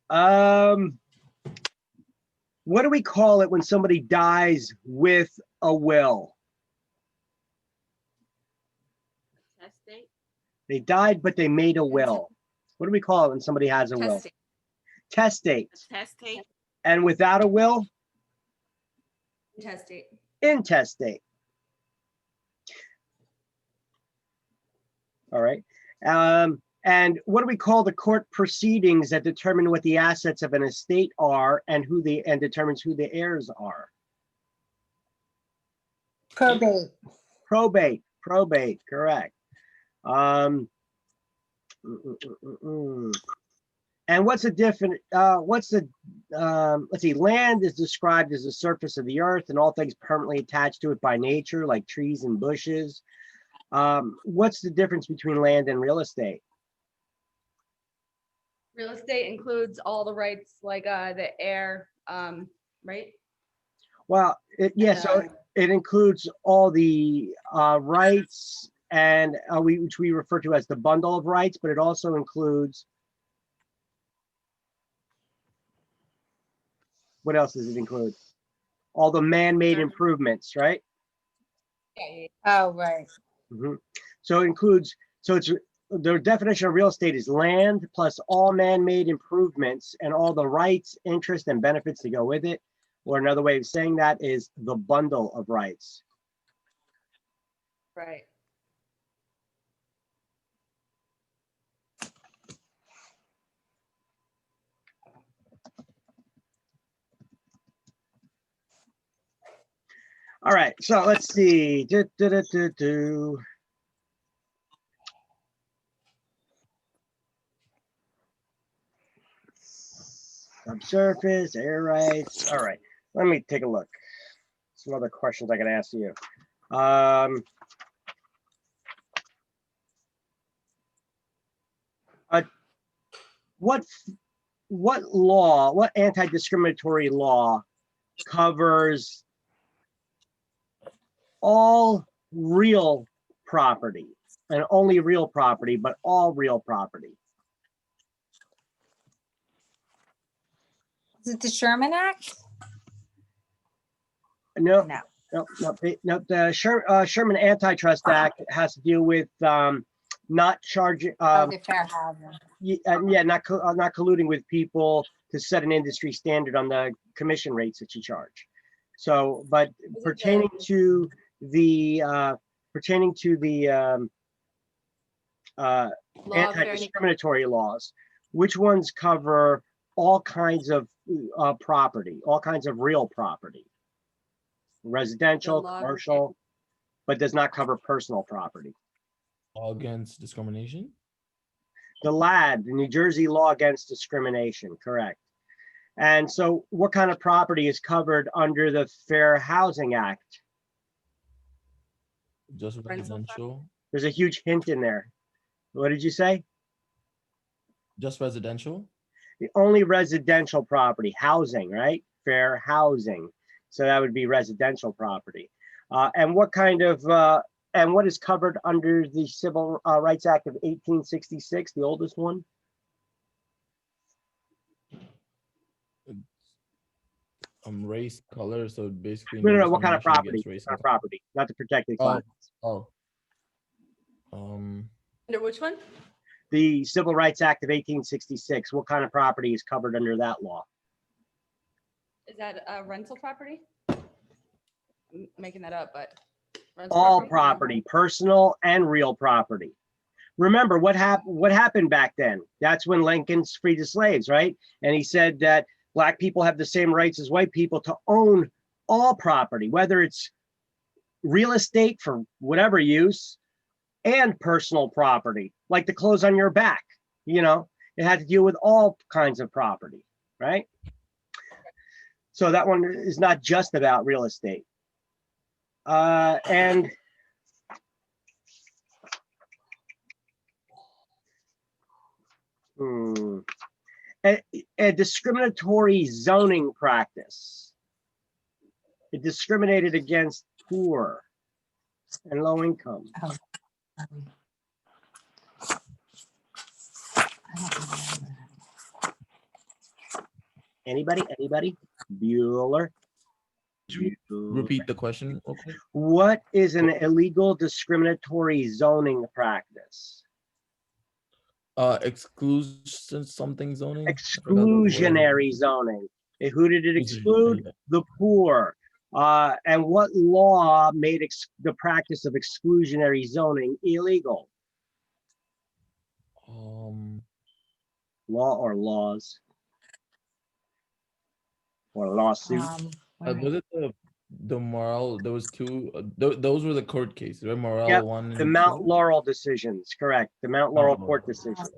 What do we call it when somebody dies with a will? Testate. They died, but they made a will. What do we call it when somebody has a will? Testate. Testate. And without a will? Intestate. Intestate. All right. And what do we call the court proceedings that determine what the assets of an estate are and determines who the heirs are? Probate. Probate, correct. And what's the different, let's see, land is described as the surface of the earth and all things permanently attached to it by nature, like trees and bushes. What's the difference between land and real estate? Real estate includes all the rights, like the heir, right? Well, so it includes all the rights and which we refer to as the bundle of rights, but it also includes, what else does it include? All the man-made improvements, right? Oh, right. Mm-hmm. So it includes, it's the definition of real estate is land plus all man-made improvements and all the rights, interests, and benefits that go with it. Or another way of saying that is the bundle of rights. Right. All right, so let's see. Subsurface, air rights. All right, let me take a look. Some other questions I can ask you. What anti-discriminatory law covers all real property, and only real property, but all real property? Is it the Sherman Act? No, No. no. The Sherman Antitrust Act has to deal with not charging, The fair housing. not colluding with people to set an industry standard on the commission rates that you charge. So, but pertaining to the anti-discriminatory laws, which ones cover all kinds of property, all kinds of real property, residential, commercial, but does not cover personal property? Law against discrimination? The LAD, the New Jersey Law Against Discrimination, correct. And so what kind of property is covered under the Fair Housing Act? Just residential? There's a huge hint in there. What did you say? Just residential? The only residential property, housing, right? Fair housing. So that would be residential property. And what kind of, and what is covered under the Civil Rights Act of 1866, the oldest one? Race, color, so basically. No, what kind of property? Race What kind of property, not the protected class. Under which one? The Civil Rights Act of 1866, what kind of property is covered under that law? Is that a rental property? I'm making that up, but. All property, personal and real property. Remember what happened back then? That's when Lincoln's freed the slaves, right? And he said that Black people have the same rights as white people to own all property, whether it's real estate for whatever use and personal property, like the clothes on your back. You know, it had to deal with all kinds of property, right? So that one is not just about real estate. And a discriminatory zoning practice. It discriminated against poor and low income. Oh. I don't remember. Anybody? Bueller. Could you Bueller. repeat the question real quick? What is an illegal discriminatory zoning practice? Exclusion something zoning? I forgot the word. Exclusionary zoning. Who did it exclude? Yeah. The poor. And what law made the practice of exclusionary zoning illegal? Law or laws? Or lawsuit? Was it the Morel? There was two. Those were the court cases, right? Morel Yep, one. The and Mount two? Laurel decisions, correct. The Mount Mount Laurel Laurel. court decisions.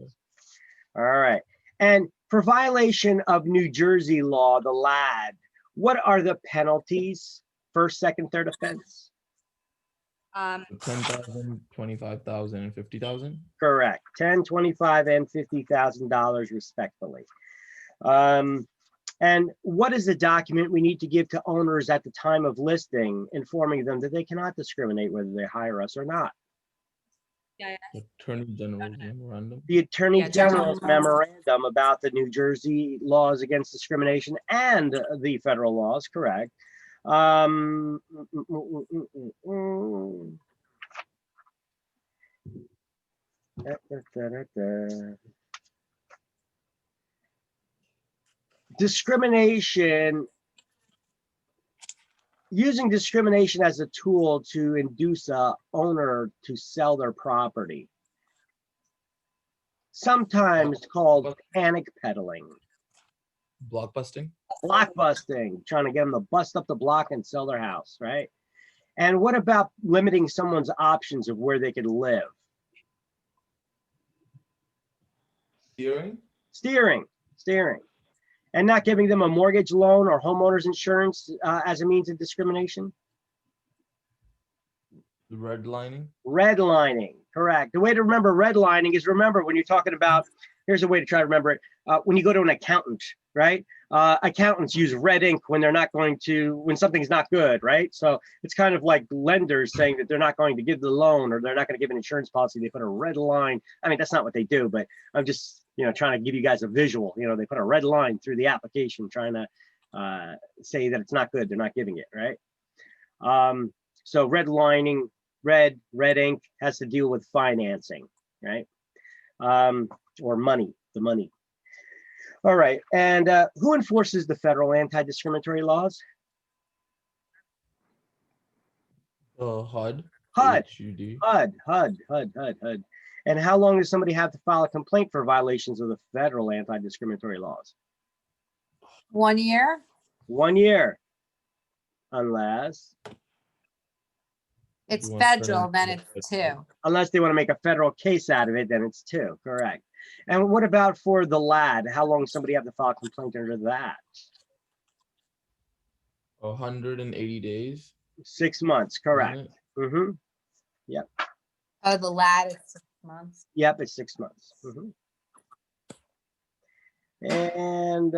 All right. And for violation of New Jersey law, the LAD, what are the penalties? First, second, third offense? 10,000, 25,000, and 50,000. Correct. 10, 25, and $50,000 respectfully. And what is the document we need to give to owners at the time of listing, informing them that they cannot discriminate whether they hire us or not? Attorney General's memorandum. The Attorney Yeah, General's General. memorandum about the New Jersey laws against discrimination and the federal laws, correct. Da, da, da, da. Discrimination, using discrimination as a tool to induce a owner to sell their property. Sometimes called panic peddling, Blockbusting. blockbusting, trying to get them to bust up the block and sell their house, right? And what about limiting someone's options of where they could live? Steering. And not giving them a mortgage loan or homeowner's insurance as a means of discrimination? Redlining. Redlining, correct. The way to remember redlining is, remember when you're talking about, here's a way to try to remember it. When you go to an accountant, right? Accountants use red ink when they're not going to, when something's not good, right? So it's kind of like lenders saying that they're not going to give the loan or they're not going to give an insurance policy. They put a red line. I mean, that's not what they do, but I'm just, trying to give you guys a visual. They put a red line through the application trying to say that it's not good. They're not giving it, right? So redlining, red ink has to deal with financing, right? Or money, the money. All right, and who enforces the federal anti-discriminatory laws? HUD. HUD. HUD. And how long does somebody have to file a complaint for violations of the federal anti-discriminatory laws? 1 year. 1 year. Unless It's You want federal, then federal- it's 2. unless they want to make a federal case out of it, then it's 2, correct. And what about for the LAD? How long does somebody have to file a complaint under that? 180 days. 6 months, correct. isn't it? Mm-hmm. Oh, the lad is 6 months. Yep, it's 6 months. Mhm. And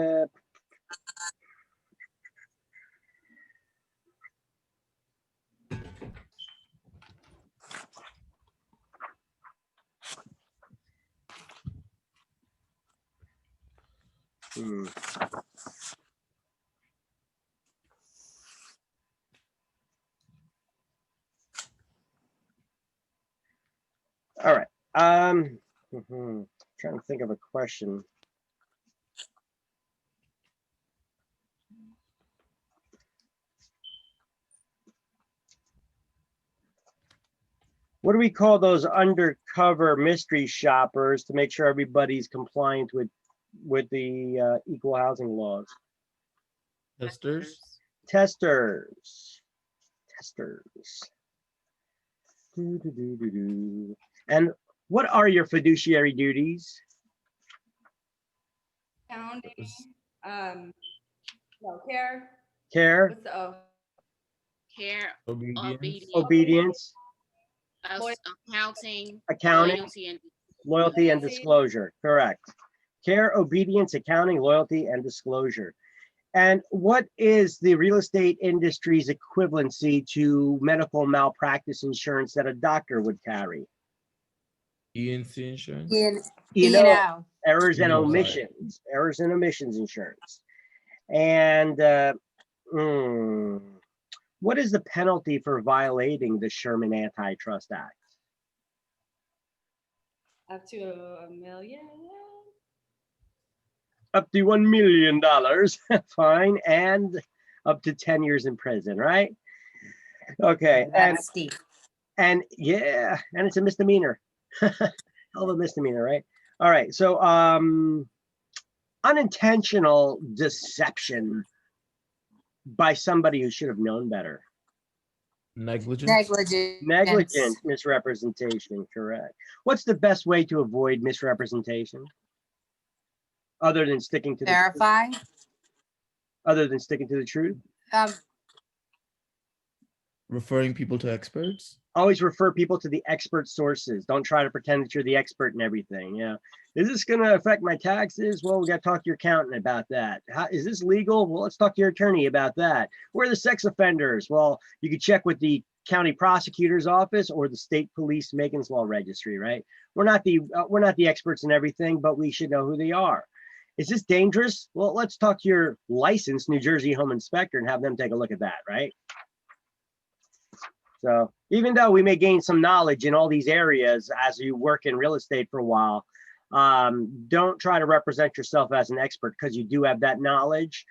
all right. Trying to think of a question. What do we call those undercover mystery shoppers to make sure everybody's compliant with the equal housing laws? Testers. Testers. And what are your fiduciary duties? Counting, care. Care, What's the O? Care, Obedience. obedience, accounting, accounting, loyalty, and loyalty, and disclosure. Correct. Care, obedience, accounting, loyalty, and disclosure. And what is the real estate industry's equivalency to medical malpractice insurance that a doctor would carry? ENC insurance. Ian, You you know, know, errors and E&O. omissions, insurance. And what is the penalty for violating the Sherman Antitrust Act? Up to $1 million. Up to $1 million fine and up to 10 years in prison, right? Okay, That's steep. and yeah, and it's a misdemeanor. Hell of a misdemeanor, right? All right, so unintentional deception by somebody who should have known better. Negligence. Negligence. Negligent misrepresentation, correct. What's the best way to avoid misrepresentation? Other than sticking to the Verify. truth? Um, Referring people to experts. Always refer people to the expert sources. Don't try to pretend that you're the expert in everything. Yeah. Is this going to affect my taxes? Well, we got to talk to your accountant about that. Is this legal? Well, let's talk to your attorney about that. Where are the sex offenders? Well, you could check with the county prosecutor's office or the state police Megan's Law Registry, right? We're not the experts in everything, but we should know who they are. Is this dangerous? Well, let's talk to your licensed New Jersey home inspector and have them take a look at that, right? So even though we may gain some knowledge in all these areas as you work in real estate for a while, don't try to represent yourself as an expert because you do have that knowledge.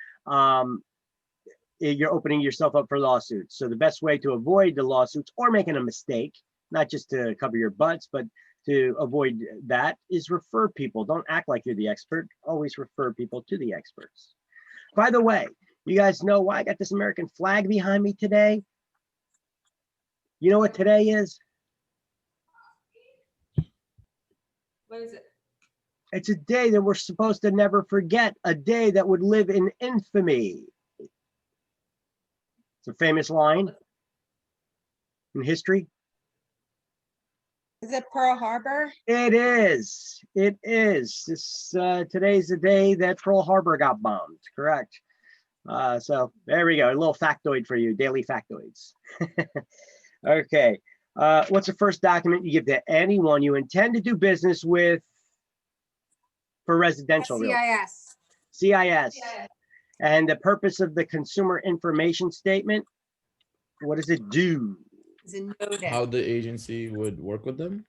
You're opening yourself up for lawsuits. So the best way to avoid the lawsuits or making a mistake, not just to cover your butts, but to avoid that is refer people. Don't act like you're the expert. Always refer people to the experts. By the way, you guys know why I got this American flag behind me today? You know what today is? What is it? It's a day that we're supposed to never forget, a day that would live in infamy. It's a famous line in history. is it Pearl Harbor? It is. It is. Today's the day that Pearl Harbor got bombed. Correct. So there we go. A little factoid for you. Daily factoids. Okay. What's the first document you give to anyone you intend to do business with for residential real estate? CIS. CIS. And the purpose of the consumer information statement, what does it do? Is it noted? How the agency would work with them.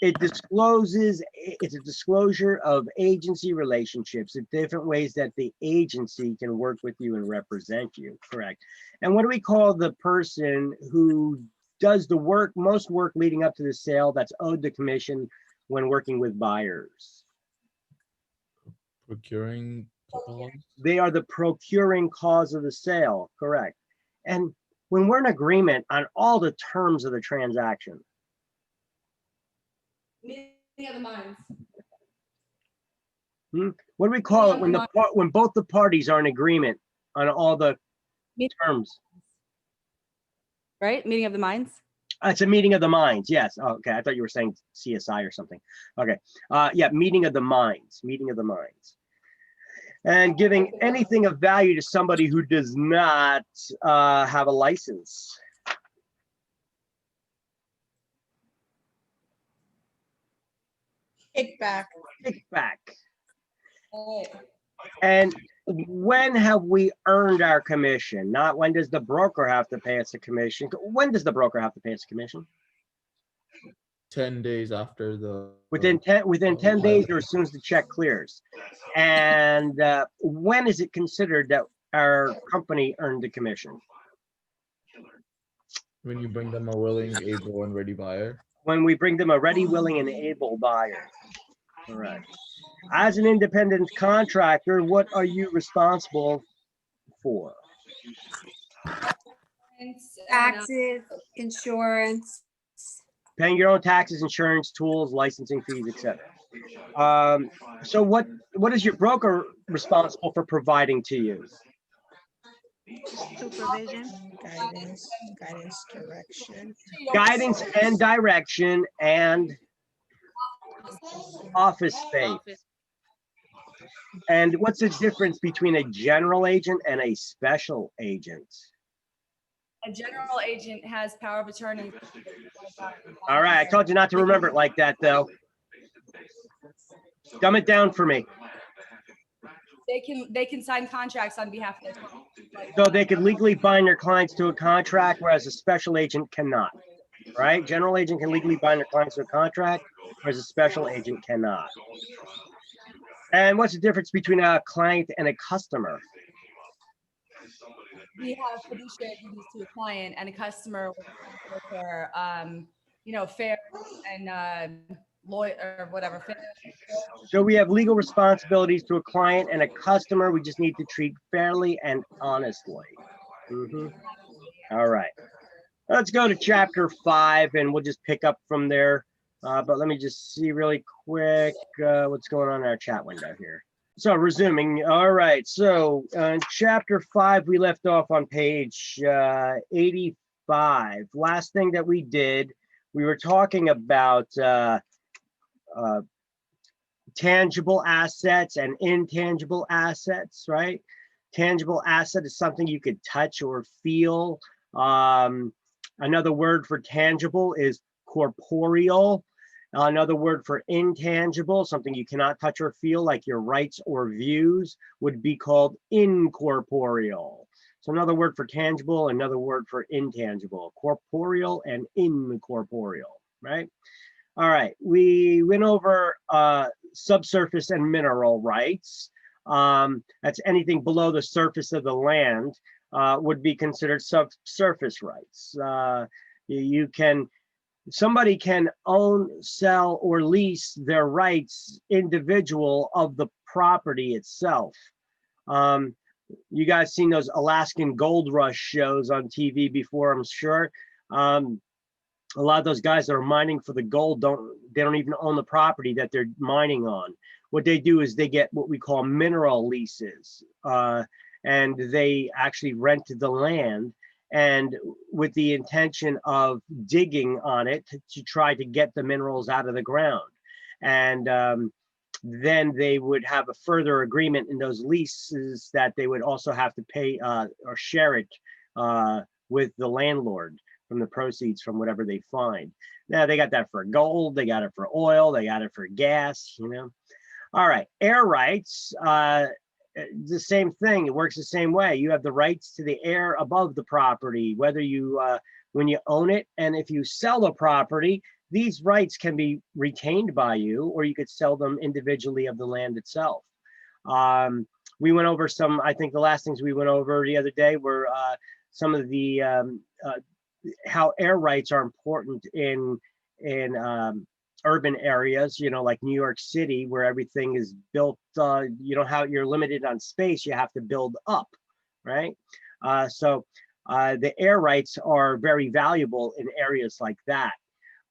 It discloses, it's a disclosure of agency relationships, the different ways that the agency can work with you and represent you, correct? And what do we call the person who does the work, most work leading up to the sale that's owed the commission when working with buyers? Procuring. Cause. They are the procuring cause of the sale, correct? And when we're in agreement on all the terms of the transaction, Meeting of the minds. what do we call it when both the parties are in agreement on all the terms? Right? Meeting of the minds. It's a meeting of the minds. Yes. Oh, okay. I thought you were saying CSI or something. Okay. Yeah. Meeting of the minds. Meeting of the minds. And giving anything of value to somebody who does not have a license. Kickback. Kickback. Oh. And when have we earned our commission? Not when does the broker have to pay us a commission? When does the broker have to pay us a commission? 10 days after the. Within 10 days or as soon as the check clears. And when is it considered that our company earned the commission? When you bring them a willing, able, and ready buyer. When we bring them a ready, willing, and able buyer. Correct. As an independent contractor, what are you responsible for? Taxes, insurance. Paying your own taxes, insurance, tools, licensing fees, etc. So what is your broker responsible for providing to you? Supervision. Guidance, direction. Guidance and direction and office space. And what's the difference between a general agent and a special agent? A general agent has power of attorney. All right, I told you not to remember it like that, though. Dumb it down for me. they can sign contracts on behalf of their clients. Like, So they could legally bind their clients to a contract, whereas a special agent cannot, right? General agent can legally bind their clients to a contract, whereas a special agent cannot. And what's the difference between a client and a customer? we have fiduciary duties to a client, and a customer with their, fair and lawyer or whatever. So we have legal responsibilities to a client and a customer. We just need to treat fairly and honestly. Mhm. All right. Let's go to chapter 5 and we'll just pick up from there. But let me just see really quick what's going on in our chat window here. So resuming. All right. So in chapter 5, we left off on page 85. Last thing that we did, we were talking about tangible assets and intangible assets, right? Tangible asset is something you could touch or feel. Another word for tangible is corporeal. Another word for intangible, something you cannot touch or feel, like your rights or views, would be called incorporeal. So another word for tangible, another word for intangible, corporeal and incorporeal, right? All right, we went over subsurface and mineral rights. That's anything below the surface of the land would be considered subsurface rights. Somebody can own, sell, or lease their rights individual of the property itself. You guys seen those Alaskan gold rush shows on TV before, I'm sure. A lot of those guys that are mining for the gold they don't even own the property that they're mining on. What they do is they get what we call mineral leases, and they actually rent the land, and with the intention of digging on it to try to get the minerals out of the ground. And then they would have a further agreement in those leases that they would also have to pay or share it with the landlord from the proceeds from whatever they find. Now they got that for gold, they got it for oil, they got it for gas, you know. All right, air rights, the same thing. It works the same way. You have the rights to the air above the property, whether you, when you own it, and if you sell the property, these rights can be retained by you, or you could sell them individually of the land itself. We went over some, I think the last things we went over the other day were some of the, how air rights are important in urban areas, you know, like New York City, where everything is built, you know, how you're limited on space, you have to build up, right? So the air rights are very valuable in areas like that.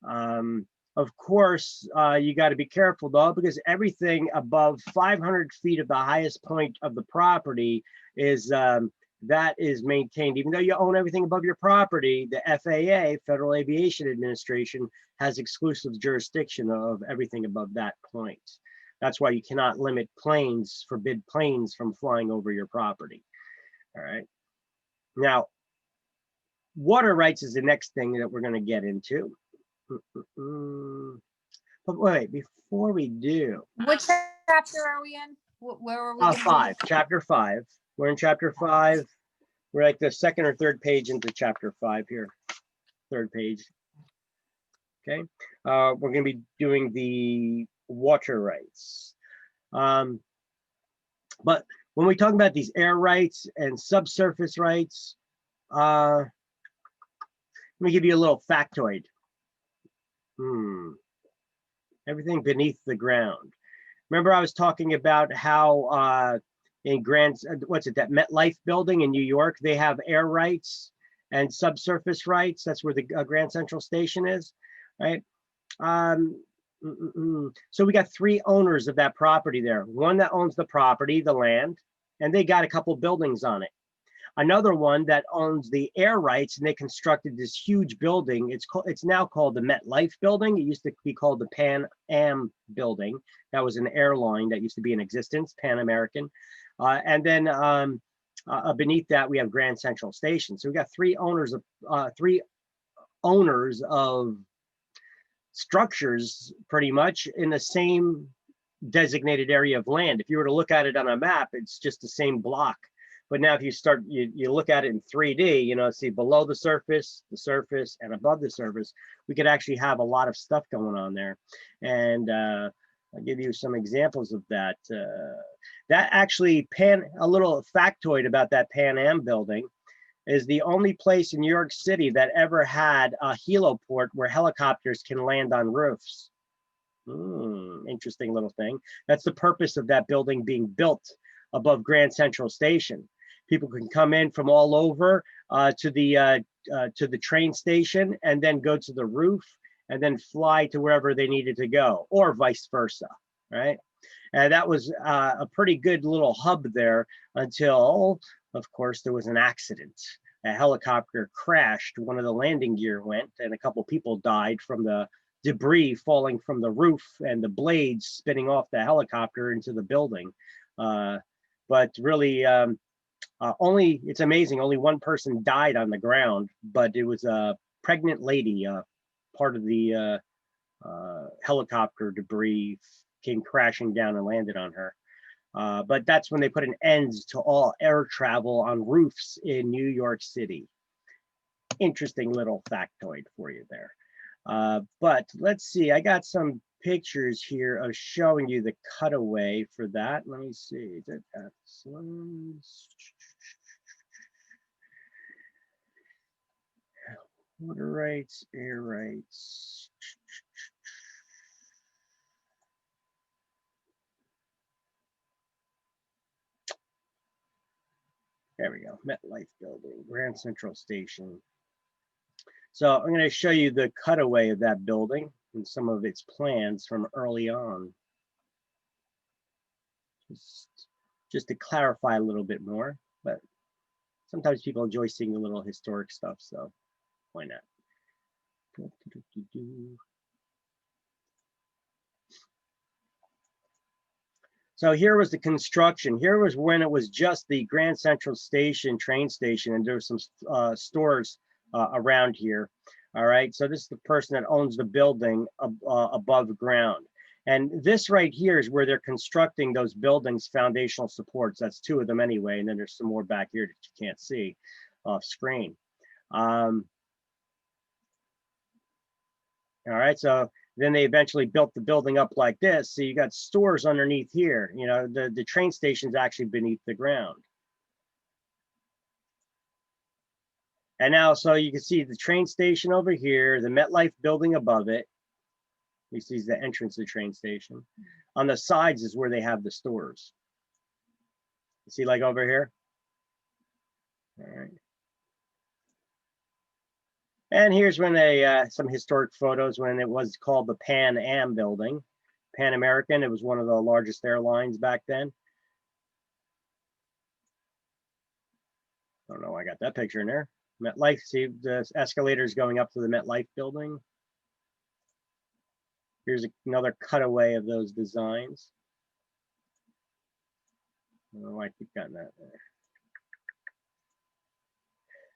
Of course, you got to be careful though, because everything above 500 feet of the highest point of the property is that is maintained. Even though you own everything above your property, the FAA, Federal Aviation Administration, has exclusive jurisdiction of everything above that point. That's why you cannot limit planes, forbid planes from flying over your property. All right. Now, water rights is the next thing that we're going to get into. But wait, before we do. Which chapter are we in? Where are we? 5, chapter 5. We're in chapter 5. We're like the second or third page into chapter 5 here. Third page. Okay. We're going to be doing the water rights. But when we talk about these air rights and subsurface rights, let me give you a little factoid. Everything beneath the ground. Remember I was talking about how in that MetLife building in New York, they have air rights and subsurface rights. That's where the Grand Central Station is, right? So we got 3 owners of that property there. One that owns the property, the land, and they got a couple buildings on it. Another one that owns the air rights, and they constructed this huge building. It's now called the MetLife building. It used to be called the Pan Am building. That was an airline that used to be in existence, Pan American. And then beneath that, we have Grand Central Station. So we got 3 owners of structures pretty much in the same designated area of land. If you were to look at it on a map, it's just the same block. But now if you start, you look at it in 3D, you know, see below the surface, and above the surface, we could actually have a lot of stuff going on there. And I'll give you some examples of that. That actually, a little factoid about that Pan Am building, is the only place in New York City that ever had a heliport where helicopters can land on roofs. Interesting little thing. That's the purpose of that building being built above Grand Central Station. People can come in from all over to the train station and then go to the roof and then fly to wherever they needed to go, or vice versa, right? And that was a pretty good little hub there until, of course, there was an accident. A helicopter crashed, one of the landing gear went, and a couple people died from the debris falling from the roof and the blades spinning off the helicopter into the building. But really, it's amazing, only one person died on the ground, but it was a pregnant lady. Part of the helicopter debris came crashing down and landed on her. But that's when they put an end to all air travel on roofs in New York City. Interesting little factoid for you there. But let's see, I got some pictures here of showing you the cutaway for that. Let me see. Water rights, air rights. There we go, MetLife building, Grand Central Station. So I'm going to show you the cutaway of that building and some of its plans from early on. Just to clarify a little bit more, but sometimes people enjoy seeing the little historic stuff, so why not? So here was the construction. Here was when it was just the Grand Central Station train station, and there were some stores around here. All right, so this is the person that owns the building above ground. And this right here is where they're constructing those buildings' foundational supports. That's two of them anyway, and then there's some more back here that you can't see off screen. All right, so then they eventually built the building up like this. So you got stores underneath here. You know, the train station's actually beneath the ground. And now, so you can see the train station over here, the MetLife building above it. This is the entrance to the train station. On the sides is where they have the stores. You see, like over here? All right. And here's when they, some historic photos when it was called the Pan Am building. Pan American, it was one of the largest airlines back then. I don't know why I got that picture in there. MetLife, see the escalators going up to the MetLife building. Here's another cutaway of those designs. I don't know why I keep getting that there.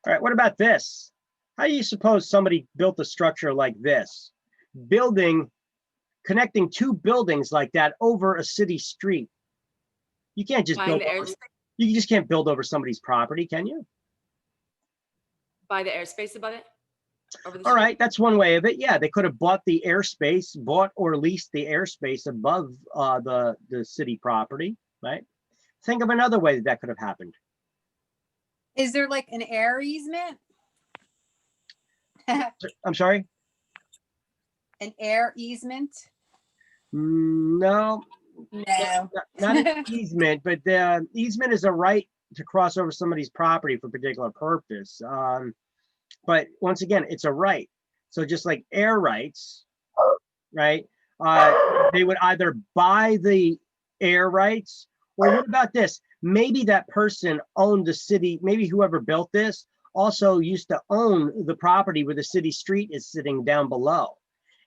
All right, what about this? How do you suppose somebody built a structure like this? Connecting two buildings like that over a city street. You can't just build over, you just can't build over somebody's property, can you? By the airspace above it? All right, that's one way of it. Yeah, they could have bought the airspace, bought or leased the airspace above the city property, right? Think of another way that could have happened. Is there like an air easement? I'm sorry? An air easement? No, No. not an easement, but the easement is a right to cross over somebody's property for a particular purpose. But once again, it's a right. So just like air rights, right? They would either buy the air rights, or what about this? Maybe that person owned the city, maybe whoever built this also used to own the property where the city street is sitting down below.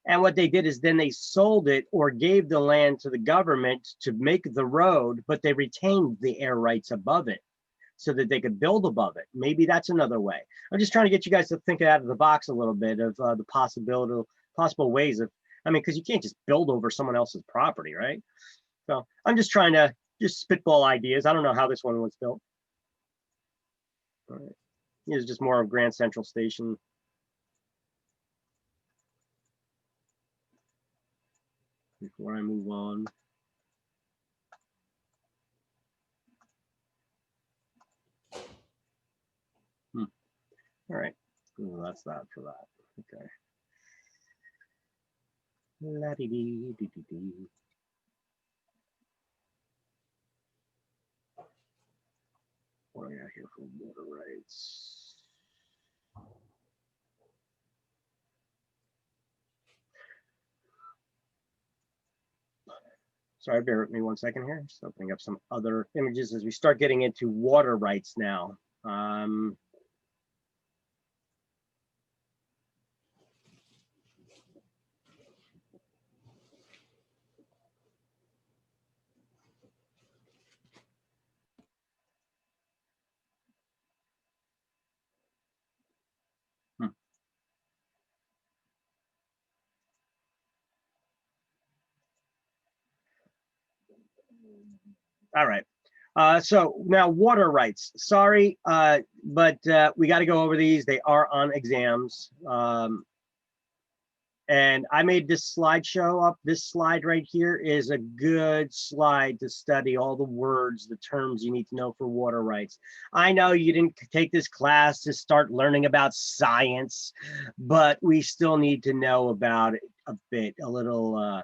And what they did is then they sold it or gave the land to the government to make the road, but they retained the air rights above it so that they could build above it. Maybe that's another way. I'm just trying to get you guys to think out of the box a little bit of the possible ways of, I mean, because you can't just build over someone else's property, right? So I'm just trying to just spitball ideas. I don't know how this one was built. All right. It's just more of Grand Central Station. Before I move on. All right. Ooh, that's that for that. Okay. La-dee-dee-dee-dee-dee. What do I got here for water rights? Sorry, bear with me 1 second here. Just opening up some other images as we start getting into water rights now. All right. So now water rights. Sorry, but we got to go over these. They are on exams. And I made this slideshow up. This slide right here is a good slide to study all the words, the terms you need to know for water rights. I know you didn't take this class to start learning about science, but we still need to know about it a bit, a little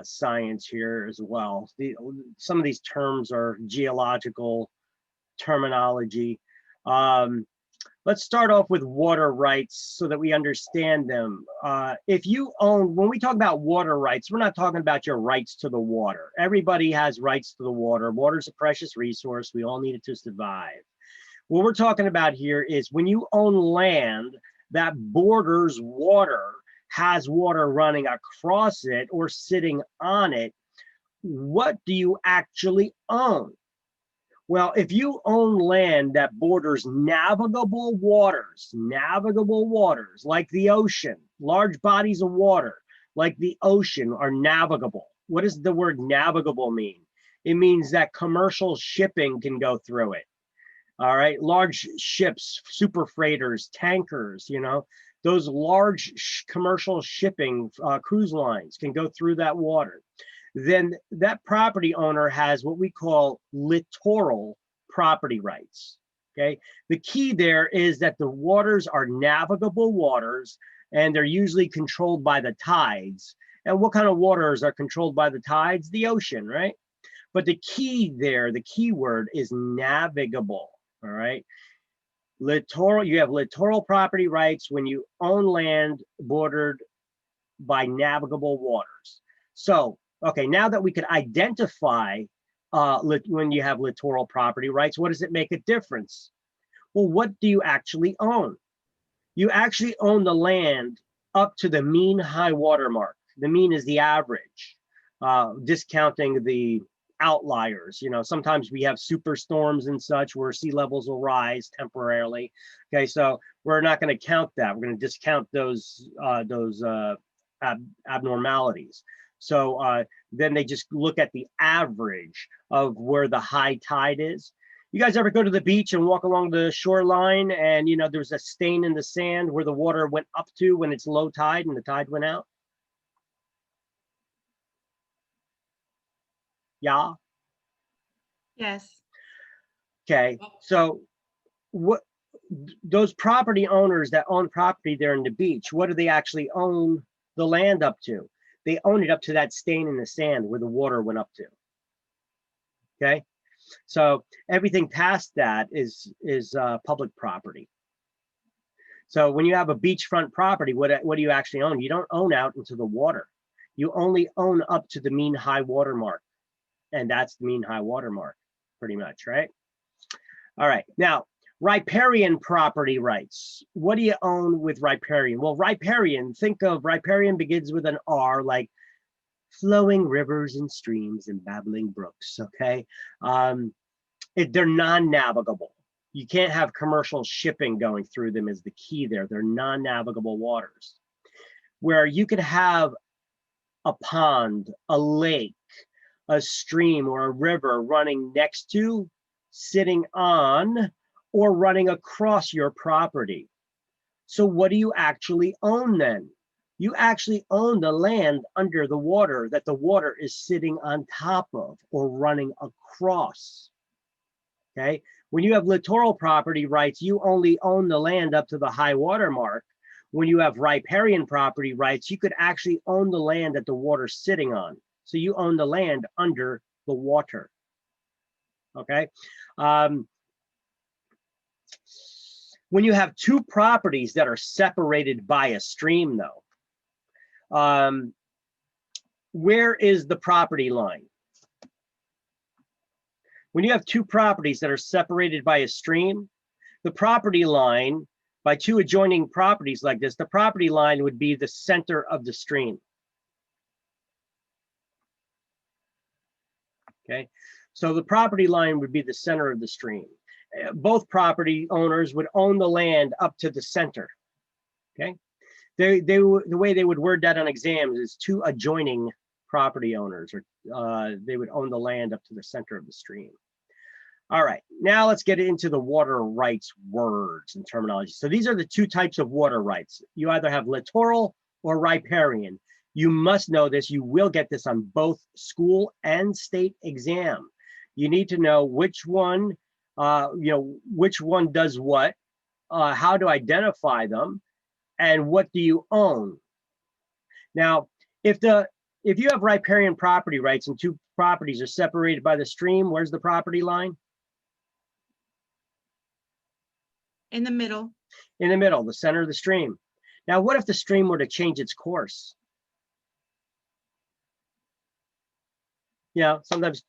science here as well. Some of these terms are geological terminology. Let's start off with water rights so that we understand them. If you own, when we talk about water rights, we're not talking about your rights to the water. Everybody has rights to the water. Water is a precious resource. We all need it to survive. What we're talking about here is when you own land that borders water, has water running across it or sitting on it, what do you actually own? Well, if you own land that borders navigable waters like the ocean, large bodies of water like the ocean are navigable. What does the word navigable mean? It means that commercial shipping can go through it. All right, large ships, super freighters, tankers, you know, those large commercial shipping cruise lines can go through that water. Then that property owner has what we call littoral property rights. Okay, the key there is that the waters are navigable waters and they're usually controlled by the tides. And what kind of waters are controlled by the tides? The ocean, right? But the key there, the key word is navigable. All right. Littoral, you have littoral property rights when you own land bordered by navigable waters. So, okay, now that we could identify when you have littoral property rights, what does it make a difference? Well, what do you actually own? You actually own the land up to the mean high water mark. The mean is the average, discounting the outliers. You know, sometimes we have superstorms and such where sea levels will rise temporarily. Okay, so we're not going to count that. We're going to discount those abnormalities. So then they just look at the average of where the high tide is. You guys ever go to the beach and walk along the shoreline and, you know, there's a stain in the sand where the water went up to when it's low tide and the tide went out? Yeah. Yes. Okay. So what those property owners that own property there in the beach, what do they actually own the land up to? They own it up to that stain in the sand where the water went up to. Okay. So everything past that is public property. So when you have a beachfront property, what do you actually own? You don't own out into the water. You only own up to the mean high water mark. And that's the mean high water mark, pretty much, right? All right. Now, riparian property rights. What do you own with riparian? Well, riparian, think of riparian begins with an R, like flowing rivers and streams and babbling brooks, okay? They're non-navigable. You can't have commercial shipping going through them is the key there. They're non-navigable waters. Where you could have a pond, a lake, a stream or a river running next to, sitting on, or running across your property. So what do you actually own then? You actually own the land under the water that the water is sitting on top of or running across. Okay. When you have littoral property rights, you only own the land up to the high water mark. When you have riparian property rights, you could actually own the land that the water's sitting on. So you own the land under the water. Okay. When you have two properties that are separated by a stream, though, where is the property line? When you have two properties that are separated by a stream, the property line, by two adjoining properties like this, the property line would be the center of the stream. Okay, so the property line would be the center of the stream. Both property owners would own the land up to the center. Okay, the way they would word that on exams is two adjoining property owners, or they would own the land up to the center of the stream. All right, now let's get into the water rights words and terminology. So these are the two types of water rights. You either have littoral or riparian. You must know this. You will get this on both school and state exam. You need to know which one, which one does what, how to identify them, and what do you own. Now, if you have riparian property rights and two properties are separated by the stream, where's the property line? In the middle. In the middle, the center of the stream. Now, what if the stream were to change its course? Yeah, sometimes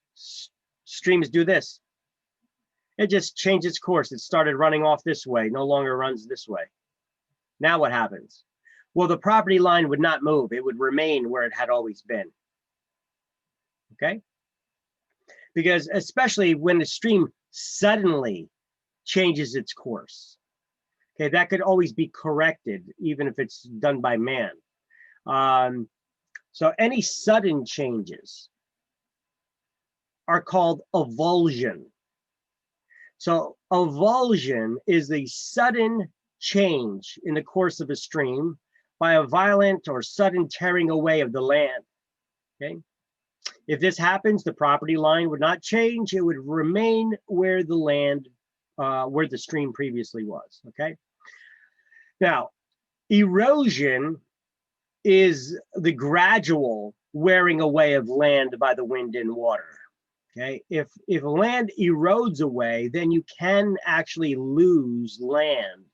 streams do this. It just changed its course. It started running off this way, no longer runs this way. Now what happens? Well, the property line would not move. It would remain where it had always been. Okay? Because especially when the stream suddenly changes its course. Okay, that could always be corrected, even if it's done by man. So any sudden changes are called avulsion. So avulsion is the sudden change in the course of a stream by a violent or sudden tearing away of the land. Okay, if this happens, the property line would not change. It would remain where the land, where the stream previously was. Okay. Now, erosion is the gradual wearing away of land by the wind and water. Okay, if land erodes away, then you can actually lose land.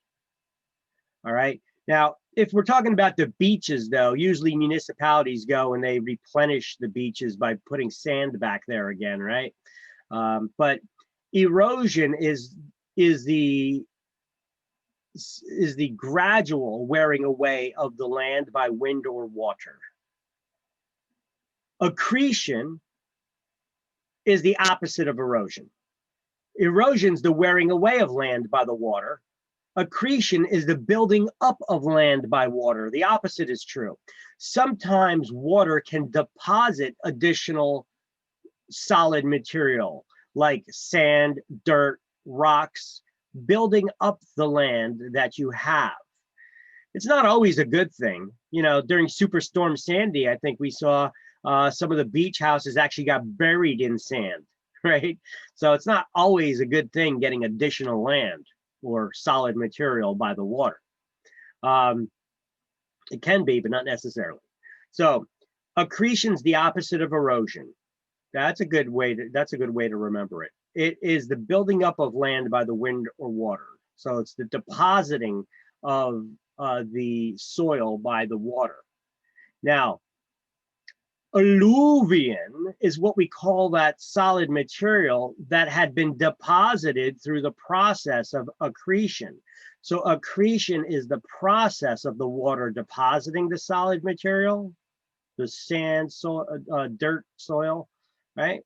All right. Now, if we're talking about the beaches, though, usually municipalities go and they replenish the beaches by putting sand back there again, right? But erosion is the gradual wearing away of the land by wind or water. Accretion is the opposite of erosion. Erosion is the wearing away of land by the water. Accretion is the building up of land by water. The opposite is true. Sometimes water can deposit additional solid material like sand, dirt, rocks, building up the land that you have. It's not always a good thing. You know, during Superstorm Sandy, I think we saw some of the beach houses actually got buried in sand, right? So it's not always a good thing getting additional land or solid material by the water. It can be, but not necessarily. So accretion's the opposite of erosion. That's a good way to remember it. It is the building up of land by the wind or water. So it's the depositing of the soil by the water. Now, alluvion is what we call that solid material that had been deposited through the process of accretion. So accretion is the process of the water depositing the solid material, the sand, dirt, soil, right?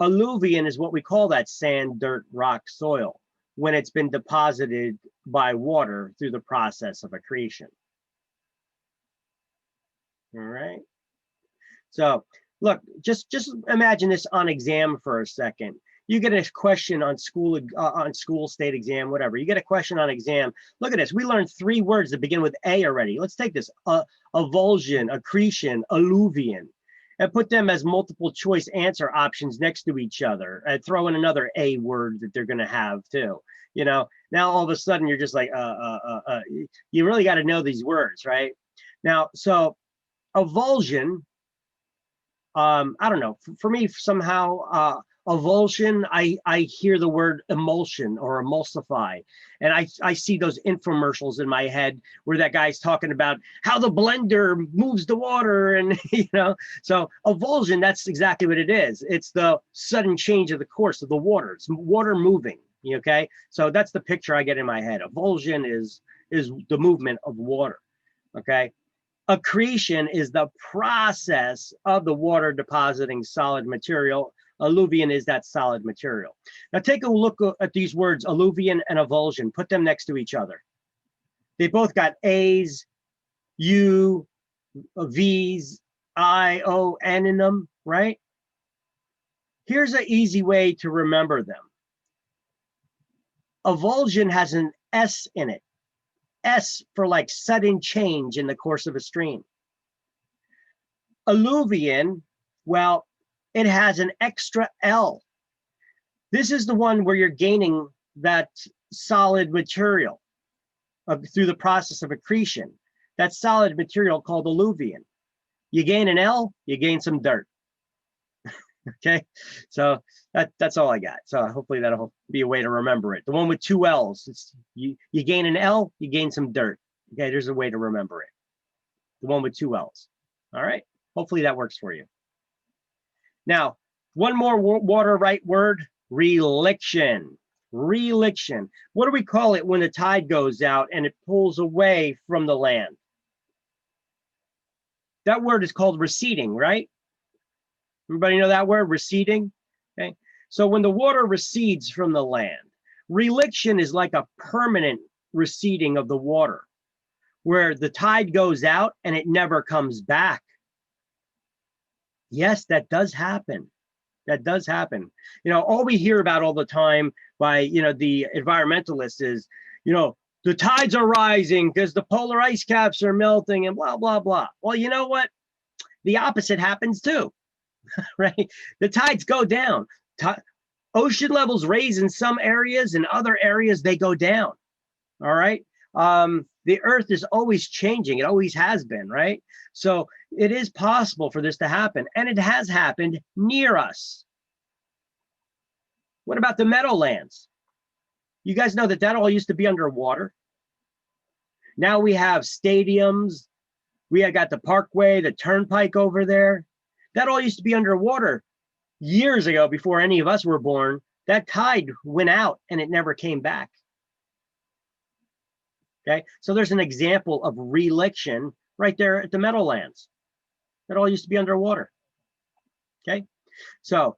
Alluvion is what we call that sand, dirt, rock, soil when it's been deposited by water through the process of accretion. All right. So look, just imagine this on exam for a second. You get a question on school state exam, whatever. You get a question on exam. Look at this. We learned 3 words that begin with A already. Let's take this: avulsion, accretion, alluvian, and put them as multiple choice answer options next to each other. And throw in another A word that they're going to have too. You know, now all of a sudden you're just like, you really got to know these words, right? Now, so avulsion, I don't know, for me, somehow, avulsion, I hear the word emulsion or emulsify. And I see those infomercials in my head where that guy's talking about how the blender moves the water and, you know, so avulsion, that's exactly what it is. It's the sudden change of the course of the water. It's water moving, okay? So that's the picture I get in my head. Avulsion is the movement of water, okay? Accretion is the process of the water depositing solid material. Alluvian is that solid material. Now take a look at these words, alluvian and avulsion. Put them next to each other. They both got A's, U, V's, I, O, N in them, right? Here's an easy way to remember them. Avulsion has an S in it. S for like sudden change in the course of a stream. Alluvian, well, it has an extra L. This is the one where you're gaining that solid material through the process of accretion. That solid material called alluvian. You gain an L, you gain some dirt. Okay, so that's all I got. So hopefully that'll be a way to remember it. The one with 2 L's, it's you gain an L, you gain some dirt. Okay, there's a way to remember it. The one with 2 L's. All right, hopefully that works for you. Now, one more water right word, reliction. Reliction. What do we call it when the tide goes out and it pulls away from the land? That word is called receding, right? Everybody know that word, receding? Okay. So when the water recedes from the land, reliction is like a permanent receding of the water, where the tide goes out and it never comes back. Yes, that does happen. That does happen. You know, all we hear about all the time by, you know, the environmentalists is, you know, the tides are rising because the polar ice caps are melting and blah, blah, blah. Well, you know what? The opposite happens too. Right? The tides go down. Ocean levels raise in some areas, in other areas they go down. All right. The earth is always changing. It always has been, right? So it is possible for this to happen, and it has happened near us. What about the Meadowlands? You guys know that all used to be underwater. Now we have stadiums. We have got the Parkway, the Turnpike over there. That all used to be underwater years ago, before any of us were born. That tide went out and it never came back. Okay, so there's an example of reliction right there at the Meadowlands. That all used to be underwater. Okay, so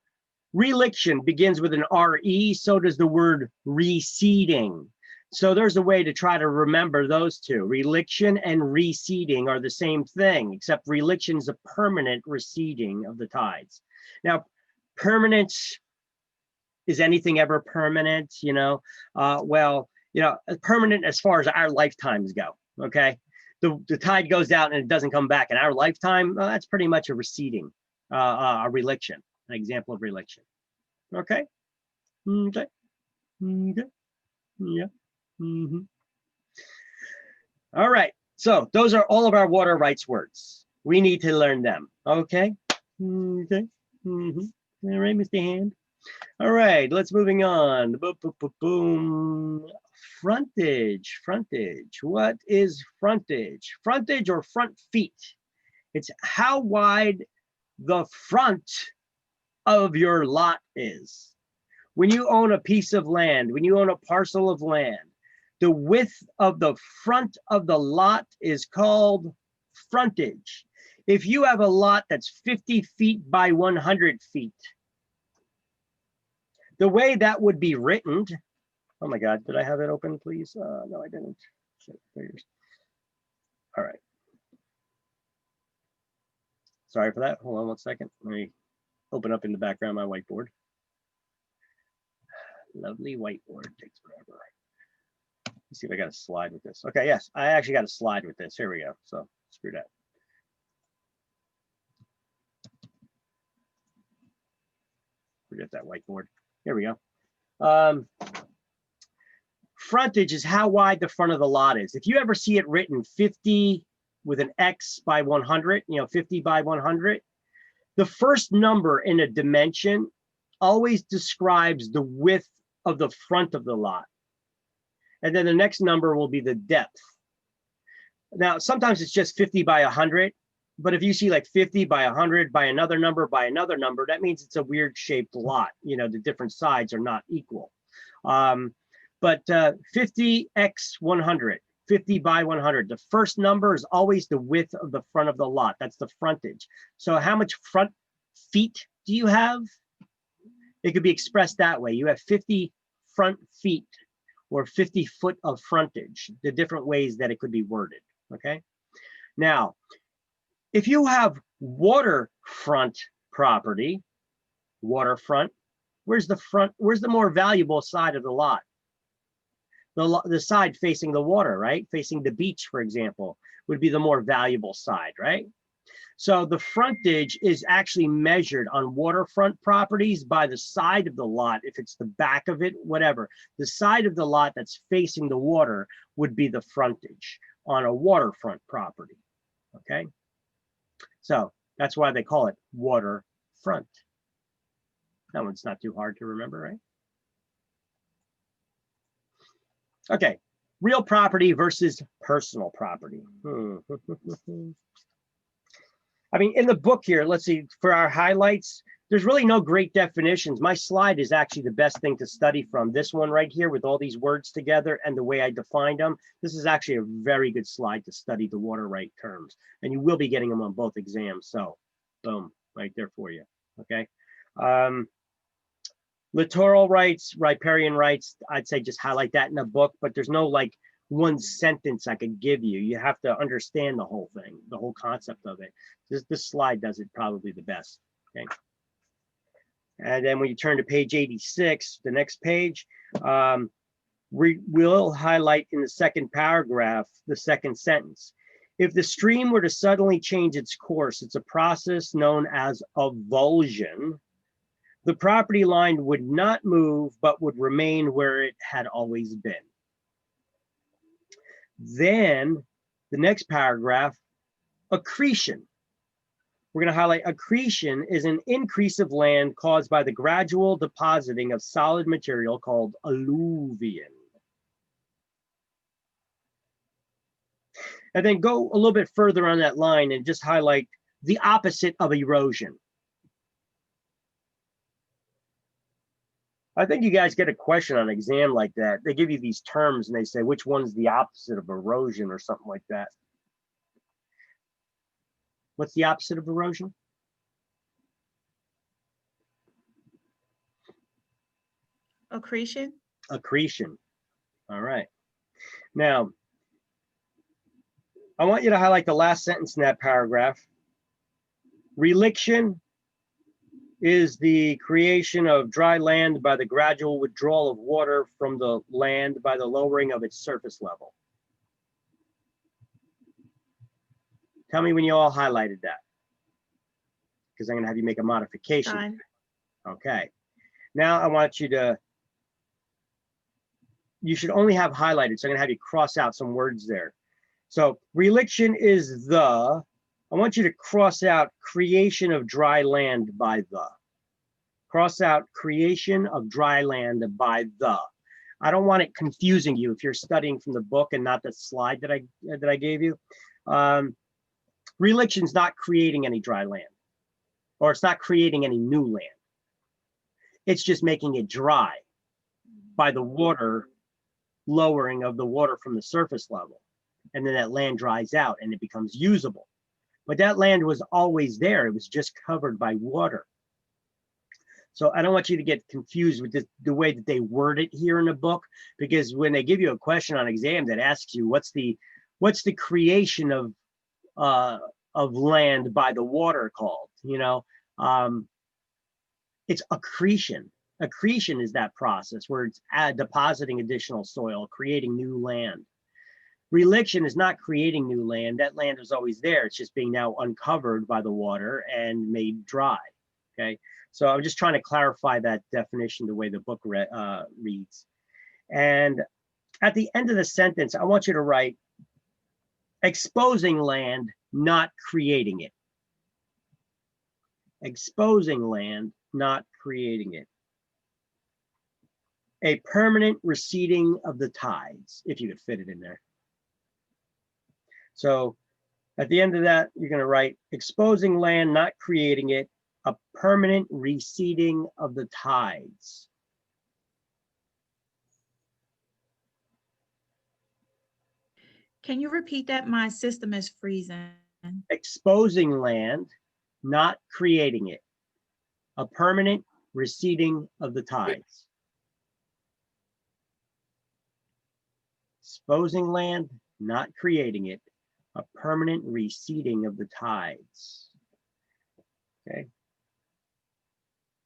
reliction begins with an R-E, so does the word receding. So there's a way to try to remember those two. Reliction and receding are the same thing, except reliction is a permanent receding of the tides. Now, permanent, is anything ever permanent? You know, well, you know, permanent as far as our lifetimes go, okay? The tide goes out and it doesn't come back in our lifetime, that's pretty much a receding, a reliction, an example of reliction. Okay? Okay. Okay. Yeah. Mm-hmm. All right, so those are all of our water rights words. We need to learn them, okay? Okay. Mm-hmm. All right, Mr. Hand. All right, let's moving on. Boom, boom, boom, boom. Frontage, frontage. What is frontage? Frontage or front feet. It's how wide the front of your lot is. When you own a piece of land, when you own a parcel of land, the width of the front of the lot is called frontage. If you have a lot that's 50 feet by 100 feet, the way that would be written, oh my God, did I have it open, please? No, I didn't. Shit, all right. Sorry for that. Hold on 1 second. Let me open up in the background my whiteboard. Lovely whiteboard. Takes forever. Let's see if I got a slide with this. Okay, yes, I actually got a slide with this. Here we go. So screw that. Forget that whiteboard. Here we go. Frontage is how wide the front of the lot is. If you ever see it written 50 with an X by 100, 50 by 100, the first number in a dimension always describes the width of the front of the lot. And then the next number will be the depth. Now, sometimes it's just 50 by 100, but if you see like 50 by 100 by another number, that means it's a weird shaped lot. The different sides are not equal. But 50x 100, 50 by 100, the first number is always the width of the front of the lot. That's the frontage. So how much front feet do you have? It could be expressed that way. You have 50 front feet or 50 foot of frontage, the different ways that it could be worded, okay? Now, if you have waterfront property, waterfront, where's the more valuable side of the lot? The side facing the water, right? Facing the beach, for example, would be the more valuable side, right? So the frontage is actually measured on waterfront properties by the side of the lot. If it's the back of it, whatever, the side of the lot that's facing the water would be the frontage on a waterfront property, okay? So that's why they call it waterfront. That one's not too hard to remember, right? Okay, real property versus personal property. I mean, in the book here, let's see, for our highlights, there's really no great definitions. My slide is actually the best thing to study from. This one right here with all these words together and the way I defined them. This is actually a very good slide to study the water right terms. And you will be getting them on both exams. So boom, right there for you, okay? Littoral rights, riparian rights, I'd say just highlight that in the book, but there's no like one sentence I could give you. You have to understand the whole thing, the whole concept of it. This slide does it probably the best, okay? And then when you turn to page 86, the next page, we'll highlight in the second paragraph, the second sentence. If the stream were to suddenly change its course, it's a process known as avulsion. The property line would not move, but would remain where it had always been. Then the next paragraph, accretion. We're going to highlight accretion is an increase of land caused by the gradual depositing of solid material called alluvion. And then go a little bit further on that line and just highlight the opposite of erosion. I think you guys get a question on an exam like that. They give you these terms and they say, which one's the opposite of erosion or something like that. What's the opposite of erosion? Accretion. Accretion. All right. Now, I want you to highlight the last sentence in that paragraph. Reliction is the creation of dry land by the gradual withdrawal of water from the land by the lowering of its surface level. Tell me when you all highlighted that, because I'm going to have you make a modification. Done. Okay. Now I want you to, you should only have highlighted, so I'm going to have you cross out some words there. So reliction is the, I want you to cross out creation of dry land by the. Cross out creation of dry land by the. I don't want it confusing you if you're studying from the book and not the slide that I gave you. Reliction's not creating any dry land, or it's not creating any new land. It's just making it dry by the water lowering of the water from the surface level. And then that land dries out and it becomes usable. But that land was always there. It was just covered by water. So I don't want you to get confused with the way that they word it here in the book, because when they give you a question on exam that asks you what's the creation of of land by the water called, it's accretion. Accretion is that process where it's depositing additional soil, creating new land. Reliction is not creating new land. That land is always there. It's just being now uncovered by the water and made dry. Okay, so I'm just trying to clarify that definition the way the book reads. And at the end of the sentence, I want you to write exposing land, not creating it. Exposing land, not creating it. A permanent receding of the tides, if you could fit it in there. So at the end of that, you're going to write exposing land, not creating it, a permanent receding of the tides. Can you repeat that? My system is freezing. Exposing land, not creating it, a permanent receding of the tides. Exposing land, not creating it, a permanent receding of the tides. Okay.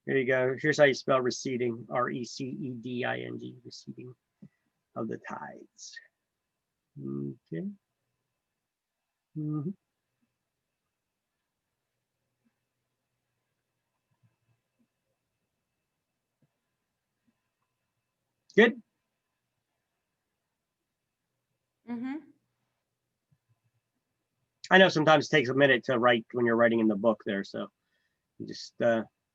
Here you go. Here's how you spell receding, R-E-C-E-D-I-N-G, receding of the tides. Okay. Mm-hmm. Good. Mm-hmm. I know sometimes it takes a minute to write when you're writing in the book there, so just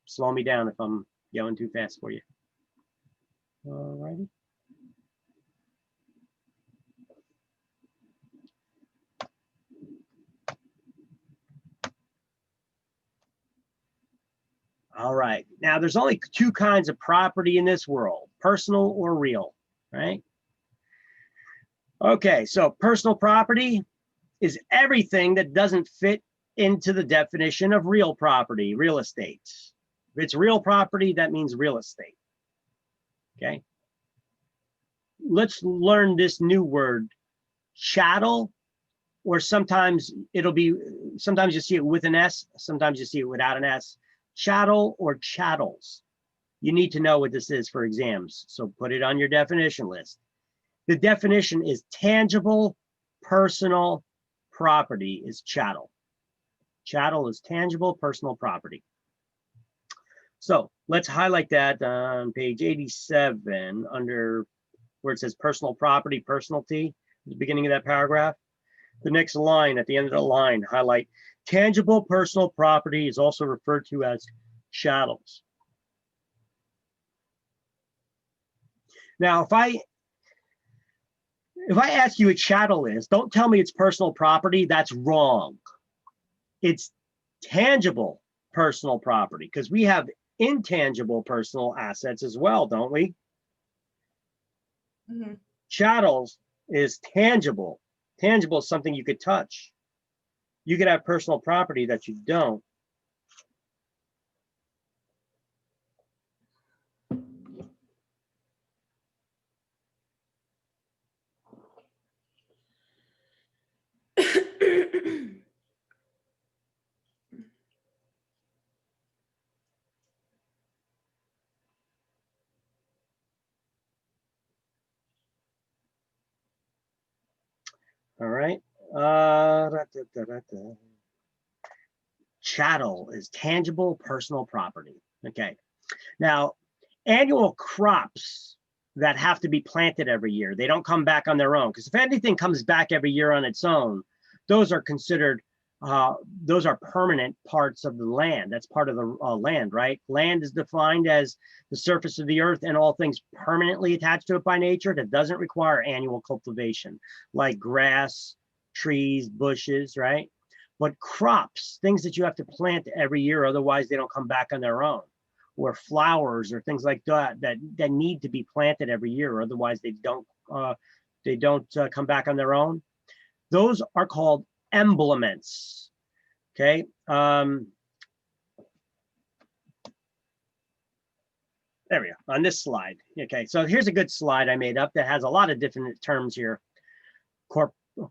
slow me down if I'm going too fast for you. All righty. All right. Now, there's only two kinds of property in this world, personal or real, right? Okay, so personal property is everything that doesn't fit into the definition of real property, real estate. If it's real property, that means real estate. Okay. Let's learn this new word, chattel, or sometimes you see it with an S, sometimes you see it without an S. Chattel or chattels. You need to know what this is for exams, so put it on your definition list. The definition is tangible personal property is chattel. Chattel is tangible personal property. So let's highlight that on page 87 under where it says personal property, personality, at the beginning of that paragraph. The next line, at the end of the line, highlight tangible personal property is also referred to as chattels. Now, if I ask you what chattel is, don't tell me it's personal property. That's wrong. It's tangible personal property because we have intangible personal assets as well, don't we? Mm-hmm. Chattels is tangible. Tangible is something you could touch. You could have personal property that you don't. All right. Chattel is tangible personal property. Okay. Now, annual crops that have to be planted every year, they don't come back on their own, because if anything comes back every year on its own, those are considered, those are permanent parts of the land. That's part of the land, right? Land is defined as the surface of the earth and all things permanently attached to it by nature that doesn't require annual cultivation, like grass, trees, bushes, right? But crops, things that you have to plant every year, otherwise they don't come back on their own, or flowers or things like that that need to be planted every year, otherwise they don't come back on their own. Those are called emblements. Okay. There we go, on this slide. Okay, so here's a good slide I made up that has a lot of different terms here.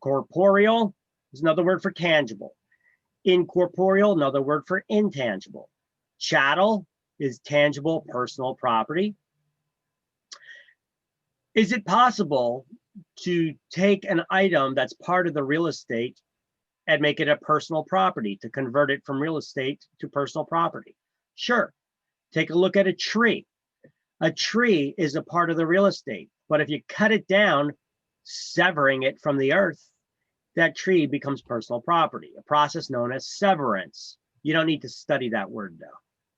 Corporeal is another word for tangible. Incorporeal, another word for intangible. Chattel is tangible personal property. Is it possible to take an item that's part of the real estate and make it a personal property, to convert it from real estate to personal property? Sure. Take a look at a tree. A tree is a part of the real estate, but if you cut it down, severing it from the earth, that tree becomes personal property, a process known as severance. You don't need to study that word though.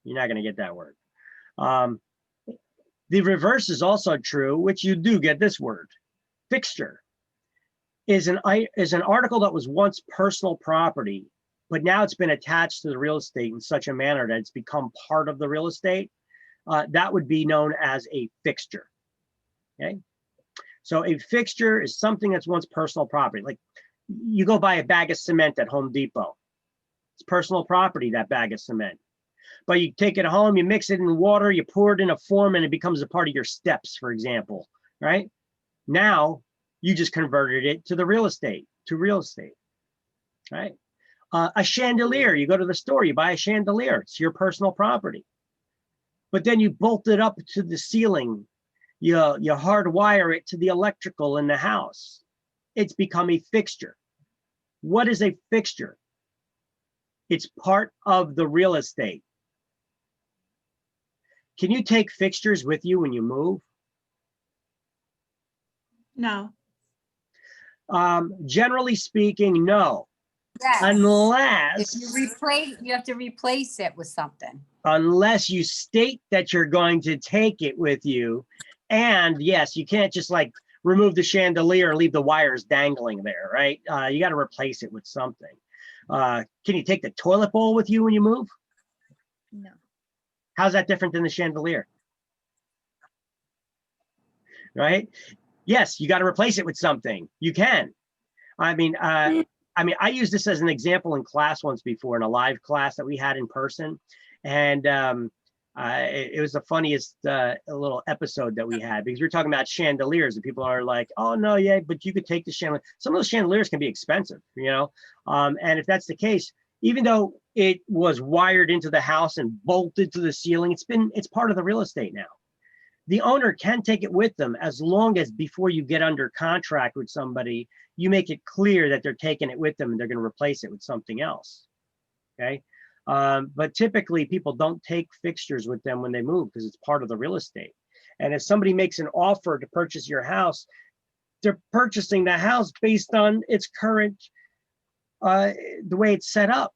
You're not going to get that word. The reverse is also true, which you do get this word. Fixture is an article that was once personal property, but now it's been attached to the real estate in such a manner that it's become part of the real estate. That would be known as a fixture. Okay. So a fixture is something that's once personal property. Like you go buy a bag of cement at Home Depot. It's personal property, that bag of cement. But you take it home, you mix it in water, you pour it in a form, and it becomes a part of your steps, for example, right? Now you just converted it to the real estate, right? A chandelier, you go to the store, you buy a chandelier, it's your personal property. But then you bolt it up to the ceiling, you hardwire it to the electrical in the house. It's become a fixture. What is a fixture? It's part of the real estate. Can you take fixtures with you when you move? No. Generally speaking, no. Yes. Unless If you have to replace it with something. Unless you state that you're going to take it with you. And yes, you can't just like remove the chandelier and leave the wires dangling there, right? You got to replace it with something. Can you take the toilet bowl with you when you move? No. How's that different than the chandelier? Right? Yes, you got to replace it with something. You can. I mean, I used this as an example in class once before in a live class that we had in person. And it was the funniest little episode that we had because we were talking about chandeliers and people are like, oh no, yeah, but you could take the chandelier. Some of those chandeliers can be expensive, you know? And if that's the case, even though it was wired into the house and bolted to the ceiling, it's part of the real estate now. The owner can take it with them as long as before you get under contract with somebody, you make it clear that they're taking it with them and they're going to replace it with something else. Okay. But typically people don't take fixtures with them when they move because it's part of the real estate. And if somebody makes an offer to purchase your house, they're purchasing the house based on its current, the way it's set up.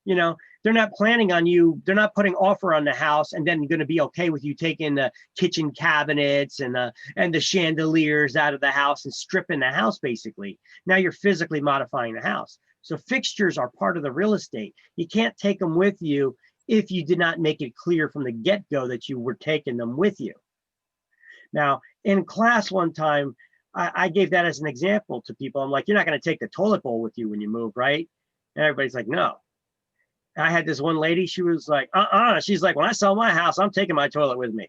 You know, they're not planning on you, they're not putting offer on the house and then going to be okay with you taking the kitchen cabinets and the chandeliers out of the house and stripping the house basically. Now you're physically modifying the house. So fixtures are part of the real estate. You can't take them with you if you did not make it clear from the get-go that you were taking them with you. Now, in class one time, I gave that as an example to people. I'm like, you're not going to take the toilet bowl with you when you move, right? And everybody's like, no. I had this one lady, she was like, she's like, when I sell my house, I'm taking my toilet with me.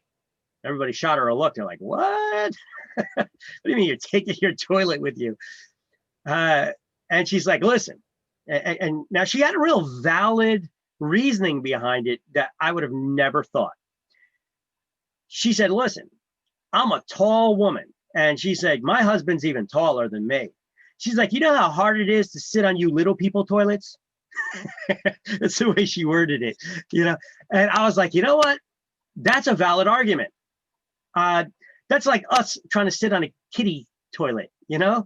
Everybody shot her a look. They're like, what? What do you mean you're taking your toilet with you? And she's like, listen, and now she had a real valid reasoning behind it that I would have never thought. She said, listen, I'm a tall woman. And she said, my husband's even taller than me. She's like, you know how hard it is to sit on you little people toilets? That's the way she worded it, you know? And I was like, you know what? That's a valid argument. That's like us trying to sit on a kiddie toilet, you know?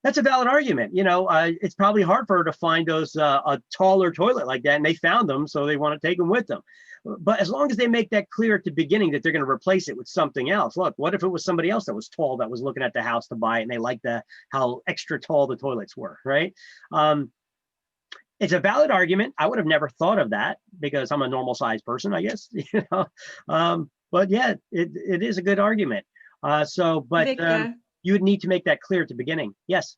That's a valid argument. You know, it's probably hard for her to find those a taller toilet like that, and they found them, so they want to take them with them. But as long as they make that clear at the beginning that they're going to replace it with something else. Look, what if it was somebody else that was tall that was looking at the house to buy it, and they liked how extra tall the toilets were, right? It's a valid argument. I would have never thought of that because I'm a normal sized person, I guess, you know. But yeah, it is a good argument. Victor, you would need to make that clear at the beginning. Yes.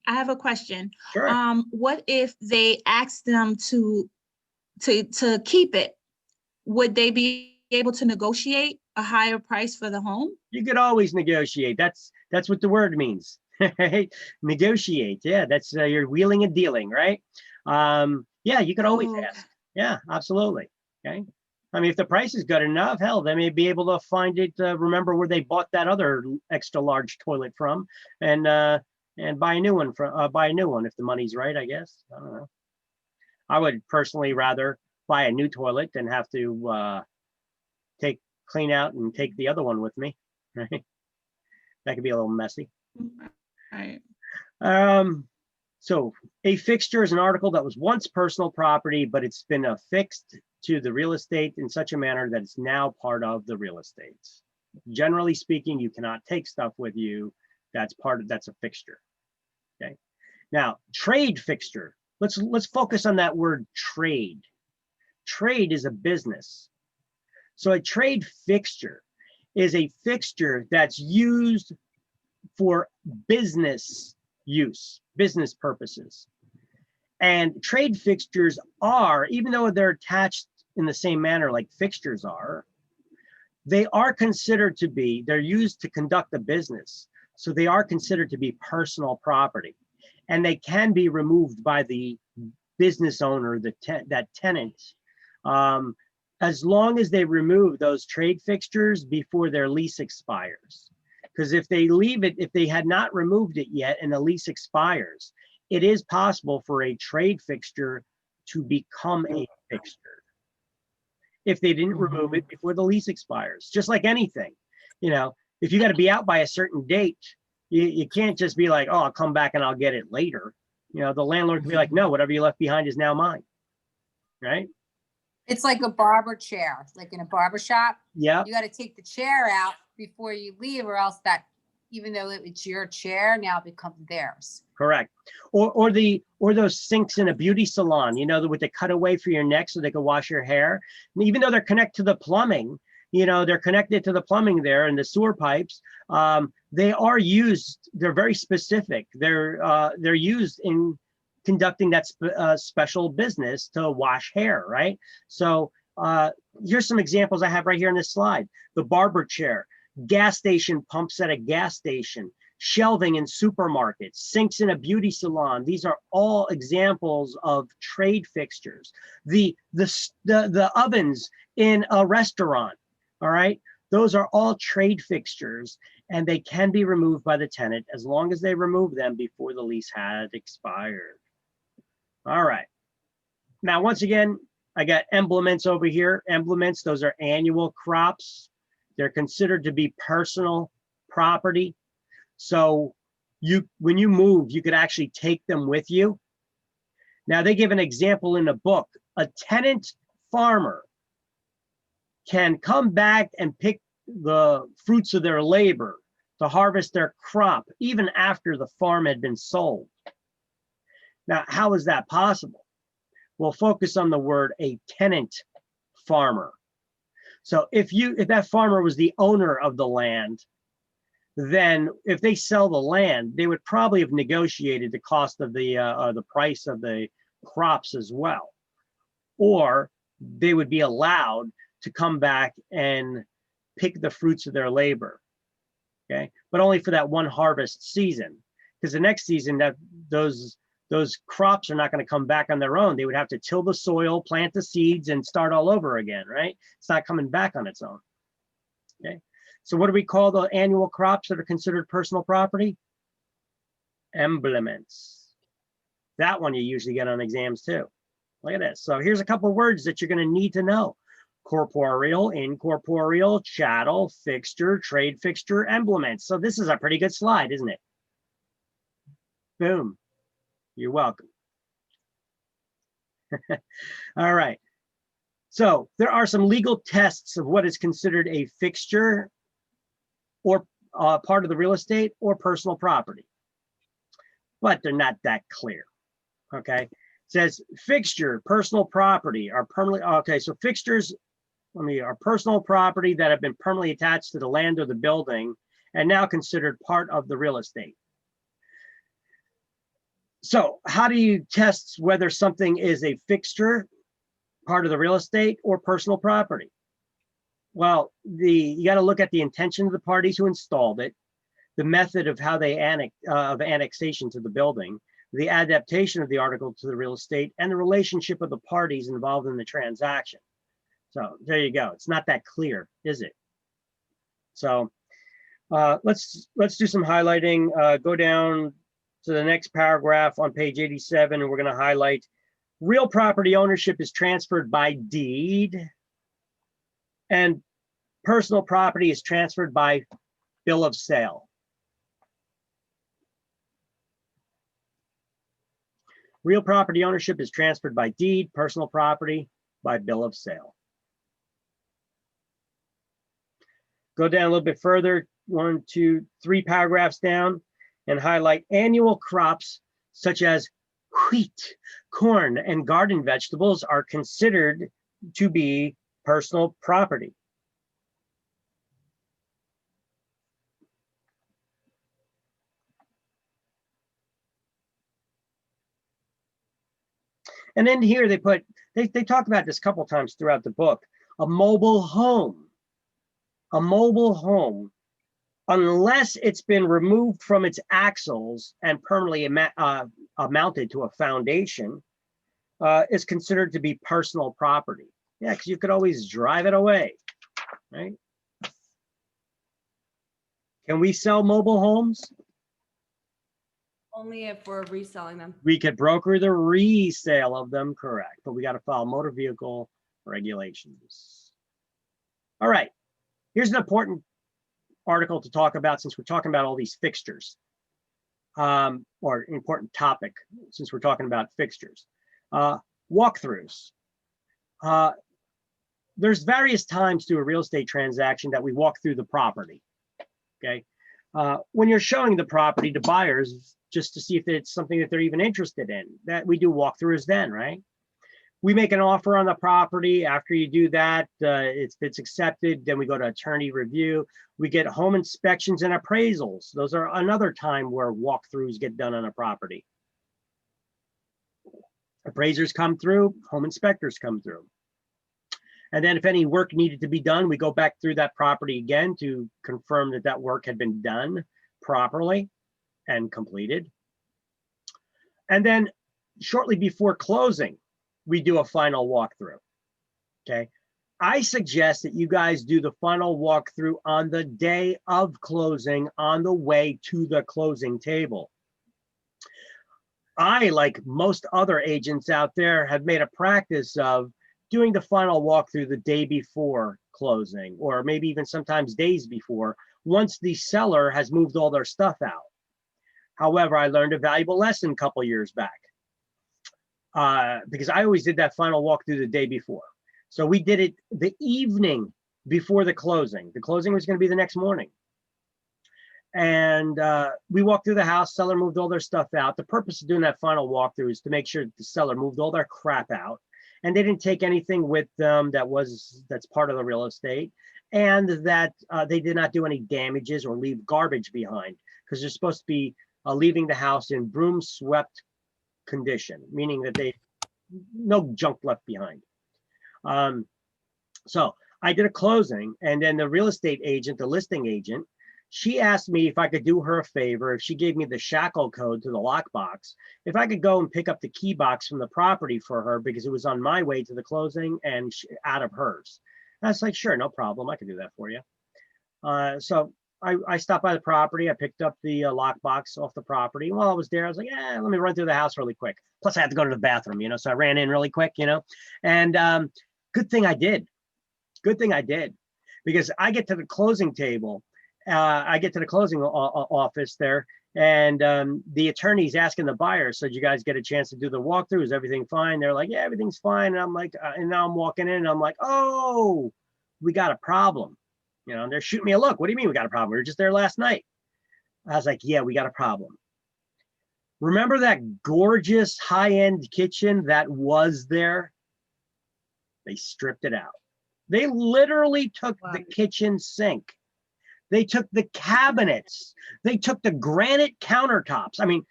I have a question. Sure. What if they asked them to keep it? Would they be able to negotiate a higher price for the home? You could always negotiate. That's what the word means. right? Negotiate. Yeah, that's you're wheeling and dealing, right? Yeah, you could always Oh, ask. Yeah, absolutely. Okay. I mean, if the price is good enough, hell, they may be able to find it. Remember where they bought that other extra large toilet from, and buy a new one buy a new one if the money's right. I guess. I don't know. I would personally rather buy a new toilet than have to clean out and take the other one with me. Right. That could be a little messy. right. So a fixture is an article that was once personal property, but it's been affixed to the real estate in such a manner that it's now part of the real estate. Generally speaking, you cannot take stuff with you that's a fixture. Okay. Now, trade fixture. Let's focus on that word trade. Trade is a business. So a trade fixture is a fixture that's used for business use, business purposes. And trade fixtures are, even though they're attached in the same manner like fixtures are, they are considered to be, they're used to conduct a business. So they are considered to be personal property. And they can be removed by the business owner, that tenant, as long as they remove those trade fixtures before their lease expires. Because if they leave it, if they had not removed it yet and the lease expires, it is possible for a trade fixture to become a fixture if they didn't remove it before the lease expires. Just like anything, if you got to be out by a certain date, you can't just be like, oh, I'll come back and I'll get it later. The landlord can be like, no, whatever you left behind is now mine. Right? It's like a barber chair, like in a barber shop. Yeah. You got to take the chair out before you leave, or else that, even though it's your chair, now it becomes theirs. Correct. Or those sinks in a beauty salon, with the cutaway for your neck so they can wash your hair. And even though they're connected to the plumbing, they're connected to the plumbing there and the sewer pipes. They are used. They're very specific. They're used in conducting that special business to wash hair, right? So here's some examples I have right here in this slide. The barber chair, gas station pumps at a gas station, shelving in supermarkets, sinks in a beauty salon. These are all examples of trade fixtures. The ovens in a restaurant, all right? Those are all trade fixtures, and they can be removed by the tenant as long as they remove them before the lease had expired. All right. Now, once again, I got implements over here. Implements, those are annual crops. They're considered to be personal property. So when you move, you could actually take them with you. Now, they give an example in the book. A tenant farmer can come back and pick the fruits of their labor to harvest their crop, even after the farm had been sold. Now, how is that possible? We'll focus on the word a tenant farmer. So if that farmer was the owner of the land, then if they sell the land, they would probably have negotiated the cost of the price of the crops as well. Or they would be allowed to come back and pick the fruits of their labor, okay? But only for that one harvest season, because the next season those crops are not going to come back on their own. They would have to till the soil, plant the seeds, and start all over again, right? It's not coming back on its own, okay? So what do we call the annual crops that are considered personal property? Implements. That one you usually get on exams too. Look at this. So here's a couple of words that you're going to need to know. Corporeal, incorporeal, chattel, fixture, trade fixture, implements. So this is a pretty good slide, isn't it? Boom. You're welcome. All right. So there are some legal tests of what is considered a fixture or part of the real estate or personal property, but they're not that clear. Okay. It says fixture, personal property are permanently, okay, so fixtures, are personal property that have been permanently attached to the land or the building and now considered part of the real estate. So how do you test whether something is a fixture, part of the real estate, or personal property? Well, you got to look at the intention of the parties who installed it, the method of how they of annexation to the building, the adaptation of the article to the real estate, and the relationship of the parties involved in the transaction. So there you go. It's not that clear, is it? So let's do some highlighting. Go down to the next paragraph on page 87, and we're going to highlight real property ownership is transferred by deed, and personal property is transferred by bill of sale. Real property ownership is transferred by deed, personal property by bill of sale. Go down a little bit further, 1, 2, 3 paragraphs down, and highlight annual crops such as wheat, corn, and garden vegetables are considered to be personal property. And then here they talk about this a couple times throughout the book, a mobile home. A mobile home, unless it's been removed from its axles and permanently mounted to a foundation, is considered to be personal property. Yeah, because you could always drive it away, right? Can we sell mobile homes? Only if we're reselling them. We could broker the resale of them, correct, but we got to follow motor vehicle regulations. All right, here's an important article to talk about since we're talking about all these fixtures, or important topic since we're talking about fixtures. Walkthroughs. There's various times to a real estate transaction that we walk through the property, okay? When you're showing the property to buyers, just to see if it's something that they're even interested in, that we do walkthroughs then, right? We make an offer on the property. After you do that, if it's accepted, then we go to attorney review. We get home inspections and appraisals. Those are another time where walkthroughs get done on a property. Appraisers come through, home inspectors come through. And then if any work needed to be done, we go back through that property again to confirm that that work had been done properly and completed. And then shortly before closing, we do a final walkthrough, okay? I suggest that you guys do the final walkthrough on the day of closing on the way to the closing table. I, like most other agents out there, have made a practice of doing the final walkthrough the day before closing, or maybe even sometimes days before, once the seller has moved all their stuff out. However, I learned a valuable lesson a couple years back, because I always did that final walkthrough the day before. So we did it the evening before the closing. The closing was going to be the next morning. And we walked through the house, seller moved all their stuff out. The purpose of doing that final walkthrough is to make sure the seller moved all their crap out and they didn't take anything with them that's part of the real estate, and that they did not do any damages or leave garbage behind, because they're supposed to be leaving the house in broom swept condition, meaning that no junk left behind. So I did a closing, and then the real estate agent, the listing agent, she asked me if I could do her a favor, if she gave me the shackle code to the lockbox, if I could go and pick up the key box from the property for her, because it was on my way to the closing and out of hers. And I was like, sure, no problem. I can do that for you. So I stopped by the property. I picked up the lockbox off the property. While I was there, I was like, let me run through the house really quick. Plus I had to go to the bathroom, so I ran in really quick, and good thing I did. Good thing I did, because I get to the closing table. I get to the closing office there, and the attorney's asking the buyer, so did you guys get a chance to do the walkthrough? Is everything fine? They're like, yeah, everything's fine. And I'm like, and now I'm walking in and I'm like, oh, we got a problem. And they're shooting me a look. What do you mean we got a problem? We were just there last night. I was like, yeah, we got a problem. Remember that gorgeous high-end kitchen that was there? They stripped it out. They literally took the kitchen sink. They took the cabinets. They took the granite countertops. I mean,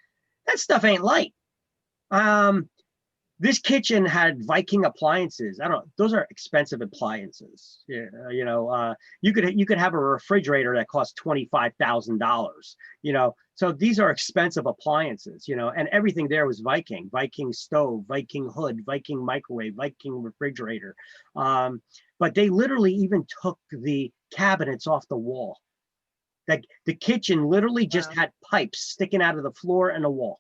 that stuff ain't light. This kitchen had Viking appliances. I don't, those are expensive appliances. Yeah, you could have a refrigerator that costs $25,000, So these are expensive appliances, and everything there was Viking, Viking stove, Viking hood, Viking microwave, Viking refrigerator. But they literally even took the cabinets off the wall. Like the kitchen literally just Wow. had pipes sticking out of the floor and the wall.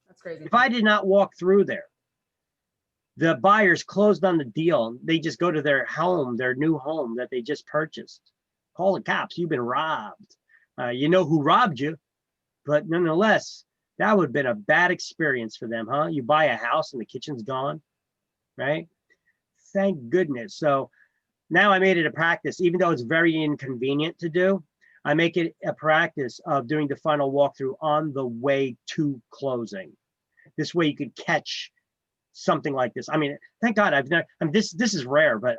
That's crazy. If I did not walk through there, the buyers closed on the deal. They just go to their home, their new home that they just purchased. Call the cops. You've been robbed. You know who robbed you, but nonetheless, that would have been a bad experience for them, huh? You buy a house and the kitchen's gone, right? Thank goodness. So now I made it a practice, even though it's very inconvenient to do. I make it a practice of doing the final walkthrough on the way to closing. This way you could catch something like this. I mean, thank God I've never, this is rare, but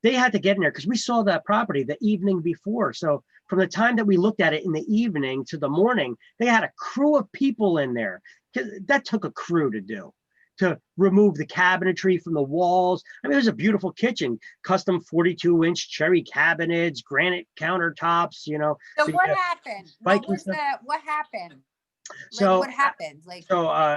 they had to get in there because we saw that property the evening before. So from the time that we looked at it in the evening to the morning, they had a crew of people in there. That took a crew to do, to remove the cabinetry from the walls. I mean, it was a beautiful kitchen, custom 42-inch cherry cabinets, granite countertops, So you what got happened? Viking stuff. What happened? So What happened?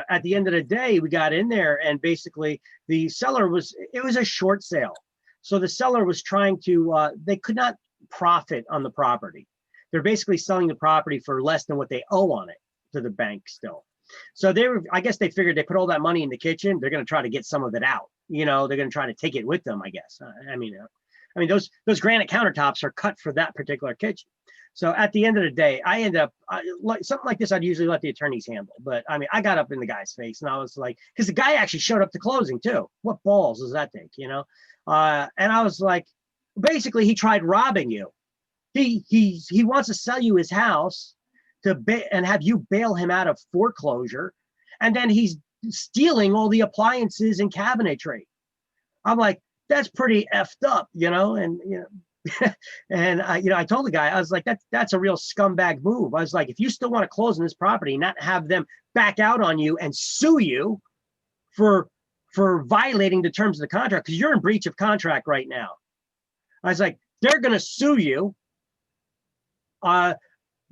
at the end of the day, we got in there and basically the seller it was a short sale. So the seller was trying to, they could not profit on the property. They're basically selling the property for less than what they owe on it to the bank still. So I guess they figured they put all that money in the kitchen. They're going to try to get some of it out. They're going to try to take it with them, I guess. I mean, those granite countertops are cut for that particular kitchen. So at the end of the day, I end up something like this. I'd usually let the attorneys handle, but I mean, I got up in the guy's face and I was like, because the guy actually showed up to closing too. What balls does that take, And I was like, basically, he tried robbing you. He wants to sell you his house and have you bail him out of foreclosure, and then he's stealing all the appliances and cabinetry. I'm like, that's pretty effed up, and I told the guy, I was like, that's a real scumbag move. I was like, if you still want to close on this property, not have them back out on you and sue you for violating the terms of the contract, because you're in breach of contract right now. I was like, they're going to sue you.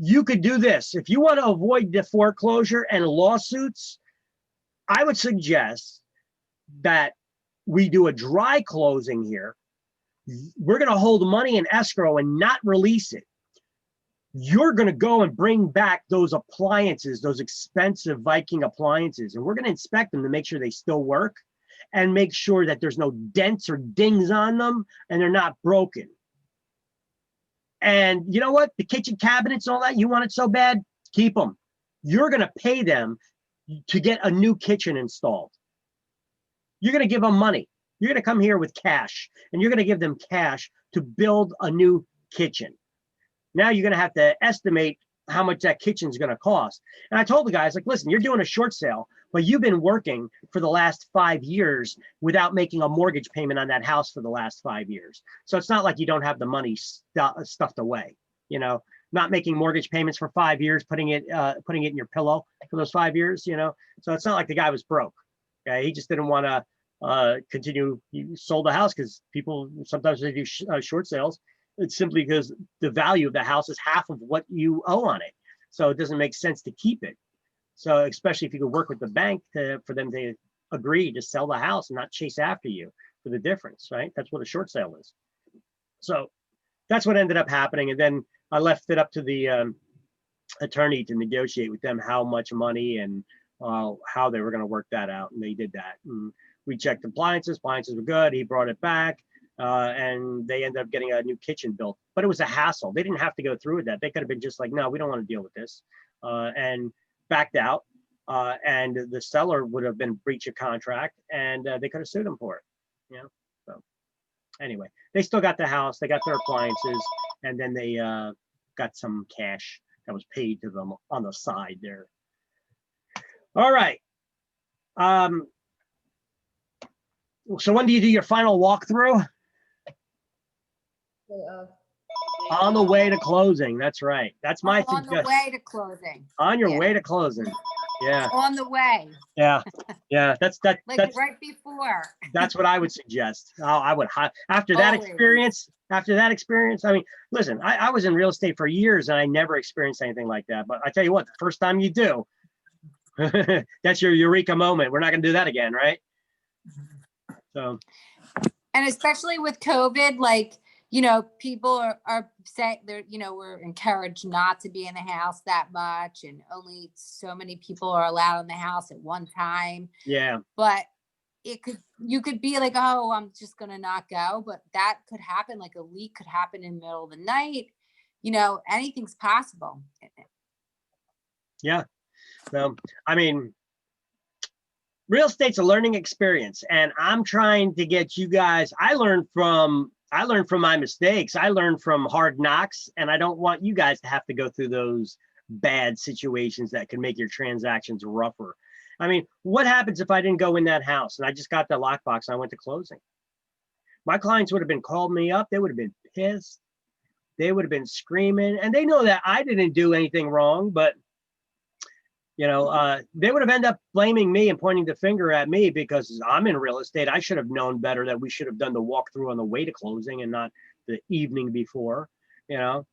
You could do this. If you want to avoid the foreclosure and lawsuits, I would suggest that we do a dry closing here. We're going to hold money in escrow and not release it. You're going to go and bring back those appliances, those expensive Viking appliances, and we're going to inspect them to make sure they still work and make sure that there's no dents or dings on them and they're not broken. And you know what? The kitchen cabinets and all that, you want it so bad, keep them. You're going to pay them to get a new kitchen installed. You're going to give them money. You're going to come here with cash, and you're going to give them cash to build a new kitchen. Now you're going to have to estimate how much that kitchen's going to cost. And I told the guys, like, listen, you're doing a short sale, but you've been working for the last 5 years without making a mortgage payment on that house for the last 5 years. So it's not like you don't have the money stuffed away, not making mortgage payments for 5 years, putting it in your pillow for those 5 years, So it's not like the guy was broke. Okay, he just didn't want to continue. He sold the house because people sometimes they do short sales. It's simply because the value of the house is half of what you owe on it. So it doesn't make sense to keep it. So especially if you could work with the bank for them to agree to sell the house and not chase after you for the difference, right? That's what a short sale is. So that's what ended up happening. And then I left it up to the attorney to negotiate with them how much money and how they were going to work that out. And they did that. And we checked appliances. Appliances were good. He brought it back. And they ended up getting a new kitchen built, but it was a hassle. They didn't have to go through with that. They could have been just like, no, we don't want to deal with this, and backed out. And the seller would have been breach of contract, and they could have sued them for it. So anyway, they still got the house, they got their appliances, and then they got some cash that was paid to them on the side there. All right. So when do you do your final walkthrough? On the way to closing. That's right. That's my On the suggestion. way to closing. On your Yeah. way to closing. Yeah, on the way, yeah, yeah. That's like right before. that's what I would suggest. I would after that Always. experience. After that experience, I mean, listen, I was in real estate for years and I never experienced anything like that. But I tell you what, the first time you do, that's your eureka moment. We're not going to do that again, right? So And especially with COVID, like, you know, people are saying they're, you know, we're encouraged not to be in the house that much and only so many people are allowed in the house at one time. yeah, But you could be like, oh, I'm just going to not go. But that could happen. Like a leak could happen in the middle of the night. You know, anything's possible. yeah. So I mean, real estate's a learning experience, and I'm trying to get you guys. I learned from my mistakes. I learned from hard knocks, and I don't want you guys to have to go through those bad situations that can make your transactions rougher. I mean, what happens if I didn't go in that house and I just got the lockbox and I went to closing? My clients would have been called me up. They would have been pissed. They would have been screaming, and they know that I didn't do anything wrong, but you know, they would have ended up blaming me and pointing the finger at me because I'm in real estate. I should have known better that we should have done the walkthrough on the way to closing and not the evening before, you know.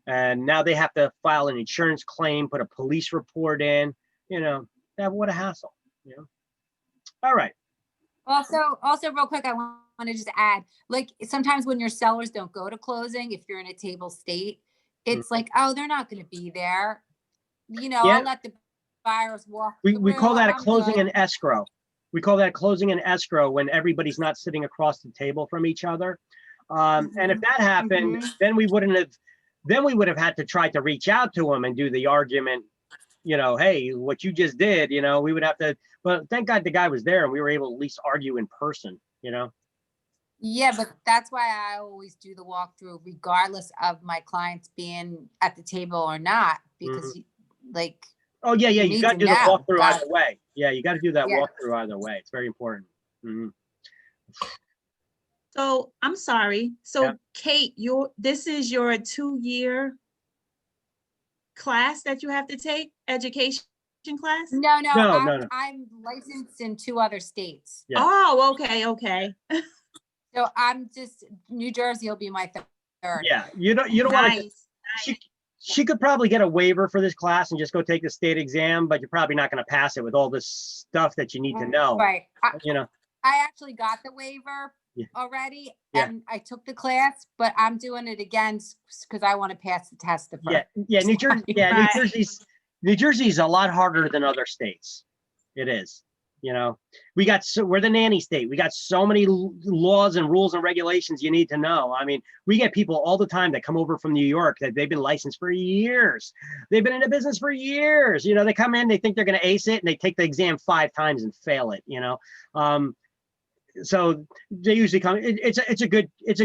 And now they have to file an insurance claim, put a police report in, you know. What a hassle, you know. All right. Also real quick, I want to just add, like sometimes when your sellers don't go to closing, if you're in a table state, it's like, oh, they're not going to be there. You know, Yeah. I'll let the buyers walk We call through, that a I'm closing good. and escrow. We call that closing and escrow when everybody's not sitting across the table from each other. And if that happened, Mhm. then we would have had to try to reach out to them and do the argument, you know, hey, what you just did, you know, we would have to, but thank God the guy was there and we were able to at least argue in person, you know. Yeah, but that's why I always do the walkthrough regardless of my clients being at the table or not, because like, Oh yeah, you you need got to to do the know. walkthrough Got either way. Yeah, you got to do that Yeah. walkthrough either way. It's very important. Mhm. So I'm sorry. So Yeah. Kate, this is your 2-year class that you have to take, education class? No, No, no, no. I'm licensed in 2 other states. Yeah. Oh, okay. So I'm just, New Jersey will be my third. Yeah, you don't want to. Nice. She could probably get a waiver for this class and just go take the state exam, but you're probably not going to pass it with all this stuff that you need to know. Right. You know. I actually got the waiver Yeah. already Yeah. and I took the class, but I'm doing it again because I want to pass the test the first. Yeah, New Jersey. Yeah, Right. New Jersey's a lot harder than other states. It is. You know, we're the nanny state. We got so many laws and rules and regulations you need to know. I mean, we get people all the time that come over from New York that they've been licensed for years. They've been in the business for years. You know, they come in, they think they're going to ace it, and they take the exam 5 times and fail it. You know, so they usually come. It's a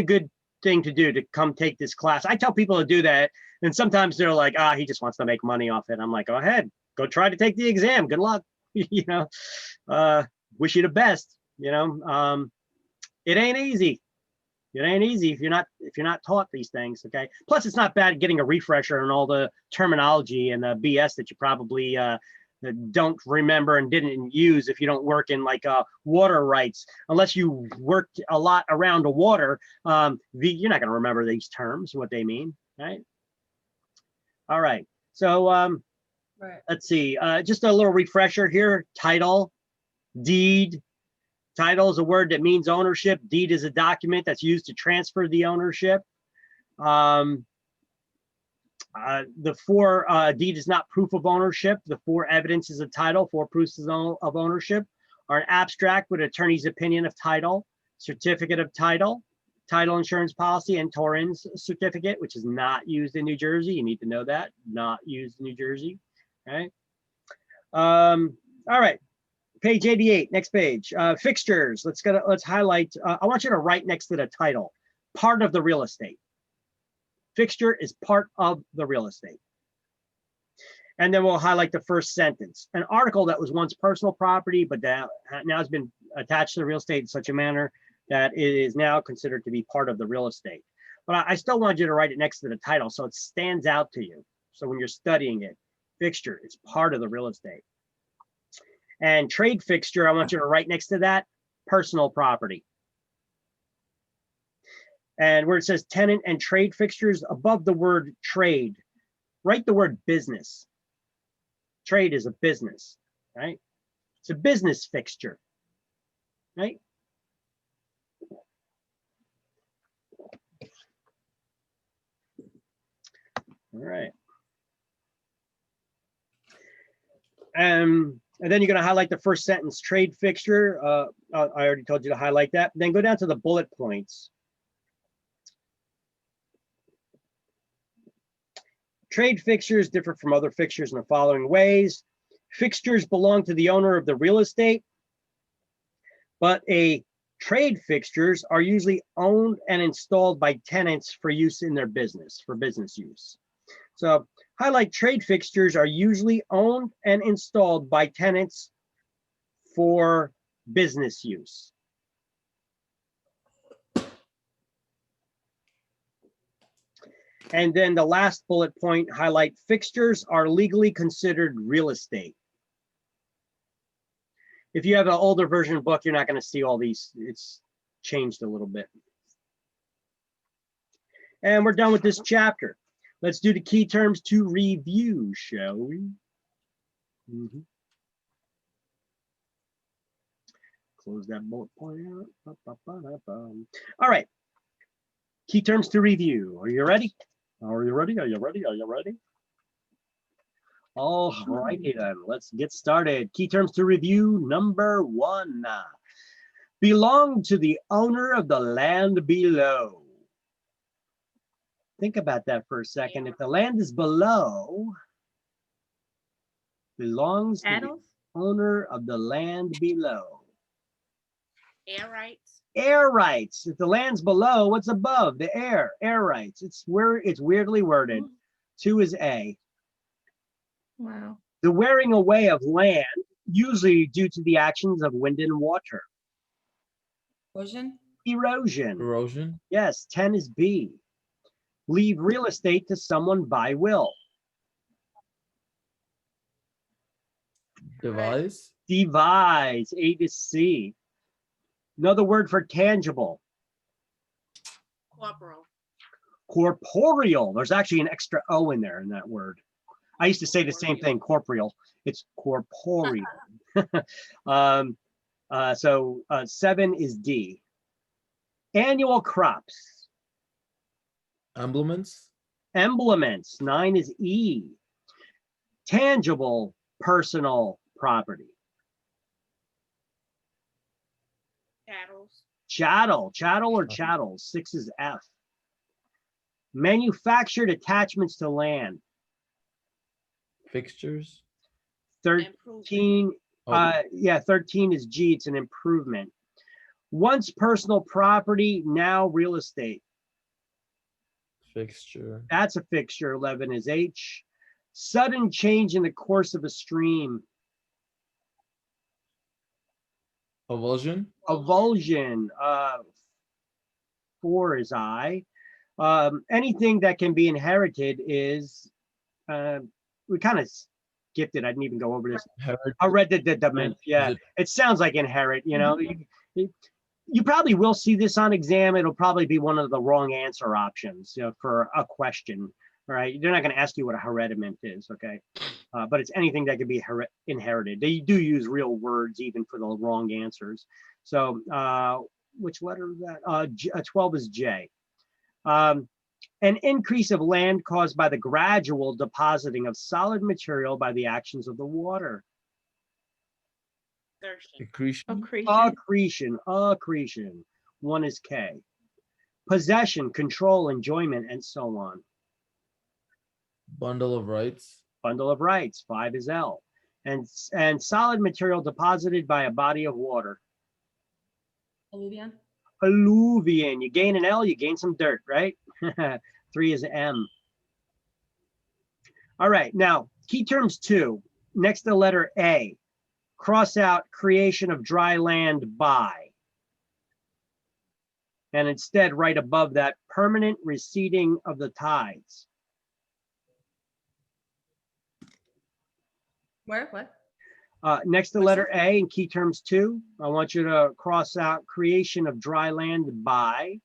good thing to do, to come take this class. I tell people to do that, and sometimes they're like, he just wants to make money off it. I'm like, go ahead, go try to take the exam. Good luck. You know, wish you the best. You know, it ain't easy. It ain't easy if you're not taught these things. Okay. Plus, it's not bad getting a refresher on all the terminology and the BS that you probably don't remember and didn't use if you don't work in like water rights. Unless you worked a lot around the water, you're not going to remember these terms, what they mean, right? All right. So Right. let's see. Just a little refresher here. Title, deed. Title is a word that means ownership. Deed is a document that's used to transfer the ownership. The 4 deed is not proof of ownership. The 4 evidences of title, 4 proofs of ownership are an abstract with attorney's opinion of title, certificate of title, title insurance policy, and Torrens certificate, which is not used in New Jersey. You need to know that. Not used in New Jersey. Okay. All right. Page 88, next page. Fixtures. Let's highlight. I want you to write next to the title, part of the real estate. Fixture is part of the real estate. And then we'll highlight the first sentence. An article that was once personal property, but that now has been attached to the real estate in such a manner that it is now considered to be part of the real estate. But I still want you to write it next to the title so it stands out to you. So when you're studying it, fixture is part of the real estate. And trade fixture, I want you to write next to that, personal property. And where it says tenant and trade fixtures, above the word trade, write the word business. Trade is a business, right? It's a business fixture, right? All right. And then you're going to highlight the first sentence, trade fixture. I already told you to highlight that. Then go down to the bullet points. Trade fixtures differ from other fixtures in the following ways. Fixtures belong to the owner of the real estate, but trade fixtures are usually owned and installed by tenants for use in their business, for business use. So highlight trade fixtures are usually owned and installed by tenants for business use. And then the last bullet point, highlight fixtures are legally considered real estate. If you have an older version book, you're not going to see all these. It's changed a little bit. And we're done with this chapter. Let's do the key terms to review, shall we? Close that bullet point out. All right. Key terms to review. Are you ready? Are you ready? Are you ready? Are you ready? All righty then, let's get started. Key terms to review. Number 1, belong to the owner of the land below. Think about that for a second. If the land is below, belongs to Adults? the owner of the land below. Air rights. Air rights. If the land's below, what's above? The air. Air rights. It's weirdly worded. 2 is A. Wow. The wearing away of land, usually due to the actions of wind and water. Erosion? Erosion. Erosion. Yes, 10 is B. Leave real estate to someone by will. Devise. Devise. 8 is C. Another word for tangible. Corporal. Corporeal. There's actually an extra O in there in that word. I used to say the same thing, corporeal. It's corporeal. So 7 is D. Annual crops. Emblements. Emblements. 9 is E. Tangible personal property. Chattels. Chattel or chattels. 6 is F. Manufactured attachments to land. Fixtures. 13, yeah, 13 is G, it's an improvement. Once personal property, now real estate. Fixture. That's a fixture. 11 is H. Sudden change in the course of a stream. Avulsion. Avulsion. 4 is I. Anything that can be inherited is, we kind of skipped it. I didn't even go over this. I read the yeah. It sounds like inherit, you know. You probably will see this on exam. It'll probably be one of the wrong answer options, you know, for a question. All right, they're not going to ask you what a hereditament is, okay? But it's anything that can be inherited. They do use real words even for the wrong answers. So which letter is that? 12 is J. An increase of land caused by the gradual depositing of solid material by the actions of the water. Thirteen. Accretion. Accretion. 1 is K. Possession, control, enjoyment, and so on. Bundle of rights. Bundle of rights. 5 is L. And solid material deposited by a body of water. Alluvion? Alluvion. You gain an L, you gain some dirt, right? 3 is M. All right, now key terms 2. Next to letter A. Cross out creation of dry land by. And instead write above that permanent receding of the tides. Where? What? Next to letter A in key terms 2, I want you to cross out creation of dry land by,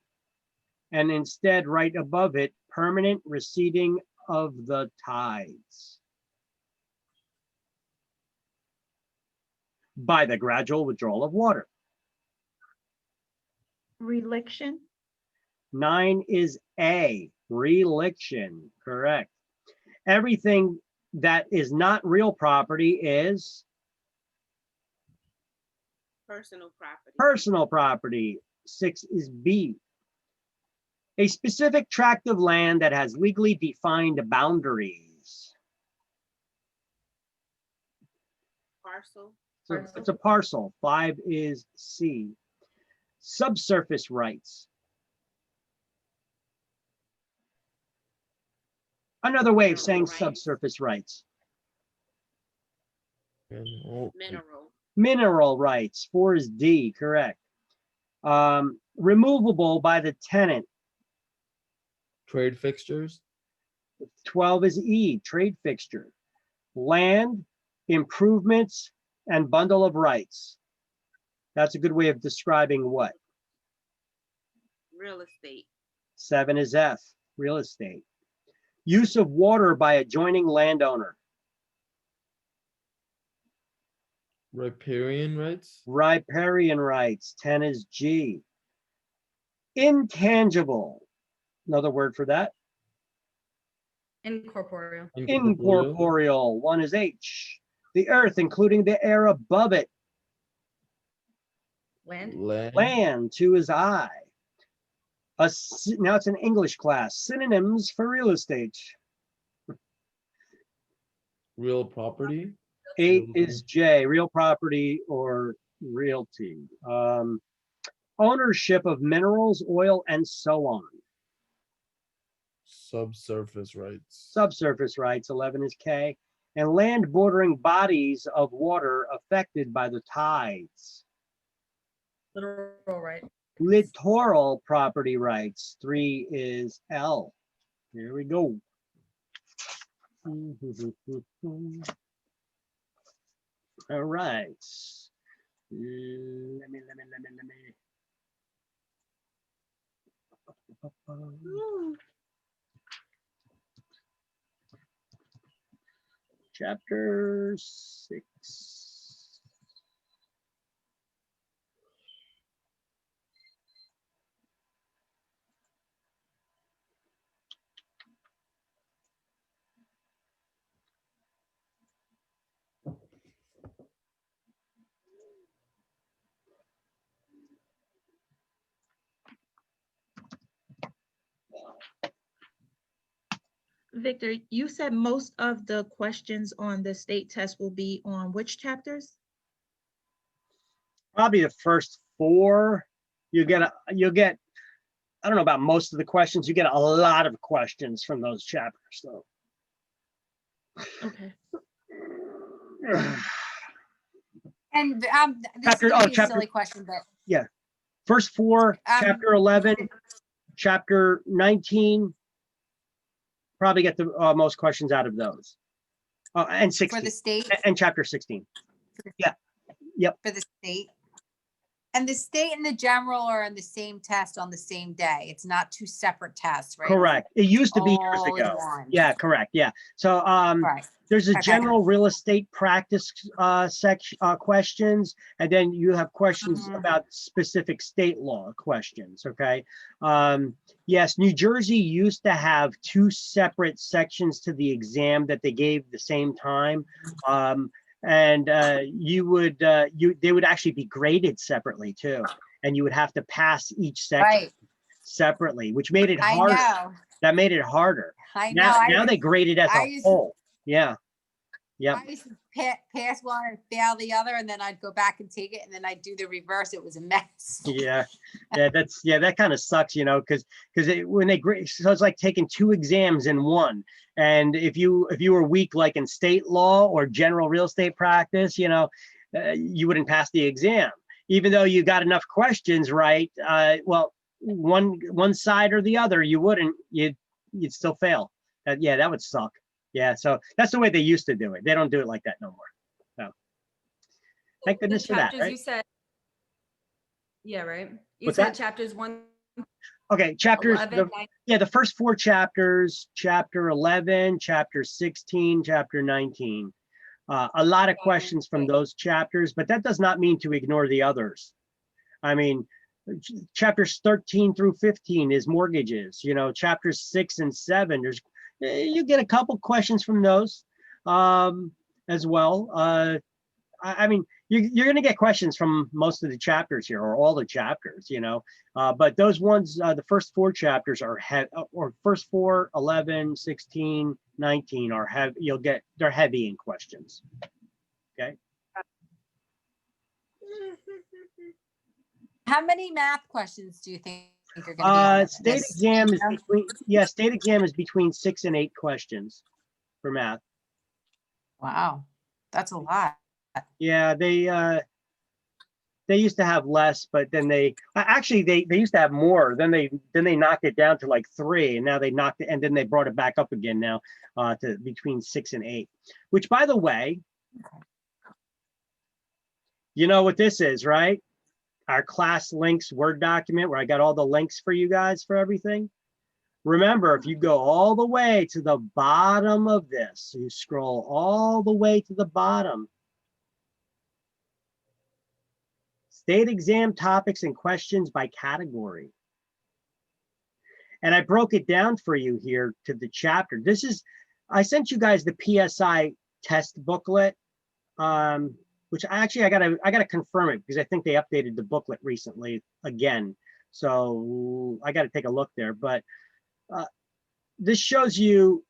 and instead write above it, permanent receding of the tides by the gradual withdrawal of water. Reliction. 9 is A, reliction, correct. Everything that is not real property is Personal property. personal property. 6 is B. A specific tract of land that has legally defined boundaries. Parcel. So it's a parcel. 5 is C. Subsurface rights. Another way of saying Mineral rights. subsurface rights. Mineral. Mineral. Mineral rights. 4 is D, correct. Removable by the tenant. Trade fixtures. 12 is E, trade fixture. Land, improvements, and bundle of rights. That's a good way of describing what? Real estate. 7 is F, real estate. Use of water by adjoining landowner. Riparian rights. Riparian rights. 10 is G. Intangible. Another word for that. Incorporeal. Incorporeal. 1 is H. The earth, including the air above it. Land. Land. 2 is I. Now it's an English class. Synonyms for real estate. Real property. 8 is J, real property or realty. Ownership of minerals, oil, and so on. Subsurface rights. Subsurface rights. 11 is K. And land bordering bodies of water affected by the tides. Literal right. Littoral property rights. 3 is L. Here we go. All right. Let me. Chapter 6. Victor, you said most of the questions on the state test will be on which chapters? Probably the first 4. You'll get, I don't know about most of the questions. You get a lot of questions from those chapters, so. Okay. And this Chapter- is gonna oh, be a chapter- silly question, but First 4, Um, chapter 11, chapter 19. Probably get the most questions out of those. And for 16, the state, and chapter 16. for the state. And the state and the general are in the same test on the same day. It's not 2 separate tests, right? Correct. It used to be years All in ago. one. Yeah, correct. Yeah. So Right. there's a Okay. general real estate practice section questions, and then you have questions Mhm. about specific state law questions. Okay. Yes, New Jersey used to have 2 separate sections to the exam that they gave the same time. And they would actually be graded separately too, and you would have to pass each section Right. separately, which made it I harder. know. That made it harder. I know. Now they grade it as I a used to- whole. Yeah. Yep. I used to pass one and fail the other, and then I'd go back and take it, and then I'd do the reverse. It was a mess. Yeah. That kind of sucks, because when they grade, so it's like taking 2 exams in one. And if you were weak, like in state law or general real estate practice, you wouldn't pass the exam, even though you got enough questions right. Well, one side or the other, you wouldn't. You'd still fail. That would suck. Yeah, so that's the way they used to do it. They don't do it like that no more. Thank The goodness for that, chapters right? you said. Yeah, right. You What's said that? chapters 1, Okay, chapters, 11, 9. yeah, the first 4 chapters, chapter 11, chapter 16, chapter 19. A lot of questions from those chapters, but that does not mean to ignore the others. I mean, chapters 13 through 15 is mortgages, you know, chapters 6 and 7, you get a couple questions from those as well. I mean, you're going to get questions from most of the chapters here, or all the chapters, you know, but those ones, the first 4 chapters are or first 4, 11, 16, 19 are heavy. They're heavy in questions. Okay. How many math questions do you think are going to be? State exam is between, yeah, state exam is between 6 and 8 questions for math. Wow, that's a lot. Yeah, they used to have less, but then they used to have more. Then they knocked it down to like 3, and now they knocked it, and then they brought it back up again now to between 6 and 8. Which, by the way, you know what this is, right? Our class links Word document where I got all the links for you guys for everything. Remember, if you go all the way to the bottom of this, you scroll all the way to the bottom. State exam topics and questions by category. And I broke it down for you here to the chapter. I sent you guys the PSI test booklet, which I gotta confirm it because I think they updated the booklet recently again. So I gotta take a look there. But this shows you,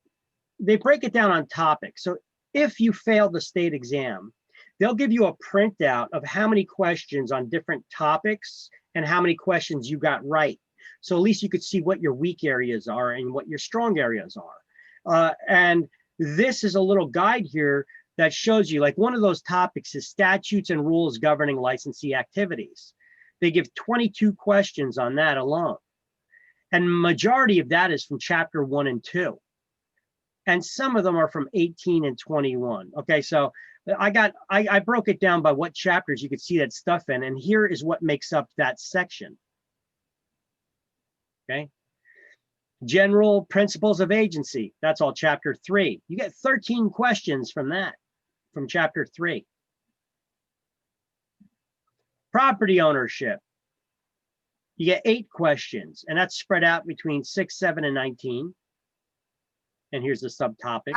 they break it down on topics. So if you fail the state exam, they'll give you a printout of how many questions on different topics and how many questions you got right. So at least you could see what your weak areas are and what your strong areas are. And this is a little guide here that shows you, like, one of those topics is statutes and rules governing licensee activities. They give 22 questions on that alone. And majority of that is from chapter 1 and 2. And some of them are from 18 and 21. Okay, so I broke it down by what chapters you could see that stuff in, and here is what makes up that section. Okay. General principles of agency, that's all chapter 3. You get 13 questions from that, from chapter 3. Property ownership, you get 8 questions, and that's spread out between 6, 7, and 19. And here's the subtopic.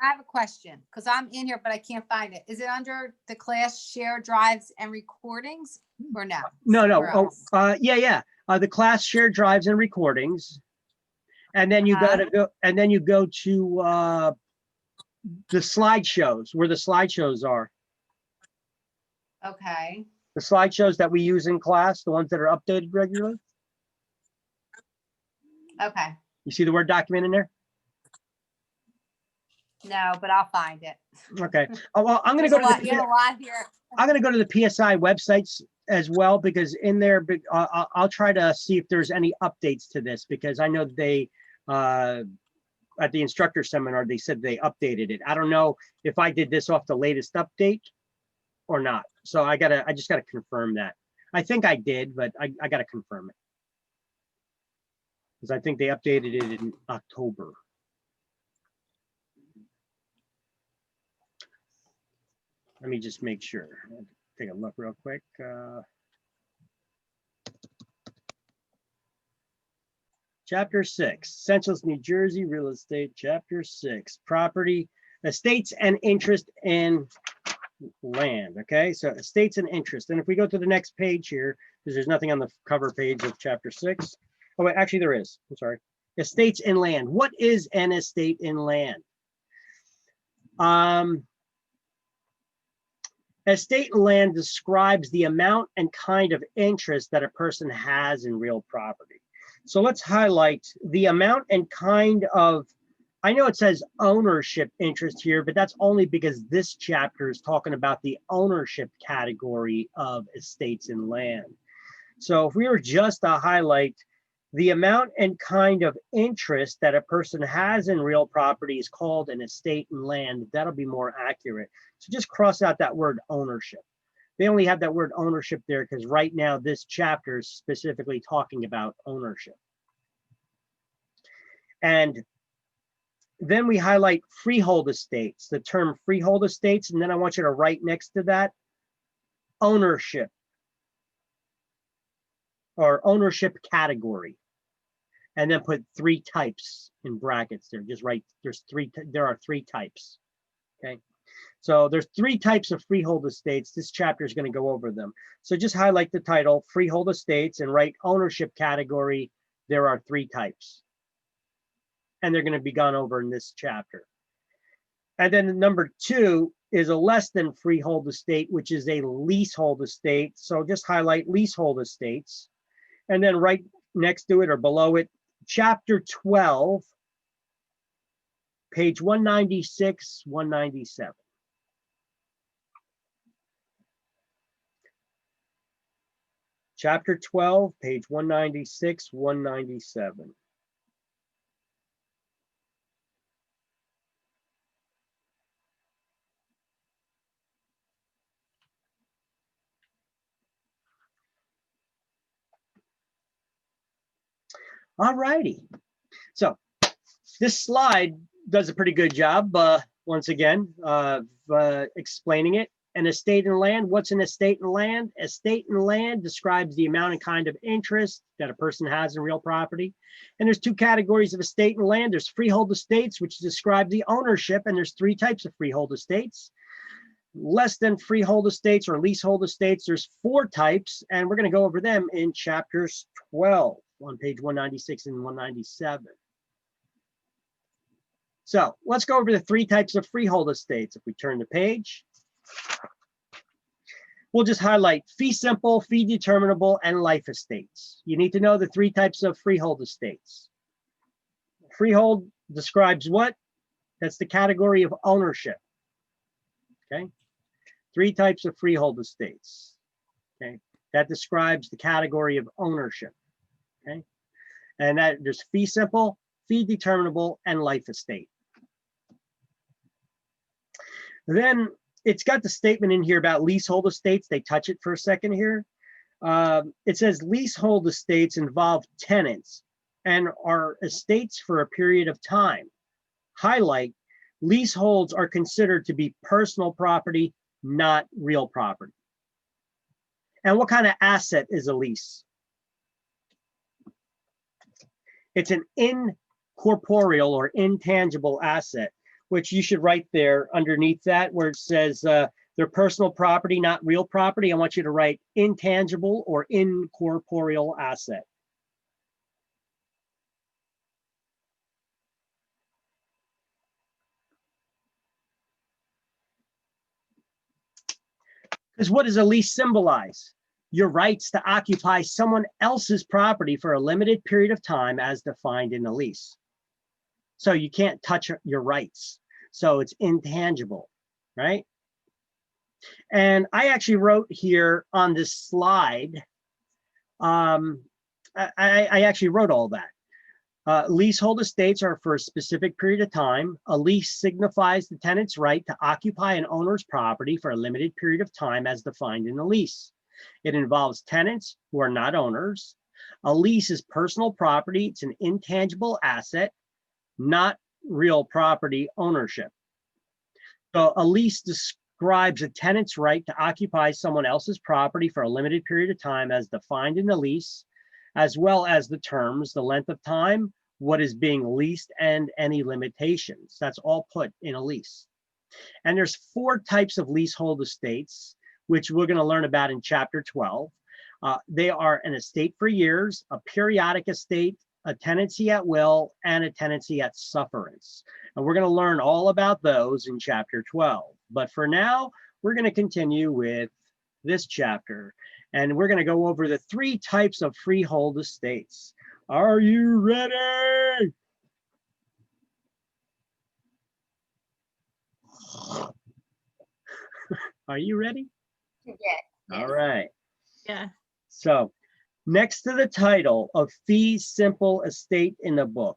I have a question because I'm in here, but I can't find it. Is it under the class share drives and recordings or no? No. Somewhere Oh, else? yeah. The class share drives and recordings, and then you go to the slideshows, where the slideshows are. Okay. The slideshows that we use in class, the ones that are updated regularly. Okay. You see the Word document in there? No, but I'll find it. Okay. Oh, well, I'm going to There's go a to lot, you have a lot here. I'm going to go to the PSI websites as well, because in there, I'll try to see if there's any updates to this, because I know they, at the instructor seminar, they said they updated it. I don't know if I did this off the latest update or not. So I just gotta confirm that. I think I did, but I gotta confirm it. Because I think they updated it in October. Let me just make sure. Take a look real quick. Chapter 6, Census, New Jersey, real estate. Chapter 6, property, estates and interest in land. Okay, so estates and interest. And if we go to the next page here, because there's nothing on the cover page of chapter 6. Oh, wait, actually there is. I'm sorry. Estates in land. What is an estate in land? Estate in land describes the amount and kind of interest that a person has in real property. So let's highlight the amount and kind of, I know it says ownership interest here, but that's only because this chapter is talking about the ownership category of estates and land. So if we were just to highlight The amount and kind of interest that a person has in real property is called an estate and land. That'll be more accurate. So just cross out that word ownership. They only have that word ownership there because right now this chapter is specifically talking about ownership. And then we highlight freehold estates, the term freehold estates, and then I want you to write next to that ownership or ownership category. And then put 3 types in brackets there. Just write, there are 3 types. Okay. So there's 3 types of freehold estates. This chapter is going to go over them. So just highlight the title, freehold estates, and write ownership category. There are 3 types. And they're going to be gone over in this chapter. And then number 2 is a less than freehold estate, which is a leasehold estate. So just highlight leasehold estates. And then right next to it or below it, chapter 12, page 196, 197. Chapter 12, page 196, 197. All righty. So this slide does a pretty good job, once again, of explaining it. An estate and land. What's an estate and land? Estate and land describes the amount and kind of interest that a person has in real property. And there's 2 categories of estate and land. There's freehold estates, which describe the ownership, and there's 3 types of freehold estates. Less than freehold estates or leasehold estates, there's 4 types, and we're going to go over them in chapters 12 on page 196 and 197. So let's go over the 3 types of freehold estates. If we turn the page, we'll just highlight fee simple, fee determinable, and life estates. You need to know the 3 types of freehold estates. Freehold describes what? That's the category of ownership. Okay. 3 types of freehold estates. Okay. That describes the category of ownership. Okay. And that there's fee simple, fee determinable, and life estate. Then it's got the statement in here about leasehold estates. They touch it for a second here. It says leasehold estates involve tenants and are estates for a period of time. Highlight, leaseholds are considered to be personal property, not real property. And what kind of asset is a lease? It's an incorporeal or intangible asset, which you should write there underneath that where it says they're personal property, not real property. I want you to write intangible or incorporeal asset. Because what does a lease symbolize? Your rights to occupy someone else's property for a limited period of time as defined in the lease. So you can't touch your rights. So it's intangible, right? And I actually wrote here on this slide, I actually wrote all that. Leasehold estates are for a specific period of time. A lease signifies the tenant's right to occupy an owner's property for a limited period of time as defined in the lease. It involves tenants who are not owners. A lease is personal property. It's an intangible asset, not real property ownership. So a lease describes a tenant's right to occupy someone else's property for a limited period of time as defined in the lease, as well as the terms, the length of time, what is being leased, and any limitations. That's all put in a lease. And there's 4 types of leasehold estates, which we're going to learn about in chapter 12. They are an estate for years, a periodic estate, a tenancy at will, and a tenancy at sufferance. And we're going to learn all about those in chapter 12. But for now, we're going to continue with this chapter, and we're going to go over the 3 types of freehold estates. Are you ready? Are you ready? Yeah. All right. Yeah. So Next to the title of fee simple estate in the book,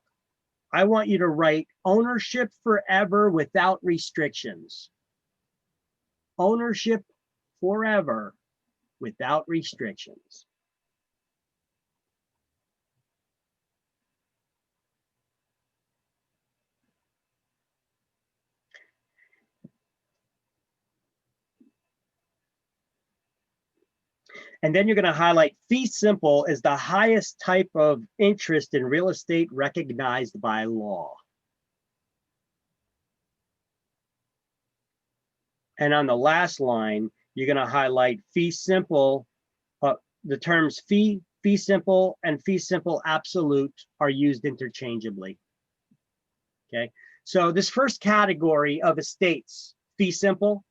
I want you to write ownership forever without restrictions. Ownership forever without restrictions. And then you're going to highlight fee simple is the highest type of interest in real estate recognized by law. And on the last line, you're going to highlight fee simple. The terms fee simple, and fee simple absolute are used interchangeably. Okay, so this first category of estates, fee simple,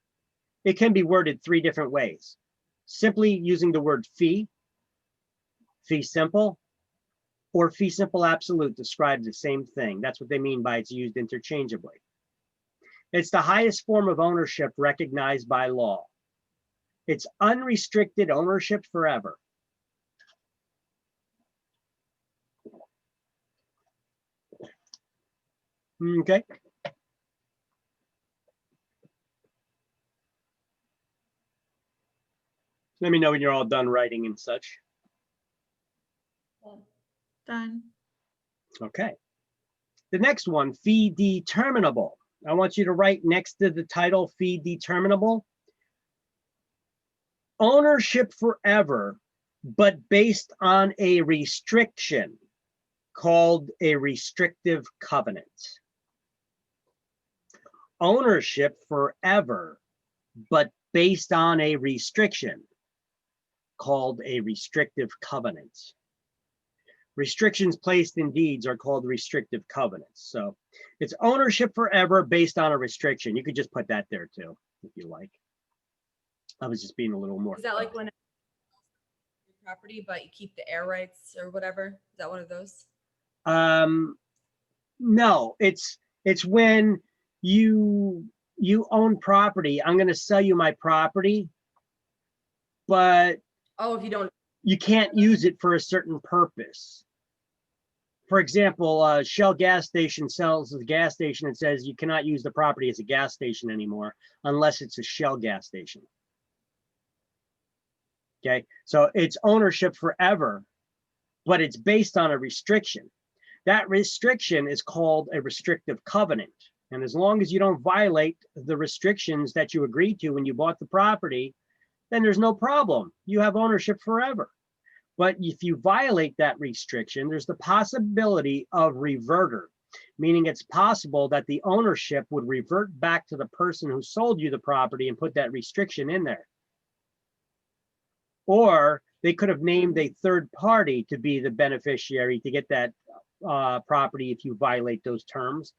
it can be worded 3 different ways. Simply using the word fee simple, or fee simple absolute describes the same thing. That's what they mean by it's used interchangeably. It's the highest form of ownership recognized by law. It's unrestricted ownership forever. Okay. Let me know when you're all done writing and such. Done. Okay. The next one, fee determinable. I want you to write next to the title, fee determinable. Ownership forever, but based on a restriction called a restrictive covenant. Ownership forever, but based on a restriction called a restrictive covenant. Restrictions placed in deeds are called restrictive covenants. So it's ownership forever based on a restriction. You could just put that there too, if you like. I was just being a little more. Is that like when property, but you keep the air rights or whatever? Is that one of those? No, it's when you own property. I'm going to sell you my property, but Oh, if you don't. you can't use it for a certain purpose. For example, Shell gas station sells a gas station and says you cannot use the property as a gas station anymore unless it's a Shell gas station. Okay, so it's ownership forever, but it's based on a restriction. That restriction is called a restrictive covenant. And as long as you don't violate the restrictions that you agreed to when you bought the property, then there's no problem. You have ownership forever. But if you violate that restriction, there's the possibility of reverter, meaning it's possible that the ownership would revert back to the person who sold you the property and put that restriction in there. Or they could have named a third party to be the beneficiary to get that property if you violate those terms.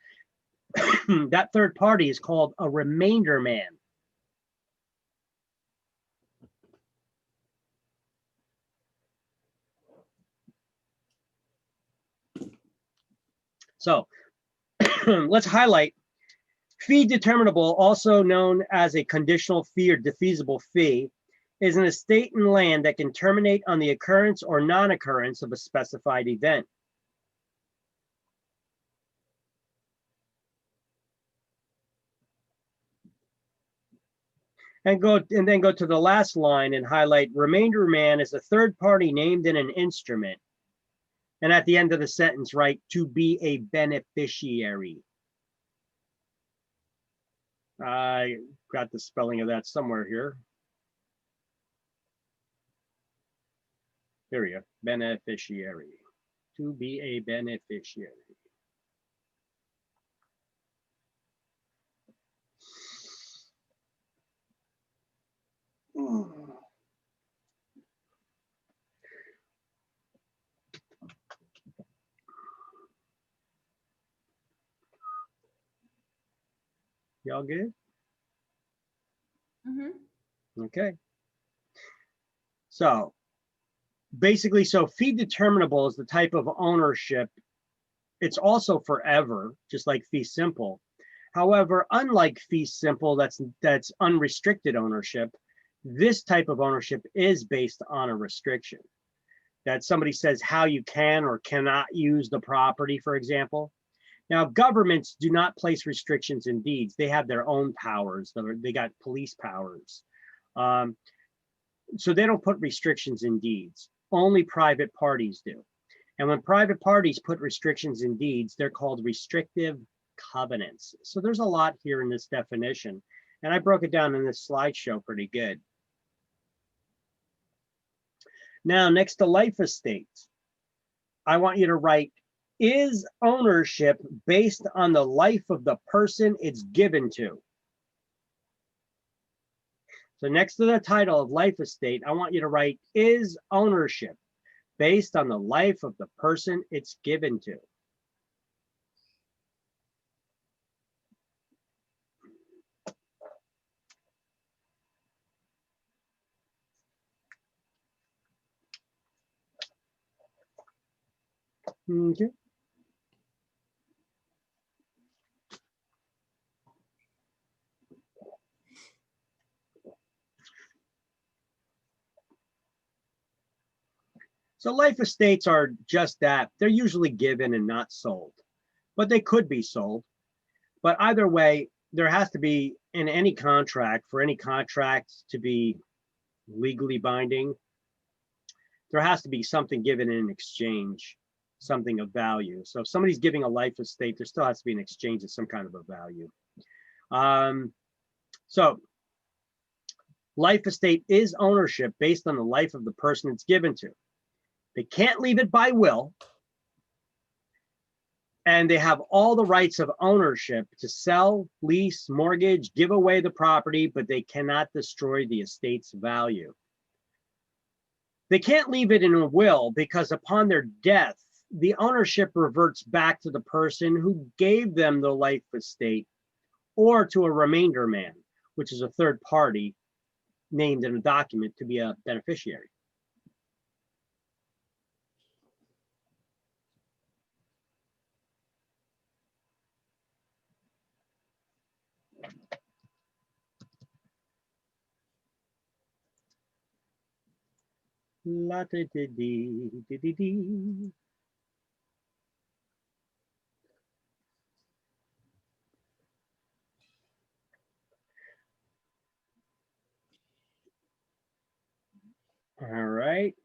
That third party is called a remainder man. So let's highlight fee determinable, also known as a conditional fee or defeasible fee, is an estate in land that can terminate on the occurrence or non-occurrence of a specified event. And then go to the last line and highlight remainder man is a third party named in an instrument. And at the end of the sentence, write to be a beneficiary. I got the spelling of that somewhere here. There we go, beneficiary. To be a beneficiary. Y'all good? Mm-hmm. Okay. So basically, so fee determinable is the type of ownership. It's also forever, just like fee simple. However, unlike fee simple, that's unrestricted ownership, this type of ownership is based on a restriction. that somebody says how you can or cannot use the property, for example. Now, governments do not place restrictions in deeds. They have their own powers. They got police powers. So they don't put restrictions in deeds. Only private parties do. And when private parties put restrictions in deeds, they're called restrictive covenants. So there's a lot here in this definition. And I broke it down in this slideshow pretty good. Now, next to life estate, I want you to write, is ownership based on the life of the person it's given to? So next to the title of life estate, I want you to write, is ownership based on the life of the person it's given to? Okay. So life estates are just that. They're usually given and not sold, but they could be sold. But either way, there has to be in any contract, for any contract to be legally binding, there has to be something given in exchange, something of value. So if somebody's giving a life estate, there still has to be an exchange of some kind of a value. So life estate is ownership based on the life of the person it's given to. They can't leave it by will. And they have all the rights of ownership to sell, lease, mortgage, give away the property, but they cannot destroy the estate's value. They can't leave it in a will because upon their death, the ownership reverts back to the person who gave them the life estate or to a remainder man, which is a third party named in a document to be a beneficiary. La -di -di -di -di -di -di. All right.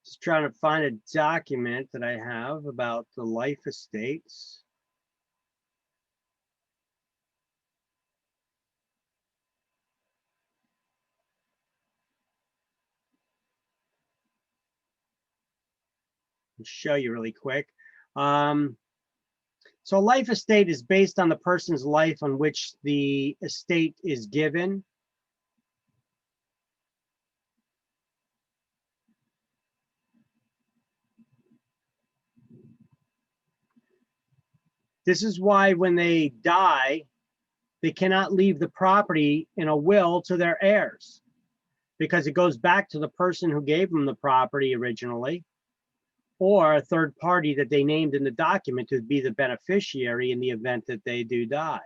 Just trying to find a document that I have about the life estates. I'll show you really quick. So life estate is based on the person's life on which the estate is given. This is why when they die, they cannot leave the property in a will to their heirs because it goes back to the person who gave them the property originally, or a third party that they named in the document to be the beneficiary in the event that they do die.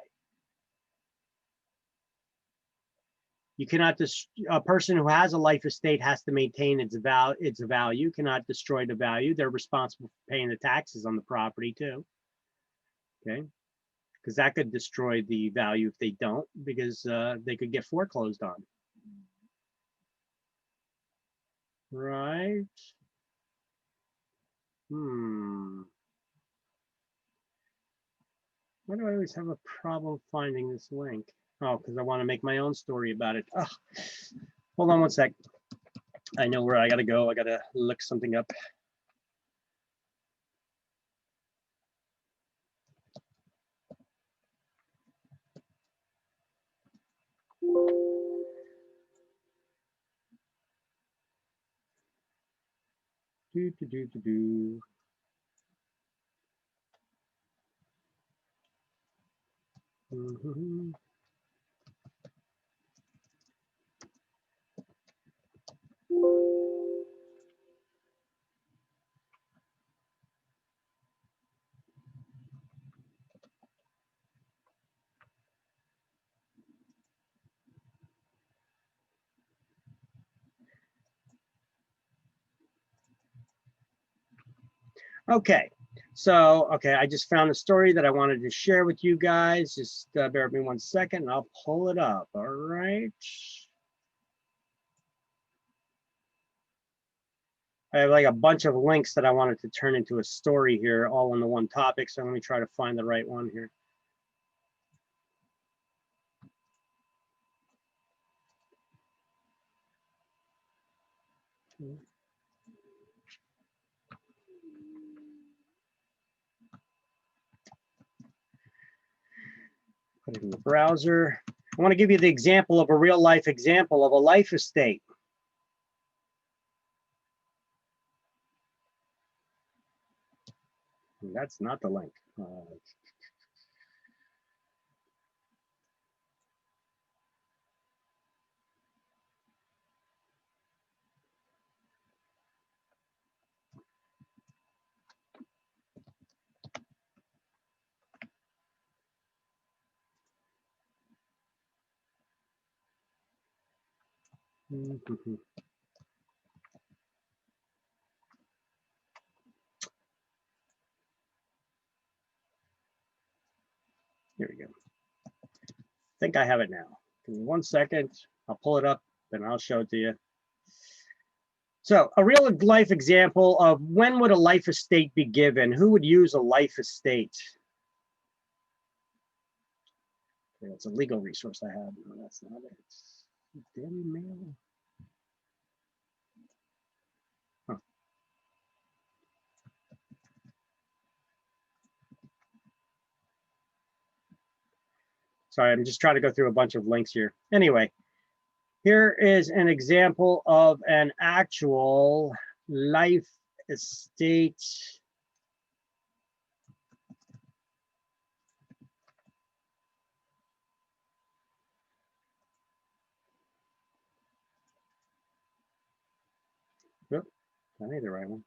You cannot, a person who has a life estate has to maintain its value, cannot destroy the value. They're responsible for paying the taxes on the property too. Okay, because that could destroy the value if they don't, because they could get foreclosed on. Right. Why do I always have a problem finding this link? Oh, because I want to make my own story about it. Ugh. Hold on one sec. I know where I gotta go. I gotta look something up. Do, do, do, do, do. Mhm. Okay, so, okay, I just found a story that I wanted to share with you guys. Just bear with me 1 second and I'll pull it up, all right? I have like a bunch of links that I wanted to turn into a story here, all on the one topic, so let me try to find the right one here. Put it in the browser. I want to give you the example of a real life example of a life estate. That's not the link. Here we go. I think I have it now. Give me 1 second. I'll pull it up, then I'll show it to you. So a real life example of when would a life estate be given? Who would use a life estate? Okay, it's a legal resource I have. No, that's not it. Daily Mail. Huh. Sorry, I'm just trying to go through a bunch of links here. Anyway, here is an example of an actual life estate. Oop, I need the right one.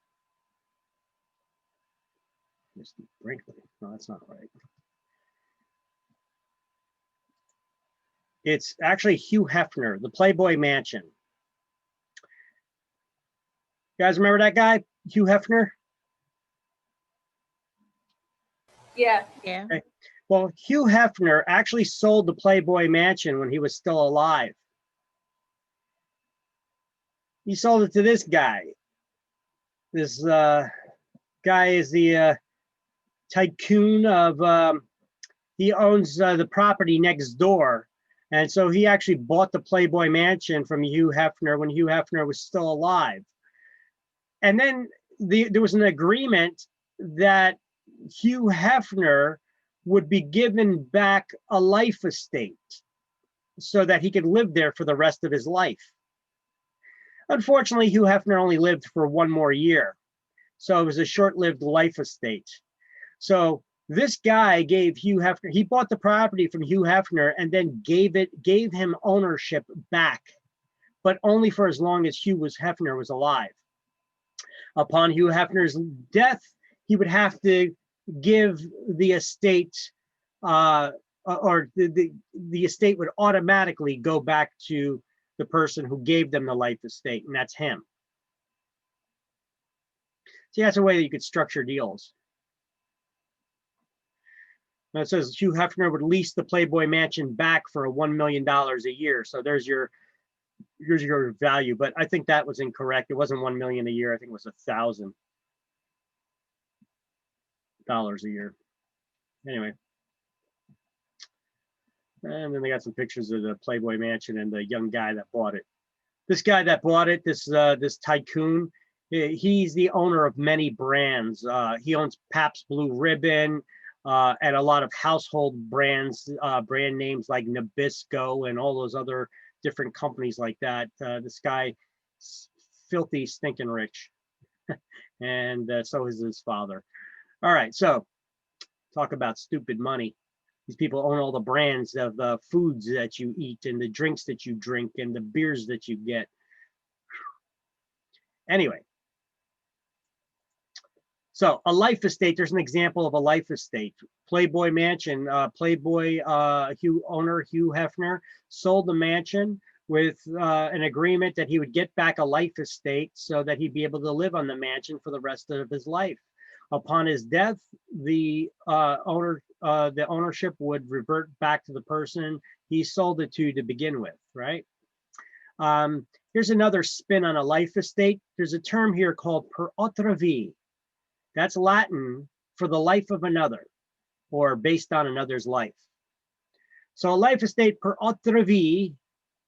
Mr. Brinkley. No, that's not right. It's actually Hugh Hefner, the Playboy Mansion. You guys remember that guy, Hugh Hefner? Yeah. Yeah. Well, Hugh Hefner actually sold the Playboy Mansion when he was still alive. He sold it to this guy. This guy is the tycoon of, he owns the property next door. And so he actually bought the Playboy Mansion from Hugh Hefner when Hugh Hefner was still alive. And then there was an agreement that Hugh Hefner would be given back a life estate so that he could live there for the rest of his life. Unfortunately, Hugh Hefner only lived for 1 more year. So it was a short-lived life estate. So this guy gave Hugh Hefner, he bought the property from Hugh Hefner and then gave him ownership back, but only for as long as Hefner was alive. Upon Hugh Hefner's death, he would have to give the estate, or the estate would automatically go back to the person who gave them the life estate, and that's him. See, that's a way that you could structure deals. Now it says Hugh Hefner would lease the Playboy Mansion back for $1 million a year. So here's your value, but I think that was incorrect. It wasn't 1 million a year. I think it was $1,000 a year. Anyway. And then they got some pictures of the Playboy Mansion and the young guy that bought it. This guy that bought it, this tycoon, he's the owner of many brands. He owns Pabst Blue Ribbon and a lot of household brands, brand names like Nabisco and all those other different companies like that. This guy, filthy, stinking rich. And so is his father. All right, so talk about stupid money. These people own all the brands of the foods that you eat and the drinks that you drink and the beers that you get. Anyway, so a life estate, there's an example of a life estate. Playboy Mansion, Playboy owner Hugh Hefner sold the mansion with an agreement that he would get back a life estate so that he'd be able to live on the mansion for the rest of his life. Upon his death, the ownership would revert back to the person he sold it to begin with, right? Here's another spin on a life estate. There's a term here called per otra vie. That's Latin for the life of another, or based on another's life. So a life estate per otra vie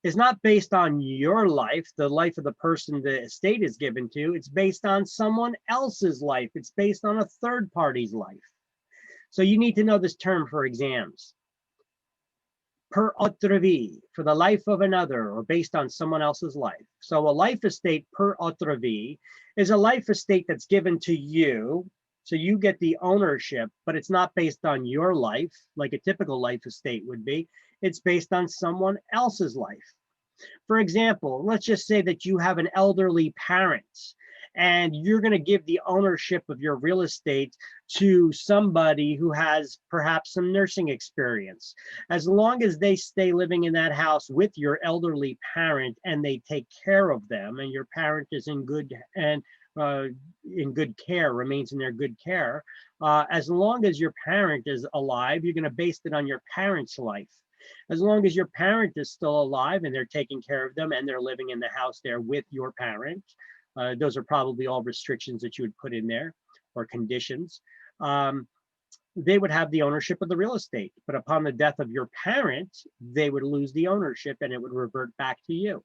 is not based on your life, the life of the person the estate is given to. It's based on someone else's life. It's based on a third party's life. So you need to know this term for exams. Per otra vie, for the life of another, or based on someone else's life. So a life estate per otra vie is a life estate that's given to you. So you get the ownership, but it's not based on your life, like a typical life estate would be. It's based on someone else's life. For example, let's just say that you have an elderly parent and you're going to give the ownership of your real estate to somebody who has perhaps some nursing experience. As long as they stay living in that house with your elderly parent and they take care of them, and your parent is in good care, remains in their good care, as long as your parent is alive, you're going to base it on your parent's life. As long as your parent is still alive and they're taking care of them and they're living in the house there with your parent, those are probably all restrictions that you would put in there, or conditions. They would have the ownership of the real estate, but upon the death of your parent, they would lose the ownership and it would revert back to you.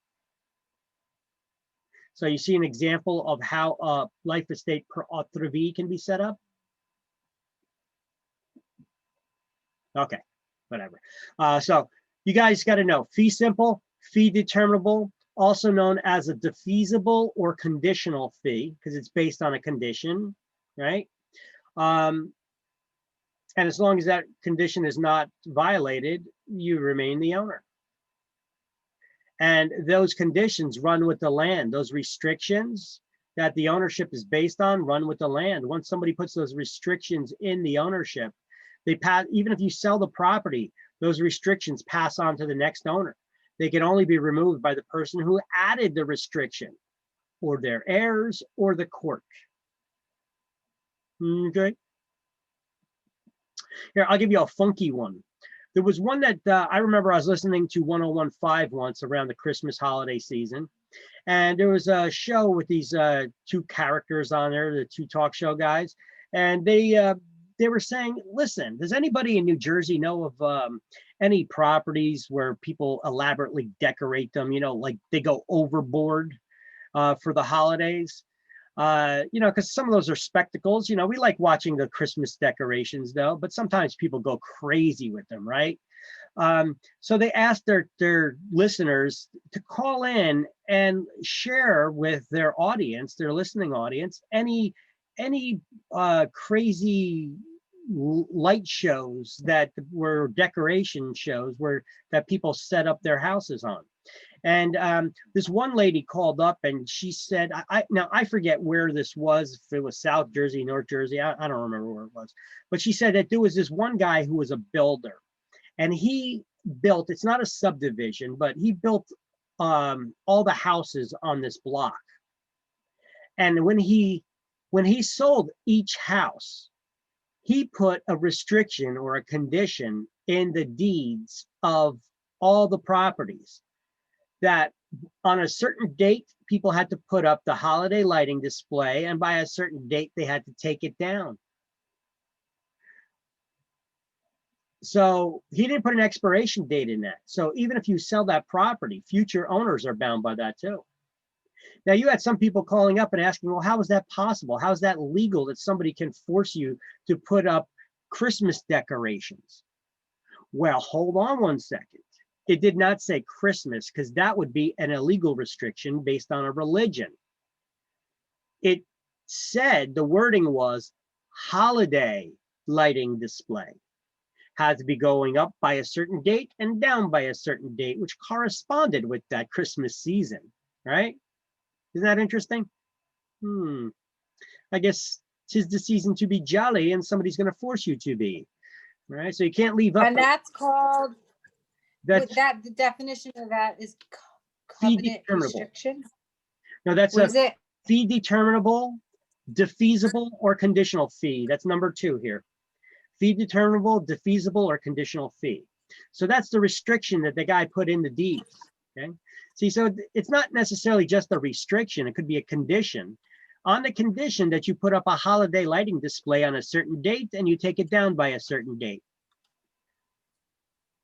So you see an example of how a life estate per otra vie can be set up. Okay, whatever. So you guys got to know fee simple, fee determinable, also known as a defeasible or conditional fee, because it's based on a condition, right? And as long as that condition is not violated, you remain the owner. And those conditions run with the land. Those restrictions that the ownership is based on run with the land. Once somebody puts those restrictions in the ownership, they pass, even if you sell the property, those restrictions pass on to the next owner. They can only be removed by the person who added the restriction, or their heirs, or the court. Okay. Here, I'll give you a funky one. There was one that I remember I was listening to 1015 once around the Christmas holiday season. And there was a show with these two characters on there, the two talk show guys. And they were saying, listen, does anybody in New Jersey know of any properties where people elaborately decorate them, you know, like they go overboard for the holidays? You know, because some of those are spectacles. You know, we like watching the Christmas decorations though, but sometimes people go crazy with them, right? So they asked their listeners to call in and share with their audience, their listening audience, any crazy light shows that were decoration shows that people set up their houses on. And this one lady called up and she said, now I forget where this was, if it was South Jersey, North Jersey, I don't remember where it was, but she said that there was this one guy who was a builder, and he built, it's not a subdivision, but he built all the houses on this block. And when he sold each house, he put a restriction or a condition in the deeds of all the properties that on a certain date, people had to put up the holiday lighting display, and by a certain date, they had to take it down. So he didn't put an expiration date in that. So even if you sell that property, future owners are bound by that too. Now you had some people calling up and asking, well, how is that possible? How is that legal that somebody can force you to put up Christmas decorations? Well, hold on one second. It did not say Christmas, because that would be an illegal restriction based on a religion. It said, the wording was holiday lighting display. Had to be going up by a certain date and down by a certain date, which corresponded with that Christmas season, right? Isn't that interesting? I guess 'tis the season to be jolly, and somebody's going to force you to be, right? So you can't leave up. And that's called, That's the definition of that is fee covenant determinable. restrictions. No, that's What is it? fee determinable, defeasible or conditional fee. That's number 2 here. Fee determinable, defeasible, or conditional fee. So that's the restriction that the guy put in the deeds. Okay. See, so it's not necessarily just a restriction. It could be a condition. On the condition that you put up a holiday lighting display on a certain date and you take it down by a certain date.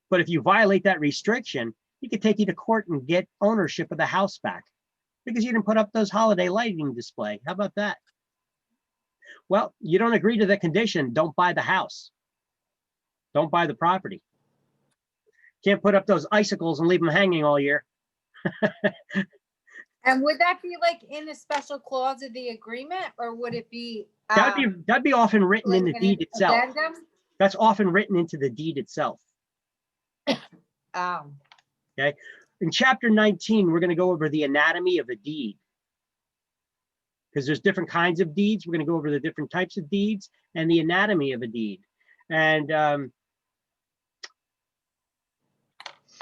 But if you violate that restriction, he could take you to court and get ownership of the house back because you didn't put up those holiday lighting display. How about that? Well, you don't agree to the condition, don't buy the house. Don't buy the property. Can't put up those icicles and leave them hanging all year. And would that be like in a special clause of the agreement, or would it be? That'd be often written in the like an deed itself. addendum? That's often written into the deed itself. Oh, In chapter 19, we're going to go over the anatomy of a deed. Because there's different kinds of deeds. We're going to go over the different types of deeds and the anatomy of a deed. And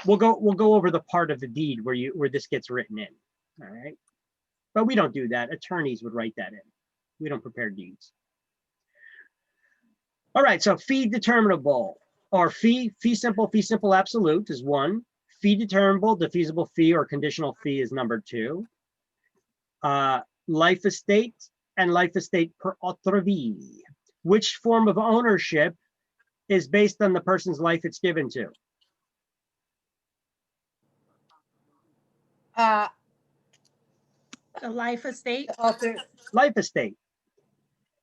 we'll go over the part of the deed where this gets written in. All right. But we don't do that. Attorneys would write that in. We don't prepare deeds. All right. So fee determinable or fee simple absolute is 1. Fee determinable, defeasible fee or conditional fee is number 2. Life estate and life estate per autre vie. Which form of ownership is based on the person's life it's given to? The life estate. Life estate.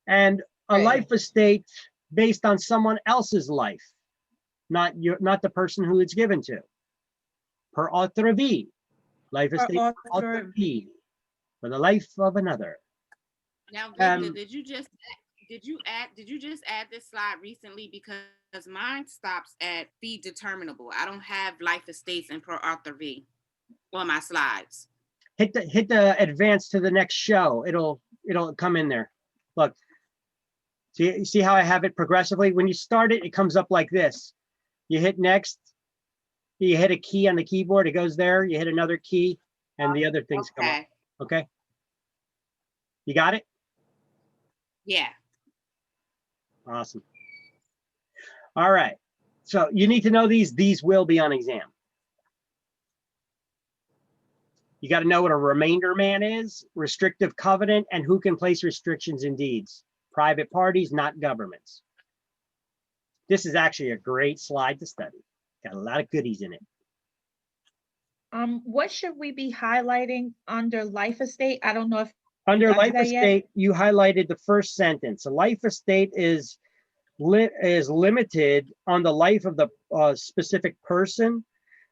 And a Right. life estate based on someone else's life, not the person who it's given to. Per autre vie. Life Per estate per autre autre vie. For the life of another. Now, Victor, Um, did you just add this slide recently? Because mine stops at fee determinable. I don't have life estates and per author V on my slides. Hit the advance to the next show. It'll come in there. Look, see how I have it progressively? When you start it, it comes up like this. You hit next, you hit a key on the keyboard, it goes there. You hit another key and the other things come up. Okay. Okay. You got it? Yeah. Awesome. All right. So you need to know these will be on exam. You got to know what a remainder man is, restrictive covenant, and who can place restrictions in deeds. Private parties, not governments. This is actually a great slide to study. Got a lot of goodies in it. What should we be highlighting under life estate? I don't know if Under got to life that yet? estate, you highlighted the first sentence. A life estate is limited on the life of the specific person.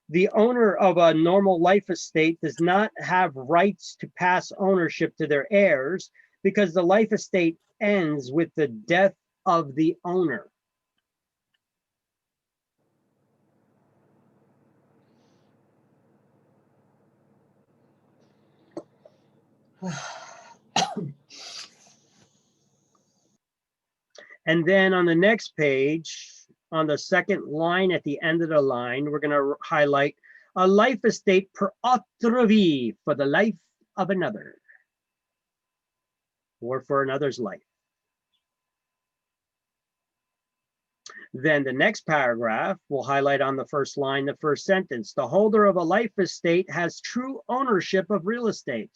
The owner of a normal life estate does not have rights to pass ownership to their heirs because the life estate ends with the death of the owner. And then on the next page, on the second line at the end of the line, we're going to highlight a life estate per autre vie, for the life of another, or for another's life. Then the next paragraph will highlight on the first line, the first sentence. The holder of a life estate has true ownership of real estate.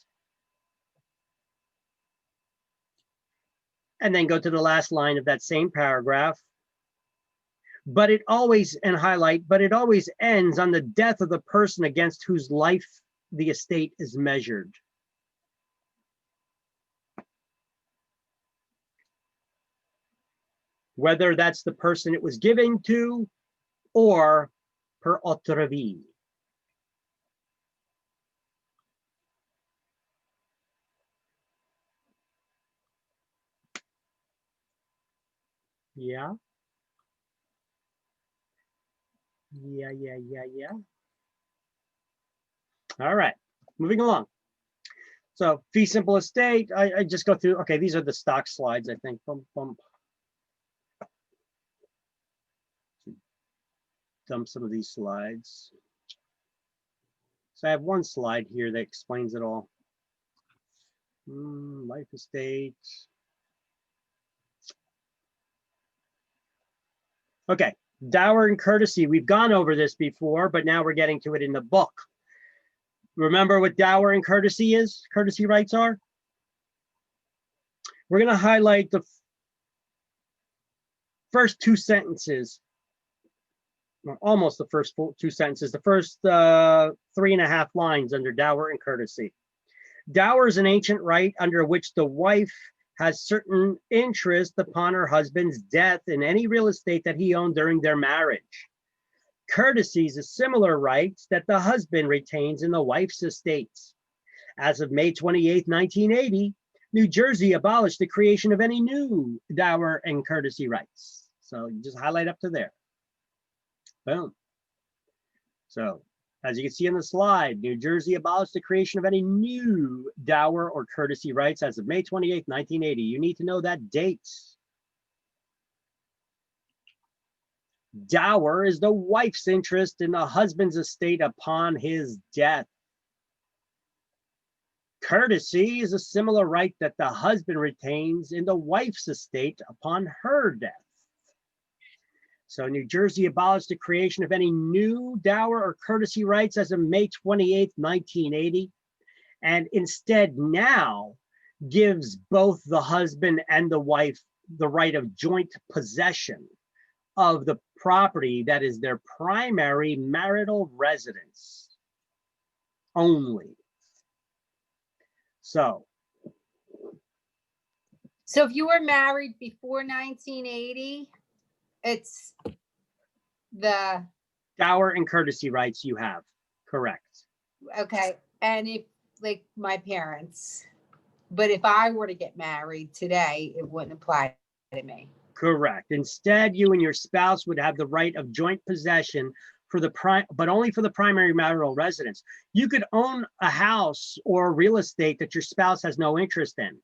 And then go to the last line of that same paragraph. But it always, and highlight, but it always ends on the death of the person against whose life the estate is measured. Whether that's the person it was given to or per autre vie. Yeah. Yeah. All right, moving along. So fee simple estate, I just go through, okay, these are the stock slides, I think. Bump. Dump some of these slides. So I have one slide here that explains it all. Life estate, Okay, dower and courtesy. We've gone over this before, but now we're getting to it in the book. Remember what dower and courtesy is? Courtesy rights are? We're going to highlight the first two sentences, well, almost the first two sentences, the first 3.5 lines under dower and courtesy. Dower is an ancient right under which the wife has certain interest upon her husband's death in any real estate that he owned during their marriage. Courtesy is a similar right that the husband retains in the wife's estates. As of May 28, 1980, New Jersey abolished the creation of any new dower and courtesy rights. So you just highlight up to there. Boom. So as you can see in the slide, New Jersey abolished the creation of any new dower or courtesy rights as of May 28, 1980. You need to know that date. Dower is the wife's interest in the husband's estate upon his death. Courtesy is a similar right that the husband retains in the wife's estate upon her death. So New Jersey abolished the creation of any new dower or courtesy rights as of May 28, 1980, and instead now gives both the husband and the wife the right of joint possession of the property that is their primary marital residence only. So So if you were married before 1980, it's the, dower and courtesy rights you have, correct. okay, and if, like my parents, but if I were to get married today, it wouldn't apply to me. Correct. Instead, you and your spouse would have the right of joint possession for the but only for the primary marital residence. You could own a house or real estate that your spouse has no interest in.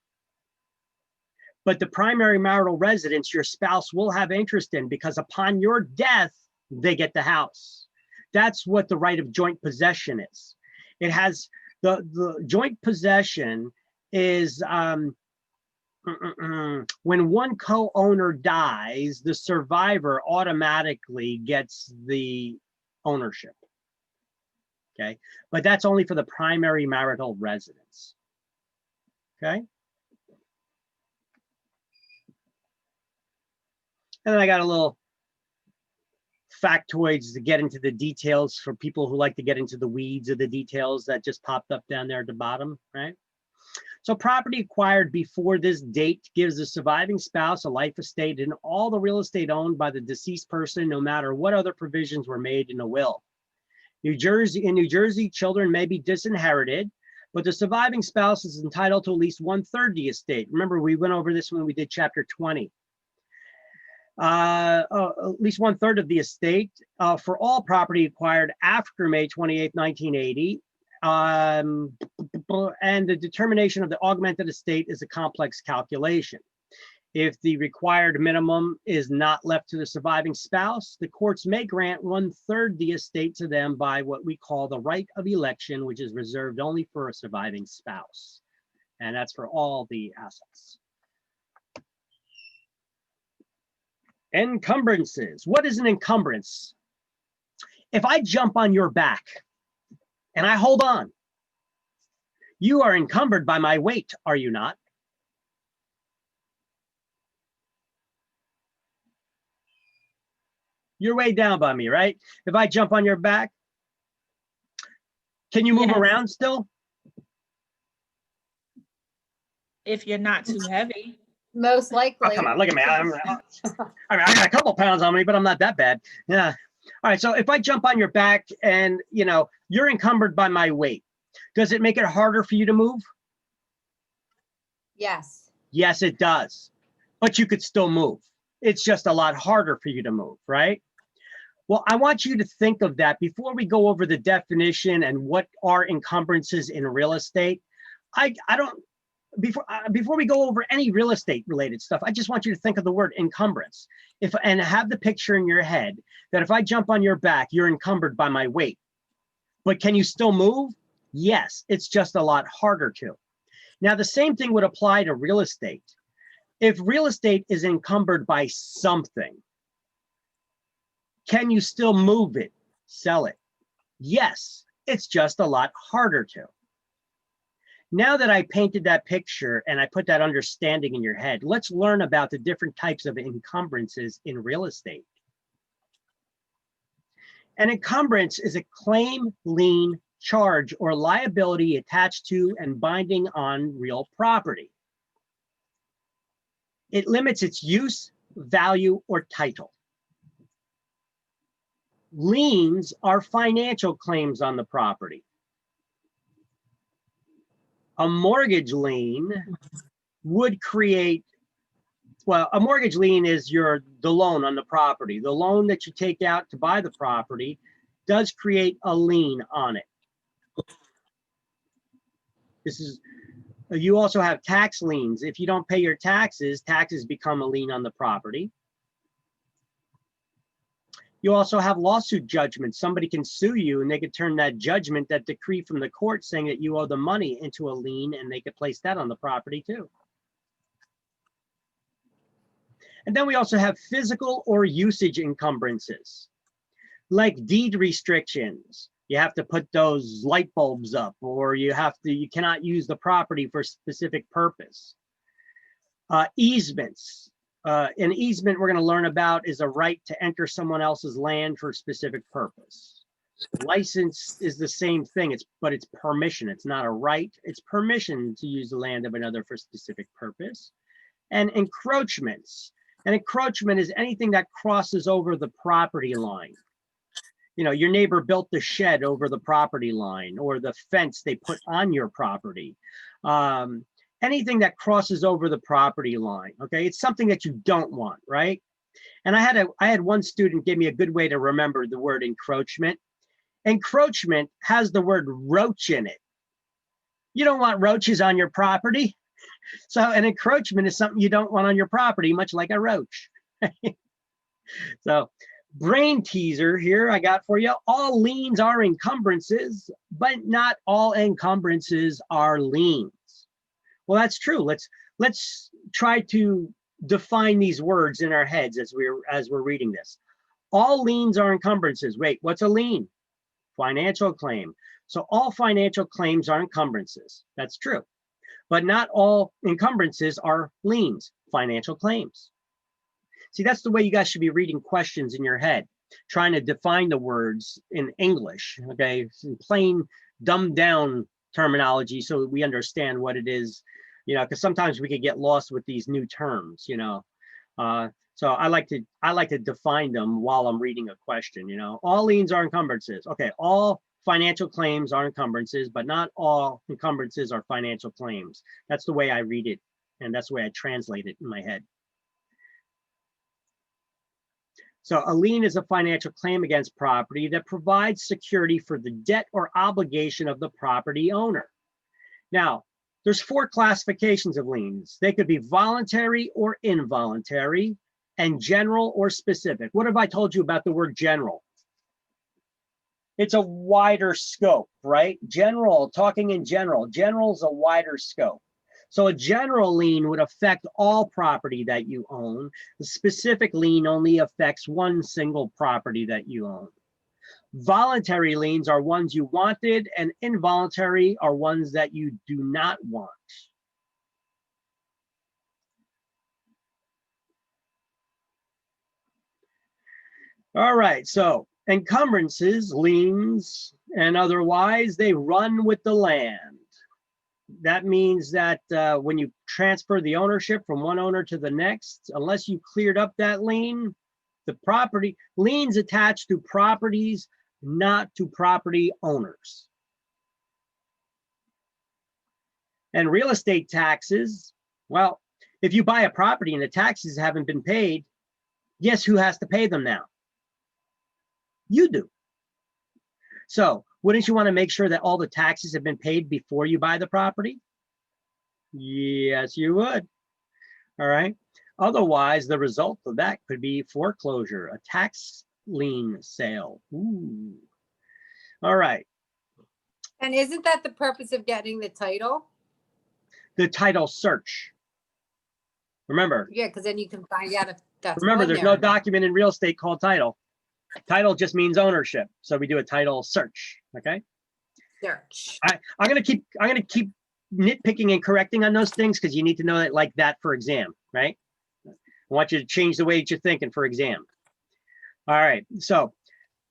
But the primary marital residence, your spouse will have interest in, because upon your death, they get the house. That's what the right of joint possession is. It has the joint possession is when one co-owner dies, the survivor automatically gets the ownership. Okay, but that's only for the primary marital residence. Okay. And then I got a little factoids to get into the details for people who like to get into the weeds of the details that just popped up down there at the bottom, right? So property acquired before this date gives the surviving spouse a life estate in all the real estate owned by the deceased person, no matter what other provisions were made in a will. In New Jersey, children may be disinherited, but the surviving spouse is entitled to at least 1/3 the estate. Remember, we went over this when we did chapter 20. At least 1/3 of the estate for all property acquired after May 28, 1980. And the determination of the augmented estate is a complex calculation. If the required minimum is not left to the surviving spouse, the courts may grant 1/3 the estate to them by what we call the right of election, which is reserved only for a surviving spouse. And that's for all the assets. Encumbrances. What is an encumbrance? If I jump on your back and I hold on, you are encumbered by my weight, are you not? You're weighed down by me, right? If I jump on your back, can you move Yes. around still? If you're not too heavy. Most Oh, likely. come on, look at me. I mean, I got a couple pounds on me, but I'm not that bad. Yeah. All right. So if I jump on your back and, you know, you're encumbered by my weight, does it make it harder for you to move? Yes. Yes, it does. But you could still move. It's just a lot harder for you to move, right? Well, I want you to think of that before we go over the definition and what are encumbrances in real estate. Before we go over any real estate related stuff, I just want you to think of the word encumbrance. And have the picture in your head that if I jump on your back, you're encumbered by my weight. But can you still move? Yes, it's just a lot harder to. Now, the same thing would apply to real estate. If real estate is encumbered by something, Can you still move it, sell it? Yes, it's just a lot harder to. Now that I painted that picture and I put that understanding in your head, let's learn about the different types of encumbrances in real estate. An encumbrance is a claim, lien, charge, or liability attached to and binding on real property. It limits its use, value, or title. Liens are financial claims on the property. A mortgage lien would create, well, a mortgage lien is the loan on the property. The loan that you take out to buy the property does create a lien on it. You also have tax liens. If you don't pay your taxes, taxes become a lien on the property. You also have lawsuit judgments. Somebody can sue you and they could turn that judgment, that decree from the court saying that you owe the money, into a lien, and they could place that on the property too. And then we also have physical or usage encumbrances, like deed restrictions. You have to put those light bulbs up, or you cannot use the property for a specific purpose. Easements. An easement we're going to learn about is a right to enter someone else's land for a specific purpose. License is the same thing, but it's permission. It's not a right. It's permission to use the land of another for a specific purpose. And encroachments. An encroachment is anything that crosses over the property line. You know, your neighbor built the shed over the property line, or the fence they put on your property. Anything that crosses over the property line, okay? It's something that you don't want, right? And I had one student give me a good way to remember the word encroachment. Encroachment has the word roach in it. You don't want roaches on your property. So an encroachment is something you don't want on your property, much like a roach. So brain teaser here I got for you. All liens are encumbrances, but not all encumbrances are liens. Well, that's true. Let's try to define these words in our heads as we're reading this. All liens are encumbrances. Wait, what's a lien? Financial claim. So all financial claims are encumbrances. That's true. But not all encumbrances are liens, financial claims. See, that's the way you guys should be reading questions in your head, trying to define the words in English, okay? In plain, dumbed down terminology so that we understand what it is, you know, because sometimes we could get lost with these new terms, you know. So I like to define them while I'm reading a question, you know. All liens are encumbrances. Okay, all financial claims are encumbrances, but not all encumbrances are financial claims. That's the way I read it, and that's the way I translate it in my head. So a lien is a financial claim against property that provides security for the debt or obligation of the property owner. Now, there's 4 classifications of liens. They could be voluntary or involuntary, and general or specific. What have I told you about the word general? It's a wider scope, right? General, talking in general. General is a wider scope. So a general lien would affect all property that you own. The specific lien only affects one single property that you own. Voluntary liens are ones you wanted, and involuntary are ones that you do not want. All right, so encumbrances, liens, and otherwise, they run with the land. That means that when you transfer the ownership from one owner to the next, unless you cleared up that lien, the property, liens attached to properties, not to property owners. And real estate taxes, well, if you buy a property and the taxes haven't been paid, guess who has to pay them now? You do. So wouldn't you want to make sure that all the taxes have been paid before you buy the property? Yes, you would. All right. Otherwise, the result of that could be foreclosure, a tax lien sale. Ooh. All right. And isn't that the purpose of getting the title? The title search. Remember, Yeah, because then you can find out if that's remember, on there's there no or not. document in real estate called title. Title just means ownership. So we do a title search, okay? Search. I'm gonna keep nitpicking and correcting on those things because you need to know it like that for exam, right? I want you to change the way that you're thinking for exam. All right, so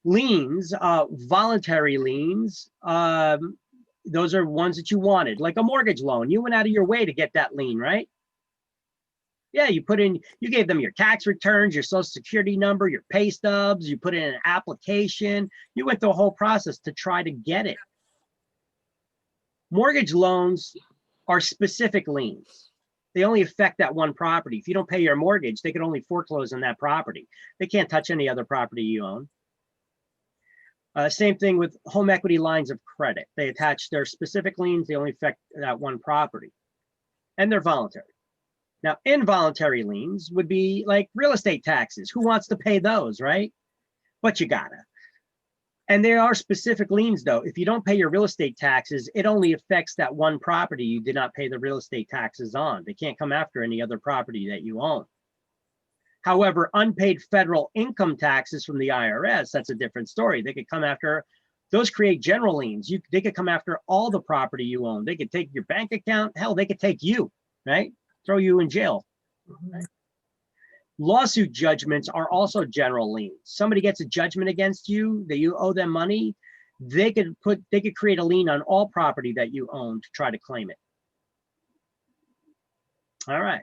liens, voluntary liens, those are ones that you wanted, like a mortgage loan. You went out of your way to get that lien, right? Yeah, you gave them your tax returns, your social security number, your pay stubs, you put in an application, you went through a whole process to try to get it. Mortgage loans are specific liens. They only affect that one property. If you don't pay your mortgage, they can only foreclose on that property. They can't touch any other property you own. Same thing with home equity lines of credit. They attach their specific liens. They only affect that one property. And they're voluntary. Now, involuntary liens would be like real estate taxes. Who wants to pay those, right? But you gotta. And there are specific liens, though. If you don't pay your real estate taxes, it only affects that one property you did not pay the real estate taxes on. They can't come after any other property that you own. However, unpaid federal income taxes from the IRS, that's a different story. They could come after, those create general liens. They could come after all the property you own. They could take your bank account. Hell, they could take you, right? Throw you in jail. Right? Lawsuit judgments are also general liens. Somebody gets a judgment against you that you owe them money, they could create a lien on all property that you own to try to claim it. All right.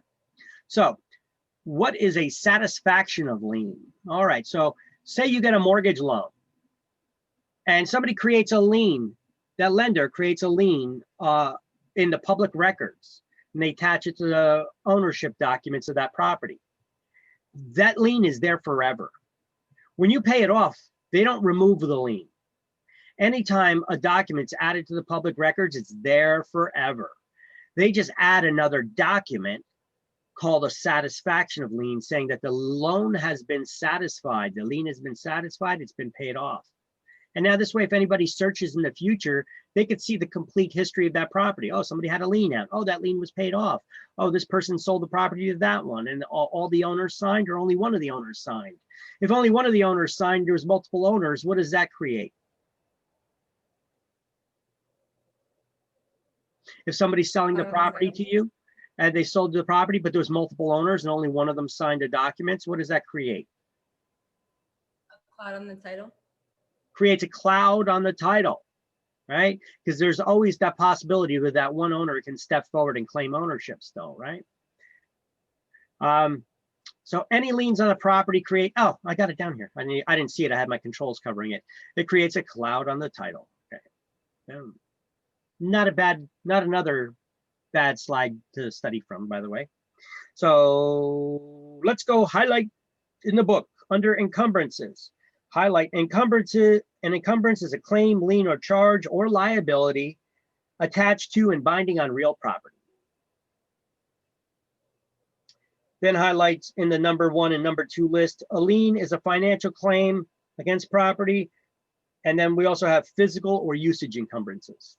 So what is a satisfaction of lien? All right. So say you get a mortgage loan and somebody creates a lien, that lender creates a lien in the public records, and they attach it to the ownership documents of that property. That lien is there forever. When you pay it off, they don't remove the lien. Anytime a document's added to the public records, it's there forever. They just add another document called a satisfaction of lien, saying that the loan has been satisfied, the lien has been satisfied, it's been paid off. And now this way, if anybody searches in the future, they could see the complete history of that property. Oh, somebody had a lien out. Oh, that lien was paid off. Oh, this person sold the property to that one. And all the owners signed, or only one of the owners signed. If only one of the owners signed, there's multiple owners, what does that create? If somebody's selling the property to you and they sold the property, but there was multiple owners and only one of them signed the documents, what does that create? A cloud on the title. Creates a cloud on the title, right? Because there's always that possibility that that one owner can step forward and claim ownership still, right? So any liens on a property create, oh, I got it down here. I didn't see it. I had my controls covering it. It creates a cloud on the title. Okay. Not another bad slide to study from, by the way. So let's go highlight in the book under encumbrances. Highlight encumbrances. An encumbrance is a claim, lien, or charge or liability attached to and binding on real property. Then highlights in the number 1 and number 2 list. A lien is a financial claim against property. And then we also have physical or usage encumbrances.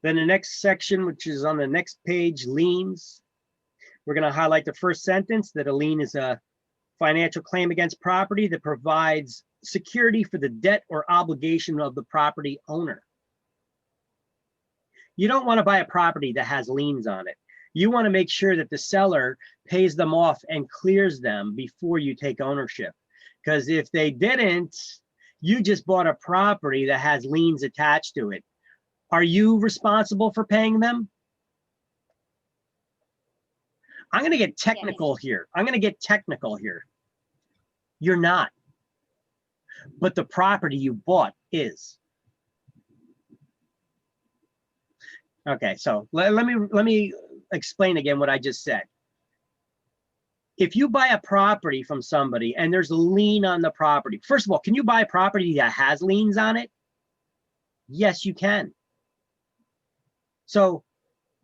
Then the next section, which is on the next page, liens. We're going to highlight the first sentence, that a lien is a financial claim against property that provides security for the debt or obligation of the property owner. You don't want to buy a property that has liens on it. You want to make sure that the seller pays them off and clears them before you take ownership. Because if they didn't, you just bought a property that has liens attached to it. Are you responsible for paying them? I'm going to get technical here. You're not. But the property you bought is. Okay, so let me explain again what I just said. If you buy a property from somebody and there's a lien on the property, first of all, can you buy a property that has liens on it? Yes, you can. So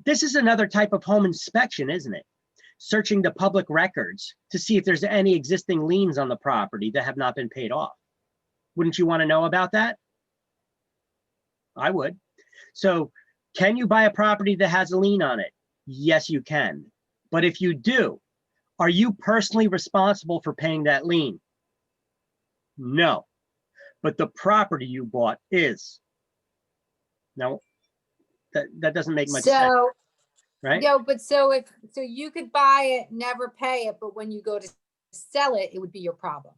this is another type of home inspection, isn't it? Searching the public records to see if there's any existing liens on the property that have not been paid off. Wouldn't you want to know about that? I would. So can you buy a property that has a lien on it? Yes, you can. But if you do, are you personally responsible for paying that lien? No, but the property you bought is. Now, that doesn't make much sense, So, right? but so you could buy it, never pay it, but when you go to sell it, it would be your problem.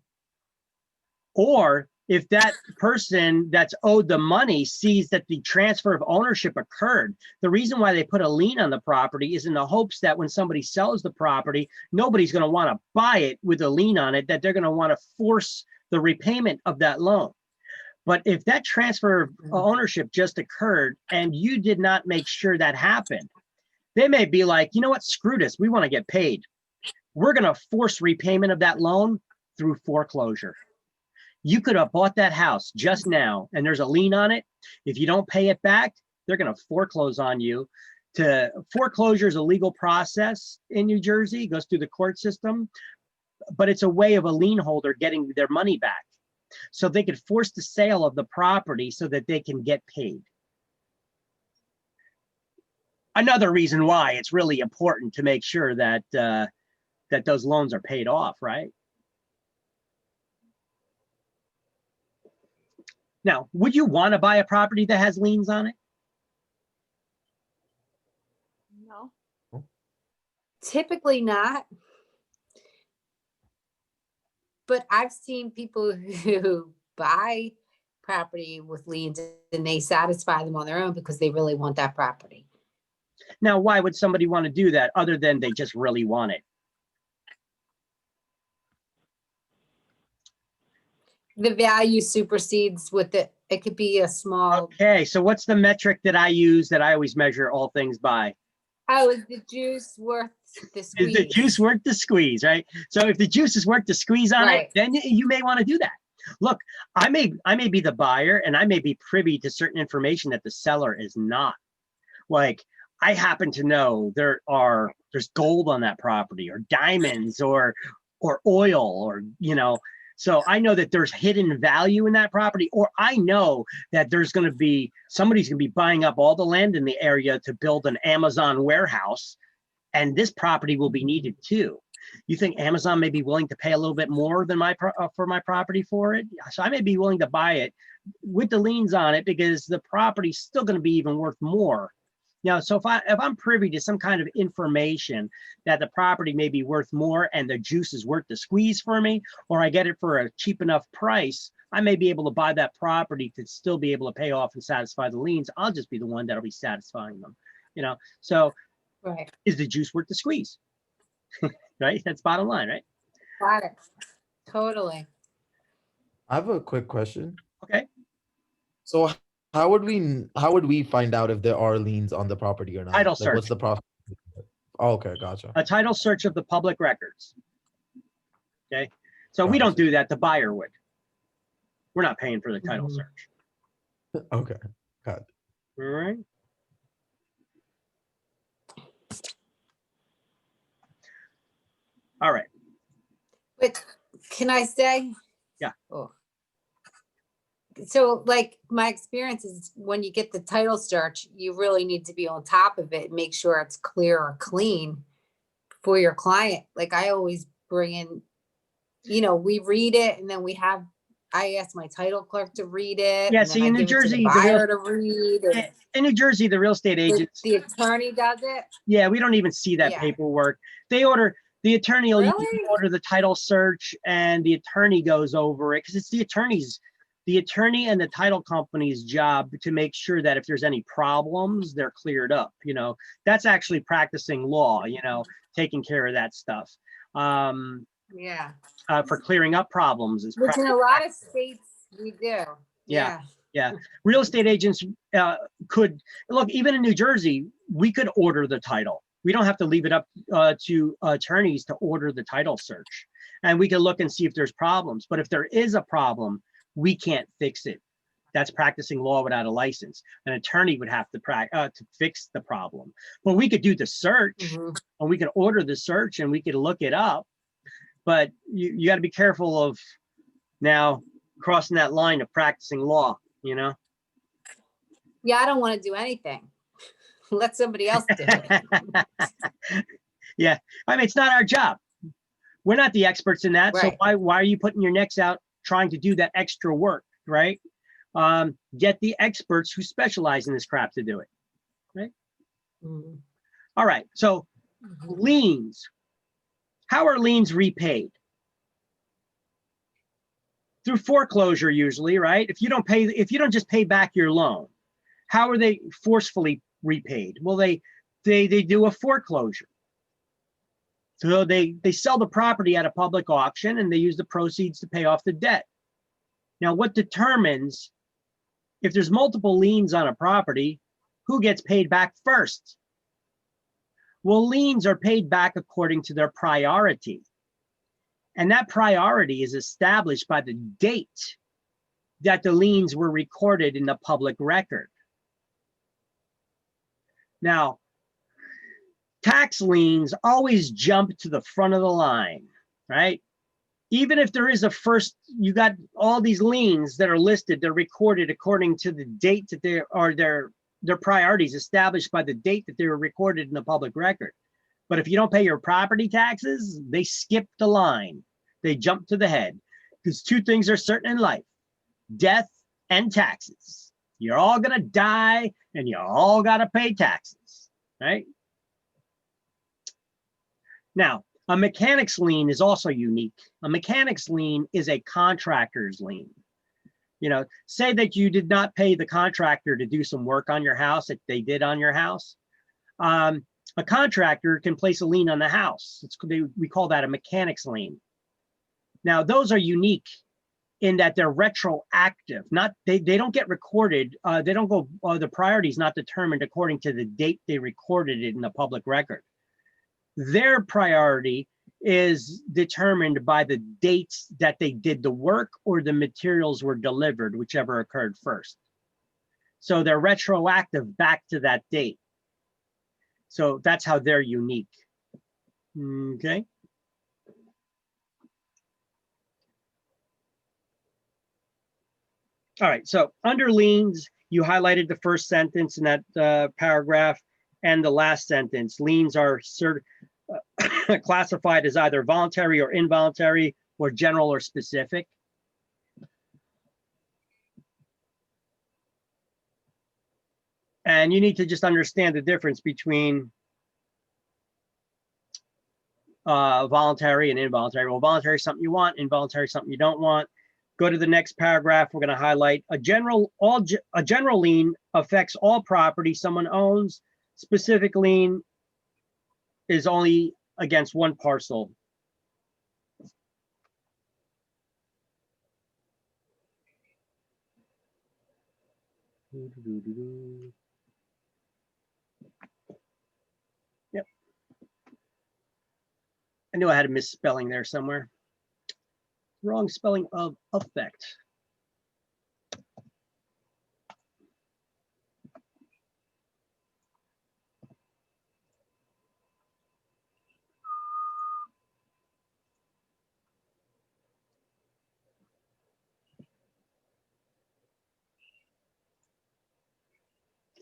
Or if that person that's owed the money sees that the transfer of ownership occurred, the reason why they put a lien on the property is in the hopes that when somebody sells the property, nobody's going to want to buy it with a lien on it, that they're going to want to force the repayment of that loan. But if that transfer of ownership just occurred and you did not make sure that happened, they may be like, you know what, screw this, we want to get paid. We're going to force repayment of that loan through foreclosure. You could have bought that house just now and there's a lien on it. If you don't pay it back, they're going to foreclose on you. Foreclosure is a legal process in New Jersey, it goes through the court system, but it's a way of a lien holder getting their money back. So they could force the sale of the property so that they can get paid. Another reason why it's really important to make sure that that those loans are paid off, right? Now, would you want to buy a property that has liens on it? No. Typically not. But I've seen people who buy property with liens and they satisfy them on their own because they really want that property. Now, why would somebody want to do that other than they just really want it? The value supersedes with it. It could be a small, Okay, so what's the metric that I use that I always measure all things by? oh, is the juice worth the Is squeeze? the juice worth the squeeze, right? So if the juice is worth the squeeze on it, Right. then you may want to do that. Look, I may be the buyer and I may be privy to certain information that the seller is not. Like, I happen to know there's gold on that property or diamonds or oil or, you know, so I know that there's hidden value in that property, or I know that there's going to be somebody's going to be buying up all the land in the area to build an Amazon warehouse, and this property will be needed too. You think Amazon may be willing to pay a little bit more than for my property for it? So I may be willing to buy it with the liens on it because the property's still going to be even worth more. Now, so if I'm privy to some kind of information that the property may be worth more and the juice is worth the squeeze for me, or I get it for a cheap enough price, I may be able to buy that property to still be able to pay off and satisfy the liens. I'll just be the one that'll be satisfying them, you know? So Right. is the juice worth the squeeze? Right? That's bottom line, right? Got it. Totally. I have a quick question. Okay. So how would we find out if there are liens on the property or not? Title Like, what's search. the process? Oh, okay, gotcha. A title search of the public records. Okay. So we don't Gotcha. do that. The buyer would. We're not paying for the title Mhm. search. Okay, got it. All right. All right. But can I say? Yeah. Oh. So like my experience is when you get the title search, you really need to be on top of it, and make sure it's clear or clean for your client. Like I always bring in, we read it and then I ask my title clerk to read it. Yeah, and then see, I in New give it to Jersey, the the real- buyer to read. And In New Jersey, the real estate agents, the attorney does it. yeah, we don't even see that Yeah. paperwork. The attorney will usually Really? order the title search and the attorney goes over it because it's the attorney and the title company's job to make sure that if there's any problems, they're cleared up. That's actually practicing law, taking care of that stuff. Yeah. For clearing up problems is Which in a lot of states we do. Yeah. Real estate agents could look, even in New Jersey, we could order the title. We don't have to leave it up to attorneys to order the title search. And we can look and see if there's problems. But if there is a problem, we can't fix it. That's practicing law without a license. An attorney would have to fix the problem. But we could do the search, Mhm. and we could order the search and we could look it up. But you got to be careful of now crossing that line of practicing law, Yeah, I don't want to do anything. Let somebody else do it. Yeah, I mean, it's not our job. We're not the experts in that. So Right. why are you putting your necks out trying to do that extra work, right? Get the experts who specialize in this crap to do it, right? Mhm. All right, so liens. How are liens repaid? Through foreclosure usually, right? If you don't just pay back your loan, how are they forcefully repaid? Well, they do a foreclosure. So they sell the property at a public auction and they use the proceeds to pay off the debt. Now, what determines if there's multiple liens on a property, who gets paid back first? Well, liens are paid back according to their priority. And that priority is established by the date that the liens were recorded in the public record. Now, tax liens always jump to the front of the line, right? Even if there is a first, you got all these liens that are listed, they're recorded according to the date that they are their priorities established by the date that they were recorded in the public record. But if you don't pay your property taxes, they skip the line. They jump to the head because two things are certain in life: death and taxes. You're all gonna die and you all gotta pay taxes, right? Now, a mechanic's lien is also unique. A mechanic's lien is a contractor's lien. You know, say that you did not pay the contractor to do some work on your house that they did on your house. A contractor can place a lien on the house. We call that a mechanic's lien. Now, those are unique in that they're retroactive. They don't get recorded. They don't go. The priority is not determined according to the date they recorded it in the public record. Their priority is determined by the dates that they did the work or the materials were delivered, whichever occurred first. So they're retroactive back to that date. So that's how they're unique. Okay. All right, so under liens, you highlighted the first sentence in that paragraph and the last sentence. Liens are classified as either voluntary or involuntary, or general or specific. And you need to just understand the difference between voluntary and involuntary. Well, voluntary is something you want, involuntary is something you don't want. Go to the next paragraph. We're going to highlight a general lien affects all property someone owns. Specific lien is only against one parcel. Yep. I knew I had a misspelling there somewhere. Wrong spelling of effect.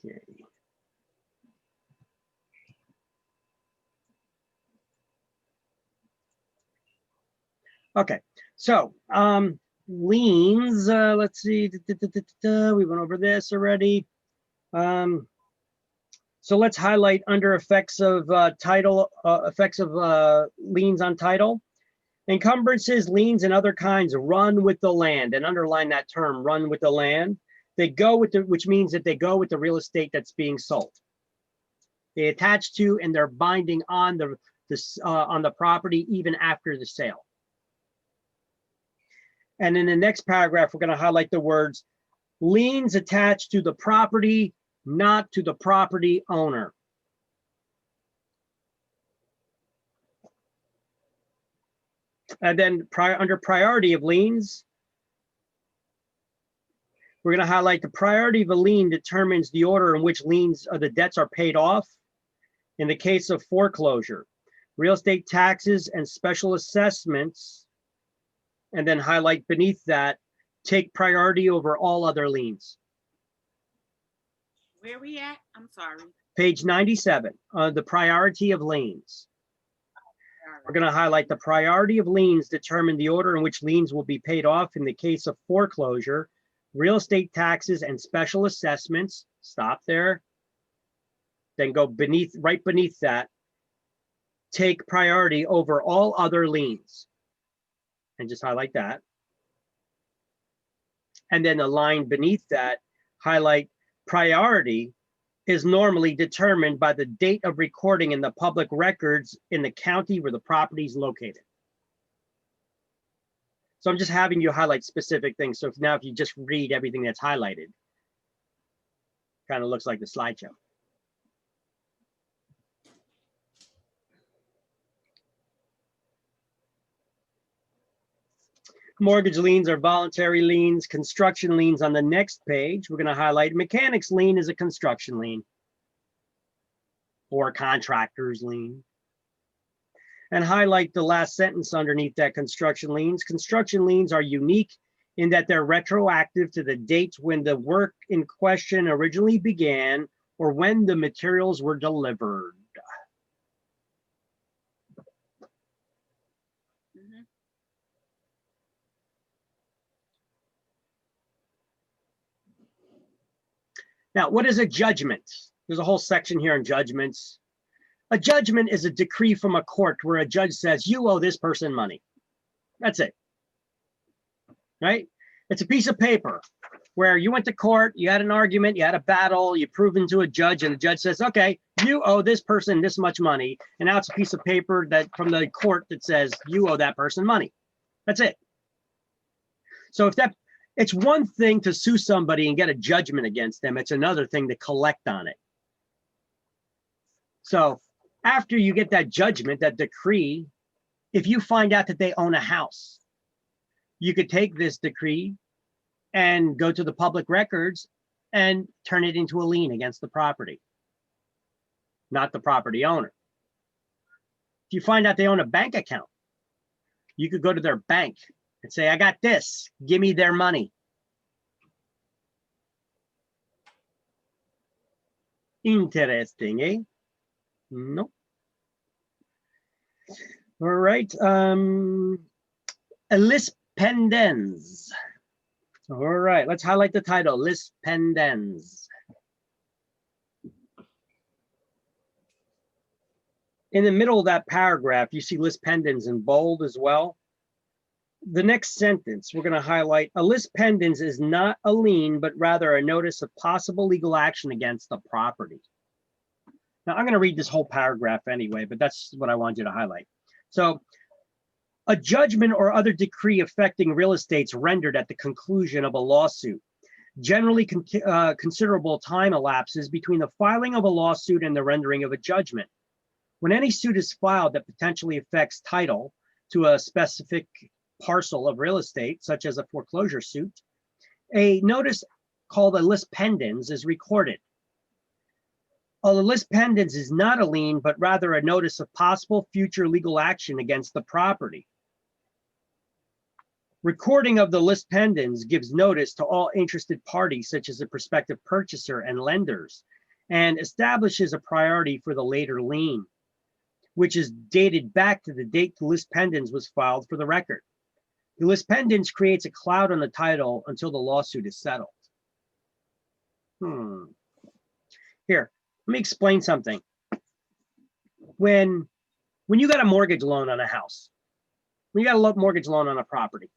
Okay. Okay, so liens, let's see, we went over this already. So let's highlight under effects of title, effects of liens on title. Encumbrances, liens, and other kinds run with the land, and underline that term, run with the land. They go with which means that they go with the real estate that's being sold. They attach to and they're binding on the property even after the sale. And in the next paragraph, we're going to highlight the words liens attached to the property, not to the property owner. And then under priority of liens, we're going to highlight the priority of a lien determines the order in which liens or the debts are paid off. In the case of foreclosure, real estate taxes and special assessments, and then highlight beneath that, take priority over all other liens. Where we at? I'm sorry. Page 97, the priority of liens. We're going to highlight the priority of liens determine the order in which liens will be paid off in the case of foreclosure, real estate taxes and special assessments. Stop there. Then go right beneath that. Take priority over all other liens. And just highlight that. And then the line beneath that, highlight priority is normally determined by the date of recording in the public records in the county where the property is located. So I'm just having you highlight specific things. So now if you just read everything that's highlighted, kind of looks like the slideshow. Mortgage liens are voluntary liens. Construction liens on the next page. We're going to highlight mechanics lien is a construction lien or contractor's lien. And highlight the last sentence underneath that construction liens. Construction liens are unique in that they're retroactive to the date when the work in question originally began or when the materials were delivered. Now, what is a judgment? There's a whole section here on judgments. A judgment is a decree from a court where a judge says, you owe this person money. That's it, right? It's a piece of paper where you went to court, you had an argument, you had a battle, you proven to a judge, and the judge says, okay, you owe this person this much money. And now it's a piece of paper that from the court that says you owe that person money. That's it. So it's one thing to sue somebody and get a judgment against them. It's another thing to collect on it. So after you get that judgment, that decree, if you find out that they own a house, you could take this decree and go to the public records and turn it into a lien against the property, not the property owner. If you find out they own a bank account, you could go to their bank and say, I got this, give me their money. Interesting, eh? Nope. All right. Lis pendens. All right, let's highlight the title, Lis pendens. In the middle of that paragraph, you see lis pendens in bold as well. The next sentence, we're going to highlight a lis pendens is not a lien, but rather a notice of possible legal action against the property. Now, I'm going to read this whole paragraph anyway, but that's what I want you to highlight. So, a judgment or other decree affecting real estate's rendered at the conclusion of a lawsuit. Generally, considerable time elapses between the filing of a lawsuit and the rendering of a judgment. When any suit is filed that potentially affects title to a specific parcel of real estate, such as a foreclosure suit, a notice called a lis pendens is recorded. A lis pendens is not a lien, but rather a notice of possible future legal action against the property. Recording of the lis pendens gives notice to all interested parties, such as the prospective purchaser and lenders, and establishes a priority for the later lien, which is dated back to the date the lis pendens was filed for the record. The lis pendens creates a cloud on the title until the lawsuit is settled. Here, let me explain something. When you got a mortgage loan on a house, when you got a mortgage loan on a property,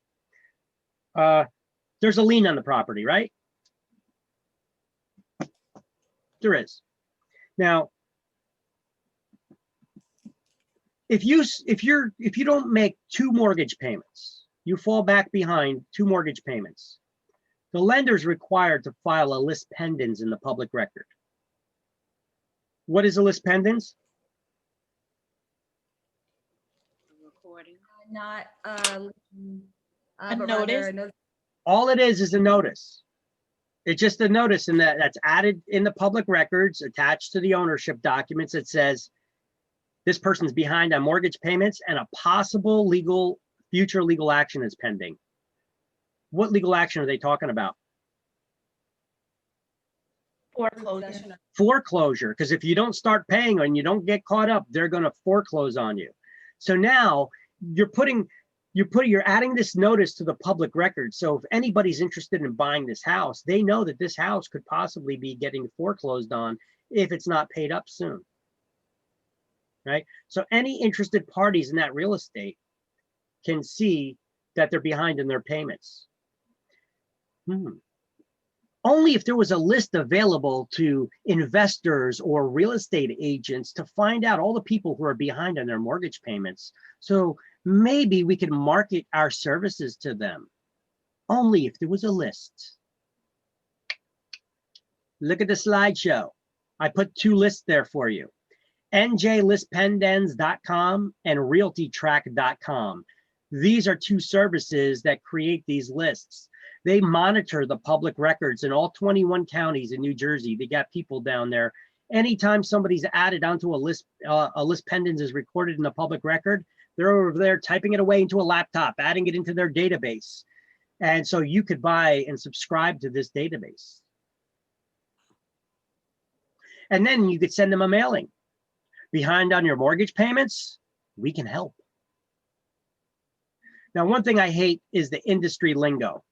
there's a lien on the property, right? There is. Now, if you don't make 2 mortgage payments, you fall back behind 2 mortgage payments, the lender is required to file a lis pendens in the public record. What is a lis pendens? Recording. Not A but notice? rather a notice. All it is a notice. It's just a notice in that's added in the public records, attached to the ownership documents that says this person's behind on mortgage payments and a possible future legal action is pending. What legal action are they talking about? Foreclosure. Foreclosure, because if you don't start paying and you don't get caught up, they're going to foreclose on you. So now you're adding this notice to the public record. So if anybody's interested in buying this house, they know that this house could possibly be getting foreclosed on if it's not paid up soon. Right? So any interested parties in that real estate can see that they're behind in their payments. Only if there was a list available to investors or real estate agents to find out all the people who are behind on their mortgage payments. So maybe we could market our services to them. Only if there was a list. Look at the slideshow. I put 2 lists there for you. njlistpendens.com and realtytrack.com. These are 2 services that create these lists. They monitor the public records in all 21 counties in New Jersey. They got people down there. Anytime somebody's added onto a list pendens is recorded in the public record, they're over there typing it away into a laptop, adding it into their database. And so you could buy and subscribe to this database. And then you could send them a mailing. Behind on your mortgage payments? We can help. Now, one thing I hate is the industry lingo,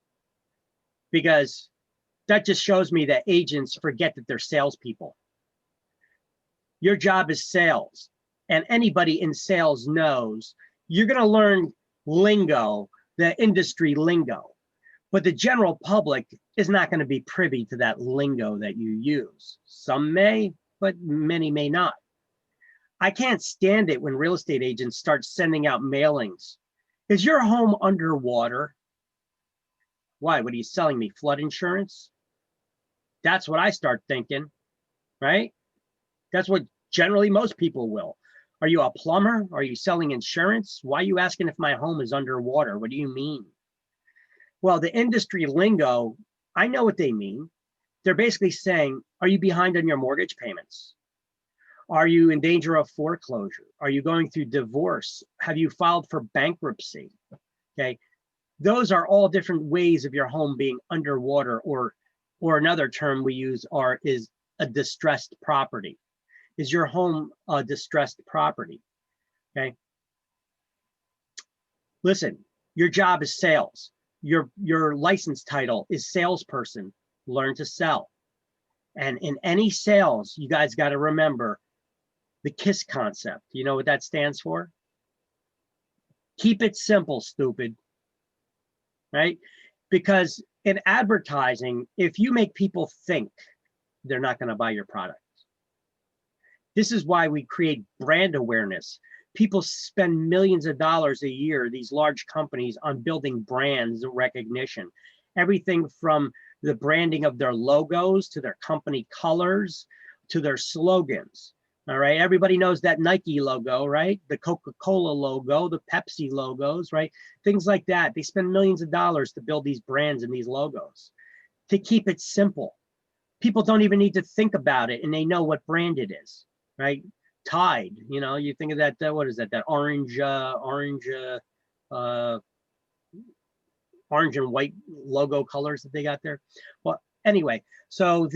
because that just shows me that agents forget that they're salespeople. Your job is sales, and anybody in sales knows you're going to learn lingo, the industry lingo, but the general public is not going to be privy to that lingo that you use. Some may, but many may not. I can't stand it when real estate agents start sending out mailings. Is your home underwater? Why? What are you selling me? Flood insurance? That's what I start thinking, right? That's what generally most people will. Are you a plumber? Are you selling insurance? Why are you asking if my home is underwater? What do you mean? Well, the industry lingo, I know what they mean. They're basically saying, are you behind on your mortgage payments? Are you in danger of foreclosure? Are you going through divorce? Have you filed for bankruptcy? Okay, those are all different ways of your home being underwater, or another term we use is a distressed property. Is your home a distressed property? Okay. Listen, your job is sales. Your license title is salesperson. Learn to sell. And in any sales, you guys got to remember the KISS concept. You know what that stands for? Keep it simple, stupid. Right? Because in advertising, if you make people think, they're not going to buy your product. This is why we create brand awareness. People spend millions of dollars a year, these large companies, on building brands and recognition. Everything from the branding of their logos to their company colors to their slogans. All right, everybody knows that Nike logo, right? The Coca-Cola logo, the Pepsi logos, right? Things like that. They spend millions of dollars to build these brands and these logos. To keep it simple, people don't even need to think about it, and they know what brand it is, right? Tide, you know, you think of that, what is that? That orange and white logo colors that they got there. Well, anyway, so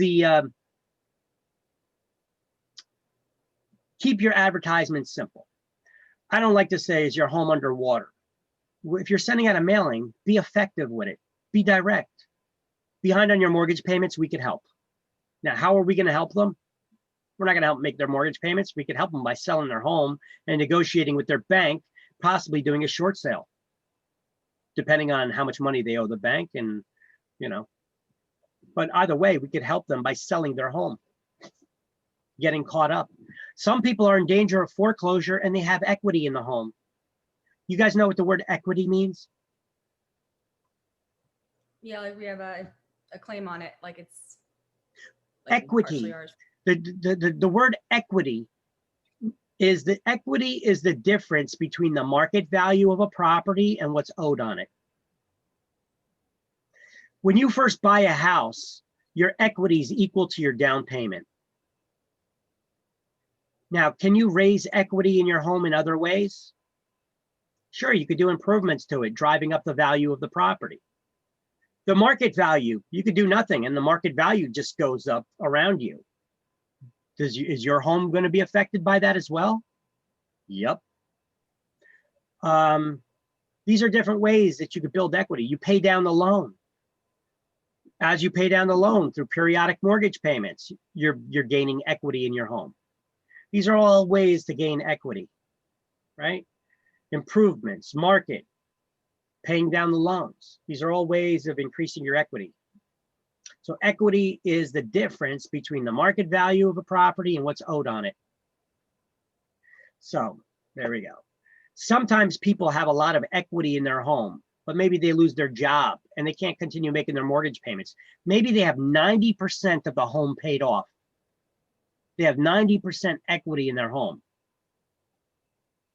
keep your advertisements simple. I don't like to say, is your home underwater? If you're sending out a mailing, be effective with it. Be direct. Behind on your mortgage payments, we could help. Now, how are we going to help them? We're not going to help make their mortgage payments. We could help them by selling their home and negotiating with their bank, possibly doing a short sale, depending on how much money they owe the bank, and, you know. But either way, we could help them by selling their home, getting caught up. Some people are in danger of foreclosure and they have equity in the home. You guys know what the word equity means? Yeah, like we have a claim on it, like it's Equity. partially ours. The word equity is the difference between the market value of a property and what's owed on it. When you first buy a house, your equity is equal to your down payment. Now, can you raise equity in your home in other ways? Sure, you could do improvements to it, driving up the value of the property. The market value, you could do nothing, and the market value just goes up around you. Is your home going to be affected by that as well? Yep. These are different ways that you could build equity. You pay down the loan. As you pay down the loan through periodic mortgage payments, you're gaining equity in your home. These are all ways to gain equity, right? Improvements, market, paying down the loans. These are all ways of increasing your equity. So equity is the difference between the market value of a property and what's owed on it. So there we go. Sometimes people have a lot of equity in their home, but maybe they lose their job and they can't continue making their mortgage payments. Maybe they have 90% of the home paid off. They have 90% equity in their home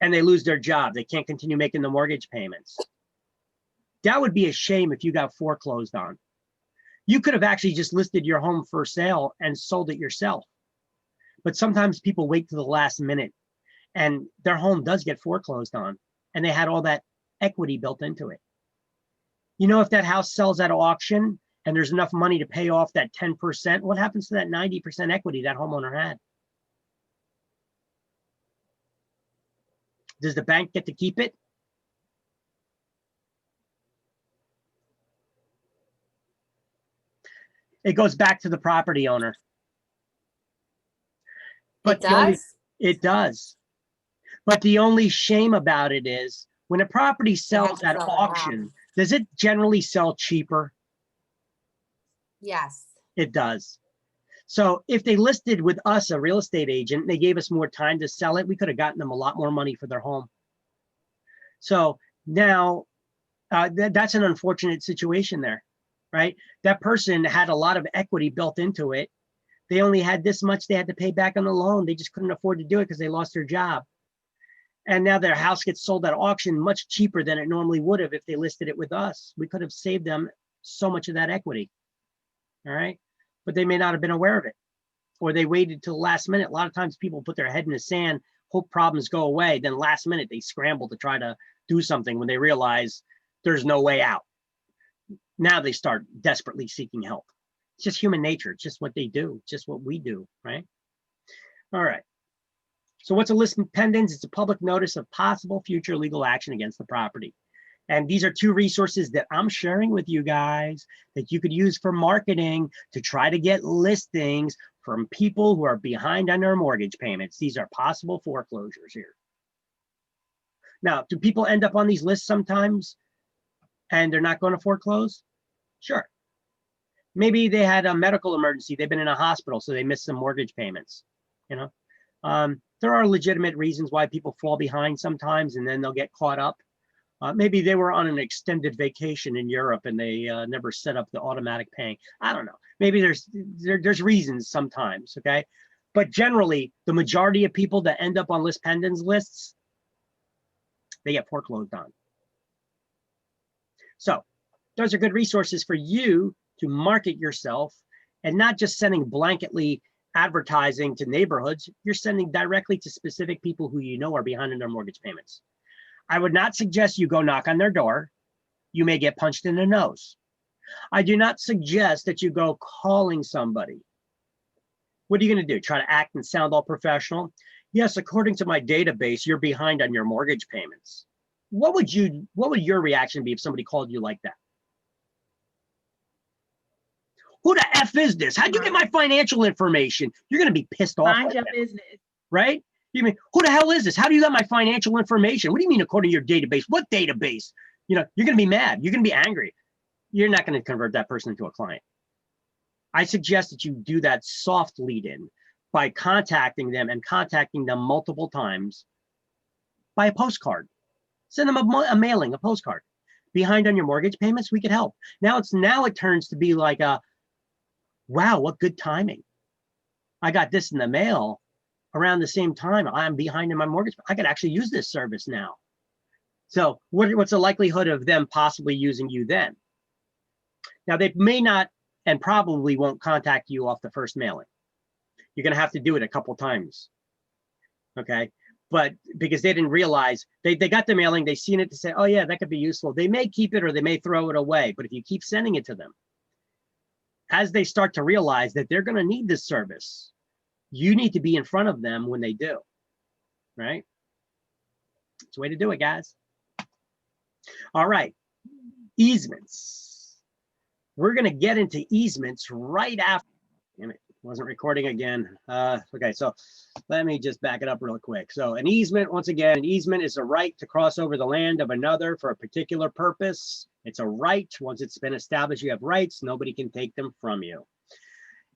and they lose their job. They can't continue making the mortgage payments. That would be a shame if you got foreclosed on. You could have actually just listed your home for sale and sold it yourself. But sometimes people wait to the last minute and their home does get foreclosed on and they had all that equity built into it. You know, if that house sells at auction and there's enough money to pay off that 10%, what happens to that 90% equity that homeowner had? Does the bank get to keep it? It goes back to the property owner. It the only- does? It does. But the only shame about it is when a property sells to at sell it auction, does it generally sell cheaper? Yes. It does. So if they listed with us, a real estate agent, they gave us more time to sell it, we could have gotten them a lot more money for their home. So now that's an unfortunate situation there, right? That person had a lot of equity built into it. They only had this much they had to pay back on the loan. They just couldn't afford to do it because they lost their job. And now their house gets sold at auction much cheaper than it normally would have if they listed it with us. We could have saved them so much of that equity. All right. But they may not have been aware of it, or they waited till the last minute. A lot of times people put their head in the sand, hope problems go away. Then last minute they scramble to try to do something when they realize there's no way out. Now they start desperately seeking help. It's just human nature. It's just what they do. It's just what we do, right? All right. So what's a list pendens? It's a public notice of possible future legal action against the property. And these are two resources that I'm sharing with you guys that you could use for marketing to try to get listings from people who are behind on their mortgage payments. These are possible foreclosures here. Now, do people end up on these lists sometimes and they're not going to foreclose? Sure. Maybe they had a medical emergency. They've been in a hospital, so they missed some mortgage payments. You know, there are legitimate reasons why people fall behind sometimes and then they'll get caught up. Maybe they were on an extended vacation in Europe and they never set up the automatic paying. I don't know. Maybe there's reasons sometimes, okay? But generally, the majority of people that end up on list pendens lists, they get foreclosed on. So those are good resources for you to market yourself and not just sending blanketly advertising to neighborhoods. You're sending directly to specific people who you know are behind in their mortgage payments. I would not suggest you go knock on their door. You may get punched in the nose. I do not suggest that you go calling somebody. What are you going to do? Try to act and sound all professional? Yes, according to my database, you're behind on your mortgage payments. What would your reaction be if somebody called you like that? Who the F is this? How'd you get my financial information? You're going to be pissed off. Mind your business. Right? You mean, who the hell is this? How do you got my financial information? What do you mean according to your database? What database? You know, you're going to be mad. You're going to be angry. You're not going to convert that person into a client. I suggest that you do that soft lead in by contacting them and contacting them multiple times by a postcard. Send them a mailing, a postcard. Behind on your mortgage payments, we could help. Now it turns to be like a, wow, what good timing. I got this in the mail around the same time. I'm behind in my mortgage. I could actually use this service now. So what's the likelihood of them possibly using you then? Now they may not and probably won't contact you off the first mailing. You're going to have to do it a couple times. Okay. But because they didn't realize, they got the mailing, they seen it to say, oh yeah, that could be useful. They may keep it or they may throw it away. But if you keep sending it to them, as they start to realize that they're going to need this service, you need to be in front of them when they do, right? It's a way to do it, guys. All right, easements. We're gonna get into easements right after. Damn it, wasn't recording again. Okay, so let me just back it up real quick. So an easement, once again, an easement is a right to cross over the land of another for a particular purpose. It's a right. Once it's been established, you have rights. Nobody can take them from you.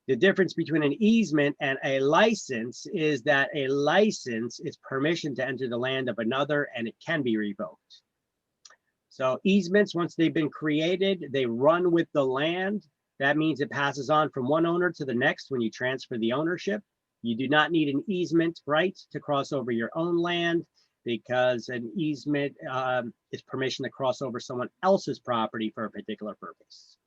The difference between an easement and a license is that a license is permission to enter the land of another, and it can be revoked. So easements, once they've been created, they run with the land. That means it passes on from one owner to the next when you transfer the ownership. You do not need an easement right to cross over your own land, because an easement is permission to cross over someone else's property for a particular purpose.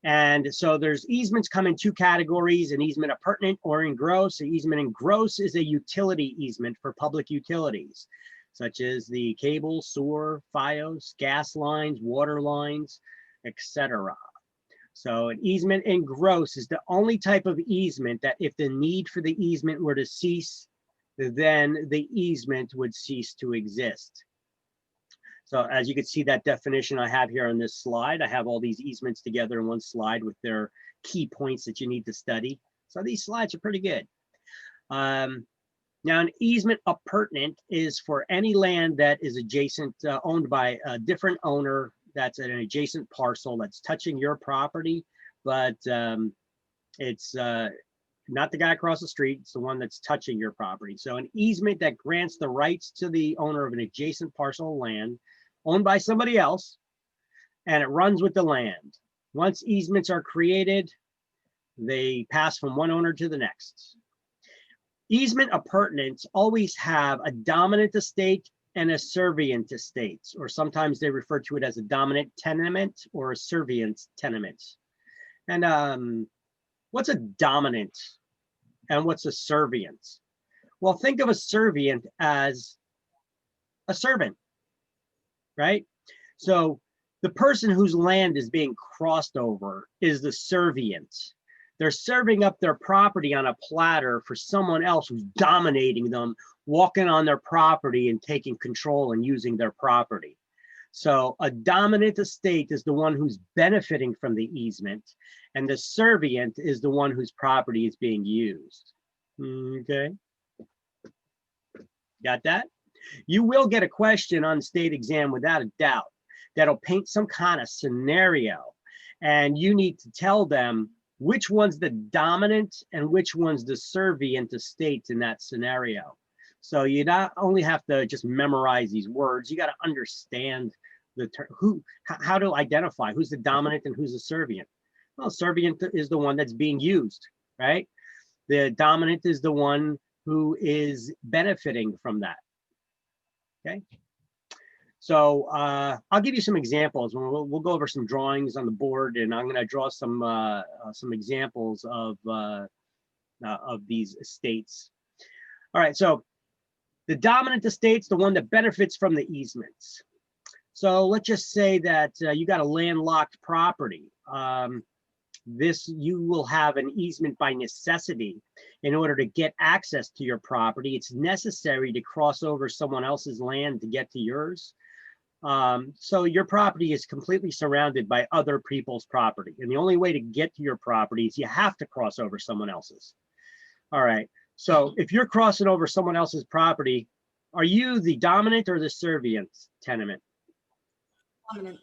And so there's easements come in two categories: an easement appurtenant or in gross. An easement in gross is a utility easement for public utilities, such as the cable, sewer, FiOS, gas lines, water lines, etc. So an easement in gross is the only type of easement that if the need for the easement were to cease, then the easement would cease to exist. So as you can see, that definition I have here on this slide, I have all these easements together in one slide with their key points that you need to study. So these slides are pretty good. Now, an easement appurtenant is for any land that is adjacent, owned by a different owner, that's an adjacent parcel that's touching your property, but it's not the guy across the street, it's the one that's touching your property. So an easement that grants the rights to the owner of an adjacent parcel of land owned by somebody else, and it runs with the land. Once easements are created, they pass from one owner to the next. Easement appurtenants always have a dominant estate and a servient estate, or sometimes they refer to it as a dominant tenement or a servient tenement. And what's a dominant and what's a servient? Well, think of a servient as a servant, right? So the person whose land is being crossed over is the servient. They're serving up their property on a platter for someone else who's dominating them, walking on their property and taking control and using their property. So a dominant estate is the one who's benefiting from the easement, and the servient is the one whose property is being used. Okay. Got that? You will get a question on state exam without a doubt that'll paint some kind of scenario, and you need to tell them which one's the dominant and which one's the servient estate in that scenario. So you not only have to just memorize these words, you got to understand the term, how to identify who's the dominant and who's the servient. Well, servient is the one that's being used, right? The dominant is the one who is benefiting from that. Okay. So I'll give you some examples. We'll go over some drawings on the board, and I'm going to draw some examples of these estates. All right. So the dominant estate's the one that benefits from the easements. So let's just say that you got a landlocked property. You will have an easement by necessity. In order to get access to your property, it's necessary to cross over someone else's land to get to yours. So your property is completely surrounded by other people's property. And the only way to get to your property is you have to cross over someone else's. All right. So if you're crossing over someone else's property, are you the dominant or the servient tenement? Dominant.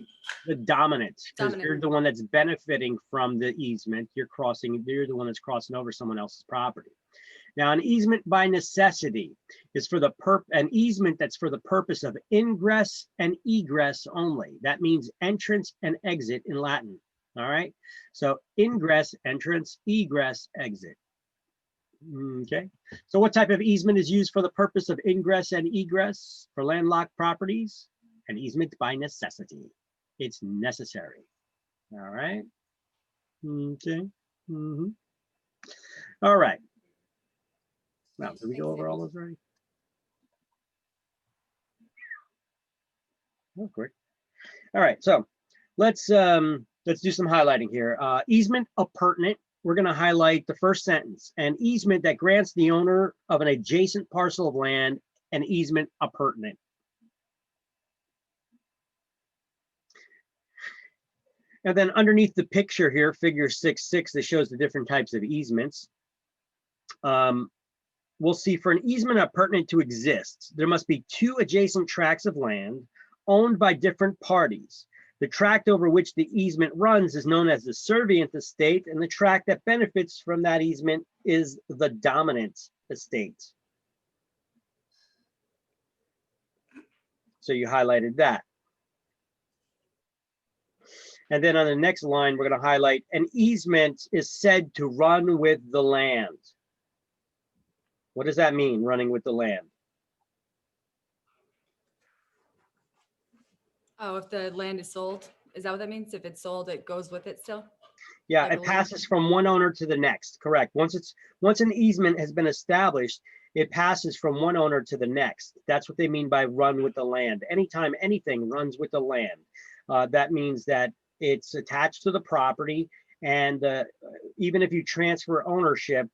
The dominant, because Dominant. you're the one that's benefiting from the easement. You're the one that's crossing over someone else's property. Now, an easement by necessity is for an easement that's for the purpose of ingress and egress only. That means entrance and exit in Latin. All right. So ingress, entrance, egress, exit. Okay. So what type of easement is used for the purpose of ingress and egress for landlocked properties? An easement by necessity. It's necessary. All right. Okay. All right. Now, did we go over all those already? Oh, quick. All right. So let's do some highlighting here. Easement appurtenant. We're going to highlight the first sentence. An easement that grants the owner of an adjacent parcel of land an easement appurtenant. And then underneath the picture here, figure 6.6, that shows the different types of easements. We'll see for an easement appurtenant to exist, there must be 2 adjacent tracts of land owned by different parties. The tract over which the easement runs is known as the servient estate, and the tract that benefits from that easement is the dominant estate. So you highlighted that. And then on the next line, we're going to highlight an easement is said to run with the land. What does that mean, running with the land? Oh, if the land is sold, is that what that means? If it's sold, it goes with it still? Yeah, Like a it lien? passes from one owner to the next, correct. Once an easement has been established, it passes from one owner to the next. That's what they mean by run with the land. Anytime anything runs with the land, that means that it's attached to the property, and even if you transfer ownership,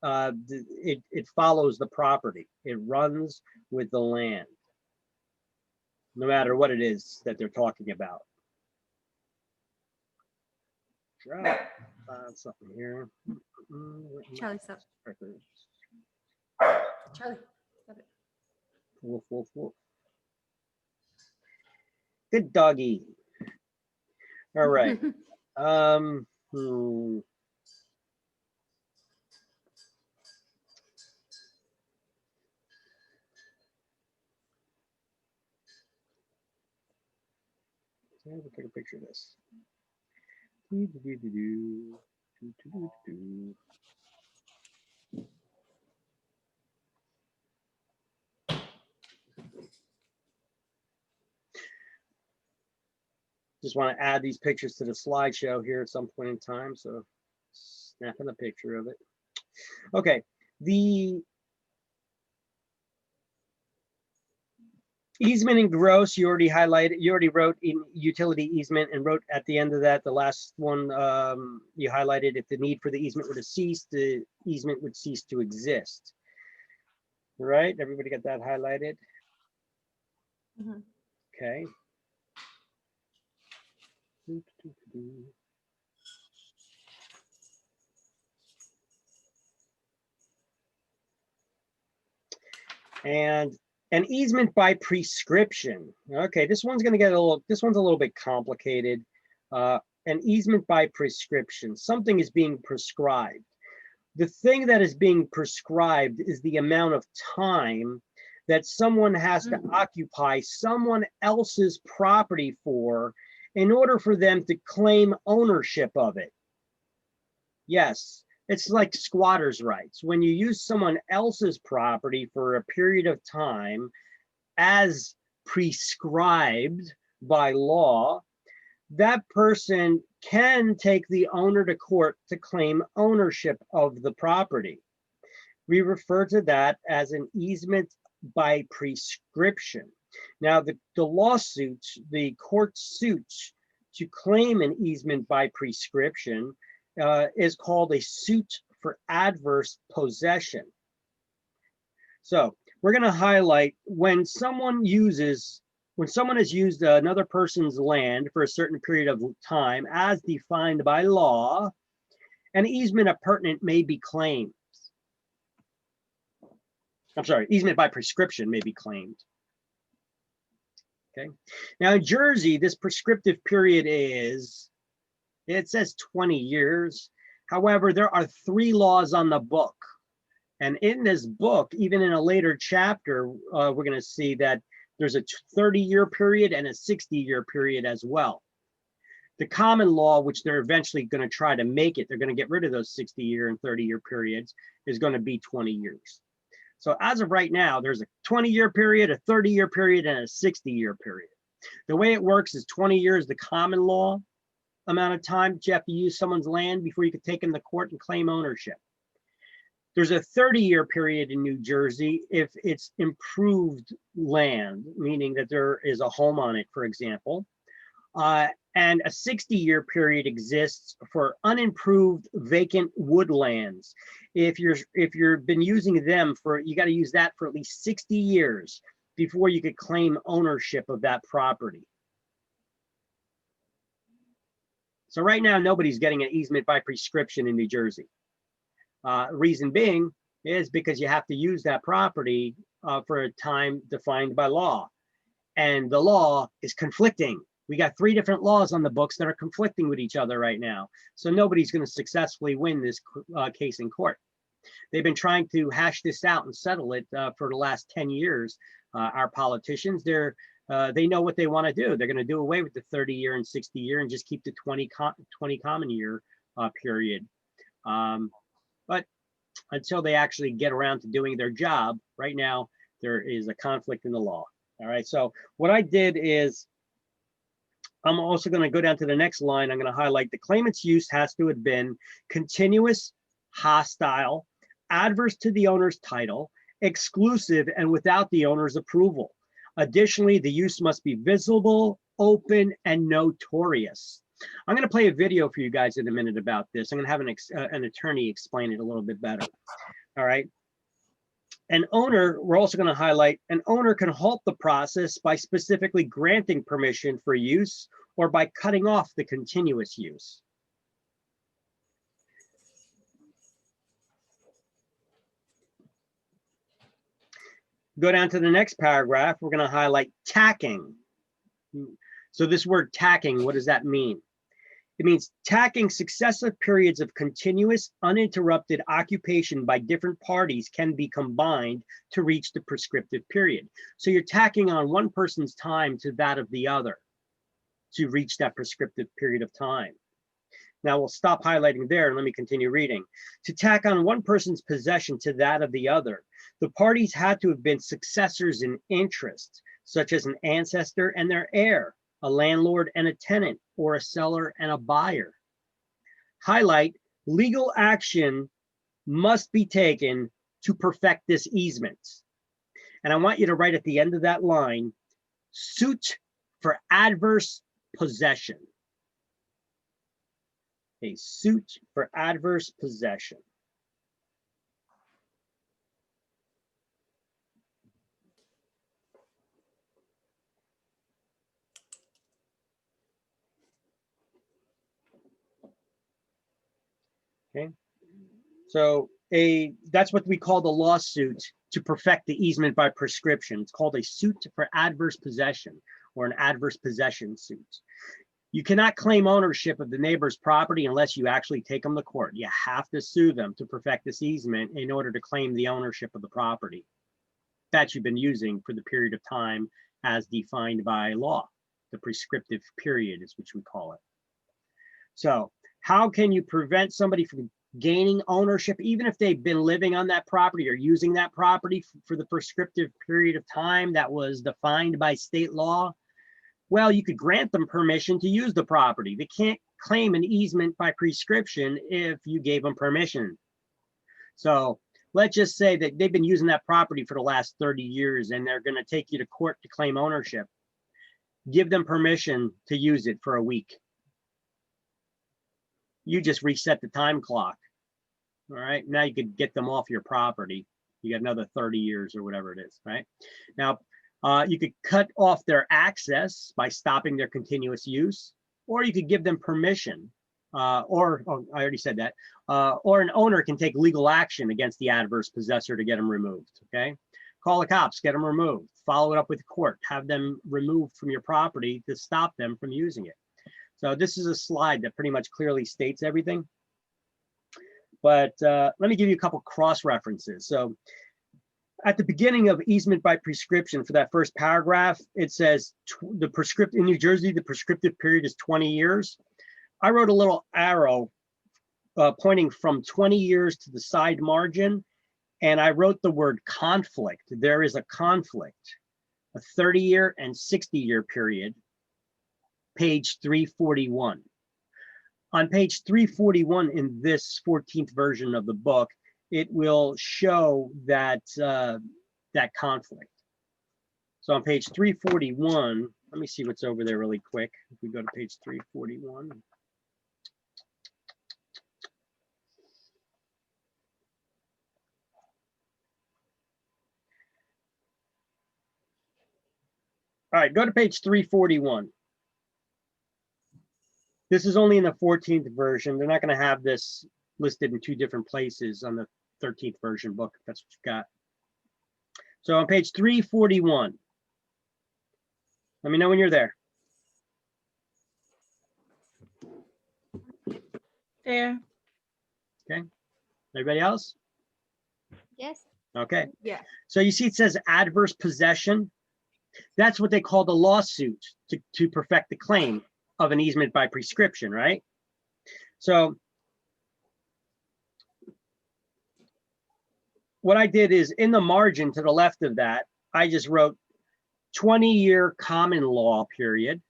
it follows the property. It runs with the land, no matter what it is that they're talking about. Something here. Charlie, stop. Charlie, stop it. Woof, woof, woof. Good doggy. All right. So I'll take a picture of this. Just want to add these pictures to the slideshow here at some point in time. So snapping a picture of it. Okay, the easement and gross, you already highlighted, you already wrote in utility easement and wrote at the end of that, the last one, you highlighted if the need for the easement were to cease, the easement would cease to exist. Right, everybody got that highlighted? Mhm. Okay. And an easement by prescription. Okay, this one's going to get a little, this one's a little bit complicated. An easement by prescription, something is being prescribed. The thing that is being prescribed is the amount of time that someone has to occupy someone else's property for in order for them to claim ownership of it. Yes, it's like squatters' rights. When you use someone else's property for a period of time as prescribed by law, that person can take the owner to court to claim ownership of the property. We refer to that as an easement by prescription. Now, the lawsuits, the court suits to claim an easement by prescription is called a suit for adverse possession. So we're going to highlight when someone has used another person's land for a certain period of time as defined by law, an easement appurtenant may be claimed. I'm sorry, easement by prescription may be claimed. Okay. Now in Jersey, this prescriptive period is, it says 20 years. However, there are 3 laws on the book. And in this book, even in a later chapter, we're going to see that there's a 30-year period and a 60-year period as well. The common law, which they're eventually going to try to make it, they're going to get rid of those 60-year and 30-year periods, is going to be 20 years. So as of right now, there's a 20-year period, a 30-year period, and a 60-year period. The way it works is 20 years, the common law amount of time that you have to use someone's land before you could take them to court and claim ownership. There's a 30-year period in New Jersey if it's improved land, meaning that there is a home on it, for example. And a 60-year period exists for unimproved vacant woodlands. If you've been using them for, you got to use that for at least 60 years before you could claim ownership of that property. So right now, nobody's getting an easement by prescription in New Jersey. Reason being is because you have to use that property for a time defined by law. And the law is conflicting. We got 3 different laws on the books that are conflicting with each other right now. So nobody's going to successfully win this case in court. They've been trying to hash this out and settle it for the last 10 years. Our politicians, they know what they want to do. They're going to do away with the 30-year and 60-year and just keep the 20 common year period. But until they actually get around to doing their job, right now, there is a conflict in the law. All right, so what I did is, I'm also going to go down to the next line. I'm going to highlight the claimant's use has to have been continuous, hostile, adverse to the owner's title, exclusive, and without the owner's approval. Additionally, the use must be visible, open, and notorious. I'm going to play a video for you guys in a minute about this. I'm going to have an attorney explain it a little bit better. All right. An owner, we're also going to highlight, an owner can halt the process by specifically granting permission for use or by cutting off the continuous use. Go down to the next paragraph, we're going to highlight tacking. So this word tacking, what does that mean? It means tacking successive periods of continuous, uninterrupted occupation by different parties can be combined to reach the prescriptive period. So you're tacking on one person's time to that of the other to reach that prescriptive period of time. Now we'll stop highlighting there and let me continue reading. To tack on one person's possession to that of the other, the parties had to have been successors in interest, such as an ancestor and their heir, a landlord and a tenant, or a seller and a buyer. Highlight, legal action must be taken to perfect this easement. And I want you to write at the end of that line, suit for adverse possession. A suit for adverse possession. Okay, so that's what we call the lawsuit to perfect the easement by prescription. It's called a suit for adverse possession or an adverse possession suit. You cannot claim ownership of the neighbor's property unless you actually take them to court. You have to sue them to perfect this easement in order to claim the ownership of the property that you've been using for the period of time as defined by law. The prescriptive period is what we call it. So how can you prevent somebody from gaining ownership, even if they've been living on that property or using that property for the prescriptive period of time that was defined by state law? Well, you could grant them permission to use the property. They can't claim an easement by prescription if you gave them permission. So let's just say that they've been using that property for the last 30 years and they're going to take you to court to claim ownership. Give them permission to use it for a week. You just reset the time clock. All right, now you could get them off your property. You got another 30 years or whatever it is, right? Now, you could cut off their access by stopping their continuous use, or you could give them permission, I already said that, or an owner can take legal action against the adverse possessor to get them removed, okay? Call the cops, get them removed, follow it up with the court, have them removed from your property to stop them from using it. So this is a slide that pretty much clearly states everything. But let me give you a couple cross references. So at the beginning of easement by prescription for that first paragraph, it says in New Jersey, the prescriptive period is 20 years. I wrote a little arrow pointing from 20 years to the side margin, and I wrote the word conflict. There is a conflict, a 30-year and 60-year period. Page 341. On page 341 in this 14th version of the book, it will show that that conflict. So on page 341, let me see what's over there really quick. If we go to page 341. All right, go to page 341. This is only in the 14th version. They're not going to have this listed in two different places on the 13th version book, if that's what you got. So on page 341, let me know when you're there. There. Everybody else? Yes. Okay. Yeah. So you see it says adverse possession. That's what they call the lawsuit to perfect the claim of an easement by prescription, right? So what I did is in the margin to the left of that, I just wrote 20-year common law period,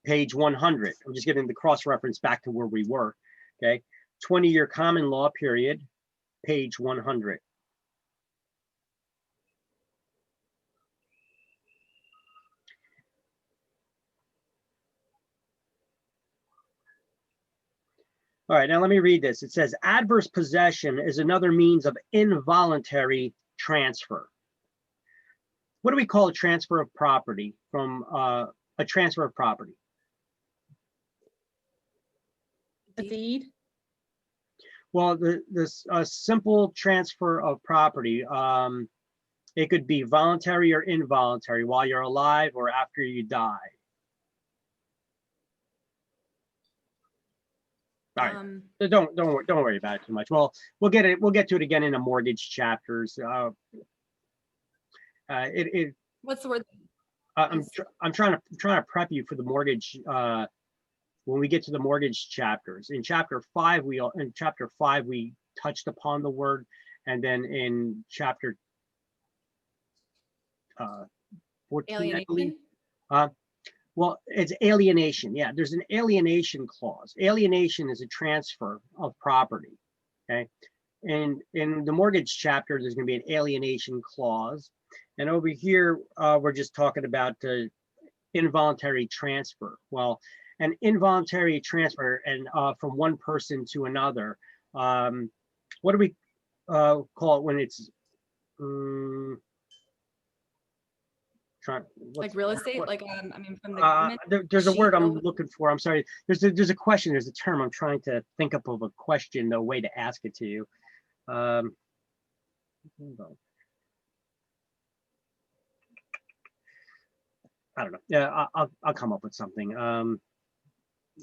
page 100. I'm just getting the cross-reference back to where we were, okay? 20-year common law period, page 100. All right, now let me read this. It says adverse possession is another means of involuntary transfer. What do we call a transfer of property from a transfer of property? A deed. Well, this simple transfer of property, it could be voluntary or involuntary while you're alive or after you die. All right. So don't worry about it too much. Well, we'll get to it again in the mortgage chapters. What's the word? I'm trying to prep you for the mortgage when we get to the mortgage chapters. In chapter 5 we touched upon the word, and then in chapter 14, I believe. Alienation? Well, it's alienation. Yeah, there's an alienation clause. Alienation is a transfer of property. Okay. And in the mortgage chapter, there's going to be an alienation clause. And over here, we're just talking about involuntary transfer. Well, an involuntary transfer and from one person to another. What do we call it when it's Like real estate? Like, I mean, from the government? there's a word I'm sheet looking for. I'm sorry. There's a question. There's a term. I'm trying to think up of a question, the way to ask it to you. Hold on. I don't know. Yeah, I'll come up with something.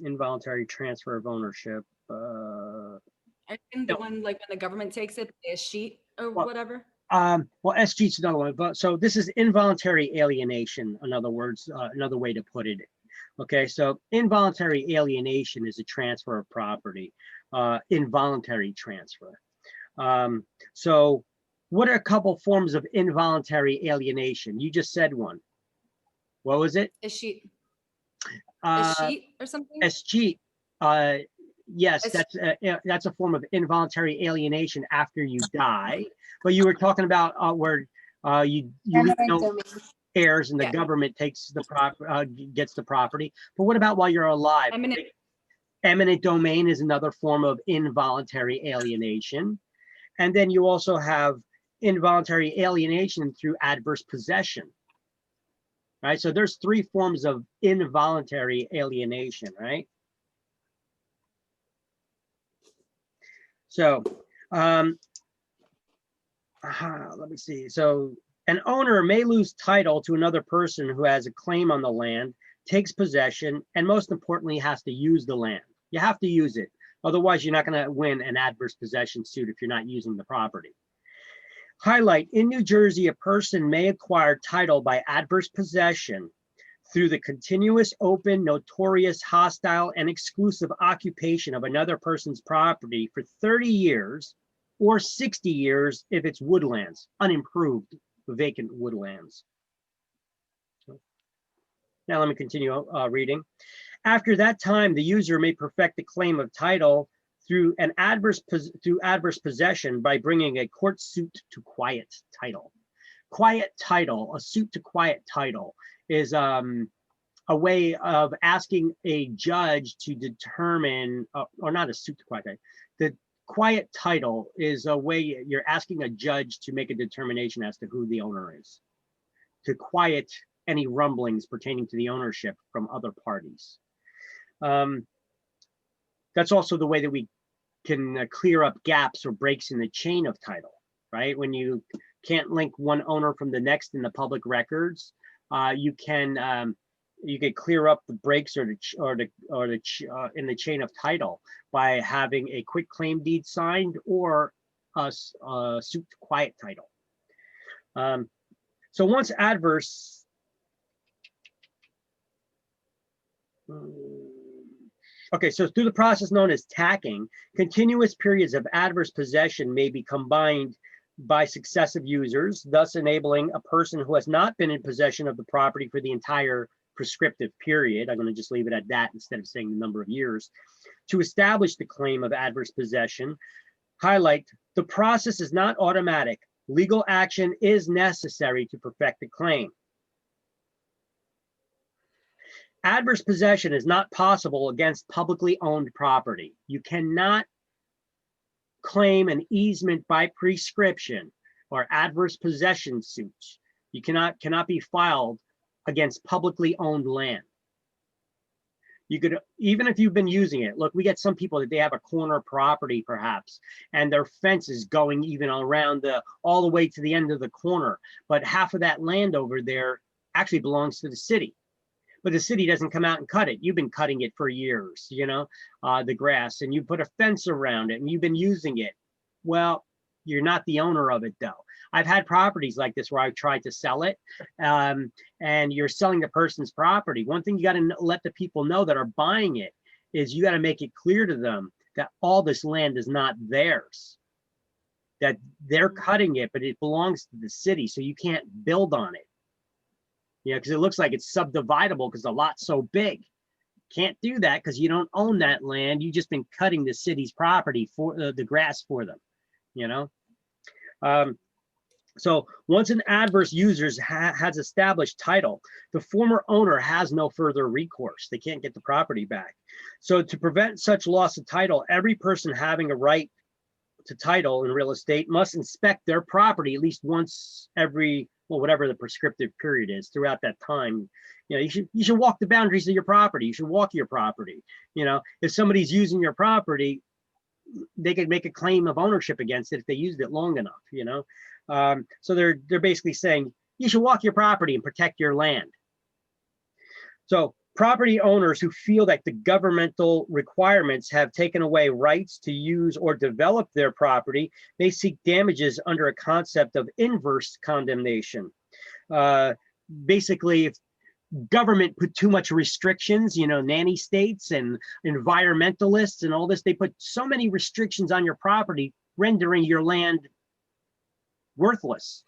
Involuntary transfer of ownership. I think the one like when the government takes it, a sheet or Well, whatever. Well, SG is another one, but so this is involuntary alienation. In other words, another way to put it. Okay, so involuntary alienation is a transfer of property, involuntary transfer. So what are a couple forms of involuntary alienation? You just said one. What was it? A sheet. A sheet or something? SG. Yes, that's a form of involuntary alienation after you die. But you were talking about where you leave no heirs and the government takes the gets the property. But what about while you're alive? Eminent domain is another form of involuntary alienation. And then you also have involuntary alienation through adverse possession. Right? So there's 3 forms of involuntary alienation, right? So let me see. So an owner may lose title to another person who has a claim on the land, takes possession, and most importantly, has to use the land. You have to use it. Otherwise, you're not going to win an adverse possession suit if you're not using the property. Highlight, in New Jersey, a person may acquire title by adverse possession through the continuous, open, notorious, hostile, and exclusive occupation of another person's property for 30 years or 60 years if it's woodlands, unimproved, vacant woodlands. Now let me continue reading. After that time, the user may perfect the claim of title through adverse possession by bringing a court suit to quiet title. Quiet title, a suit to quiet title, is a way of asking a judge to determine, or not a suit to quiet title. The quiet title is a way you're asking a judge to make a determination as to who the owner is, to quiet any rumblings pertaining to the ownership from other parties. That's also the way that we can clear up gaps or breaks in the chain of title, right? When you can't link one owner from the next in the public records, you can clear up the breaks or in the chain of title by having a quick claim deed signed or a suit to quiet title. So once adverse, okay, so through the process known as tacking, continuous periods of adverse possession may be combined by successive users, thus enabling a person who has not been in possession of the property for the entire prescriptive period, I'm going to just leave it at that instead of saying the number of years, to establish the claim of adverse possession. Highlight, the process is not automatic. Legal action is necessary to perfect the claim. Adverse possession is not possible against publicly owned property. You cannot claim an easement by prescription or adverse possession suits. You cannot be filed against publicly owned land. You could, even if you've been using it, look, we get some people that they have a corner property perhaps, and their fence is going even around all the way to the end of the corner, but half of that land over there actually belongs to the city. But the city doesn't come out and cut it. You've been cutting it for years, you know, the grass, and you put a fence around it and you've been using it. Well, you're not the owner of it though. I've had properties like this where I've tried to sell it, and you're selling the person's property. One thing you got to let the people know that are buying it is you got to make it clear to them that all this land is not theirs, that they're cutting it, but it belongs to the city, so you can't build on it. Yeah, because it looks like it's subdividable because the lot's so big. Can't do that because you don't own that land. You've just been cutting the city's property for the grass for them, you know? So once an adverse user has established title, the former owner has no further recourse. They can't get the property back. So to prevent such loss of title, every person having a right to title in real estate must inspect their property at least once every, well, whatever the prescriptive period is throughout that time. You know, you should walk the boundaries of your property. You should walk your property. You know, if somebody's using your property, they could make a claim of ownership against it if they used it long enough, you know? So they're basically saying you should walk your property and protect your land. So property owners who feel that the governmental requirements have taken away rights to use or develop their property may seek damages under a concept of inverse condemnation. Basically, if government put too much restrictions, you know, nanny states and environmentalists and all this, they put so many restrictions on your property, rendering your land worthless.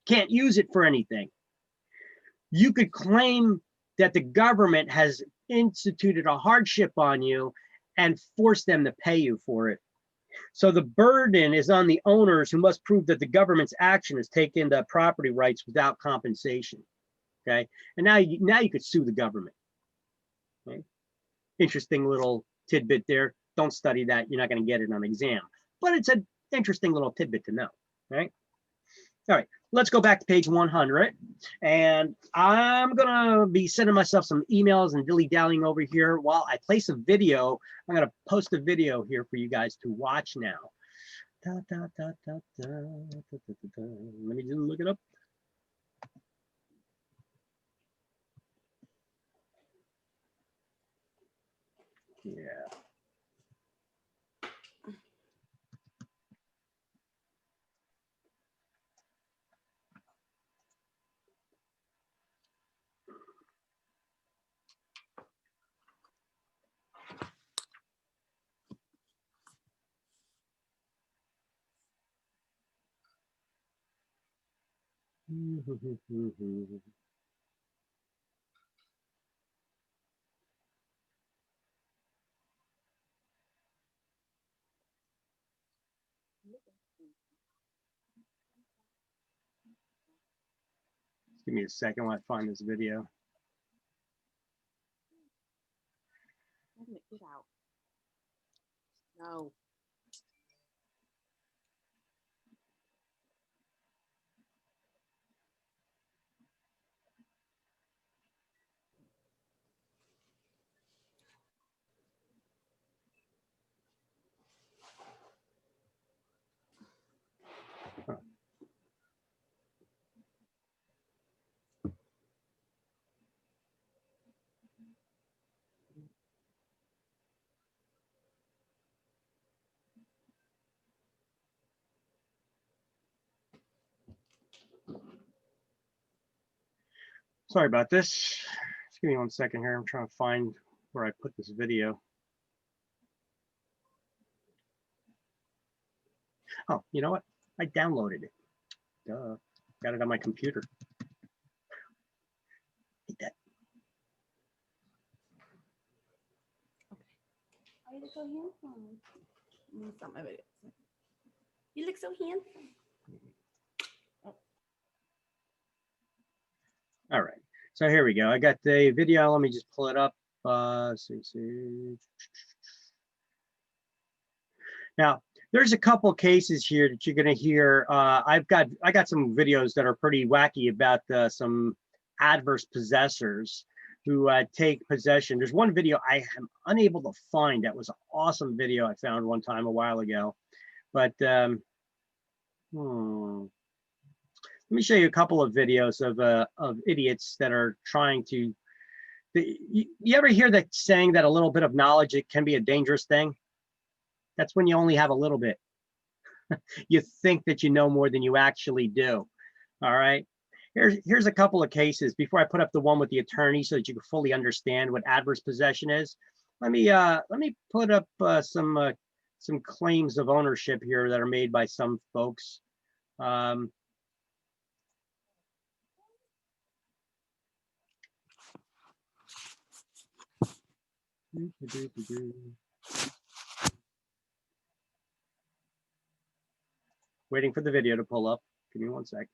Can't use it for anything. You could claim that the government has instituted a hardship on you and force them to pay you for it. So the burden is on the owners who must prove that the government's action has taken the property rights without compensation. Okay, and now you could sue the government. Okay? Interesting little tidbit there. Don't study that. You're not going to get it on exam, but it's an interesting little tidbit to know. Right? All right, let's go back to page 100, and I'm gonna be sending myself some emails and dilly-dallying over here while I place a video. I'm gonna post a video here for you guys to watch now. Let me just look it up. Yeah. Give me a second while I find this video. Get out. No. Sorry about this. Just give me 1 second here. I'm trying to find where I put this video. Oh, you know what? I downloaded it. Duh. Got it on my computer. Hate that. Oh, you look so handsome. Let me stop my video. You look so handsome. All right. So here we go. I got the video. Let me just pull it up. See. Now, there's a couple cases here that you're going to hear. I got some videos that are pretty wacky about some adverse possessors who take possession. There's one video I am unable to find. That was an awesome video I found one time a while ago. But let me show you a couple of videos of idiots that are trying to. You ever hear that saying that a little bit of knowledge, it can be a dangerous thing? That's when you only have a little bit. You think that you know more than you actually do. All right. Here's a couple of cases before I put up the one with the attorney so that you can fully understand what adverse possession is. Let me put up some claims of ownership here that are made by some folks. Waiting for the video to pull up. Give me 1 sec.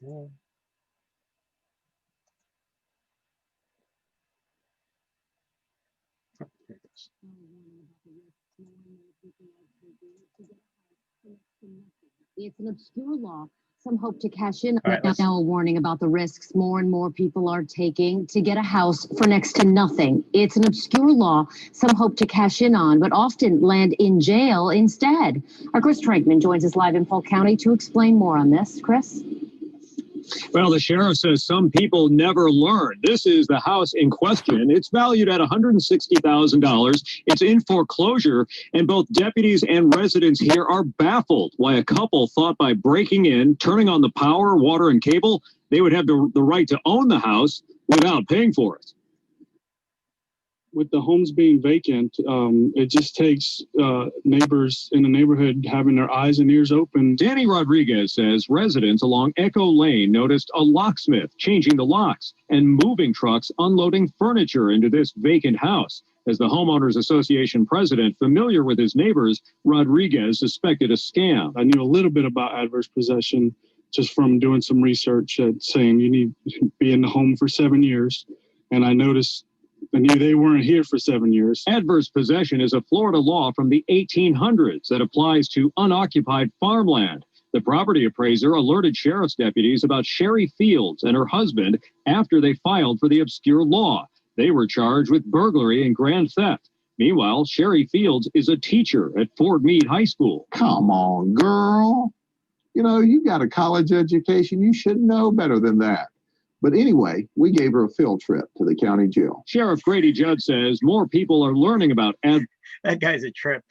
Yeah. Oh, there it is. It's an obscure law. Some hope to cash in. All right, let's- Now a warning about the risks more and more people are taking to get a house for next to nothing. It's an obscure law some hope to cash in on, but often land in jail instead. Our Chris Trankman joins us live in Polk County to explain more on this. Chris? Well, the sheriff says some people never learn. This is the house in question. It's valued at $160,000. It's in foreclosure, and both deputies and residents here are baffled why a couple thought by breaking in, turning on the power, water, and cable, they would have the right to own the house without paying for it. With the homes being vacant, it just takes neighbors in the neighborhood having their eyes and ears open. Danny Rodriguez says residents along Echo Lane noticed a locksmith changing the locks and moving trucks unloading furniture into this vacant house. As the Homeowners Association president, familiar with his neighbors, Rodriguez suspected a scam. I knew a little bit about adverse possession just from doing some research saying you need to be in the home for 7 years. And I knew they weren't here for 7 years. Adverse possession is a Florida law from the 1800s that applies to unoccupied farmland. The property appraiser alerted sheriff's deputies about Sherry Fields and her husband after they filed for the obscure law. They were charged with burglary and grand theft. Meanwhile, Sherry Fields is a teacher at Fort Meade High School. Come on, girl. You know, you got a college education. You should know better than that. But anyway, we gave her a field trip to the county jail. Sheriff Grady Judd says more people are learning about That guy's a trip.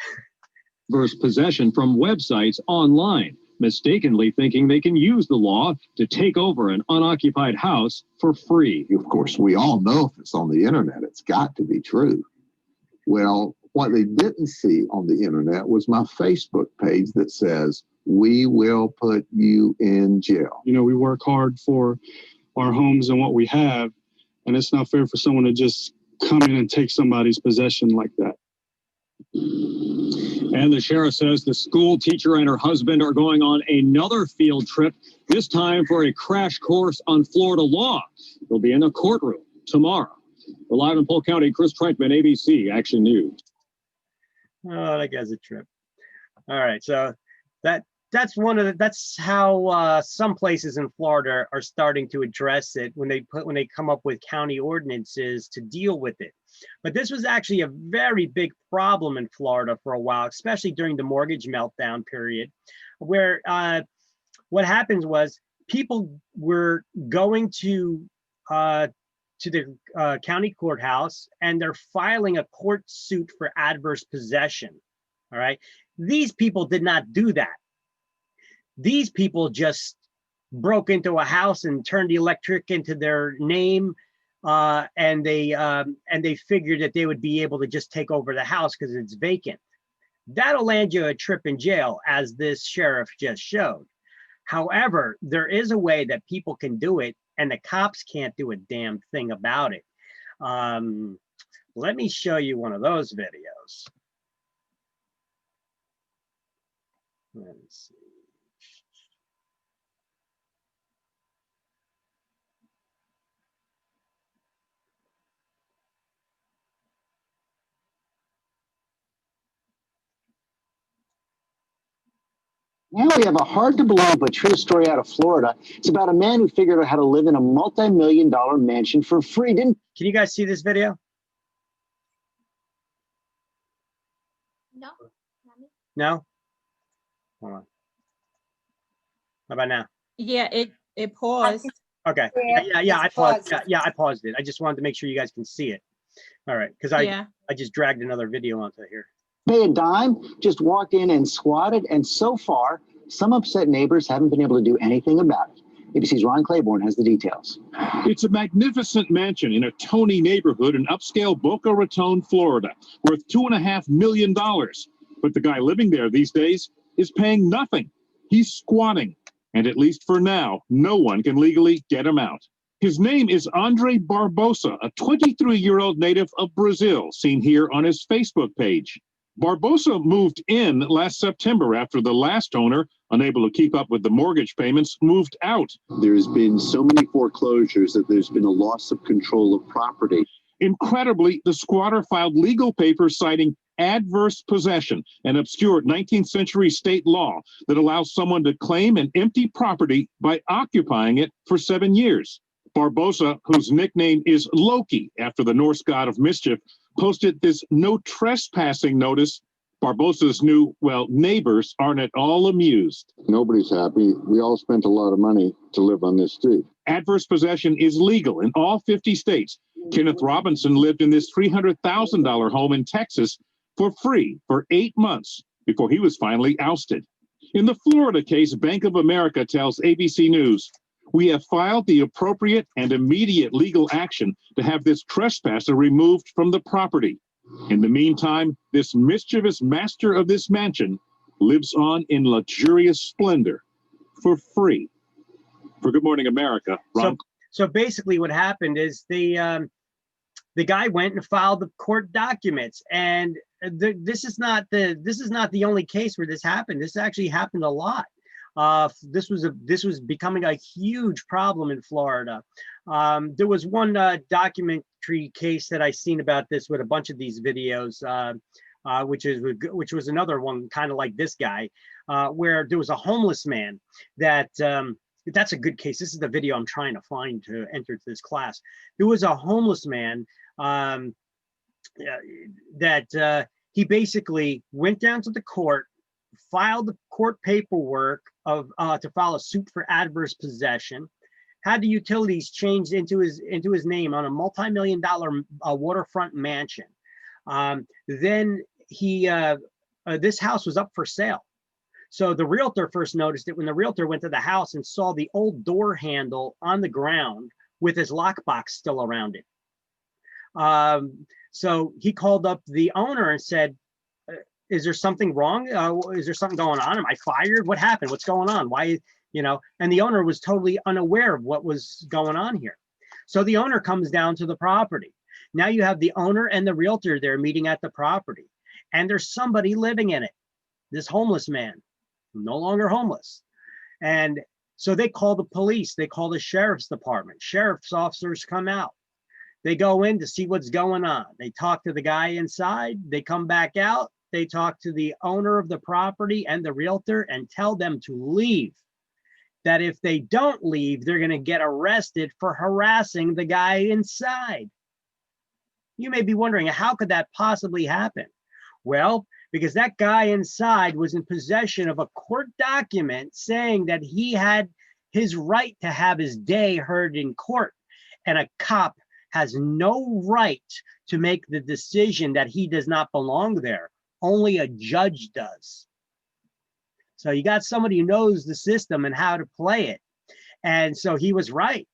adverse possession from websites online, mistakenly thinking they can use the law to take over an unoccupied house for free. Of course, we all know if it's on the internet, it's got to be true. Well, what they didn't see on the internet was my Facebook page that says, "We will put you in jail." You know, we work hard for our homes and what we have, and it's not fair for someone to just come in and take somebody's possession like that. And the sheriff says the school teacher and her husband are going on another field trip, this time for a crash course on Florida law. They'll be in a courtroom tomorrow. We're live in Polk County, Chris Trankman, ABC Action News. Oh, that guy's a trip. All right, so that's how some places in Florida are starting to address it when they come up with county ordinances to deal with it. But this was actually a very big problem in Florida for a while, especially during the mortgage meltdown period, where what happens was people were going to to the county courthouse and they're filing a court suit for adverse possession. All right. These people did not do that. These people just broke into a house and turned the electric into their name. And they figured that they would be able to just take over the house because it's vacant. That'll land you a trip in jail, as this sheriff just showed. However, there is a way that people can do it and the cops can't do a damn thing about it. Let me show you one of those videos. Let's see. Now we have a hard to believe but true story out of Florida. It's about a man who figured out how to live in a multi-million-dollar mansion for free. Can you guys see this video? No. No? Hold on. How about now? Yeah, it paused. Okay. Yeah, I paused. Yeah, I paused it. I just wanted to make sure you guys can see it. All right, because I just dragged another video onto here. Pay a dime, just walked in and squatted, and so far, some upset neighbors haven't been able to do anything about it. ABC's Ron Claiborne has the details. It's a magnificent mansion in a Tony neighborhood in upscale Boca Raton, Florida, worth $2.5 million. But the guy living there these days is paying nothing. He's squatting, and at least for now, no one can legally get him out. His name is Andre Barbosa, a 23-year-old native of Brazil, seen here on his Facebook page. Barbosa moved in last September after the last owner, unable to keep up with the mortgage payments, moved out. There's been so many foreclosures that there's been a loss of control of property. Incredibly, the squatter filed legal papers citing adverse possession, an obscure 19th century state law that allows someone to claim an empty property by occupying it for 7 years. Barbosa, whose nickname is Loki after the Norse god of mischief, posted this no trespassing notice. Barbosa's new, neighbors aren't at all amused. Nobody's happy. We all spent a lot of money to live on this street. Adverse possession is legal in all 50 states. Kenneth Robinson lived in this $300,000 home in Texas for free for 8 months before he was finally ousted. In the Florida case, Bank of America tells ABC News, "We have filed the appropriate and immediate legal action to have this trespasser removed from the property. In the meantime, this mischievous master of this mansion lives on in luxurious splendor for free." For Good Morning America, Ron. So basically what happened is the guy went and filed the court documents, and this is not the only case where this happened. This actually happened a lot. This was becoming a huge problem in Florida. There was one documentary case that I seen about this with a bunch of these videos, which was another one kind of like this guy, where there was a homeless man that that's a good case. This is the video I'm trying to find to enter to this class. There was a homeless man that he basically went down to the court, filed the court paperwork to file a suit for adverse possession, had the utilities changed into his name on a multi-million-dollar waterfront mansion. Then this house was up for sale. So the realtor first noticed it when the realtor went to the house and saw the old door handle on the ground with his lockbox still around it. So he called up the owner and said, "Is there something wrong? Is there something going on? Am I fired? What happened? What's going on? Why, And the owner was totally unaware of what was going on here. So the owner comes down to the property. Now you have the owner and the realtor there meeting at the property, and there's somebody living in it. This homeless man, no longer homeless. And so they call the police. They call the sheriff's department. Sheriff's officers come out. They go in to see what's going on. They talk to the guy inside. They come back out. They talk to the owner of the property and the realtor and tell them to leave. That if they don't leave, they're going to get arrested for harassing the guy inside. You may be wondering, how could that possibly happen? Well, because that guy inside was in possession of a court document saying that he had his right to have his day heard in court, and a cop has no right to make the decision that he does not belong there. Only a judge does. So you got somebody who knows the system and how to play it. And so he was right.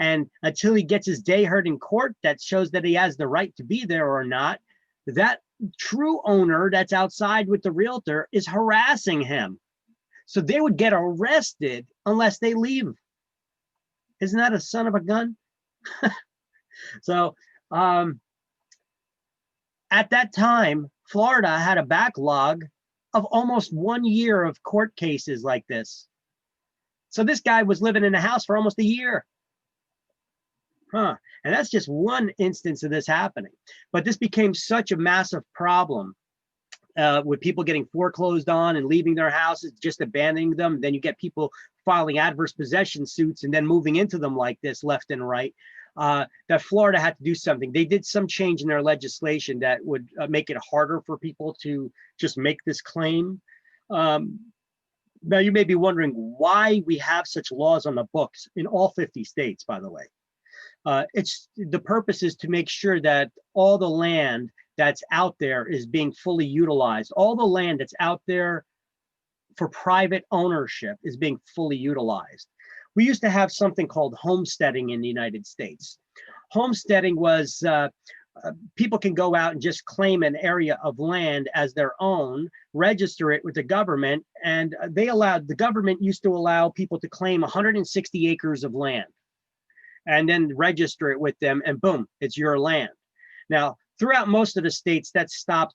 And until he gets his day heard in court that shows that he has the right to be there or not, that true owner that's outside with the realtor is harassing him. So they would get arrested unless they leave. Isn't that a son of a gun? So at that time, Florida had a backlog of almost 1 year of court cases like this. So this guy was living in a house for almost a year. And that's just one instance of this happening. But this became such a massive problem with people getting foreclosed on and leaving their houses, just abandoning them. Then you get people filing adverse possession suits and then moving into them like this left and right. That Florida had to do something. They did some change in their legislation that would make it harder for people to just make this claim. Now you may be wondering why we have such laws on the books in all 50 states, by the way. It's the purpose is to make sure that all the land that's out there is being fully utilized. All the land that's out there for private ownership is being fully utilized. We used to have something called homesteading in the United States. Homesteading was people can go out and just claim an area of land as their own, register it with the government, and the government used to allow people to claim 160 acres of land and then register it with them, and boom, it's your land. Now, throughout most of the states, that stopped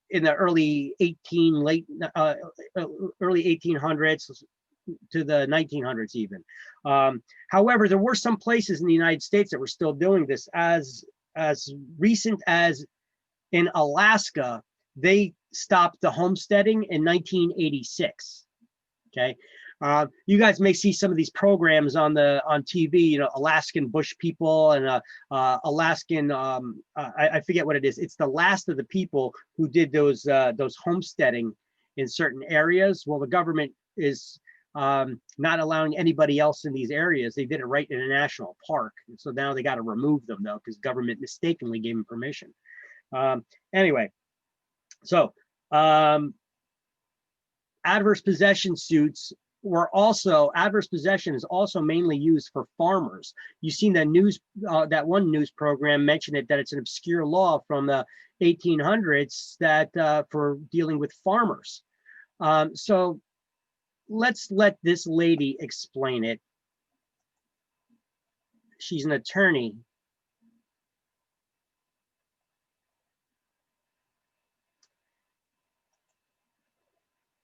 in the early 1800s to the 1900s even. However, there were some places in the United States that were still doing this. As recent as in Alaska, they stopped the homesteading in 1986. Okay. You guys may see some of these programs on TV, you know, Alaskan Bush people and Alaskan, I forget what it is. It's the last of the people who did those homesteading in certain areas. Well, the government is not allowing anybody else in these areas. They did it right in a national park. And so now they got to remove them though, because government mistakenly gave them permission. Anyway, so adverse possession suits adverse possession is also mainly used for farmers. You've seen the news, that one news program mentioned that it's an obscure law from the 1800s that for dealing with farmers. So let's let this lady explain it. She's an attorney.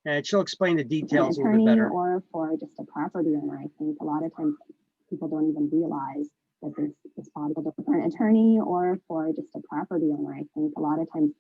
And she'll explain the details a little bit better. Or for just a property owner, I think a lot of times people don't even realize that this body for an attorney or for just a property owner. I think a lot of times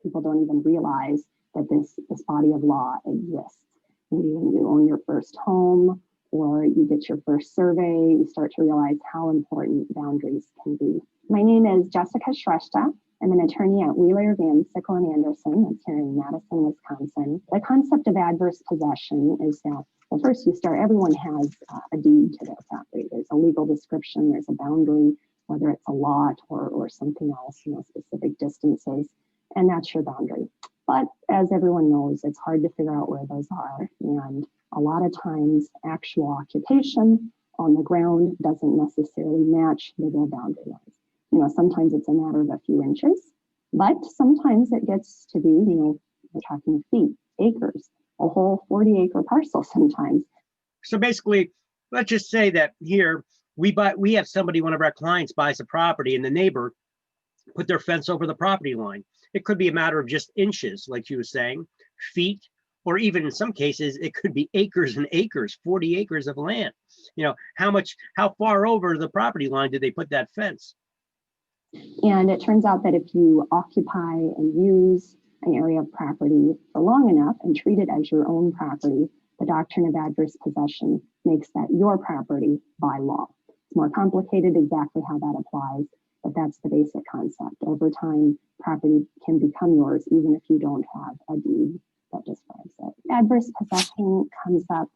people don't even realize that this body of law exists. Maybe when you own your first home or you get your first survey, you start to realize how important boundaries can be. My name is Jessica Shrestha. I'm an attorney at Wheeler, Van Sickle and Anderson. That's here in Madison, Wisconsin. The concept of adverse possession is that, well, first you start, everyone has a deed to their property. There's a legal description, there's a boundary, whether it's a lot or something else, you know, specific distances, and that's your boundary. But as everyone knows, it's hard to figure out where those are. And a lot of times actual occupation on the ground doesn't necessarily match the real boundary lines. You know, sometimes it's a matter of a few inches, but sometimes it gets to be, you know, we're talking feet, acres, a whole 40-acre parcel sometimes. So basically, let's just say that here we have somebody, one of our clients buys a property and the neighbor put their fence over the property line. It could be a matter of just inches, like she was saying, feet, or even in some cases, it could be acres and acres, 40 acres of land. You know, how far over the property line did they put that fence? And it turns out that if you occupy and use an area of property for long enough and treat it as your own property, the doctrine of adverse possession makes that your property by law. It's more complicated exactly how that applies, but that's the basic concept. Over time, property can become yours even if you don't have a deed that describes it. Adverse possession comes up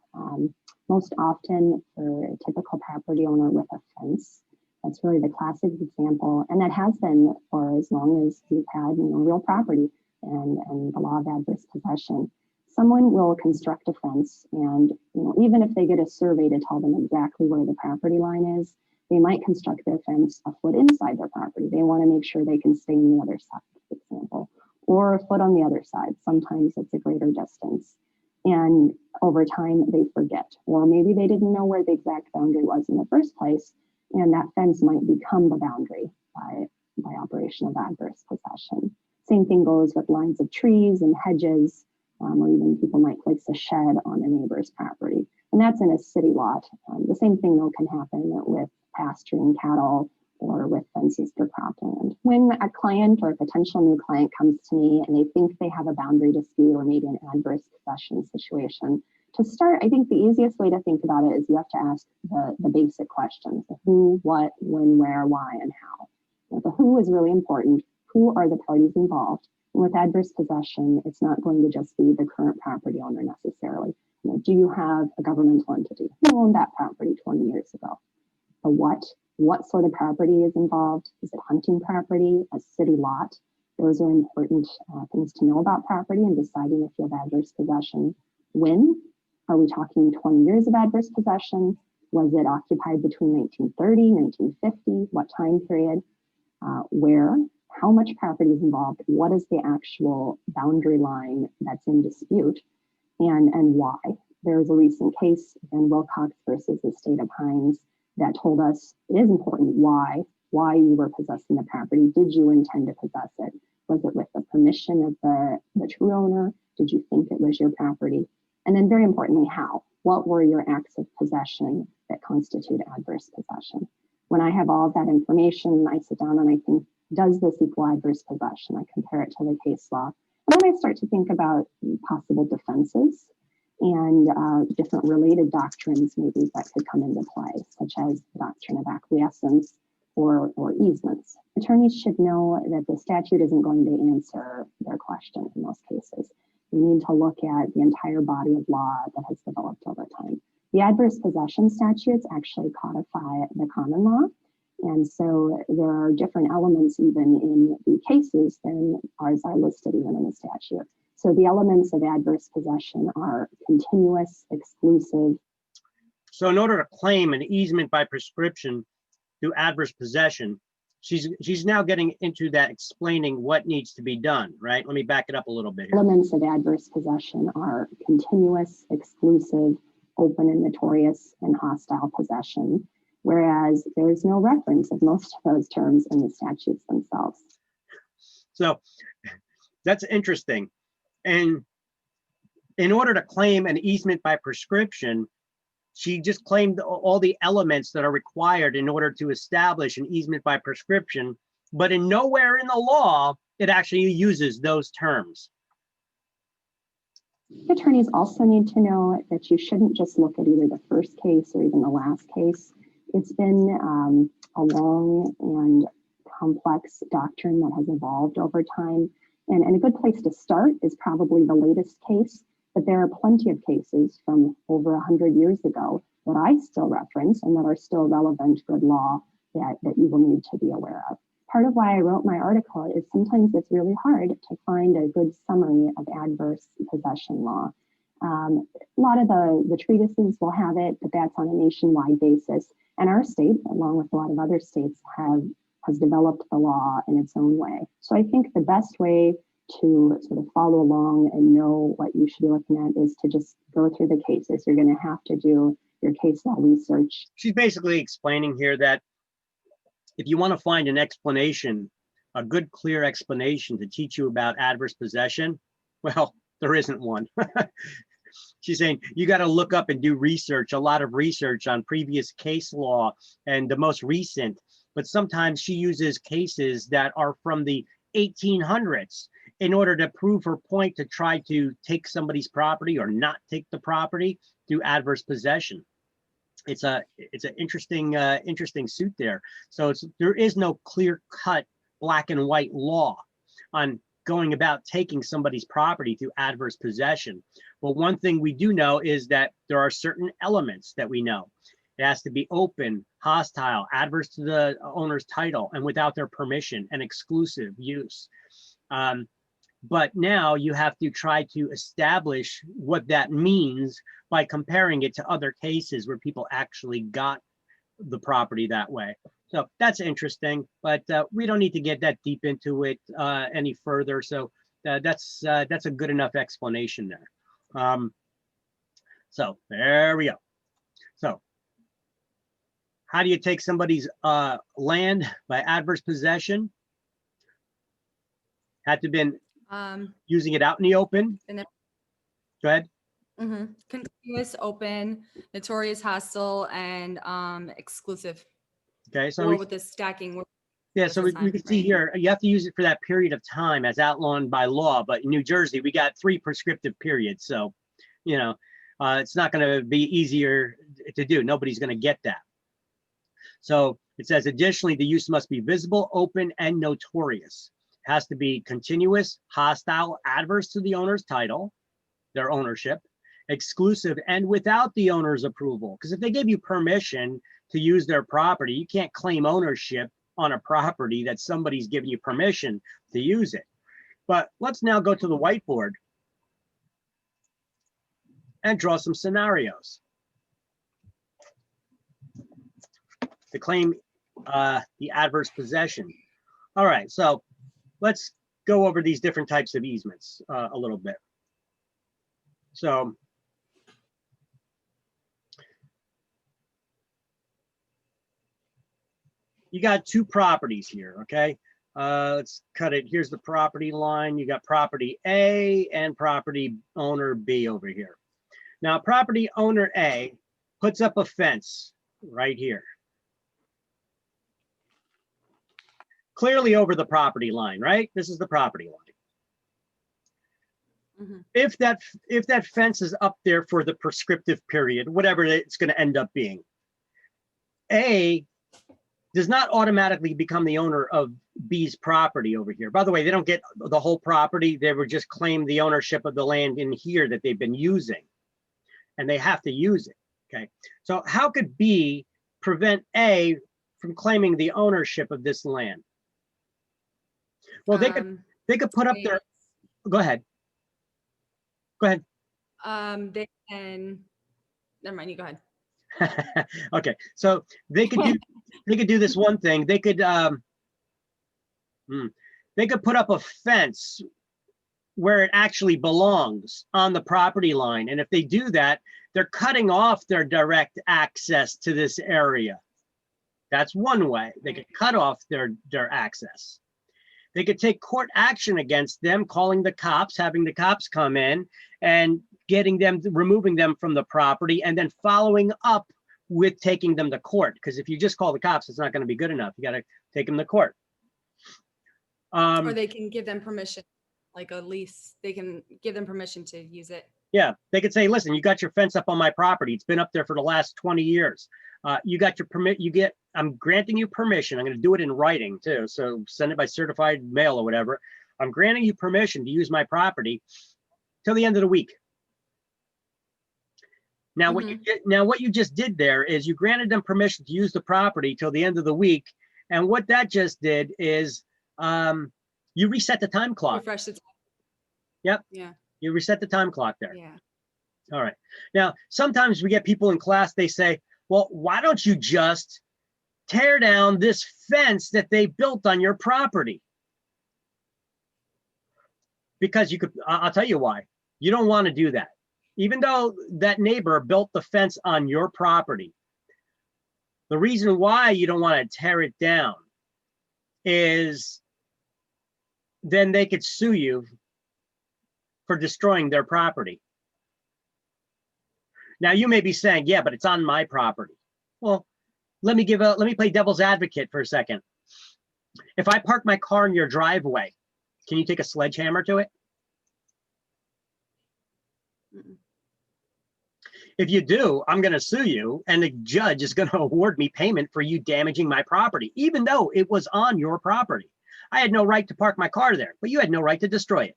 most often for a typical property owner with a fence. That's really the classic example, and that has been for as long as we've had, real property and the law of adverse possession. Someone will construct a fence, and even if they get a survey to tell them exactly where the property line is, they might construct their fence a foot inside their property. They want to make sure they can stay on the other side, for example, or a foot on the other side. Sometimes it's a greater distance. And over time, they forget, or maybe they didn't know where the exact boundary was in the first place, and that fence might become the boundary by operation of adverse possession. Same thing goes with lines of trees and hedges, or even people might place a shed on a neighbor's property. And that's in a city lot. The same thing though can happen with pasturing cattle or with fences for cropland. When a client or a potential new client comes to me and they think they have a boundary dispute or maybe an adverse possession situation, to start, I think the easiest way to think about it is you have to ask the basic questions: the who, what, when, where, why, and how. The who is really important. Who are the parties involved? And with adverse possession, it's not going to just be the current property owner necessarily. Do you have a governmental entity who owned that property 20 years ago? The what sort of property is involved? Is it hunting property, a city lot? Those are important things to know about property and deciding if you have adverse possession. When? Are we talking 20 years of adverse possession? Was it occupied between 1930, 1950? What time period? Where? How much property is involved? What is the actual boundary line that's in dispute? And why? There's a recent case in Wilcox versus the state of Hines that told us it is important why you were possessing the property. Did you intend to possess it? Was it with the permission of the true owner? Did you think it was your property? And then very importantly, how? What were your acts of possession that constitute adverse possession? When I have all of that information, I sit down and I think, does this equal adverse possession? I compare it to the case law. And then I start to think about possible defenses and different related doctrines maybe that could come into play, such as the doctrine of acquiescence or easements. Attorneys should know that the statute isn't going to answer their question in most cases. We need to look at the entire body of law that has developed over time. The adverse possession statutes actually codify the common law. And so there are different elements even in the cases than ours are listed even in the statute. So the elements of adverse possession are continuous, exclusive. So in order to claim an easement by prescription through adverse possession, she's now getting into that, explaining what needs to be done, right? Let me back it up a little bit here. Elements of adverse possession are continuous, exclusive, open and notorious, and hostile possession, whereas there is no reference of most of those terms in the statutes themselves. So that's interesting. And in order to claim an easement by prescription, she just claimed all the elements that are required in order to establish an easement by prescription, but in nowhere in the law, it actually uses those terms. Attorneys also need to know that you shouldn't just look at either the first case or even the last case. It's been a long and complex doctrine that has evolved over time. And a good place to start is probably the latest case, but there are plenty of cases from over 100 years ago that I still reference and that are still relevant good law that you will need to be aware of. Part of why I wrote my article is sometimes it's really hard to find a good summary of adverse possession law. A lot of the treatises will have it, but that's on a nationwide basis. And our state, along with a lot of other states, has developed the law in its own way. So I think the best way to sort of follow along and know what you should be looking at is to just go through the cases. You're going to have to do your case law research. She's basically explaining here that if you want to find an explanation, a good, clear explanation to teach you about adverse possession, well, there isn't one. She's saying you got to look up and do research, a lot of research on previous case law and the most recent. But sometimes she uses cases that are from the 1800s in order to prove her point, to try to take somebody's property or not take the property through adverse possession. It's an interesting suit there. So there is no clear-cut black and white law on going about taking somebody's property through adverse possession. But one thing we do know is that there are certain elements that we know. It has to be open, hostile, adverse to the owner's title, and without their permission and exclusive use. But now you have to try to establish what that means by comparing it to other cases where people actually got the property that way. So that's interesting, but we don't need to get that deep into it any further. So that's a good enough explanation there. So there we go. So how do you take somebody's land by adverse possession? Had to been using it out in the open. Go ahead. Continuous, open, notorious, hostile, and exclusive. Okay, so or with the stacking. yeah, so we can see here, you have to use it for that period of time as outlawed by law, but in New Jersey, we got 3 prescriptive periods. So, you know, it's not going to be easier to do. Nobody's going to get that. So it says, additionally, the use must be visible, open, and notorious. It has to be continuous, hostile, adverse to the owner's title, their ownership, exclusive, and without the owner's approval. Because if they give you permission to use their property, you can't claim ownership on a property that somebody's giving you permission to use it. But let's now go to the whiteboard and draw some scenarios to claim the adverse possession. All right, so let's go over these different types of easements a little bit. So you got 2 properties here, okay? Let's cut it. Here's the property line. You got property A and property owner B over here. Now, property owner A puts up a fence right here. Clearly over the property line, right? This is the property line. If that fence is up there for the prescriptive period, whatever it's going to end up being, A does not automatically become the owner of B's property over here. By the way, they don't get the whole property. They would just claim the ownership of the land in here that they've been using, and they have to use it, okay? So how could B prevent A from claiming the ownership of this land? Well, they could put up their, go ahead. Go ahead. They can, never mind, you go ahead. Okay, so they could do this one thing. They could put up a fence where it actually belongs on the property line, and if they do that, they're cutting off their direct access to this area. That's one way they could cut off their access. They could take court action against them, calling the cops, having the cops come in and removing them from the property, and then following up with taking them to court. Because if you just call the cops, it's not going to be good enough. You got to take them to court. Or they can give them permission, like a lease. They can give them permission to use it. Yeah, they could say, listen, you got your fence up on my property. It's been up there for the last 20 years. You got your permit, I'm granting you permission. I'm going to do it in writing too. So send it by certified mail or whatever. I'm granting you permission to use my property till the end of the week. Now, what you just did there is you granted them permission to use the property till the end of the week. And what that just did is you reset the time clock. Refresh the time. Yep. Yeah. You reset the time clock there. Yeah. All right. Now, sometimes we get people in class, they say, well, why don't you just tear down this fence that they built on your property? Because I'll tell you why. You don't want to do that. Even though that neighbor built the fence on your property, the reason why you don't want to tear it down is then they could sue you for destroying their property. Now you may be saying, yeah, but it's on my property. Well, let me play devil's advocate for a second. If I park my car in your driveway, can you take a sledgehammer to it? If you do, I'm going to sue you, and the judge is going to award me payment for you damaging my property, even though it was on your property. I had no right to park my car there, but you had no right to destroy it.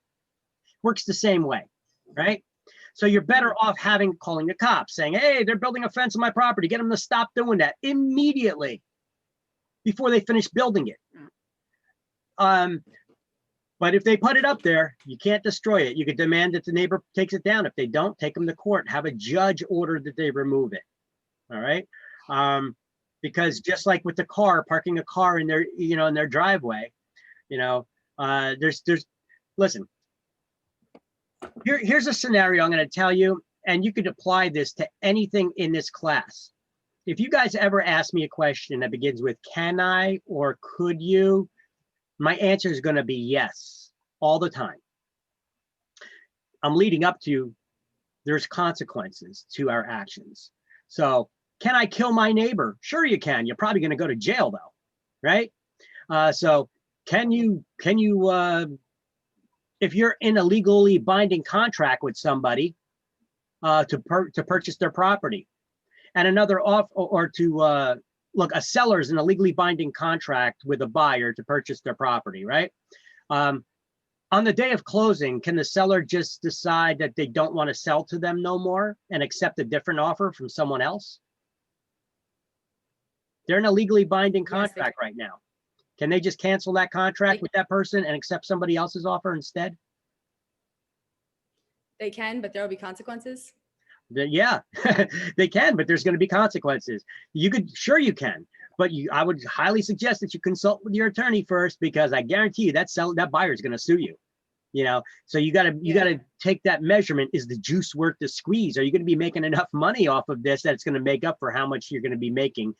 Works the same way, right? So you're better off calling the cops, saying, hey, they're building a fence on my property. Get them to stop doing that immediately before they finish building it. But if they put it up there, you can't destroy it. You could demand that the neighbor takes it down. If they don't, take them to court, have a judge order that they remove it. All right. Because just like with the car, parking a car in their, in their driveway, listen, here's a scenario I'm going to tell you, and you could apply this to anything in this class. If you guys ever ask me a question that begins with, can I, or could you, my answer is going to be yes, all the time. I'm leading up to, there's consequences to our actions. So can I kill my neighbor? Sure you can. You're probably going to go to jail though, right? So can you, if you're in a legally binding contract with somebody to purchase their property, and another look, a seller is in a legally binding contract with a buyer to purchase their property, right? On the day of closing, can the seller just decide that they don't want to sell to them no more and accept a different offer from someone else? They're in a legally binding contract right now. Can they just cancel that contract with that person and accept somebody else's offer instead? They can, but there will be consequences. Yeah, they can, but there's going to be consequences. Sure you can, but I would highly suggest that you consult with your attorney first, because I guarantee you that buyer is going to sue you. So you got to take that measurement. Is the juice worth the squeeze? Are you going to be making enough money off of this that it's going to make up for how much you're going to be making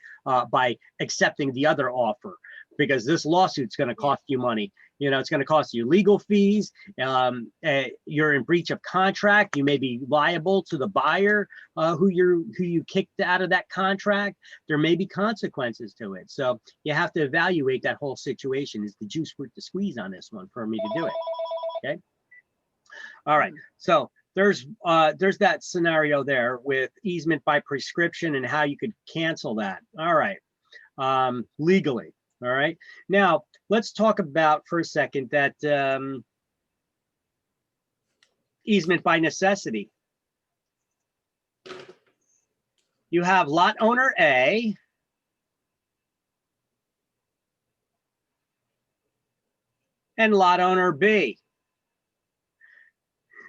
by accepting the other offer? Because this lawsuit's going to cost you money. It's going to cost you legal fees. You're in breach of contract. You may be liable to the buyer who you kicked out of that contract. There may be consequences to it. So you have to evaluate that whole situation. Is the juice worth the squeeze on this one for me to do it? Okay. All right. So there's that scenario there with easement by prescription and how you could cancel that. All right. Legally. All right. Now let's talk about for a second that easement by necessity. You have lot owner A and lot owner B.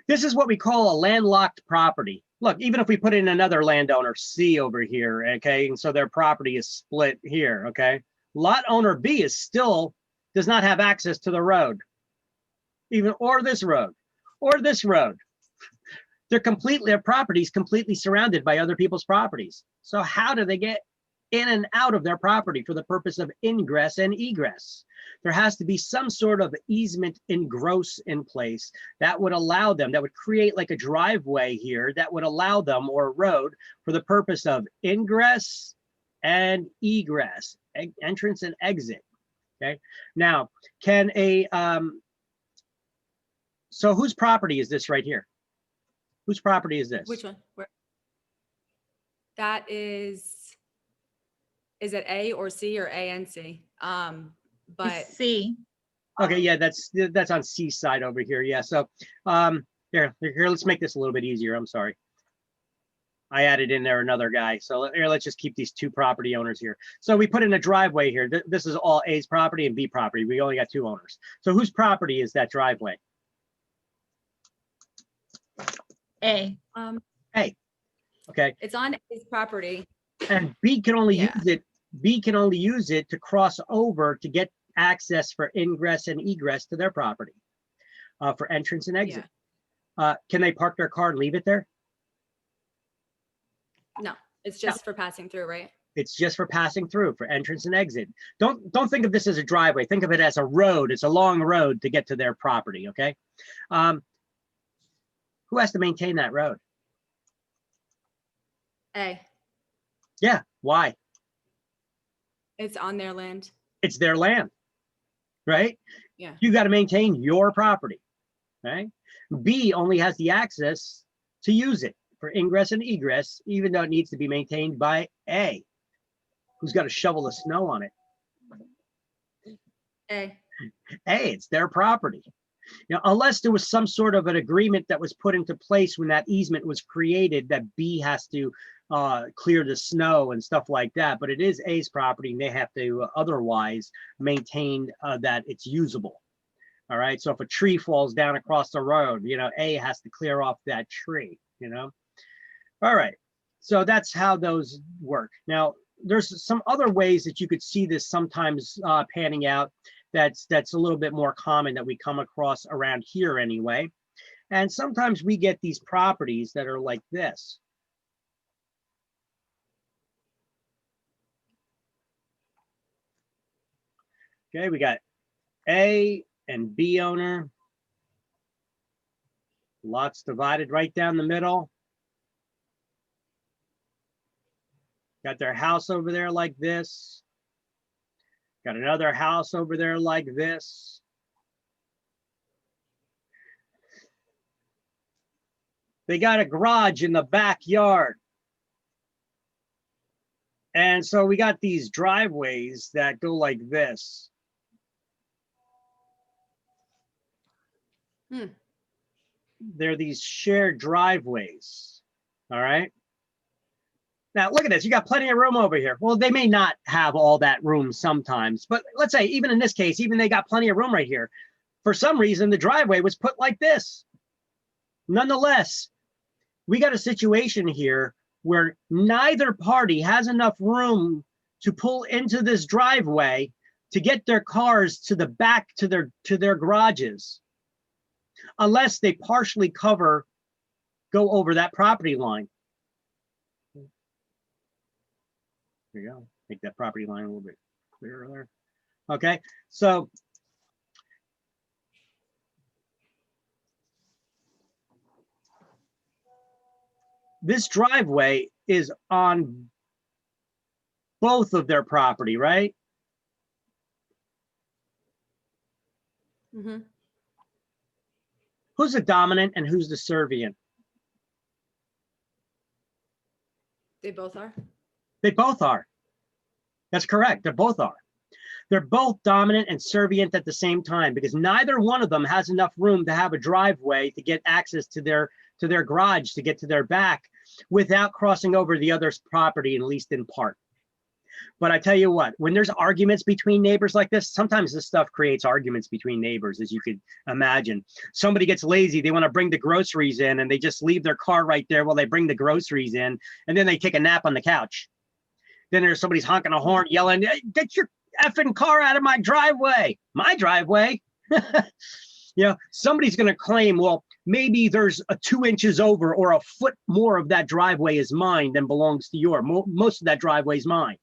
This is what we call a landlocked property. Look, even if we put in another landowner C over here, okay, and so their property is split here, okay, lot owner B does not have access to the road, or this road. Their property is completely surrounded by other people's properties. So how do they get in and out of their property for the purpose of ingress and egress? There has to be some sort of easement engross in place that would allow them, that would create like a driveway here that would allow them, or a road, for the purpose of ingress and egress, entrance and exit. Okay. Now, so whose property is this right here? Whose property is this? Which one? That is it A or C, or A and C? But It's C. Okay, yeah, that's on C side over here. Yeah, so here, let's make this a little bit easier. I'm sorry. I added in there another guy. So here, let's just keep these two property owners here. So we put in a driveway here. This is all A's property and B property. We only got two owners. So whose property is that driveway? A. A. Okay. It's on A's property. And B can only use it. B can only use it to cross over to get access for ingress and egress to their property, for entrance and exit. Can they park their car and leave it there? No, it's just for passing through, right? It's just for passing through, for entrance and exit. Don't think of this as a driveway. Think of it as a road. It's a long road to get to their property. Okay. Who has to maintain that road? A. Yeah. Why? It's on their land. It's their land, right? Yeah. You got to maintain your property, right? B only has the access to use it for ingress and egress, even though it needs to be maintained by A, who's got to shovel the snow on it. A. It's their property. You know, unless there was some sort of an agreement that was put into place when that easement was created that B has to clear the snow and stuff like that. But it is A's property and they have to otherwise maintain that it's usable. All right. So if a tree falls down across the road, you know, A has to clear off that tree, you know. All right. So that's how those work. Now, there's some other ways that you could see this sometimes panning out. That's a little bit more common that we come across around here anyway. And sometimes we get these properties that are like this. Okay, we got A and B owner. Lots divided right down the middle. Got their house over there like this. Got another house over there like this. They got a garage in the backyard. And so we got these driveways that go like this. They're these shared driveways. All right. Now, look at this. You got plenty of room over here. Well, they may not have all that room sometimes, but let's say even in this case, even they got plenty of room right here. For some reason, the driveway was put like this. Nonetheless, we got a situation here where neither party has enough room to pull into this driveway to get their cars to the back to their garages, unless they partially go over that property line. There you go. Make that property line a little bit clearer there. Okay, so this driveway is on both of their property, right? Mm-hmm. Who's the dominant and who's the servient? They both are. They both are. That's correct. They both are. They're both dominant and servient at the same time because neither one of them has enough room to have a driveway to get access to their garage, to get to their back without crossing over the other's property, at least in part. But I tell you what, when there's arguments between neighbors like this, sometimes this stuff creates arguments between neighbors, as you could imagine. Somebody gets lazy, they want to bring the groceries in and they just leave their car right there while they bring the groceries in, and then they take a nap on the couch. Then there's somebody's honking a horn, yelling, "Hey, get your effing car out of my driveway." My driveway? You know, somebody's going to claim, well, maybe there's a 2 inches over or a foot more of that driveway is mine than belongs to yours. Most of that driveway is mine.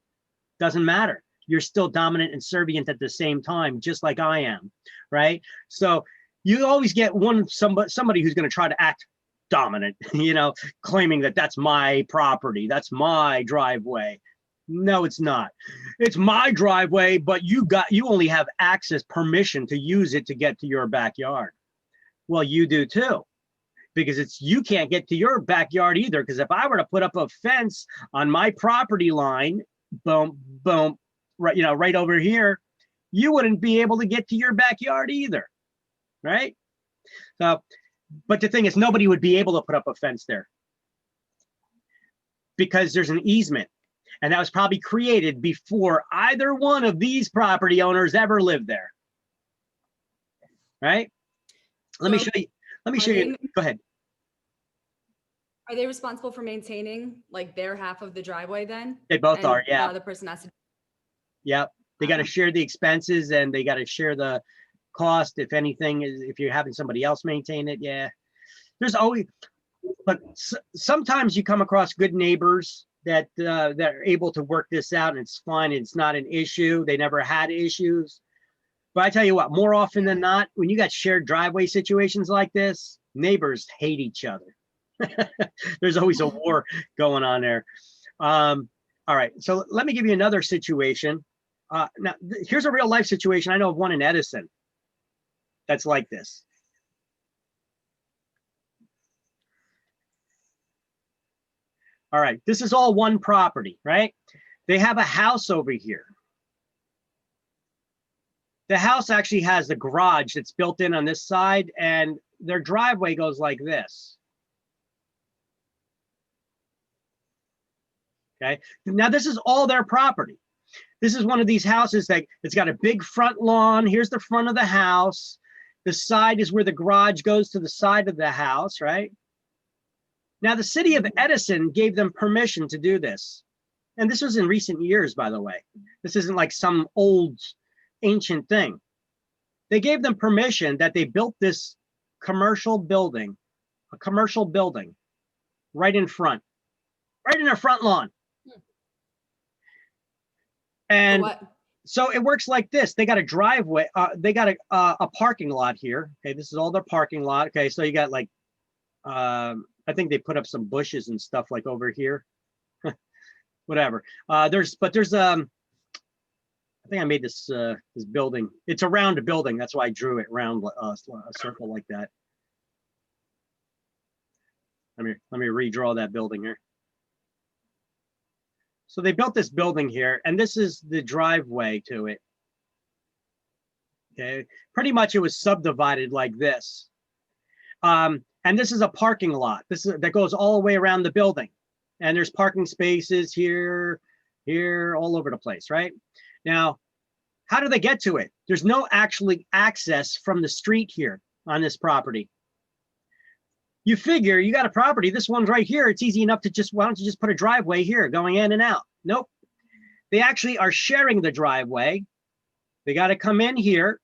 Doesn't matter. You're still dominant and servient at the same time, just like I am, right? So you always get somebody who's going to try to act dominant, you know, claiming that that's my property, that's my driveway. No, it's not. It's my driveway, but you only have access, permission to use it to get to your backyard. Well, you do too, because you can't get to your backyard either. Because if I were to put up a fence on my property line, boom, boom, right, you know, right over here, you wouldn't be able to get to your backyard either, right? So, but the thing is, nobody would be able to put up a fence there because there's an easement. And that was probably created before either one of these property owners ever lived there. Right? Let me show you. Go ahead. Are they responsible for maintaining like their half of the driveway then? They both are, yeah. The other person has to. Yep. They got to share the expenses and they got to share the cost. If anything, if you're having somebody else maintain it, yeah. There's always, but sometimes you come across good neighbors that are able to work this out and it's fine. It's not an issue. They never had issues. But I tell you what, more often than not, when you got shared driveway situations like this, neighbors hate each other. There's always a war going on there. All right, so let me give you another situation. Now, here's a real life situation. I know of one in Edison that's like this. All right, this is all one property, right? They have a house over here. the house actually has the garage that's built in on this side, and their driveway goes like this. Okay, now this is all their property. This is one of these houses that it's got a big front lawn. Here's the front of the house. The side is where the garage goes to the side of the house, right? Now, the city of Edison gave them permission to do this. And this was in recent years, by the way. This isn't like some old ancient thing. They gave them permission that they built this commercial building, a commercial building right in front, right in their front lawn. And so it works like this. They got a driveway. They got a parking lot here. Okay, this is all their parking lot. Okay, so you got like, I think they put up some bushes and stuff like over here. Whatever. I think I made this this building. It's a round building. That's why I drew it round a circle like that. Let me redraw that building here. So they built this building here, and this is the driveway to it. Okay, pretty much it was subdivided like this. And this is a parking lot. That goes all the way around the building. And there's parking spaces here, all over the place, right? Now, how do they get to it? There's no actually access from the street here on this property. You figure you got a property, this one's right here. It's easy enough to why don't you just put a driveway here going in and out? Nope. They actually are sharing the driveway. They got to come in here.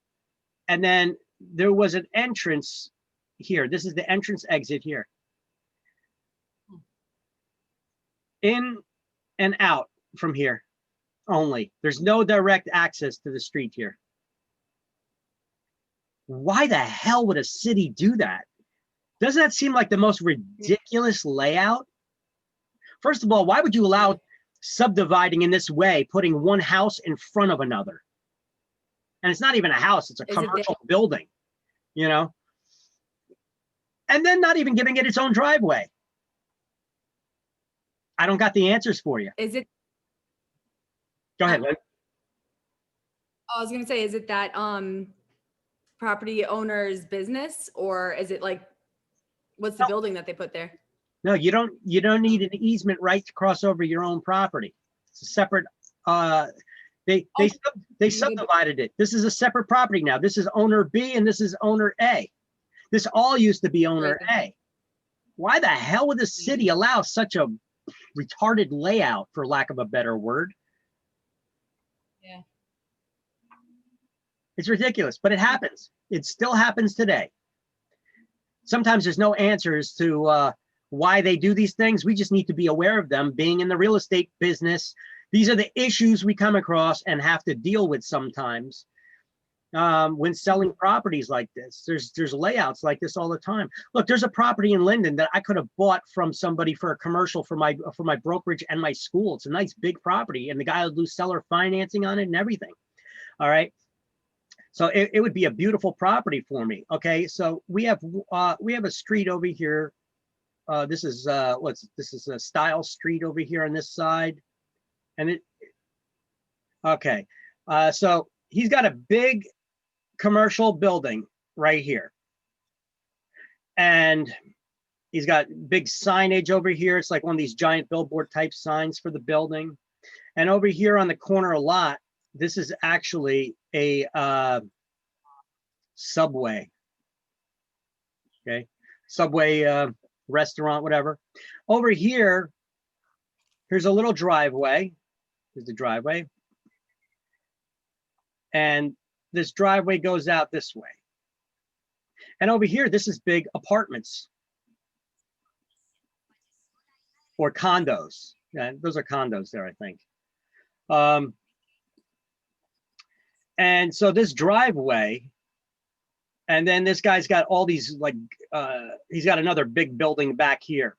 And then there was an entrance here. This is the entrance exit here. In and out from here only. There's no direct access to the street here. Why the hell would a city do that? Doesn't that seem like the most ridiculous layout? First of all, why would you allow subdividing in this way, putting one house in front of another? And it's not even a house, it's a commercial building, you know? And then not even giving it its own driveway. I don't got the answers for you. Is it? Go ahead, Lynn. I was gonna say, is it that property owner's business, or is it like, what's the building that they put there? No, you don't need an easement right to cross over your own property. It's a separate, they subdivided it. This is a separate property now. This is owner B and this is owner A. This all used to be owner A. Why the hell would the city allow such a retarded layout, for lack of a better word? Yeah. It's ridiculous, but it happens. It still happens today. Sometimes there's no answers to why they do these things. We just need to be aware of them. Being in the real estate business, these are the issues we come across and have to deal with sometimes when selling properties like this. There's layouts like this all the time. Look, there's a property in Linden that I could have bought from somebody for a commercial for my brokerage and my school. It's a nice big property, and the guy will do seller financing on it and everything. All right. So it would be a beautiful property for me. Okay, so we have a street over here. This is a Style Street over here on this side, and so he's got a big commercial building right here, and he's got big signage over here. It's like one of these giant billboard type signs for the building, and over here on the corner lot, this is actually a Subway. Okay, Subway restaurant, whatever. Over here, here's a little driveway. Here's the driveway. And this driveway goes out this way. And over here, this is big apartments or condos. Yeah, those are condos there, I think. And so this driveway, and then this guy's got all these, like, he's got another big building back here.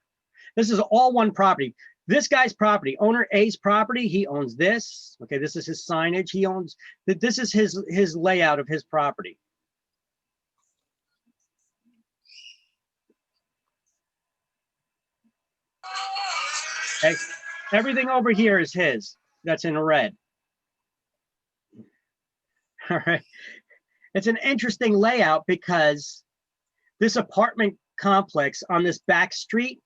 This is all one property. This guy's property, owner A's property, he owns this. Okay, this is his signage. He owns, this is his layout of his property. Okay, everything over here is his. That's in red. All right. It's an interesting layout because this apartment complex on this back street,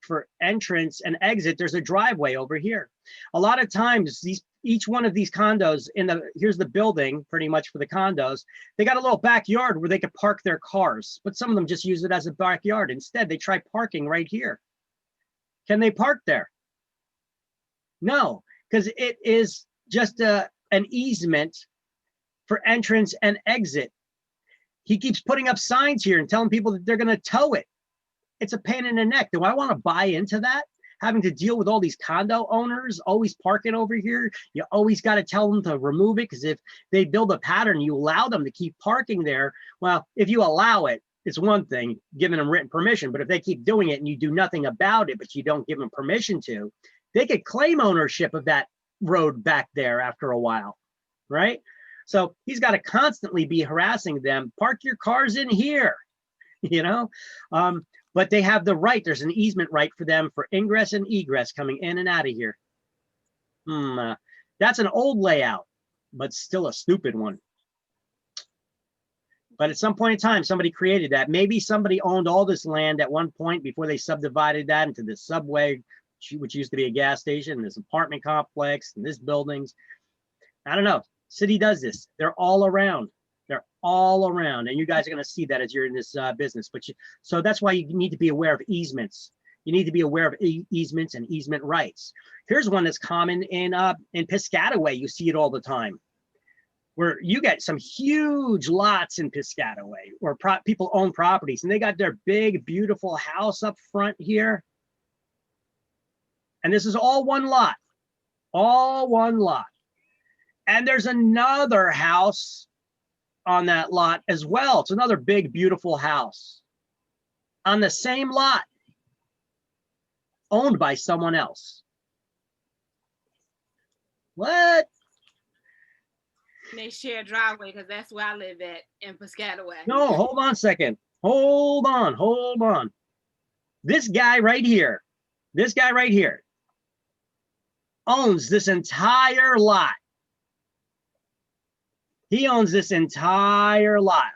for entrance and exit, there's a driveway over here. A lot of times each one of these condos here's the building pretty much for the condos. They got a little backyard where they could park their cars, but some of them just use it as a backyard. Instead, they try parking right here. Can they park there? No, because it is just an easement for entrance and exit. He keeps putting up signs here and telling people that they're going to tow it. It's a pain in the neck. Do I want to buy into that? Having to deal with all these condo owners always parking over here. You always got to tell them to remove it, because if they build a pattern, you allow them to keep parking there. Well, if you allow it, it's one thing, giving them written permission. But if they keep doing it and you do nothing about it, but you don't give them permission to, they could claim ownership of that road back there after a while, right? So he's got to constantly be harassing them. Park your cars in here, you know? But they have the right. There's an easement right for them for ingress and egress coming in and out of here. That's an old layout, but still a stupid one. But at some point in time, somebody created that. Maybe somebody owned all this land at one point before they subdivided that into this subway, which used to be a gas station, this apartment complex, and this buildings. I don't know. City does this. They're all around. They're all around. And you guys are going to see that as you're in this business. So that's why you need to be aware of easements. You need to be aware of easements and easement rights. Here's one that's common in Piscataway. You see it all the time, where you get some huge lots in Piscataway where people own properties, and they got their big, beautiful house up front here. And this is all one lot, all one lot. And there's another house on that lot as well. It's another big, beautiful house on the same lot, owned by someone else. What? They share a driveway, because that's where I live at in Piscataway. No, hold on a second. Hold on. This guy right here owns this entire lot. He owns this entire lot.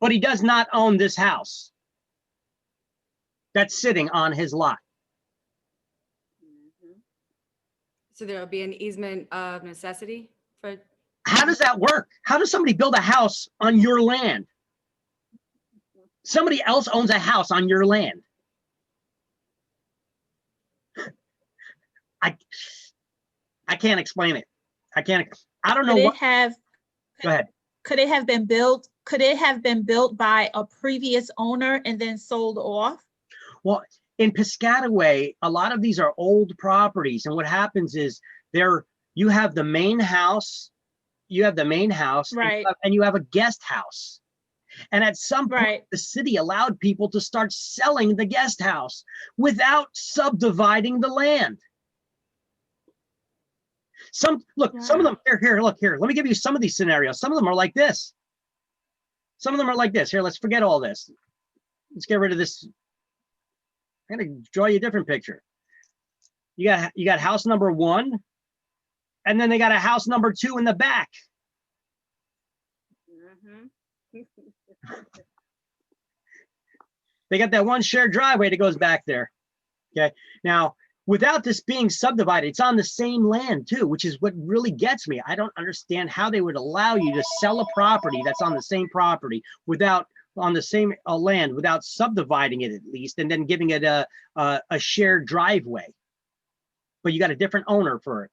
But he does not own this house that's sitting on his lot. So there'll be an easement of necessity for. How does that work? How does somebody build a house on your land? Somebody else owns a house on your land. I can't explain it. I don't know what. Go ahead. Could it have been built? Could it have been built by a previous owner and then sold off? Well, in Piscataway, a lot of these are old properties, and what happens is you have the main house, right, and you have a guest house. And at some point, the city allowed people to start selling the guest house without subdividing the land. Some of them here. Let me give you some of these scenarios. Some of them are like this. Here, let's forget all this. Let's get rid of this. I'm gonna draw you a different picture. You got house number 1, and then they got a house number 2 in the back. They got that one shared driveway that goes back there. Okay. Now, without this being subdivided, it's on the same land too, which is what really gets me. I don't understand how they would allow you to sell a property that's on the same property on the same land without subdividing it at least, and then giving it a shared driveway. But you got a different owner for it.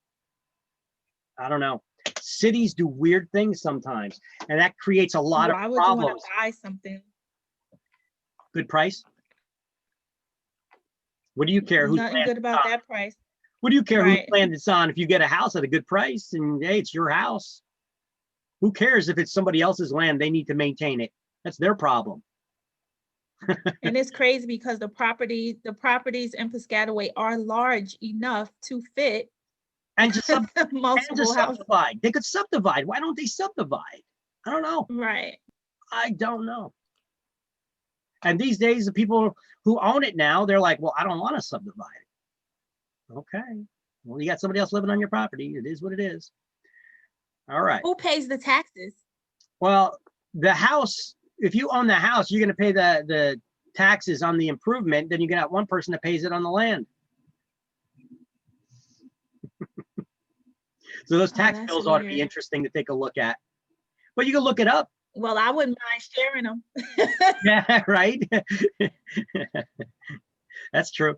I don't know. Cities do weird things sometimes, and that creates a lot of problems. Why would you want to buy something? Good price. What do you care who's Nothing good about that price. What do you care whose land it's on if you get a house at a good price and hey, it's your house? Who cares if it's somebody else's land? They need to maintain it. That's their problem. And it's crazy because the properties in Piscataway are large enough to fit and to multiple houses. Subdivide. They could subdivide. Why don't they subdivide? I don't know. Right. I don't know. And these days, the people who own it now, they're like, well, I don't want to subdivide it. Okay. Well, you got somebody else living on your property. It is what it is. All right. Who pays the taxes? Well, the house, if you own the house, you're going to pay the taxes on the improvement. Then you can have one person that pays it on the land. So those tax that's bills ought to be weird. interesting to take a look at. But you can look it up. Well, I wouldn't mind sharing them. Yeah, right. That's true.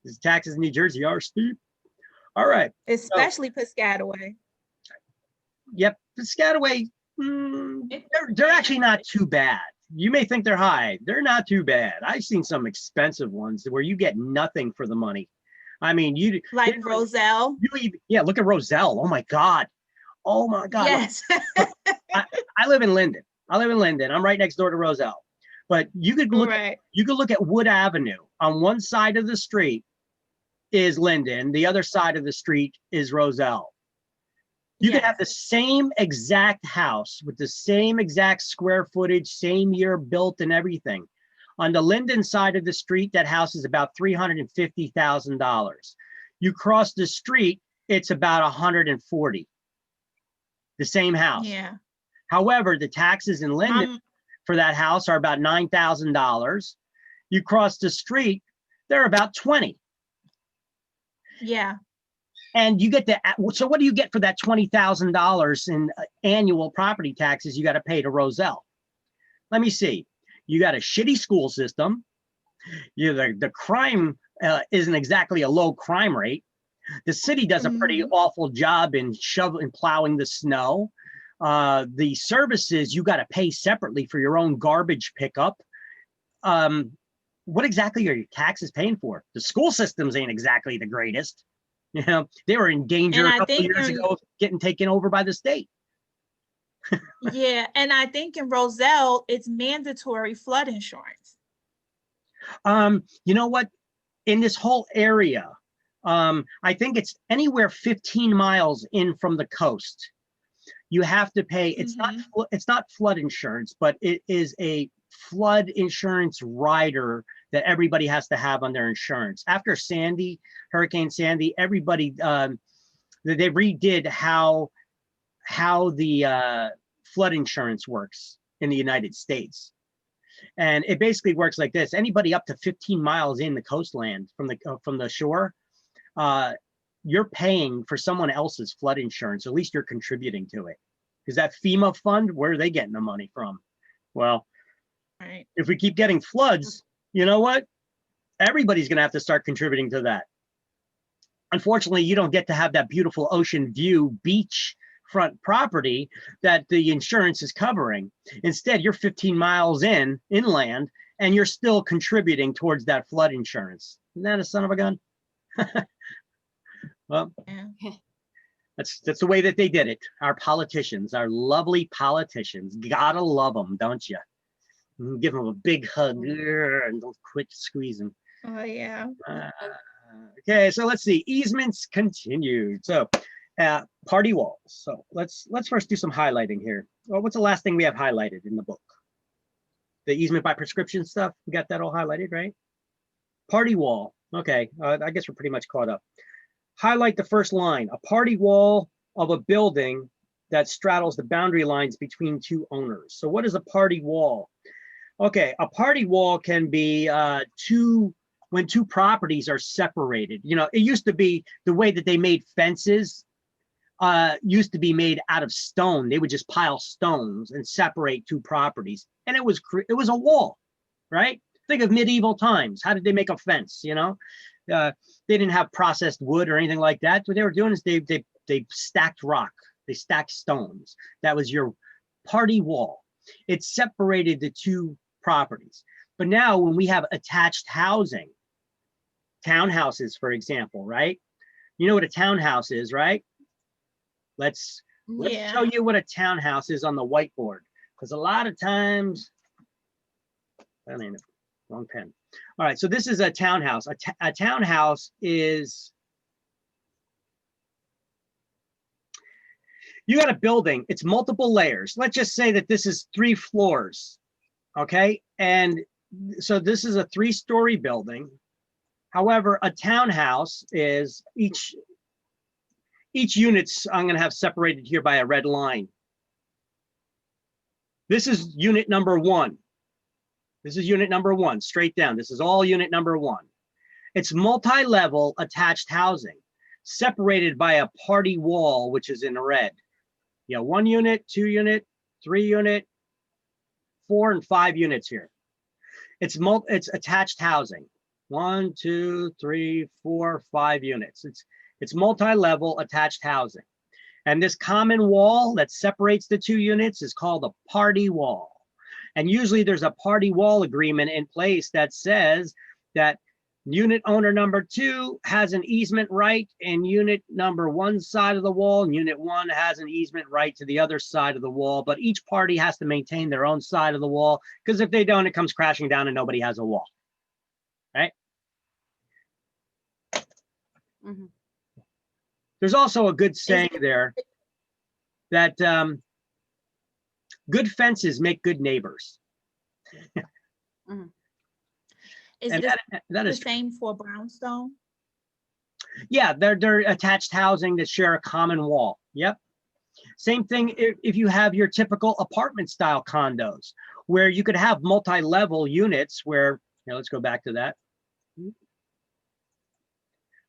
These taxes in New Jersey are steep. All right. Especially Piscataway. Yep. Piscataway, they're actually not too bad. You may think they're high. They're not too bad. I've seen some expensive ones where you get nothing for the money. I mean, like Roselle. Yeah, look at Roselle. Oh my God. Oh my God. Yes. I live in Linden. I'm right next door to Roselle. But you could look at Wood Avenue. On one side of the street is Linden. The other side of the street is Roselle. You could have the same exact house with the same exact square footage, same year built and everything. On the Linden side of the street, that house is about $350,000. You cross the street, it's about 140. The same house. Yeah. However, the taxes in Linden for that house are about $9,000. You cross the street, they're about 20. Yeah. And you get so what do you get for that $20,000 in annual property taxes you got to pay to Roselle? Let me see. You got a shitty school system. The crime isn't exactly a low crime rate. The city does a pretty awful job in plowing the snow. The services you got to pay separately for your own garbage pickup. What exactly are your taxes paying for? The school systems ain't exactly the greatest. You know, they were in danger a couple years ago of getting taken over by the state. Yeah, and I think in Roselle, it's mandatory flood insurance. You know what? In this whole area, I think it's anywhere 15 miles in from the coast. You have to pay. It's not flood insurance, but it is a flood insurance rider that everybody has to have on their insurance. After Sandy, Hurricane Sandy, everybody they redid how the flood insurance works in the United States. And it basically works like this. Anybody up to 15 miles in the coastland from the shore, you're paying for someone else's flood insurance. At least you're contributing to it. Because that FEMA fund, where are they getting the money from? Well, if we keep getting floods, you know what? Everybody's going to have to start contributing to that. Unfortunately, you don't get to have that beautiful ocean view beach front property that the insurance is covering. Instead, you're 15 miles inland, and you're still contributing towards that flood insurance. Isn't that a son of a gun? Well, that's the way that they did it. Our politicians, our lovely politicians, gotta love them, don't you? Give them a big hug and don't quit squeezing. Oh yeah. Okay, so let's see. Easements continued. So, party walls. So let's first do some highlighting here. Well, what's the last thing we have highlighted in the book? The easement by prescription stuff. We got that all highlighted, right? Party wall. Okay, I guess we're pretty much caught up. Highlight the first line. A party wall of a building that straddles the boundary lines between two owners. So what is a party wall? Okay, a party wall can be when two properties are separated. You know, it used to be the way that they made fences used to be made out of stone. They would just pile stones and separate two properties. And it was a wall, right? Think of medieval times. How did they make a fence, you know? They didn't have processed wood or anything like that. What they were doing is they stacked rock. They stacked stones. That was your party wall. It separated the two properties. But now when we have attached housing, townhouses, for example, right? You know what a townhouse is, right? Let's show you what a townhouse is on the whiteboard. Because a lot of times, I mean, wrong pen. All right, so this is a townhouse. A townhouse is, you got a building, it's multiple layers. Let's just say that this is 3 floors, okay? And so this is a 3-story building. However, a townhouse is each unit's, I'm going to have separated here by a red line. This is unit number 1. This is unit number 1, straight down. This is all unit number 1. It's multi-level attached housing, separated by a party wall, which is in red. You know, 1 unit, 2 unit, 3 unit, 4 and 5 units here. It's attached housing. 1, 2, 3, 4, 5 units. It's multi-level attached housing. And this common wall that separates the 2 units is called a party wall. And usually there's a party wall agreement in place that says that unit owner number 2 has an easement right in unit number 1 side of the wall, and unit 1 has an easement right to the other side of the wall. But each party has to maintain their own side of the wall, because if they don't, it comes crashing down and nobody has a wall. Right? Mhm. There's also a good saying there that good fences make good neighbors. Is And this that the is, same for brownstone? yeah, they're attached housing that share a common wall. Yep. Same thing if you have your typical apartment style condos, where you could have multi-level units where, let's go back to that.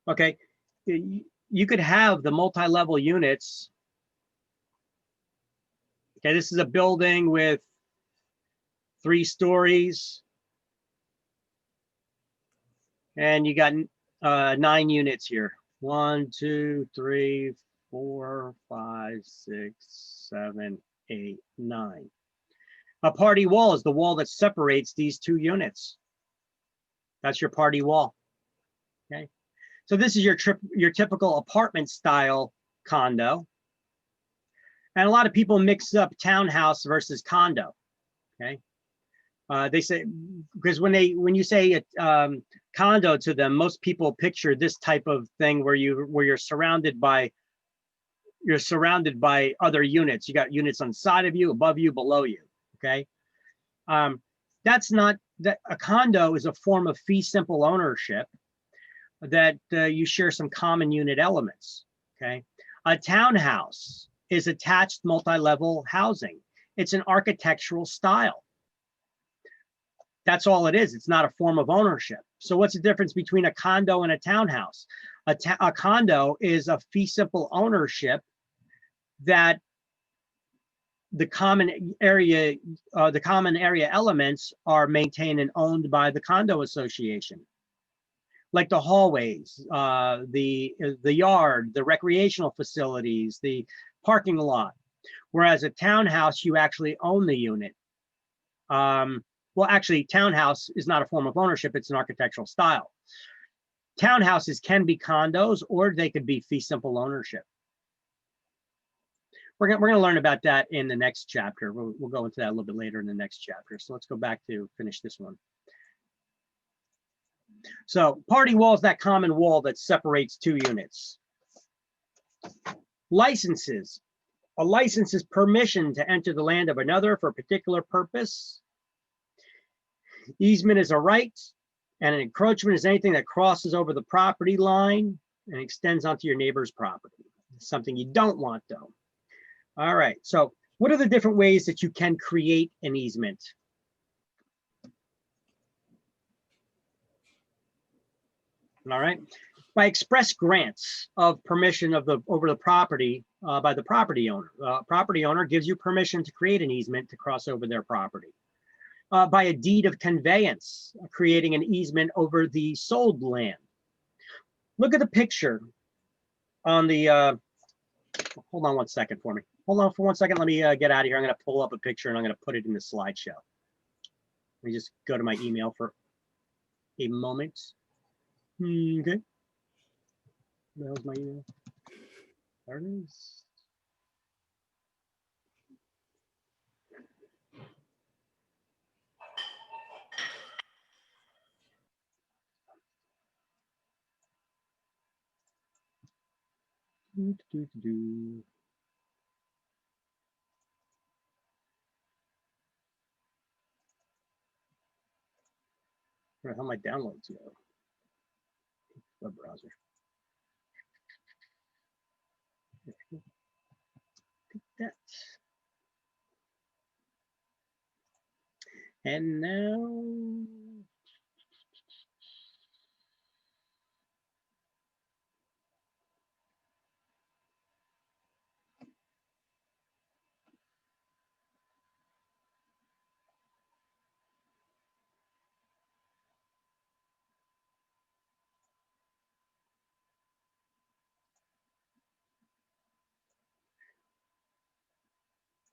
Okay, you could have the multi-level units. Okay, this is a building with 3 stories. And you got 9 units here. 1, 2, 3, 4, 5, 6, 7, 8, 9. A party wall is the wall that separates these 2 units. That's your party wall. Okay. So this is your typical apartment style condo. And a lot of people mix up townhouse versus condo. Okay. They say, because when you say condo to them, most people picture this type of thing where you're surrounded by other units. You got units on the side of you, above you, below you. Okay, that's not that. A condo is a form of fee simple ownership that you share some common unit elements. Okay, a townhouse is attached multi-level housing. It's an architectural style. That's all it is. It's not a form of ownership. So what's the difference between a condo and a townhouse? A condo is a fee simple ownership that the common area elements are maintained and owned by the condo association, like the hallways, the yard, the recreational facilities, the parking lot. Whereas a townhouse, you actually own the unit. Well, actually, townhouse is not a form of ownership. It's an architectural style. Townhouses can be condos, or they could be fee simple ownership. We're going to learn about that in the next chapter. We'll go into that a little bit later in the next chapter. So let's go back to finish this one. So party wall is that common wall that separates 2 units. Licenses. A license is permission to enter the land of another for a particular purpose. Easement is a right, and an encroachment is anything that crosses over the property line and extends onto your neighbor's property. It's something you don't want, though. All right, so what are the different ways that you can create an easement? All right, by express grants of permission over the property by the property owner. Property owner gives you permission to create an easement to cross over their property. By a deed of conveyance, creating an easement over the sold land. Look at the picture on the, hold on one second for me. Hold on for 1 second. Let me get out of here. I'm going to pull up a picture and I'm going to put it in the slideshow. Let me just go to my email for a moment. Okay. That was my email. There it is. Where the hell my downloads go? web browser. That. And now,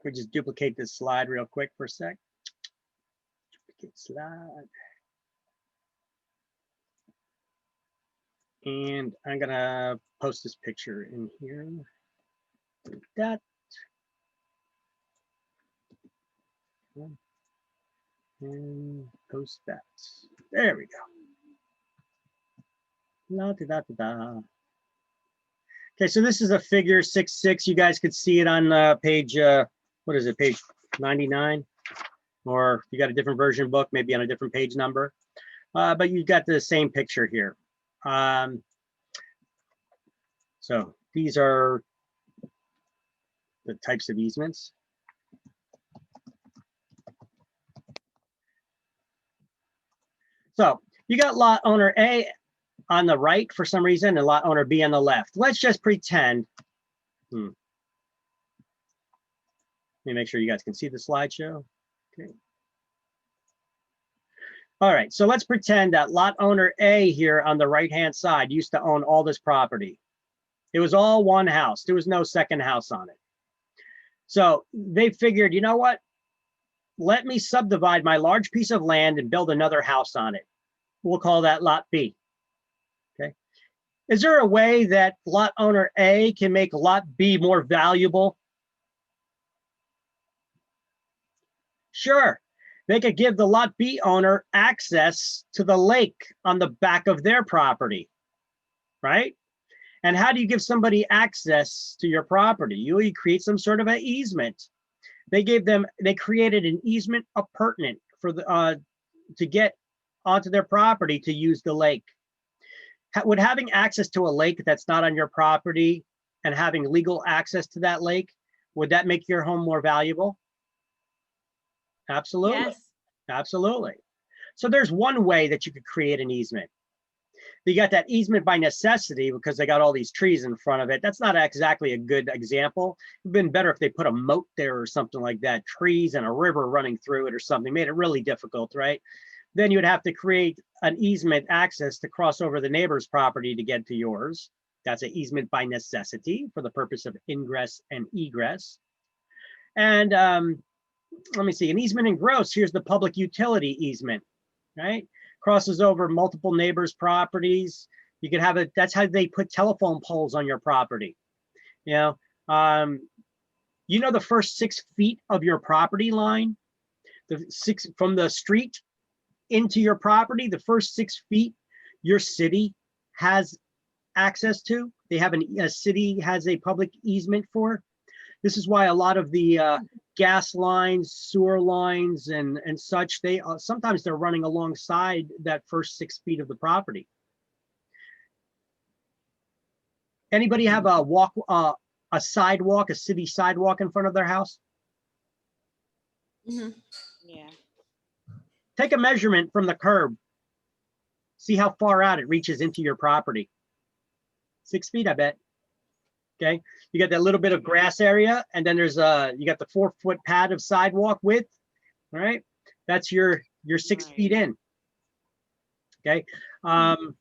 we just duplicate this slide real quick for a sec. Duplicate slide. And I'm gonna post this picture in here. Like that. And post that. There we go. La da da da da. Okay, so this is a figure 6.6. You guys could see it on page, what is it, page 99? Or if you got a different version book, maybe on a different page number. But you've got the same picture here. So these are the types of easements. So you got lot owner A on the right for some reason and lot owner B on the left. Let's just pretend. Let me make sure you guys can see the slideshow. Okay. All right, so let's pretend that lot owner A here on the right-hand side used to own all this property. It was all one house. There was no second house on it. So they figured, you know what? Let me subdivide my large piece of land and build another house on it. We'll call that lot B. Okay. Is there a way that lot owner A can make lot B more valuable? Sure. They could give the lot B owner access to the lake on the back of their property, right? And how do you give somebody access to your property? You create some sort of an easement. They created an easement appurtenant for the to get onto their property to use the lake. Would having access to a lake that's not on your property and having legal access to that lake, would that make your home more valuable? Absolutely. Yes. Absolutely. So there's one way that you could create an easement. You got that easement by necessity because they got all these trees in front of it. That's not exactly a good example. It'd been better if they put a moat there or something like that, trees and a river running through it or something, made it really difficult, right? Then you would have to create an easement access to cross over the neighbor's property to get to yours. That's an easement by necessity for the purpose of ingress and egress. And let me see, an easement in gross, here's the public utility easement, right? Crosses over multiple neighbors' properties. You could have it, that's how they put telephone poles on your property. You know, the first 6 feet of your property line, from the street into your property, the first 6 feet, your city has access to. They have a city has a public easement for. This is why a lot of the gas lines, sewer lines, and such, sometimes they're running alongside that first 6 feet of the property. Anybody have a sidewalk, a city sidewalk in front of their house? Yeah. Take a measurement from the curb. See how far out it reaches into your property. 6 feet, I bet. Okay, you got that little bit of grass area, and then there's you got the 4 foot pad of sidewalk width. All right, that's your 6 feet in. Okay, and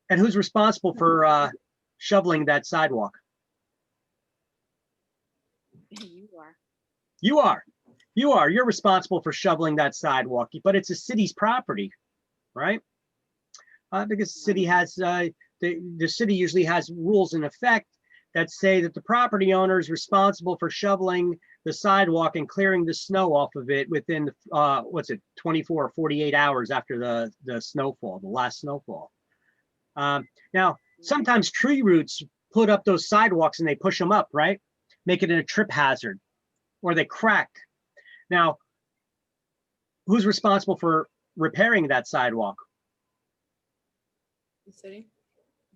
who's responsible for shoveling that sidewalk? You are. You are. You're responsible for shoveling that sidewalk, but it's a city's property, right? Because the city has the city usually has rules in effect that say that the property owner is responsible for shoveling the sidewalk and clearing the snow off of it within 24 or 48 hours after the snowfall, the last snowfall. Now, sometimes tree roots put up those sidewalks and they push them up, right? Make it a trip hazard, or they crack. Now, who's responsible for repairing that sidewalk? The city?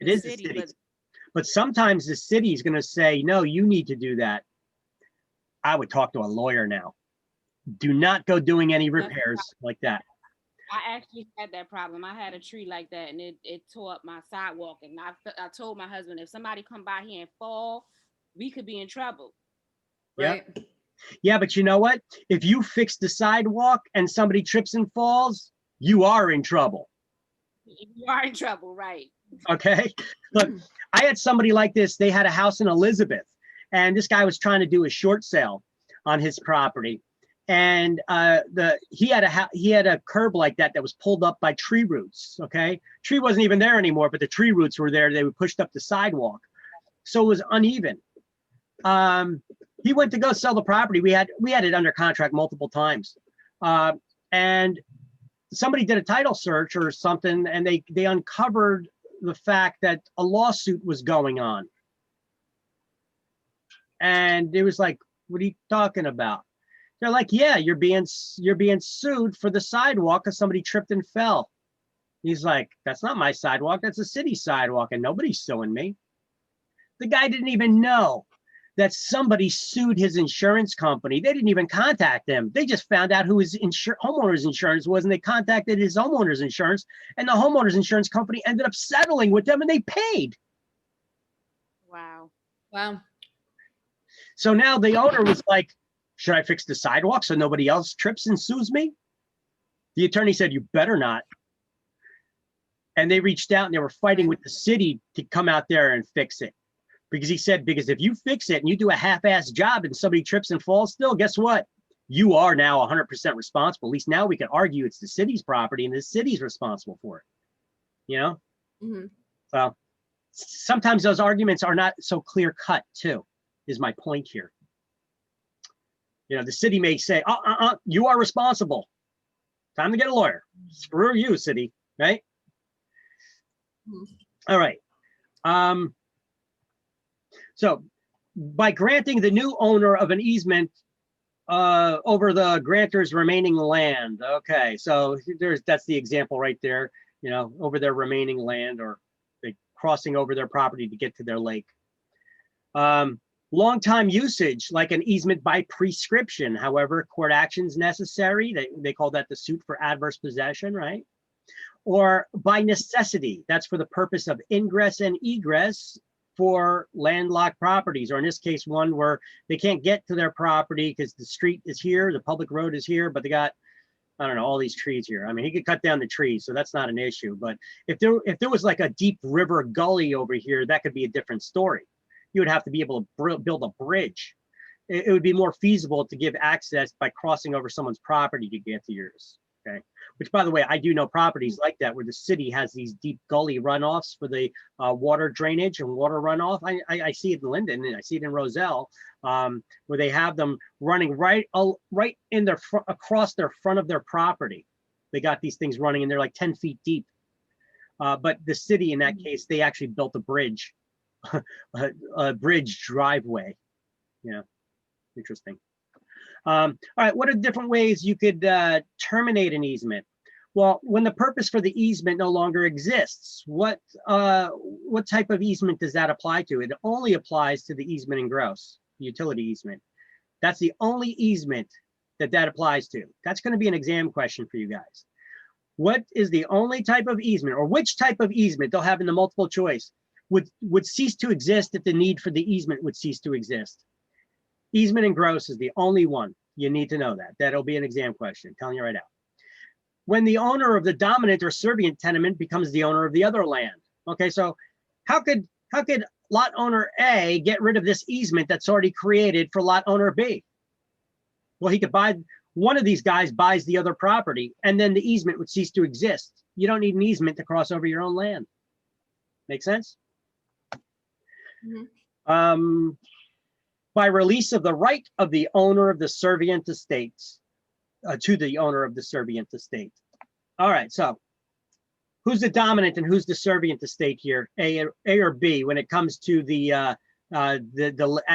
It is the city, city. but But sometimes the city is going to say, no, you need to do that. I would talk to a lawyer now. Do not go doing any repairs like that. I actually had that problem. I had a tree like that, and it tore up my sidewalk. And I told my husband, if somebody come by here and fall, we could be in trouble. Yep. Yeah, but you know what? If you fix the sidewalk and somebody trips and falls, you are in trouble. You are in trouble, right? Okay. Look, I had somebody like this. They had a house in Elizabeth, and this guy was trying to do a short sale on his property. And he had a curb like that was pulled up by tree roots. Okay. Tree wasn't even there anymore, but the tree roots were there. They were pushed up the sidewalk. So it was uneven. He went to go sell the property. We had it under contract multiple times. And somebody did a title search or something, and they uncovered the fact that a lawsuit was going on. And it was like, what are you talking about? They're like, yeah, you're being sued for the sidewalk because somebody tripped and fell. He's like, that's not my sidewalk. That's a city sidewalk, and nobody's suing me. The guy didn't even know that somebody sued his insurance company. They didn't even contact them. They just found out who his homeowner's insurance was, and they contacted his homeowner's insurance, and the homeowner's insurance company ended up settling with them, and they paid. Wow. Wow. So now the owner was like, should I fix the sidewalk so nobody else trips and sues me? The attorney said, you better not. And they reached out and they were fighting with the city to come out there and fix it. Because he said, because if you fix it and you do a half-assed job and somebody trips and falls still, guess what? You are now 100% responsible. At least now we can argue it's the city's property and the city's responsible for it. You know? Mm-hmm. So sometimes those arguments are not so clear cut too, is my point here. You know, the city may say, you are responsible. Time to get a lawyer. Screw you, city, right? All right. So by granting the new owner of an easement over the grantor's remaining land. Okay, so that's the example right there, you know, over their remaining land, or they crossing over their property to get to their lake. Long-time usage, like an easement by prescription. However, court actions necessary. They call that the suit for adverse possession, right? Or by necessity. That's for the purpose of ingress and egress for landlocked properties, or in this case, one where they can't get to their property because the street is here, the public road is here, but they got, I don't know, all these trees here. I mean, he could cut down the trees, so that's not an issue. But if there was like a deep river gully over here, that could be a different story. You would have to be able to build a bridge. It would be more feasible to give access by crossing over someone's property to get to yours. Okay, which, by the way, I do know properties like that where the city has these deep gully runoffs for the water drainage and water runoff. I see it in Linden and I see it in Roselle, where they have them running right in their across their front of their property. They got these things running and they're like 10 feet deep. But the city, in that case, they actually built a bridge, a bridge driveway. Yeah, interesting. All right, what are different ways you could terminate an easement? Well, when the purpose for the easement no longer exists, what type of easement does that apply to? It only applies to the easement in gross, the utility easement. That's the only easement that applies to. That's going to be an exam question for you guys. What is the only type of easement, or which type of easement, they'll have in the multiple choice, would cease to exist if the need for the easement would cease to exist? Easement and gross is the only one. You need to know that. That'll be an exam question, I'm telling you right now. When the owner of the dominant or servient tenement becomes the owner of the other land. Okay, so how could lot owner A get rid of this easement that's already created for lot owner B? Well, he could buy, one of these guys buys the other property, and then the easement would cease to exist. You don't need an easement to cross over your own land. Make sense? Mm-hmm. By release of the right of the owner of the servient estates to the owner of the servient estate. All right, so who's the dominant and who's the servient estate here, A or B, when it comes to the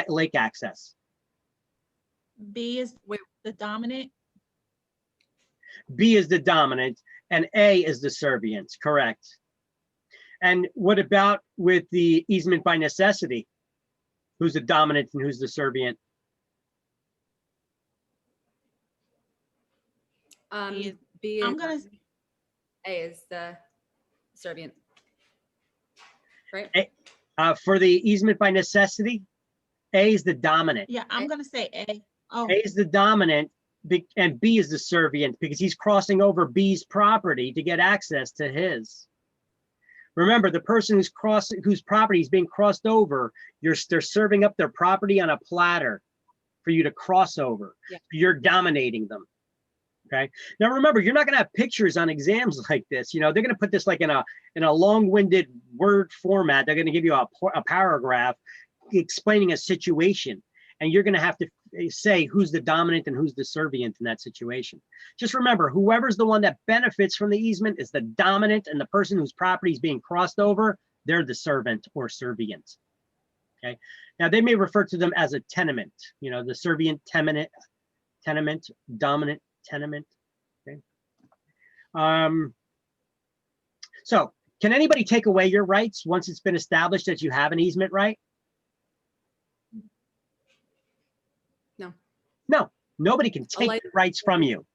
lake access? B is the dominant. B is the dominant and A is the servient, correct. And what about with the easement by necessity? Who's the dominant and who's the servient? B I'm is, gonna, A is the servient. Right? For the easement by necessity, A is the dominant. yeah, I'm gonna say A. Oh, A is the dominant and B is the servient because he's crossing over B's property to get access to his. Remember, the person whose property is being crossed over, they're serving up their property on a platter for you to cross over. Yeah. You're dominating them. Okay. Now remember, you're not going to have pictures on exams like this. You know, they're going to put this like in a long-winded word format. They're going to give you a paragraph explaining a situation, and you're going to have to say who's the dominant and who's the servient in that situation. Just remember, whoever's the one that benefits from the easement is the dominant, and the person whose property is being crossed over, they're the servant or servient. Okay. Now they may refer to them as a tenement. You know, the servient, tenement, dominant, tenement. Okay. So can anybody take away your rights once it's been established that you have an easement right? No. No, nobody can take your rights from you.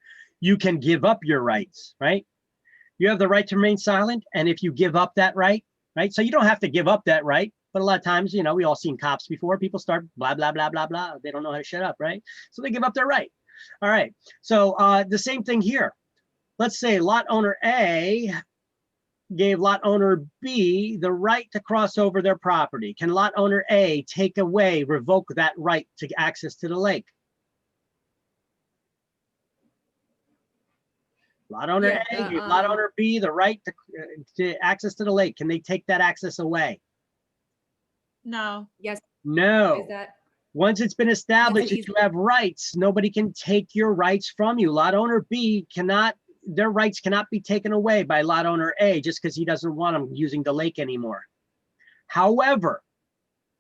You can give up your rights, right? You have the right to remain silent. And if you give up that right, so you don't have to give up that right. But a lot of times, you know, we all seen cops before. People start blah, blah, blah, blah, blah. They don't know how to shut up, right? So they give up their right. All right. So the same thing here. Let's say lot owner A gave lot owner B the right to cross over their property. Can lot owner A take away, revoke that right to access to the lake? Lot owner A gave lot owner B the right to access to the lake. Can they take that access away? no. Yes. No. Is that? Once it's been established that you have rights, nobody can take your rights from you. Lot owner B cannot, their rights cannot be taken away by lot owner A just because he doesn't want them using the lake anymore. However,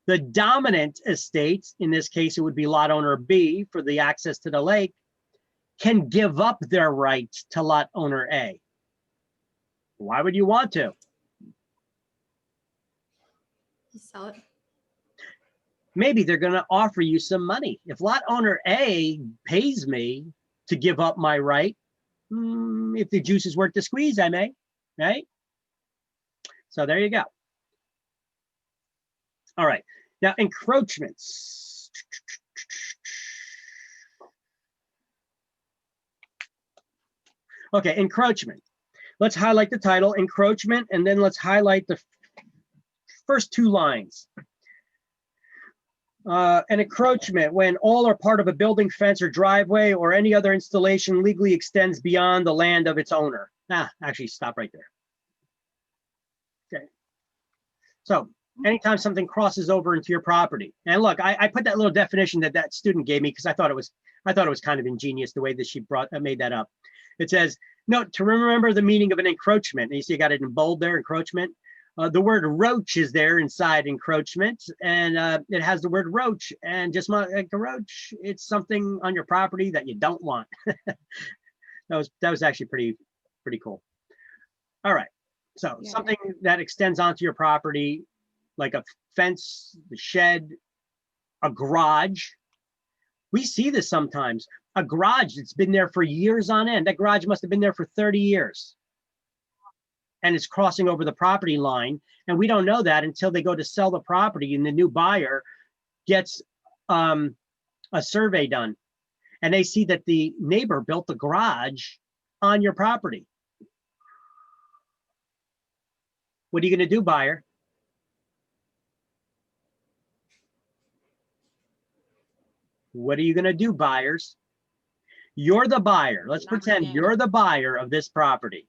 the dominant estate, in this case, it would be lot owner B for the access to the lake, can give up their rights to lot owner A. Why would you want to? Sell it. Maybe they're going to offer you some money. If lot owner A pays me to give up my right, if the juice is worth the squeeze, I may, right? So there you go. All right. Now, encroachments. Okay, encroachment. Let's highlight the title, encroachment, and then let's highlight the first two lines. An encroachment when all or part of a building, fence, or driveway or any other installation legally extends beyond the land of its owner. Actually, stop right there. Okay. So anytime something crosses over into your property, and look, I put that little definition that student gave me because I thought it was kind of ingenious the way that she made that up. It says, note to remember the meaning of an encroachment. And you see, I got it in bold there, encroachment. The word roach is there inside encroachment, and it has the word roach, and just like a roach, it's something on your property that you don't want. that was actually pretty cool. All right, so something that extends onto your property, like a fence, the shed, a garage. We see this sometimes. A garage that's been there for years on end. That garage must have been there for 30 years. And it's crossing over the property line. And we don't know that until they go to sell the property and the new buyer gets a survey done. And they see that the neighbor built the garage on your property. What are you going to do, buyer? What are you going to do, buyers? You're the buyer. Let's pretend you're the buyer of this property.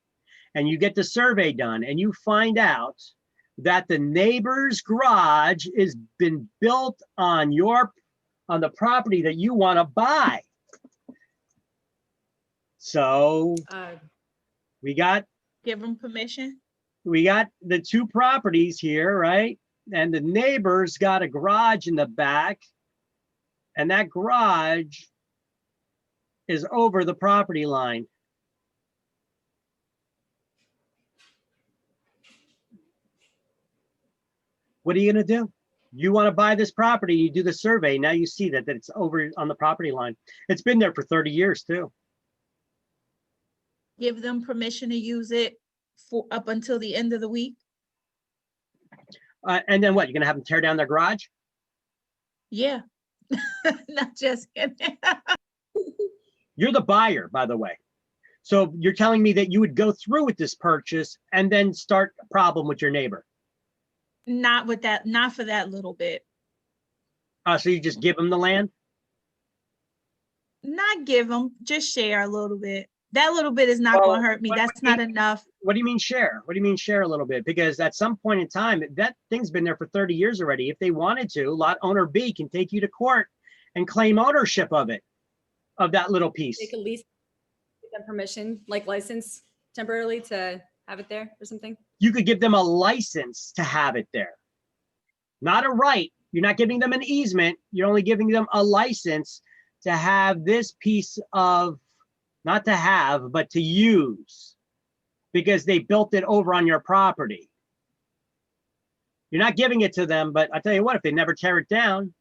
And you get the survey done and you find out that the neighbor's garage has been built on the property that you want to buy. So we got, Give them permission. we got the two properties here, right? And the neighbor's got a garage in the back, and that garage is over the property line. What are you gonna do? You want to buy this property, you do the survey, now you see that it's over on the property line. It's been there for 30 years too. Give them permission to use it for up until the end of the week? And then what, you're gonna have them tear down their garage? Yeah. Not just kidding. You're the buyer, by the way. So you're telling me that you would go through with this purchase and then start a problem with your neighbor? Not with that, not for that little bit. So you just give them the land? Not give them, just share a little bit. That little bit is not Well, gonna hurt me. what- That's not enough. What do you mean share? What do you mean share a little bit? Because at some point in time, that thing's been there for 30 years already. If they wanted to, lot owner B can take you to court and claim ownership of it, of that little piece. They could lease, give them permission, like license temporarily to have it there or something. You could give them a license to have it there. Not a right. You're not giving them an easement. You're only giving them a license to have this piece of, not to have, but to use, because they built it over on your property. You're not giving it to them, but I tell you what, if they never tear it down,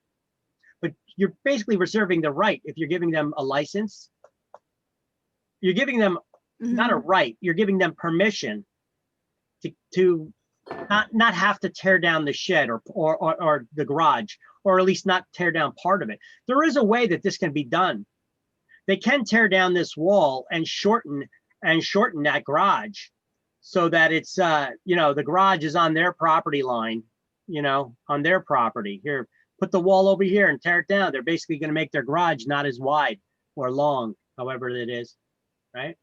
but you're basically reserving the right. If you're giving them a license, you're giving them not a right, you're giving them permission to not have to tear down the shed or the garage, or at least not tear down part of it. There is a way that this can be done. They can tear down this wall and shorten that garage so that it's, you know, the garage is on their property line, you know, on their property. Here, put the wall over here and tear it down. They're basically going to make their garage not as wide or long, however it is, right?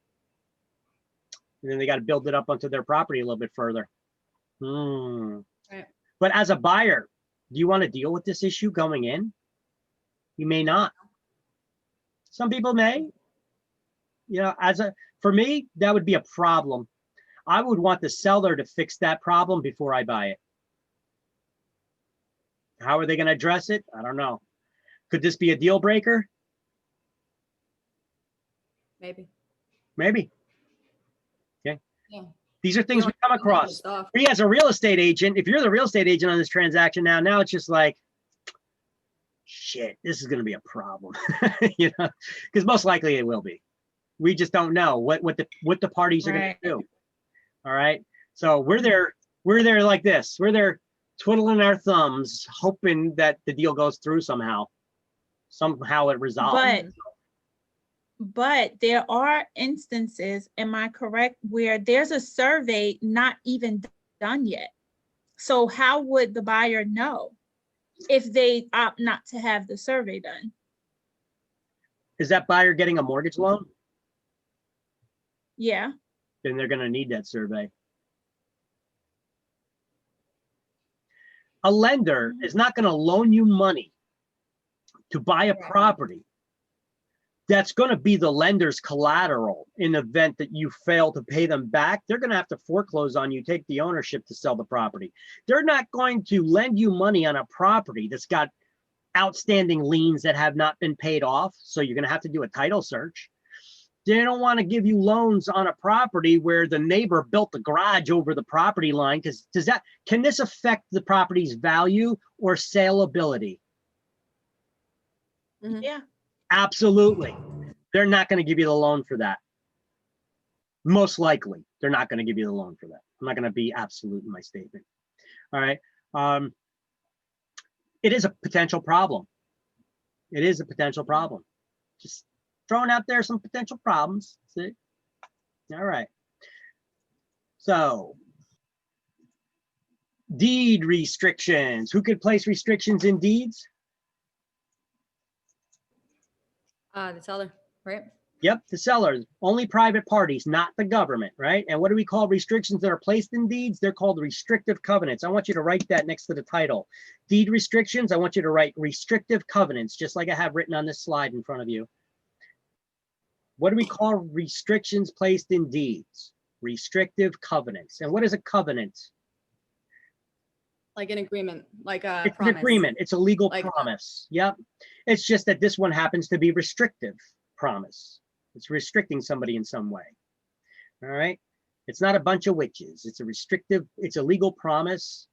And then they got to build it up onto their property a little bit further. Right. But as a buyer, do you want to deal with this issue going in? You may not. Some people may. You know, for me, that would be a problem. I would want the seller to fix that problem before I buy it. How are they going to address it? I don't know. Could this be a deal breaker? Maybe. Maybe. Okay. Yeah. These are things we come across. Me as a real estate agent, if you're the real estate agent on this transaction now it's just like, shit, this is going to be a problem, you know, because most likely it will be. We just don't know what the parties are going to do. All right. So we're there like this. We're there twiddling our thumbs, hoping that the deal goes through somehow. Somehow it resolves. But there are instances, am I correct, where there's a survey not even done yet. So how would the buyer know if they opt not to have the survey done? Is that buyer getting a mortgage loan? Yeah. Then they're going to need that survey. A lender is not going to loan you money to buy a property that's going to be the lender's collateral in the event that you fail to pay them back. They're going to have to foreclose on you, take the ownership to sell the property. They're not going to lend you money on a property that's got outstanding liens that have not been paid off. So you're going to have to do a title search. They don't want to give you loans on a property where the neighbor built the garage over the property line, because can this affect the property's value or saleability? Yeah. Absolutely. They're not going to give you the loan for that. Most likely, they're not going to give you the loan for that. I'm not going to be absolute in my statement. All right. It is a potential problem. It is a potential problem. Just throwing out there some potential problems. See? All right. So, deed restrictions. Who could place restrictions in deeds? The seller, right? Yep, the sellers, only private parties, not the government, right? And what do we call restrictions that are placed in deeds? They're called restrictive covenants. I want you to write that next to the title. Deed restrictions, I want you to write restrictive covenants, just like I have written on this slide in front of you. What do we call restrictions placed in deeds? Restrictive covenants. And what is a covenant? Like an agreement, like a It's promise. an agreement. It's a legal Like- promise. Yep. It's just that this one happens to be restrictive promise. It's restricting somebody in some way. All right. It's not a bunch of witches. It's a restrictive, it's a legal promise.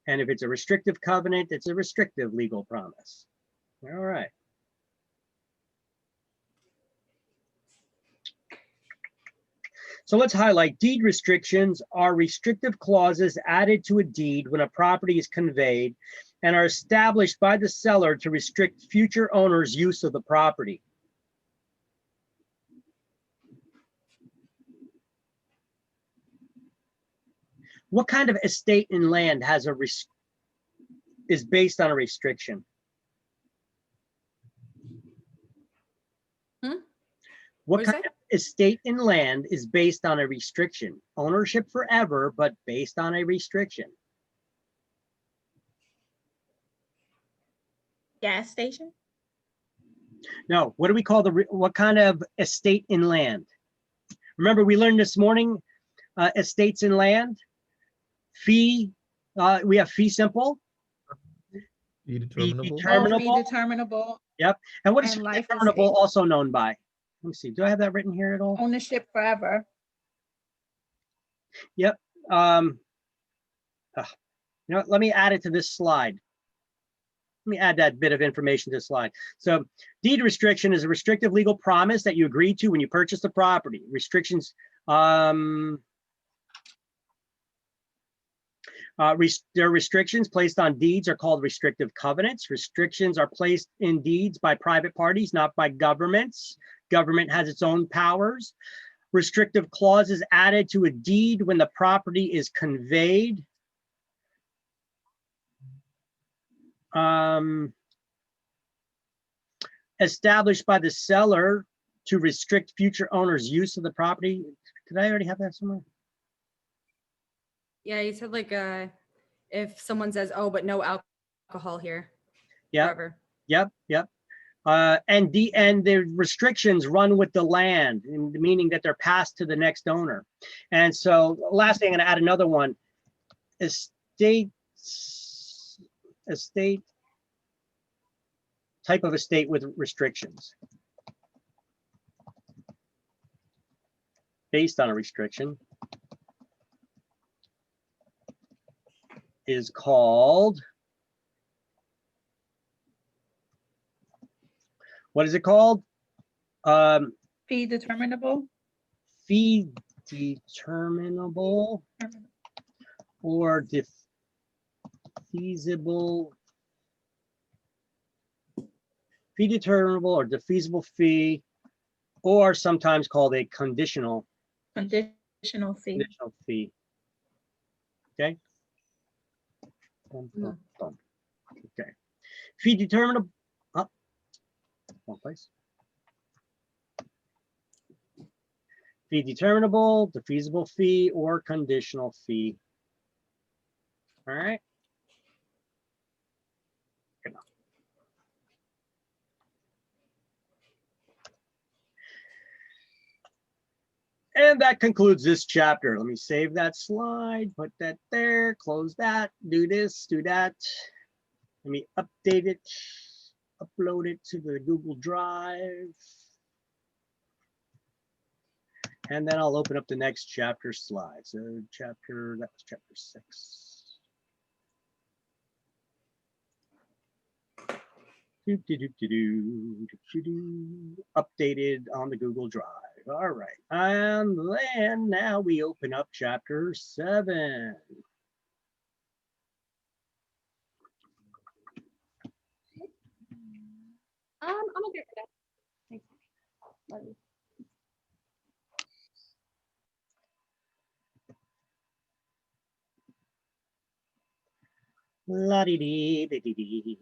And if it's a restrictive covenant, it's a restrictive legal promise. All right. So let's highlight deed restrictions are restrictive clauses added to a deed when a property is conveyed and are established by the seller to restrict future owners' use of the property. What kind of estate in land has a is based on a restriction? What kind of estate in land is based on a restriction? Ownership forever, but based on a restriction. Gas station? No, what do we call what kind of estate in land? Remember, we learned this morning, estates in land, fee, we have fee simple. Fee determinable. Fee determinable. Yep. And what is And fee life determinable estate. also known by? Let me see, do I have that written here at all? Ownership forever. Yep. You know what, let me add it to this slide. Let me add that bit of information to the slide. So deed restriction is a restrictive legal promise that you agree to when you purchase the property. Restrictions, there are restrictions placed on deeds are called restrictive covenants. Restrictions are placed in deeds by private parties, not by governments. Government has its own powers. Restrictive clauses added to a deed when the property is conveyed. Established by the seller to restrict future owners' use of the property. Did I already have that somewhere? Yeah, you said like if someone says, "Oh, but no alcohol here." Yeah. Forever. Yep. And the restrictions run with the land, meaning that they're passed to the next owner. And so, last thing, I'm going to add another one: estate type of estate with restrictions. Based on a restriction is called, what is it called? Fee determinable. Fee determinable or defeasible. Fee determinable or defeasible fee, or sometimes called a conditional Conditional fee. conditional fee. Okay. Okay. Fee determinable. Oh, one place. Fee determinable, defeasible fee, or conditional fee. All right. Good enough. And that concludes this chapter. Let me save that slide, put that there, close that, do this, do that. Let me update it, upload it to the Google Drive. And then I'll open up the next chapter slide. So that was chapter 6. Updated on the Google Drive. All right, and then now we open up chapter 7. I'm okay with that. Thanks. Love you. La dee dee dee dee dee.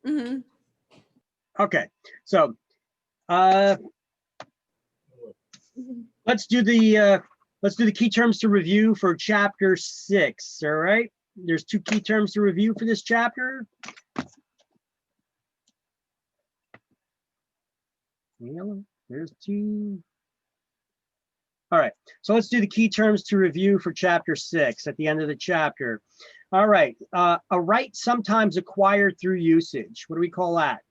Mm-hmm. Okay, so let's do the key terms to review for chapter 6. All right, there's 2 key terms to review for this chapter. There's 2. All right, so let's do the key terms to review for chapter 6 at the end of the chapter. All right, a right sometimes acquired through usage. What do we call that?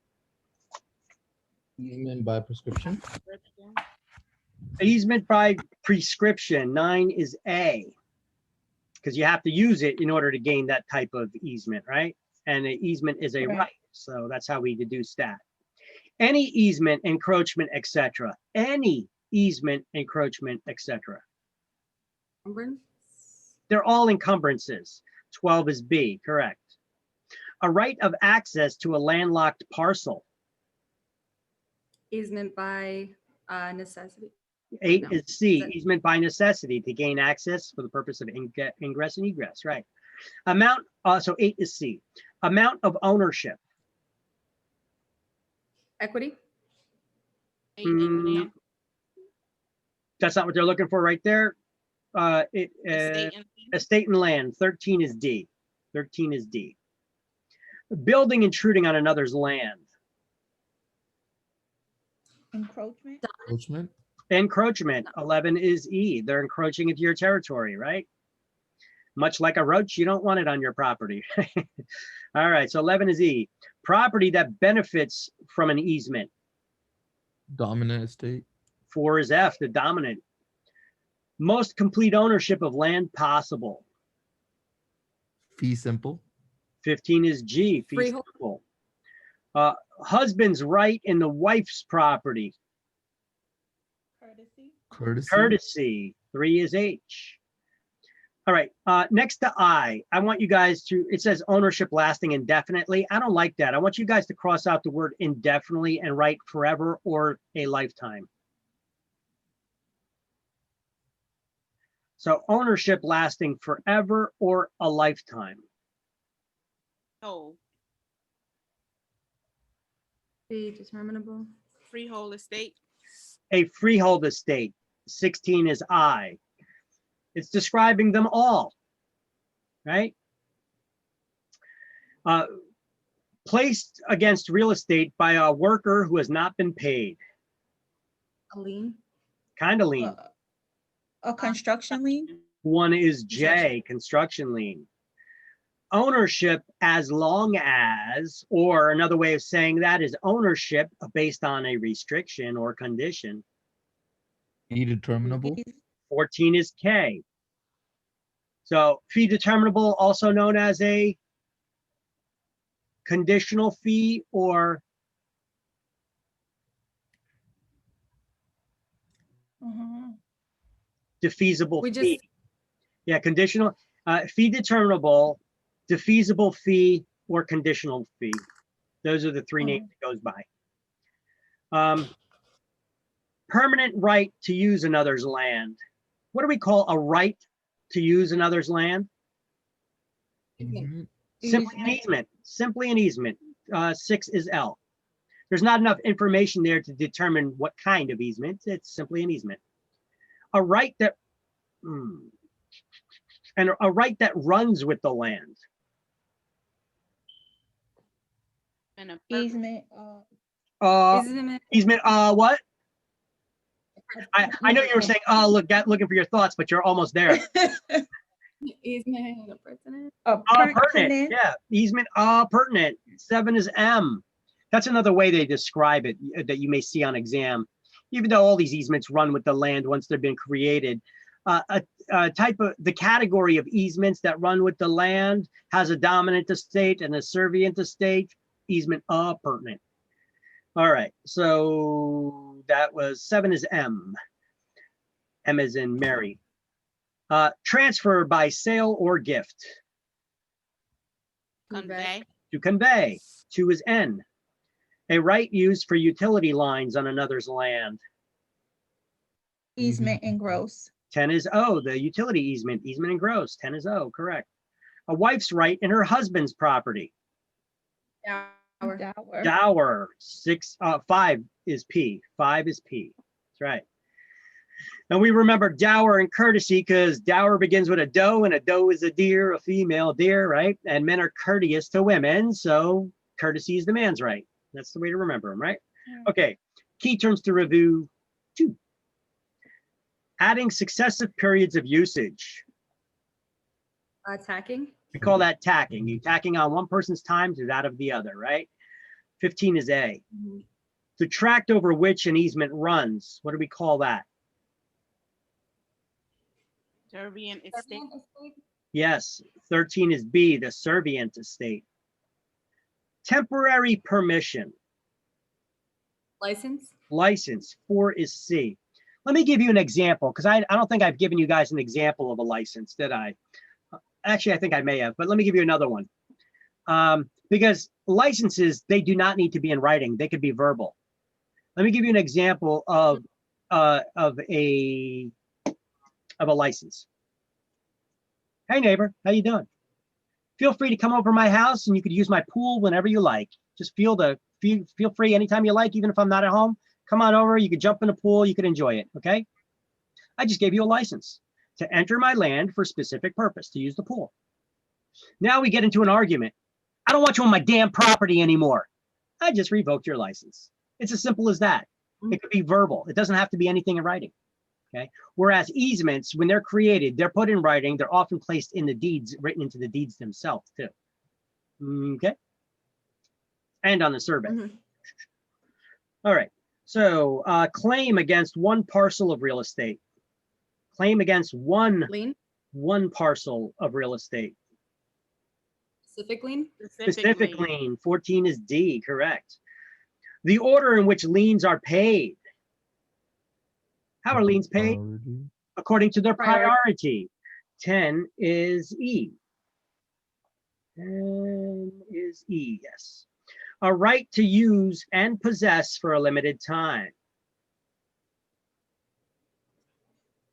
Easement by prescription. Easement by prescription, 9 is A. Because you have to use it in order to gain that type of easement, right? And an easement is a Right. right. So that's how we deduce that. Any easement, encroachment, etc. Any easement, encroachment, etc. They're all encumbrances. 12 is B, correct. A right of access to a landlocked parcel. Easement by necessity. 8 No. is C, Is that- easement by necessity to gain access for the purpose of ingress and egress, right? Amount, so 8 is C. Amount of ownership. Equity. 8 and Mm, land, That's not what they're looking for right there. estate and land. Estate and land, 13 is D. 13 is D. Building intruding on another's land. Encroachment. Encroachment. Encroachment, 11 is E. They're encroaching into your territory, right? Much like a roach, you don't want it on your property. All right, so 11 is E. Property that benefits from an easement. Dominant estate. 4 is F, the dominant. Most complete ownership of land possible. Fee simple. 15 is G, fee Freehold. simple. Husband's right in the wife's property. Courtesy. Courtesy. Courtesy, 3 is H. All right, next to I want you guys to, it says ownership lasting indefinitely. I don't like that. I want you guys to cross out the word indefinitely and write forever or a lifetime. So ownership lasting forever or a lifetime. Oh, Be determinable. freehold estate. A freehold estate, 16 is I. It's describing them all, right? Placed against real estate by a worker who has not been paid. A lien. Kind of lien. A construction lien. 1 is J, construction lien. Ownership as long as, or another way of saying that is ownership based on a restriction or condition. Fee determinable. 14 is K. So fee determinable, also known as a conditional fee or defeasible We fee. just- Yeah, conditional, fee determinable, defeasible fee, or conditional fee. Those are the 3 names it goes by. Permanent right to use another's land. What do we call a right to use another's land? Easement. Simply an easement, simply an easement. 6 is L. There's not enough information there to determine what kind of easement. It's simply an easement. A right that, and a right that runs with the land. And a Easement. Easement. Easement, what? I know you were saying, looking for your thoughts, but you're almost there. Easement. Pertinent. Pertinent, yeah, easement, pertinent. 7 is M. That's another way they describe it that you may see on exam. Even though all these easements run with the land once they've been created, a type of, the category of easements that run with the land has a dominant estate and a servient estate, easement, pertinent. All right, so that was 7 is M. M as in Mary. Transfer by sale or gift. Convey. To convey. 2 is N. A right used for utility lines on another's land. Easement and gross. 10 is O, the utility easement, easement and gross. 10 is O, correct. A wife's right in her husband's property. Dower. Dower. 5 is P. 5 is P. That's right. And we remember dower and courtesy because dower begins with a doe, and a doe is a deer, a female deer, right? And men are courteous to women, so courtesy is the man's right. That's the way to remember them, right? Okay, key terms to review 2. Adding successive periods of usage. Tacking. We call that tacking. You tacking on one person's time to that of the other, right? 15 is A. The tract over which an easement runs, what do we call that? Serbian estate. Yes, 13 is B, the servient estate. Temporary permission, License? license, 4 is C. Let me give you an example, because I don't think I've given you guys an example of a license, did I? Actually, I think I may have, but let me give you another one. Because licenses, they do not need to be in writing. They could be verbal. Let me give you an example of a license. Hey neighbor, how you doing? Feel free to come over to my house and you could use my pool whenever you like. Just feel free anytime you like, even if I'm not at home. Come on over, you could jump in the pool, you could enjoy it, okay? I just gave you a license to enter my land for a specific purpose, to use the pool. Now we get into an argument. I don't want you on my damn property anymore. I just revoked your license. It's as simple as that. It could be verbal. It doesn't have to be anything in writing. Okay. Whereas easements, when they're created, they're put in writing. They're often placed in the deeds, written into the deeds themselves too. Okay. And on the survey. All right. So claim against one parcel of real estate. Claim against one parcel of real estate. Specific lien? Specific lien. 14 is D, correct. The order in which liens are paid. How are liens paid? According to their priority. 10 is E. 10 is E, yes. A right to use and possess for a limited time.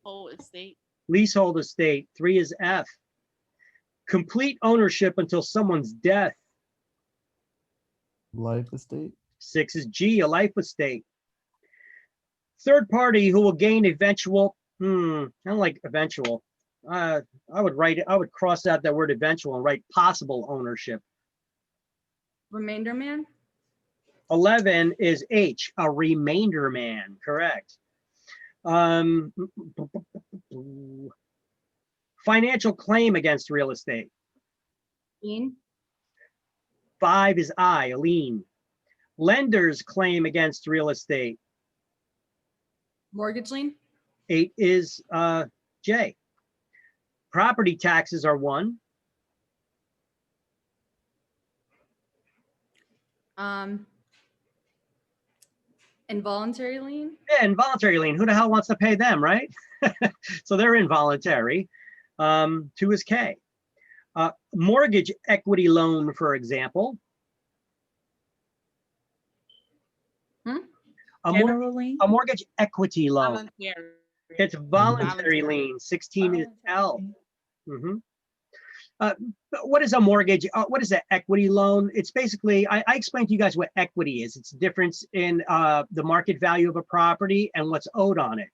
Whole estate. Leasehold estate. 3 is F. Complete ownership until someone's death. Life estate. 6 is G, a life estate. Third party who will gain eventual, I don't like eventual. I would cross out that word eventual and write possible ownership. Remainder man? 11 is H, a remainder man, correct. Financial claim against real estate. Lien? 5 is I, a lien. Lender's claim against real estate. Mortgage lien? 8 is J. Property taxes are 1. Involuntary lien? Yeah, involuntary lien. Who the hell wants to pay them, right? So they're involuntary. 2 is K. Mortgage equity loan, for example. A mortgage equity loan. Voluntary. It's voluntary lien. 16 is L. What is a mortgage? What is an equity loan? It's basically, I explained to you guys what equity is. It's the difference in the market value of a property and what's owed on it.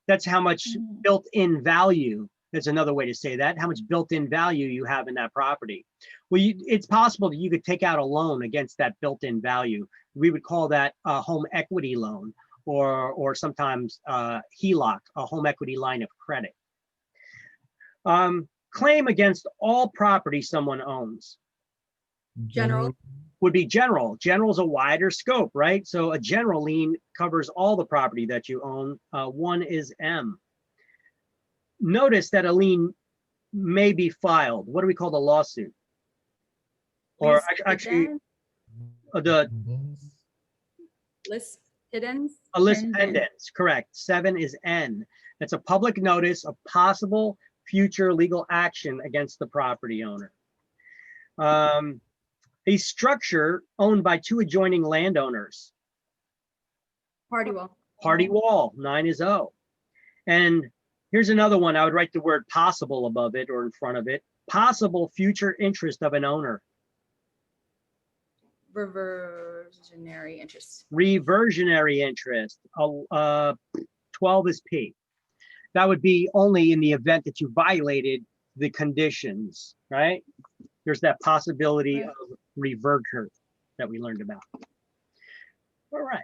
That's how much built-in value. That's another way to say that. How much built-in value you have in that property. Well, it's possible that you could take out a loan against that built-in value. We would call that a home equity loan, or sometimes HELOC, a home equity line of credit. Claim against all property someone owns. General. Would be general. General is a wider scope, right? So a general lien covers all the property that you own. 1 is M. Notice that a lien may be filed. What do we call the lawsuit? Or actually, the Lis pendens? a lis pendens, correct. 7 is N. That's a public notice of possible future legal action against the property owner. A structure owned by 2 adjoining landowners. Party wall. Party wall. 9 is O. And here's another one. I would write the word possible above it or in front of it. Possible future interest of an owner. Reversionary interest. Reversionary interest. 12 is P. That would be only in the event that you violated the conditions, right? There's that possibility of reverter that we learned about. All right.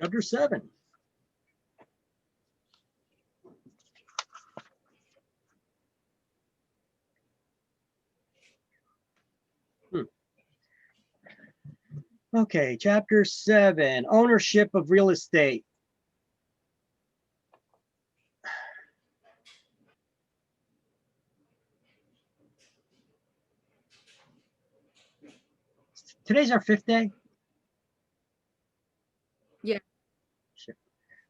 Chapter 7. Okay, chapter 7, ownership of real estate. Today's our 5th day. Yeah. Shit.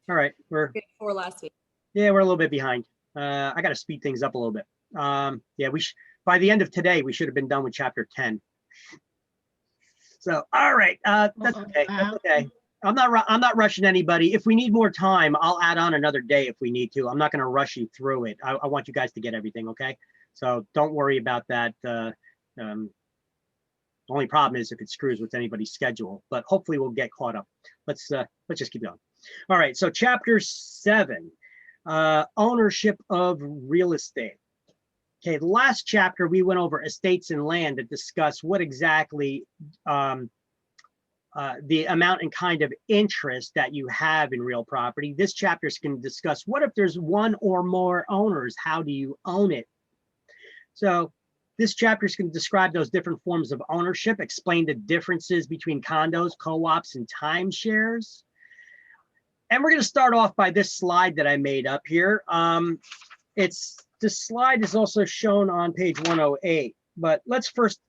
All right, we're For last week. a little bit behind. I got to speed things up a little bit. Yeah, by the end of today, we should have been done with chapter 10. So, all right, that's okay. That's okay. I'm not rushing anybody. If we need more time, I'll add on another day if we need to. I'm not going to rush you through it. I want you guys to get everything, okay? So don't worry about that. The only problem is if it screws with anybody's schedule, but hopefully we'll get caught up. Let's just keep going. All right, so chapter 7, ownership of real estate. Okay, the last chapter we went over estates and land to discuss what exactly the amount and kind of interest that you have in real property. This chapter is going to discuss what if there's one or more owners, how do you own it? So this chapter is going to describe those different forms of ownership, explain the differences between condos, co-ops, and timeshares. And we're going to start off by this slide that I made up here. This slide is also shown on page 108, but let's first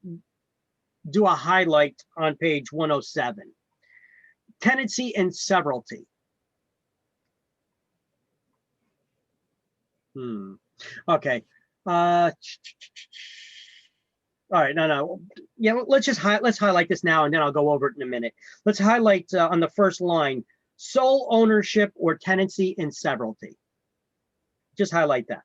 do a highlight on page 107. Tenancy and severalty. Okay. All right, no. Yeah, let's highlight this now and then I'll go over it in a minute. Let's highlight on the first line, sole ownership or tenancy and severalty. Just highlight that.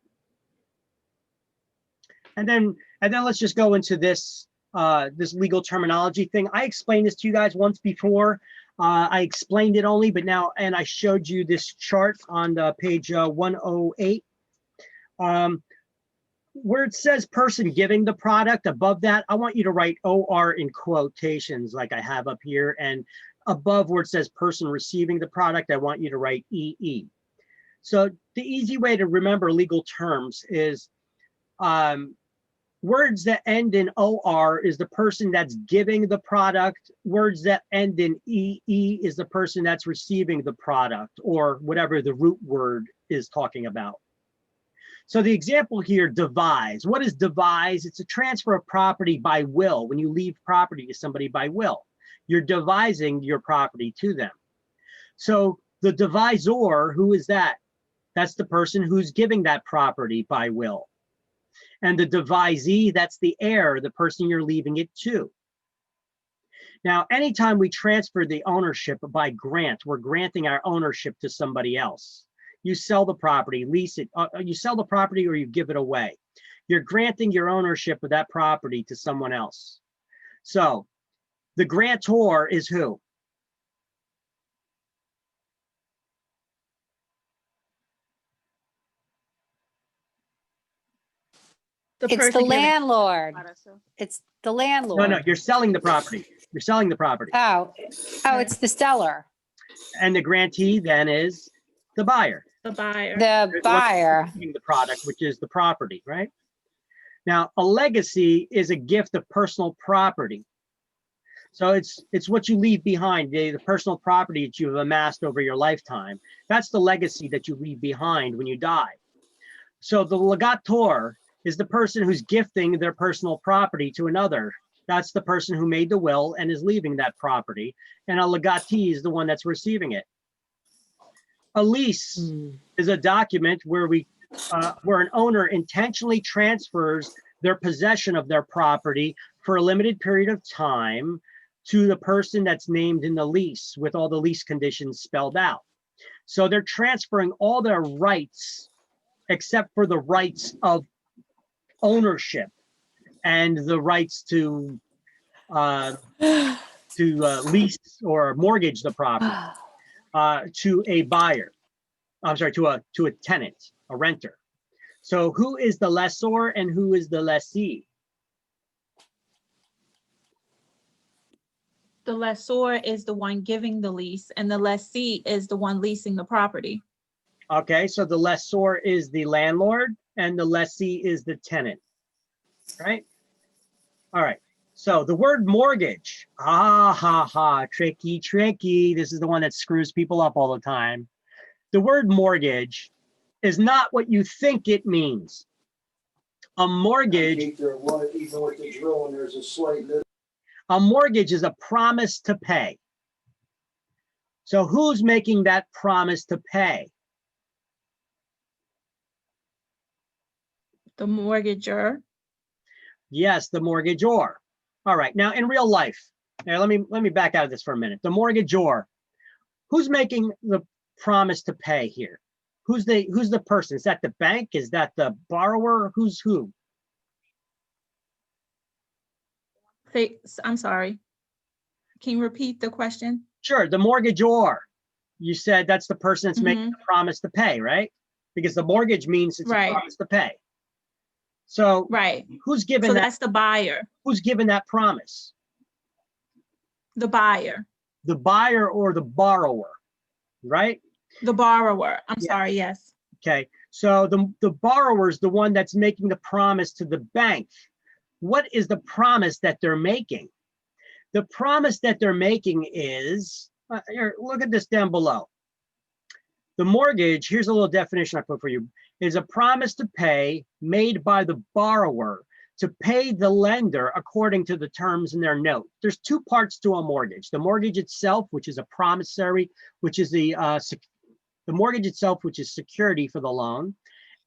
And then let's just go into this this legal terminology thing. I explained this to you guys once before. I explained it only, but now, and I showed you this chart on page 108. Where it says person giving the product, above that, I want you to write OR in quotations like I have up here. And above where it says person receiving the product, I want you to write EE. So the easy way to remember legal terms is words that end in OR is the person that's giving the product. Words that end in EE is the person that's receiving the product, or whatever the root word is talking about. So the example here, devise. What is devise? It's a transfer of property by will. When you leave property to somebody by will, you're devising your property to them. So the devisor, who is that? That's the person who's giving that property by will. And the devisee, that's the heir, the person you're leaving it to. Now, anytime we transfer the ownership by grant, we're granting our ownership to somebody else. You sell the property, lease it, you sell the property or you give it away. You're granting your ownership of that property to someone else. So the grantor is who? It's the landlord. It's the landlord. No, you're selling the property. You're selling the property. Oh, it's the seller. And the grantee then is the buyer. The buyer. The buyer. The product, which is the property, right? Now, a legacy is a gift of personal property. So it's what you leave behind, the personal property that you've amassed over your lifetime. That's the legacy that you leave behind when you die. So the legator is the person who's gifting their personal property to another. That's the person who made the will and is leaving that property. And a legatee is the one that's receiving it. A lease is a document where where an owner intentionally transfers their possession of their property for a limited period of time to the person that's named in the lease with all the lease conditions spelled out. So they're transferring all their rights except for the rights of ownership and the rights to lease or mortgage the property to a buyer. I'm sorry, to a tenant, a renter. So who is the lessor and who is the lessee? The lessor is the one giving the lease and the lessee is the one leasing the property. Okay, so the lessor is the landlord and the lessee is the tenant, right? All right, so the word mortgage. Ah, ha, ha, tricky, tricky. This is the one that screws people up all the time. The word mortgage is not what you think it means. A mortgage, a mortgage is a promise to pay. So who's making that promise to pay? The mortgager. Yes, the mortgagor. All right, now in real life, now let me back out of this for a minute. The mortgagor, who's making the promise to pay here? Who's the person? Is that the bank? Is that the borrower? Who's who? I'm sorry. Can you repeat the question? Sure, the mortgagor. You said that's the person that's making the promise to pay, right? Because the mortgage means it's a promise to pay. So who's given So that? that's the buyer. Who's given that promise? The buyer. The buyer or the borrower, right? The borrower. I'm sorry, yes. Okay, so the borrower is the one that's making the promise to the bank. What is the promise that they're making? The promise that they're making is, here, look at this down below. The mortgage, here's a little definition I put for you, is a promise to pay made by the borrower to pay the lender according to the terms in their note. There's two parts to a mortgage. The mortgage itself, which is a promissory, which is the mortgage itself, which is security for the loan,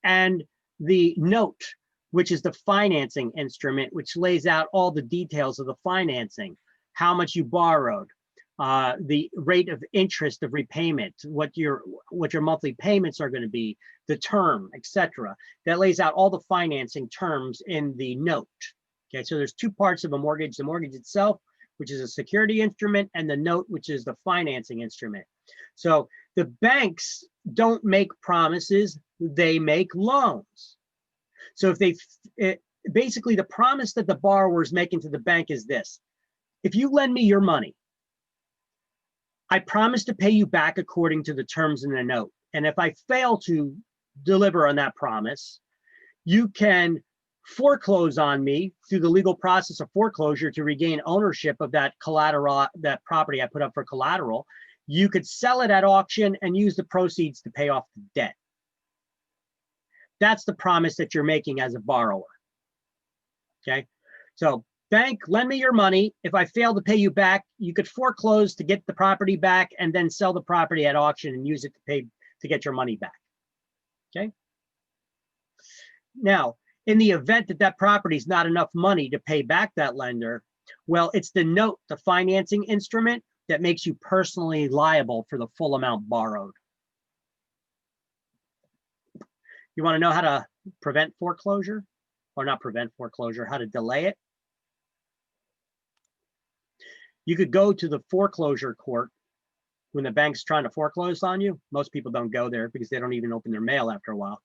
and the note, which is the financing instrument, which lays out all the details of the financing, how much you borrowed, the rate of interest of repayment, what your monthly payments are going to be, the term, etc. That lays out all the financing terms in the note. Okay, so there's two parts of a mortgage: the mortgage itself, which is a security instrument, and the note, which is the financing instrument. So the banks don't make promises; they make loans. So if basically the promise that the borrower is making to the bank is this: if you lend me your money, I promise to pay you back according to the terms in the note. And if I fail to deliver on that promise, you can foreclose on me through the legal process of foreclosure to regain ownership of that collateral, that property I put up for collateral. You could sell it at auction and use the proceeds to pay off the debt. That's the promise that you're making as a borrower. Okay, so bank, lend me your money. If I fail to pay you back, you could foreclose to get the property back and then sell the property at auction and use it to get your money back. Okay. Now, in the event that that property is not enough money to pay back that lender, well, it's the note, the financing instrument, that makes you personally liable for the full amount borrowed. You want to know how to prevent foreclosure, or not prevent foreclosure, how to delay it? You could go to the foreclosure court when the bank's trying to foreclose on you. Most people don't go there because they don't even open their mail after a while.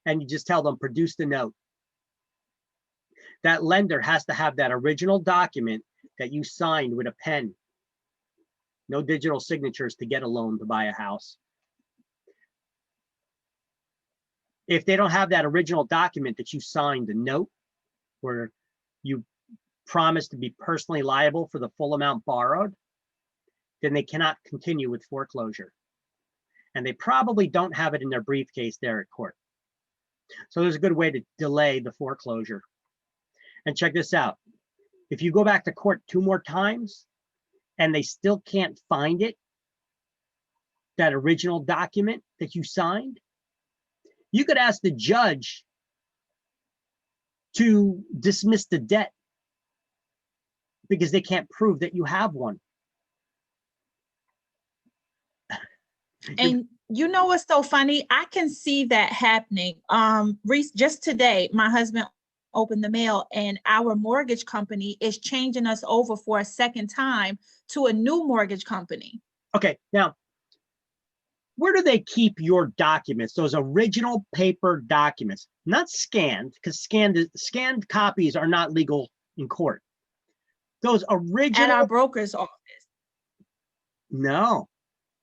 And you just tell them, produce the note. That lender has to have that original document that you signed with a pen. No digital signatures to get a loan to buy a house. If they don't have that original document that you signed, a note where you promise to be personally liable for the full amount borrowed, then they cannot continue with foreclosure. And they probably don't have it in their briefcase there at court. So there's a good way to delay the foreclosure. And check this out. If you go back to court 2 more times and they still can't find it, that original document that you signed, you could ask the judge to dismiss the debt because they can't prove that you have one. And you know what's so funny? I can see that happening. Reese, just today, my husband opened the mail and our mortgage company is changing us over for a second time to a new mortgage company. Okay, now, where do they keep your documents, those original paper documents? Not scanned, because scanned copies are not legal in court. Those original— At our broker's office. No.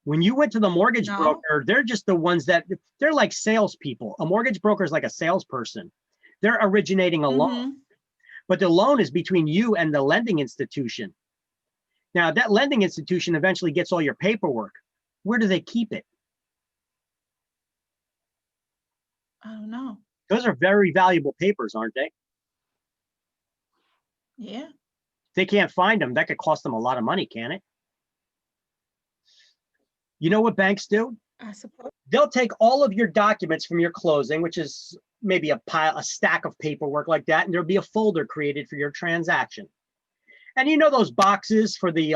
When you went to the mortgage broker, they're just the ones that, they're like salespeople. A mortgage broker is like a salesperson. They're originating a loan, but the loan is between you and the lending institution. Now, that lending institution eventually gets all your paperwork. Where do they keep it? I don't know. Those are very valuable papers, aren't they? Yeah. If they can't find them, that could cost them a lot of money, can't it? You know what banks do? I suppose. They'll take all of your documents from your closing, which is maybe a stack of paperwork like that, and there'll be a folder created for your transaction. And you know those boxes for the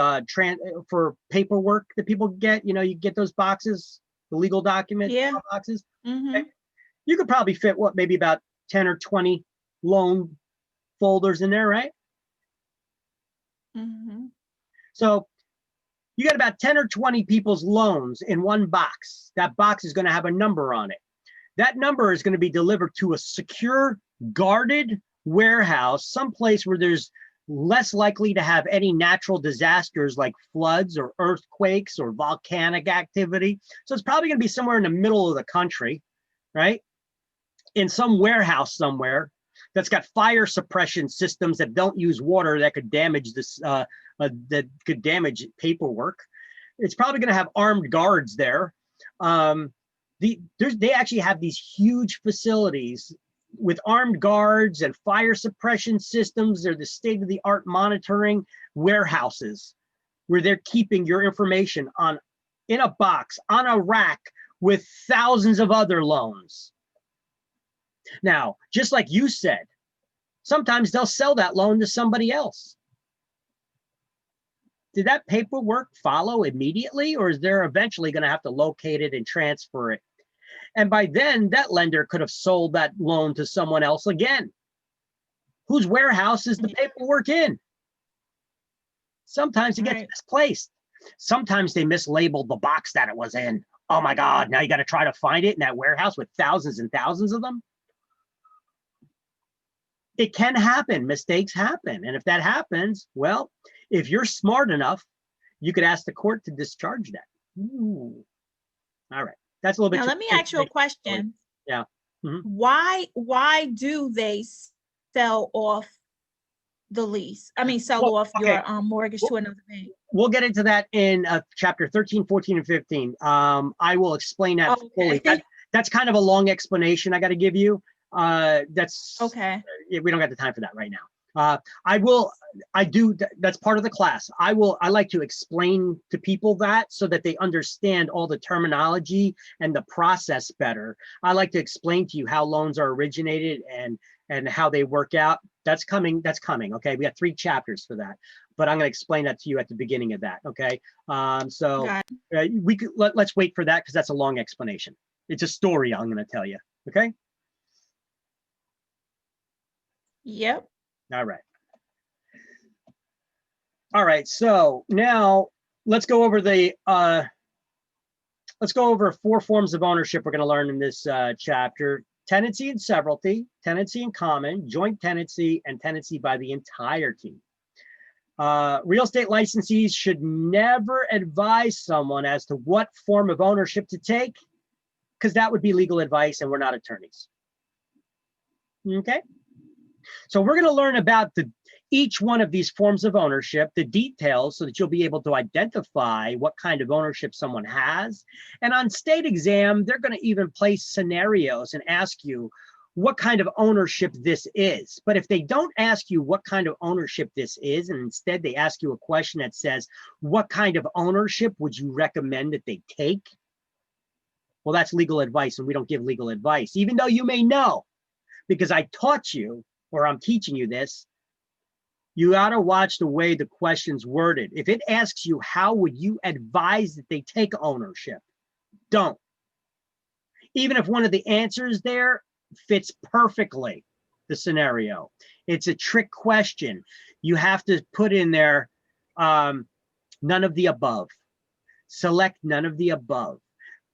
for paperwork that people get, you get those boxes, the legal document boxes. Mm-hmm. You could probably fit maybe about 10 or 20 loan folders in there, right? Mm-hmm. So you got about 10 or 20 people's loans in one box. That box is going to have a number on it. That number is going to be delivered to a secure, guarded warehouse, someplace where there's less likely to have any natural disasters like floods or earthquakes or volcanic activity. So it's probably going to be somewhere in the middle of the country, right? In some warehouse somewhere that's got fire suppression systems that don't use water that could damage this, that could damage paperwork. It's probably going to have armed guards there. They actually have these huge facilities with armed guards and fire suppression systems. They're the state-of-the-art monitoring warehouses where they're keeping your information in a box, on a rack with thousands of other loans. Now, just like you said, sometimes they'll sell that loan to somebody else. Did that paperwork follow immediately, or is there eventually going to have to locate it and transfer it? And by then, that lender could have sold that loan to someone else again. Whose warehouse is the paperwork in? Sometimes it gets misplaced. Sometimes they mislabeled the box that it was in. Oh my God, now you got to try to find it in that warehouse with thousands and thousands of them. It can happen. Mistakes happen. And if that happens, well, if you're smart enough, you could ask the court to discharge that. Ooh. All right. That's a little bit. Now, let me ask you a question. Yeah. Mm-hmm. Why do they sell off the lease? I mean, sell off your mortgage to another bank? We'll get into that in chapter 13, 14, and 15. I will explain that fully. That's kind of a long explanation I got to give you. That's okay. We don't got the time for that right now. That's part of the class. I like to explain to people that so that they understand all the terminology and the process better. I like to explain to you how loans are originated and how they work out. That's coming. Okay. We got 3 chapters for that, but I'm going to explain that to you at the beginning of that. Okay. Let's wait for that because that's a long explanation. It's a story I'm going to tell you. Okay. Yep. All right. So now let's go over 4 forms of ownership we're going to learn in this chapter: tenancy and severalty, tenancy in common, joint tenancy, and tenancy by the entirety. Real estate licensees should never advise someone as to what form of ownership to take, because that would be legal advice and we're not attorneys. Okay. So we're going to learn about each one of these forms of ownership, the details, so that you'll be able to identify what kind of ownership someone has. And on state exam, they're going to even place scenarios and ask you what kind of ownership this is. But if they don't ask you what kind of ownership this is, and instead they ask you a question that says, what kind of ownership would you recommend that they take? Well, that's legal advice, and we don't give legal advice, even though you may know, because I taught you, or I'm teaching you this. You got to watch the way the question's worded. If it asks you, how would you advise that they take ownership? Don't. Even if one of the answers there fits perfectly the scenario. It's a trick question. You have to put in there none of the above. Select none of the above.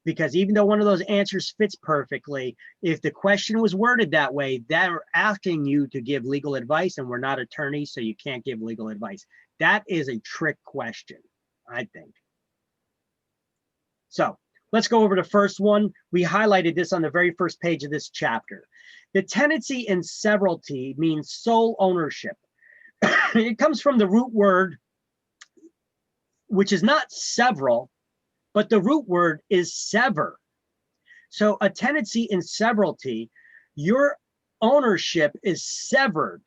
Because even though one of those answers fits perfectly, if the question was worded that way, they're asking you to give legal advice, and we're not attorneys, so you can't give legal advice. That is a trick question, I think. So let's go over the first one. We highlighted this on the very first page of this chapter. The tenancy in severalty means sole ownership. It comes from the root word which is not several, but the root word is sever. So a tenancy in severalty, your ownership is severed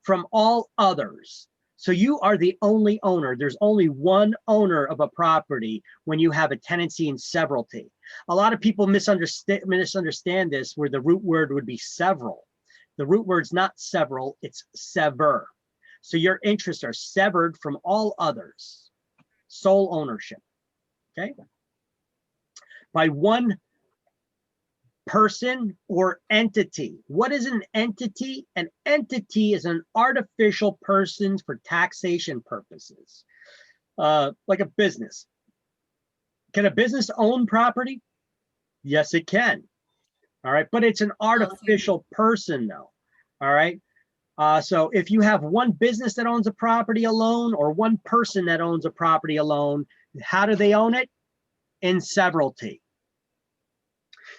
from all others. So you are the only owner. There's only one owner of a property when you have a tenancy in severalty. A lot of people misunderstand this, where the root word would be several. The root word's not several, it's sever. So your interests are severed from all others. Sole ownership, okay? By one person or entity. What is an entity? An entity is an artificial person for taxation purposes, like a business. Can a business own property? Yes, it can. All right, but it's an artificial person though. All right. So if you have one business that owns a property alone or one person that owns a property alone, how do they own it? In severalty.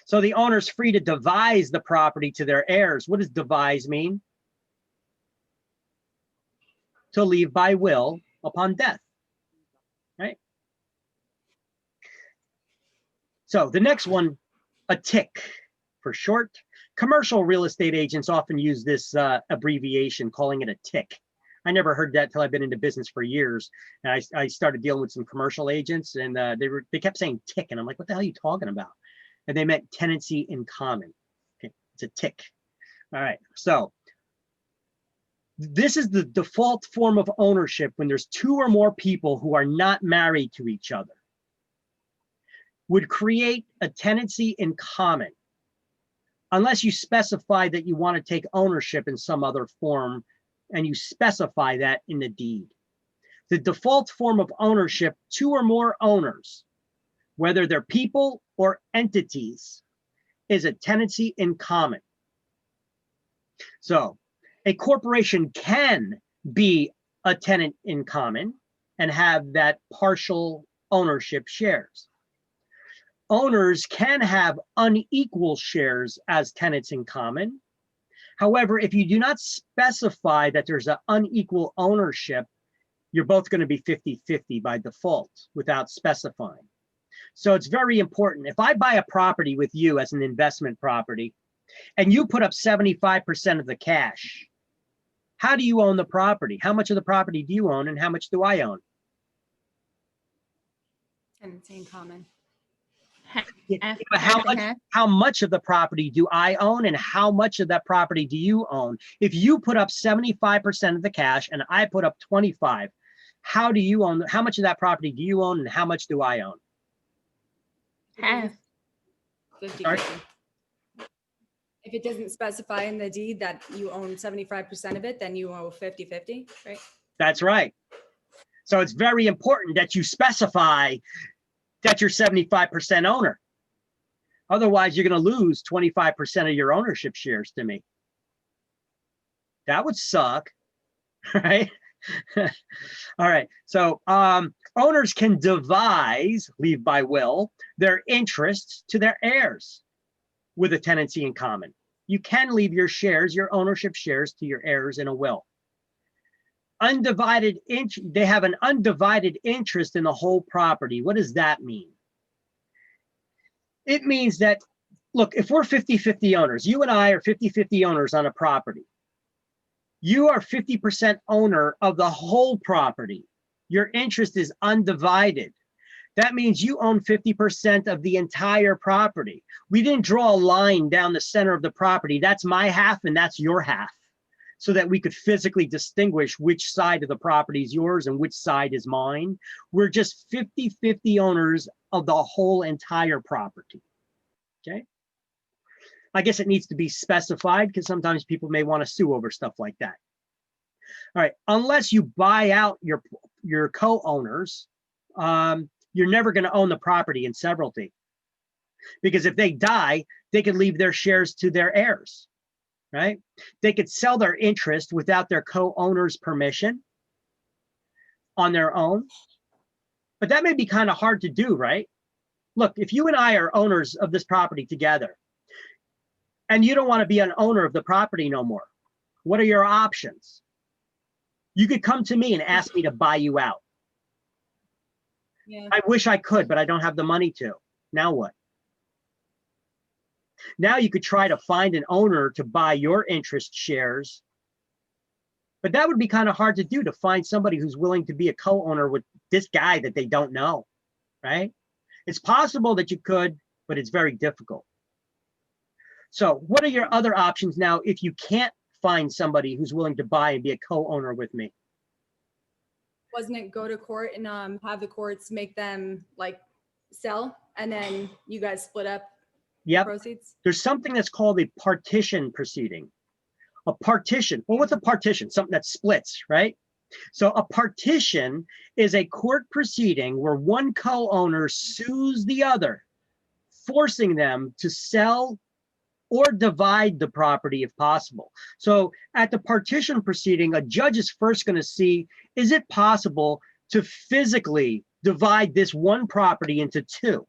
So the owner's free to devise the property to their heirs. What does devise mean? To leave by will upon death, right? So the next one, a TIC for short. Commercial real estate agents often use this abbreviation, calling it a TIC. I never heard that till I've been into business for years. And I started dealing with some commercial agents, and they kept saying TIC, and I'm like, what the hell are you talking about? And they meant tenancy in common. Okay, it's a TIC. All right, so this is the default form of ownership when there's two or more people who are not married to each other. Would create a tenancy in common, unless you specify that you want to take ownership in some other form, and you specify that in the deed. The default form of ownership, two or more owners, whether they're people or entities, is a tenancy in common. So a corporation can be a tenant in common and have that partial ownership shares. Owners can have unequal shares as tenants in common. However, if you do not specify that there's an unequal ownership, you're both going to be 50-50 by default without specifying. So it's very important. If I buy a property with you as an investment property, and you put up 75% of the cash, how do you own the property? How much of the property do you own, and how much do I own? Tenancy in common. How much of the property do I own, and how much of that property do you own? If you put up 75% of the cash and I put up 25, how do you own? How much of that property do you own, and how much do I own? Half. 50-50. If it doesn't specify in the deed that you own 75% of it, then you owe 50-50, right? That's right. So it's very important that you specify that you're 75% owner. Otherwise, you're going to lose 25% of your ownership shares to me. That would suck, right? All right. So owners can devise, leave by will, their interests to their heirs with a tenancy in common. You can leave your shares, your ownership shares, to your heirs in a will. Undivided they have an undivided interest in the whole property. What does that mean? It means that, look, if we're 50-50 owners, you and I are 50-50 owners on a property. You are 50% owner of the whole property. Your interest is undivided. That means you own 50% of the entire property. We didn't draw a line down the center of the property. That's my half and that's your half, so that we could physically distinguish which side of the property is yours and which side is mine. We're just 50-50 owners of the whole entire property, okay? I guess it needs to be specified because sometimes people may want to sue over stuff like that. All right, unless you buy out your co-owners, you're never going to own the property in severalty. Because if they die, they could leave their shares to their heirs, right? They could sell their interest without their co-owner's permission on their own. But that may be kind of hard to do, right? Look, if you and I are owners of this property together, and you don't want to be an owner of the property no more, what are your options? You could come to me and ask me to buy you out. Yeah. I wish I could, but I don't have the money to. Now what? Now you could try to find an owner to buy your interest shares, but that would be kind of hard to do, to find somebody who's willing to be a co-owner with this guy that they don't know, right? It's possible that you could, but it's very difficult. So what are your other options now if you can't find somebody who's willing to buy and be a co-owner with me? Wasn't it go to court and have the courts make them like sell and then you guys split up the Yep. proceeds? There's something that's called a partition proceeding. A partition. Well, what's a partition? Something that splits, right? So a partition is a court proceeding where one co-owner sues the other, forcing them to sell or divide the property if possible. So at the partition proceeding, a judge is first going to see, is it possible to physically divide this one property into two?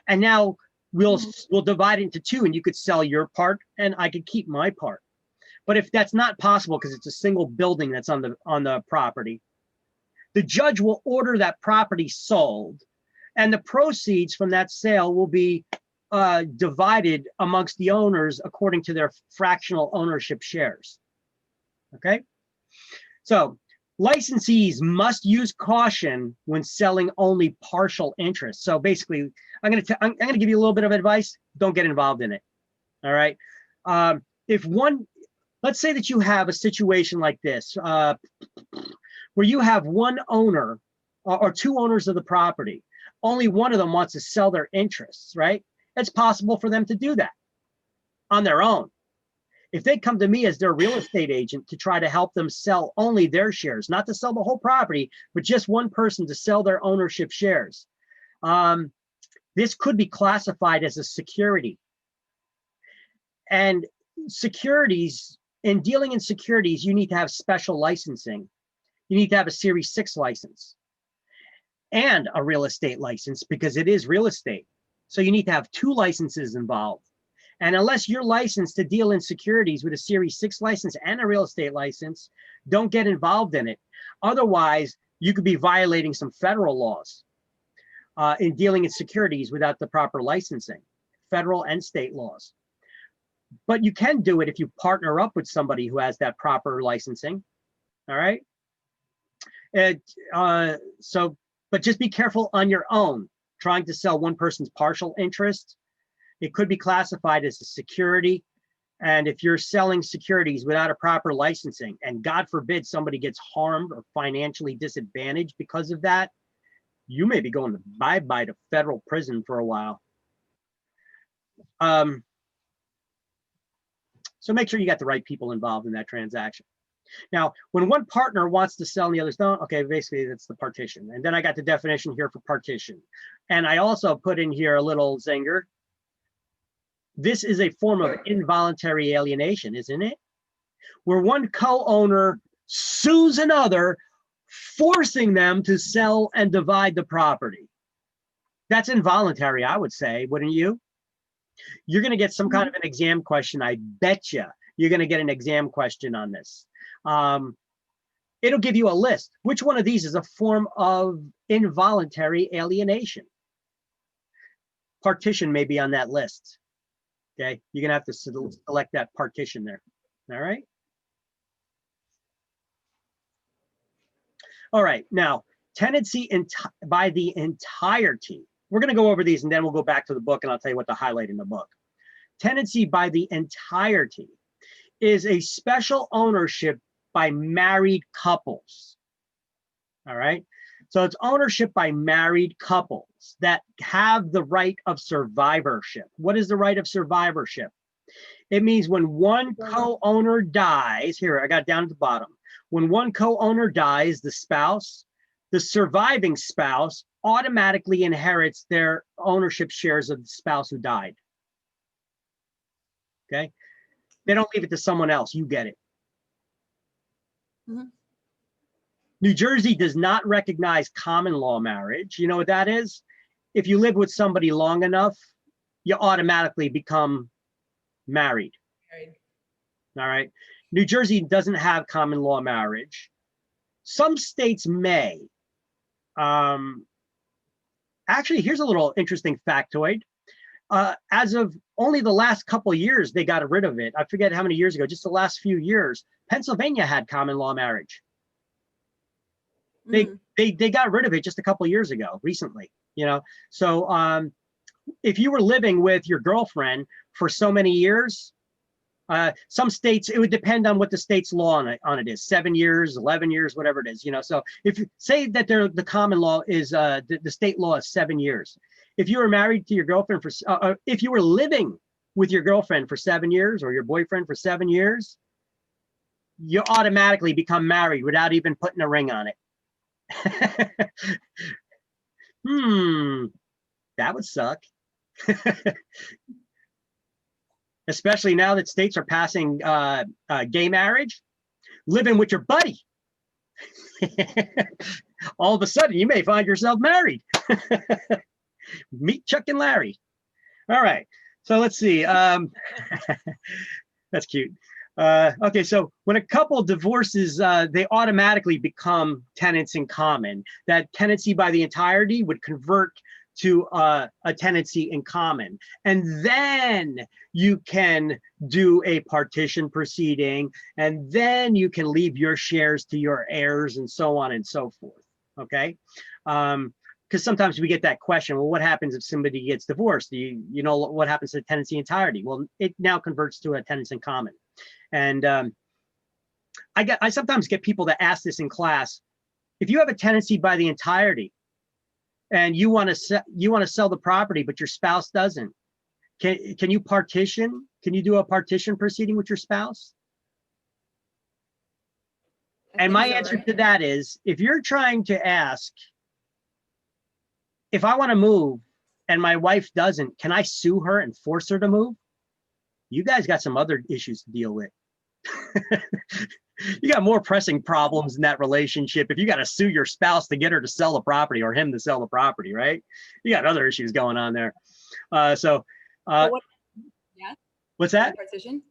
And now we'll divide it into two, and you could sell your part and I could keep my part. But if that's not possible because it's a single building that's on the property, the judge will order that property sold, and the proceeds from that sale will be divided amongst the owners according to their fractional ownership shares. Okay, so licensees must use caution when selling only partial interest. So basically, I'm going to give you a little bit of advice. Don't get involved in it. All right. Let's say that you have a situation like this, where you have one owner or two owners of the property. Only one of them wants to sell their interests, right? It's possible for them to do that on their own. If they come to me as their real estate agent to try to help them sell only their shares, not to sell the whole property, but just one person to sell their ownership shares, this could be classified as a security. And securities, in dealing in securities, you need to have special licensing. You need to have a Series 6 license and a real estate license because it is real estate. So you need to have two licenses involved. And unless you're licensed to deal in securities with a Series 6 license and a real estate license, don't get involved in it. Otherwise, you could be violating some federal laws in dealing in securities without the proper licensing, federal and state laws. But you can do it if you partner up with somebody who has that proper licensing. All right. But just be careful on your own, trying to sell one person's partial interest. It could be classified as a security. And if you're selling securities without a proper licensing, and God forbid somebody gets harmed or financially disadvantaged because of that, you may be going to bye-bye to federal prison for a while. So make sure you got the right people involved in that transaction. Now, when one partner wants to sell and the others don't, okay, basically that's the partition. And then I got the definition here for partition. And I also put in here a little zinger. This is a form of involuntary alienation, isn't it? Where one co-owner sues another, forcing them to sell and divide the property. That's involuntary, I would say, wouldn't you? You're going to get some kind of an exam question. I bet you you're going to get an exam question on this. It'll give you a list. Which one of these is a form of involuntary alienation? Partition may be on that list. Okay, you're going to have to select that partition there. All right. All right. Now, tenancy by the entirety. We're going to go over these and then we'll go back to the book and I'll tell you what to highlight in the book. Tenancy by the entirety is a special ownership by married couples. All right. So it's ownership by married couples that have the right of survivorship. What is the right of survivorship? It means when one co-owner dies, here, I got it down at the bottom. When one co-owner dies, the spouse, the surviving spouse automatically inherits their ownership shares of the spouse who died. Okay? They don't leave it to someone else. You get it. Mm-hmm. New Jersey does not recognize common law marriage. You know what that is? If you live with somebody long enough, you automatically become married. All right. New Jersey doesn't have common law marriage. Some states may. actually, here's a little interesting factoid. As of only the last couple of years, they got rid of it. I forget how many years ago, just the last few years, Pennsylvania had common law marriage. They got rid of it just a couple of years ago, recently, you know? So if you were living with your girlfriend for so many years, some states, it would depend on what the state's law on it is, 7 years, 11 years, whatever it is, you know? So if you say that the common law is, the state law is 7 years. If you were married to your girlfriend for, if you were living with your girlfriend for 7 years or your boyfriend for 7 years, you automatically become married without even putting a ring on it. That would suck. Especially now that states are passing gay marriage, living with your buddy. All of a sudden, you may find yourself married. Meet Chuck and Larry. All right, so let's see. That's cute. Okay, so when a couple divorces, they automatically become tenants in common. That tenancy by the entirety would convert to a tenancy in common. And then you can do a partition proceeding, and then you can leave your shares to your heirs and so on and so forth, okay? Because sometimes we get that question, well, what happens if somebody gets divorced? You know, what happens to the tenancy entirety? Well, it now converts to a tenants in common. And I sometimes get people that ask this in class, if you have a tenancy by the entirety and you want to sell the property, but your spouse doesn't, can you partition? Can you do a partition proceeding with your spouse? And my answer to that is, if you're trying to ask, if I want to move and my wife doesn't, can I sue her and force her to move? You guys got some other issues to deal with. You got more pressing problems in that relationship if you got to sue your spouse to get her to sell the property or him to sell the property, right? You got other issues going on there. Yeah. What's that? Partition?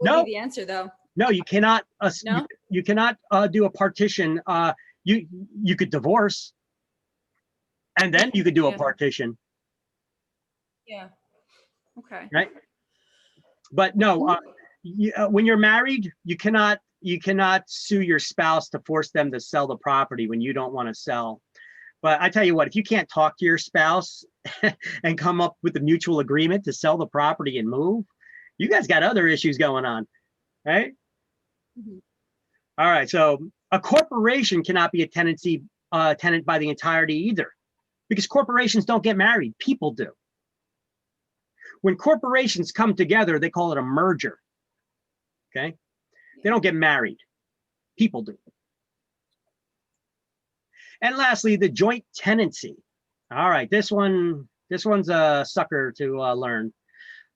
No. What would be the answer though? No, you cannot. No? You cannot do a partition. You could divorce, and then you could do a partition. Yeah. Okay. Right. But no, when you're married, you cannot sue your spouse to force them to sell the property when you don't want to sell. But I tell you what, if you can't talk to your spouse and come up with a mutual agreement to sell the property and move, you guys got other issues going on, right? Mm-hmm. All right, so a corporation cannot be a tenant by the entirety either, because corporations don't get married, people do. When corporations come together, they call it a merger, okay? They don't get married, people do. And lastly, the joint tenancy. All right, this one's a sucker to learn.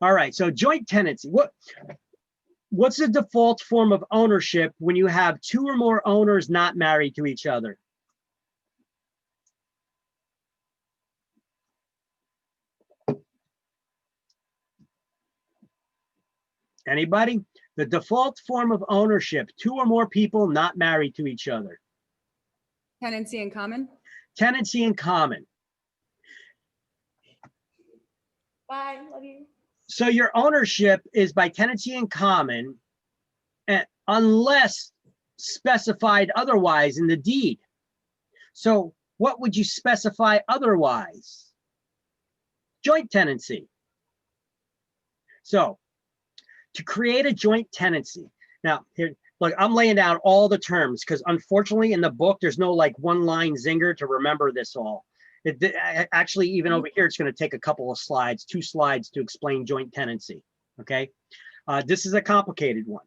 All right, so joint tenancy. What's the default form of ownership when you have two or more owners not married to each other? Anybody? The default form of ownership, two or more people not married to each other. Tenancy in common? Tenancy in common. Bye, love you. So your ownership is by tenancy in common, unless specified otherwise in the deed. So what would you specify otherwise? Joint tenancy. So to create a joint tenancy, now here, look, I'm laying down all the terms because unfortunately in the book, there's no like one line zinger to remember this all. Actually, even over here, it's going to take a couple of slides, 2 slides to explain joint tenancy, okay? This is a complicated one,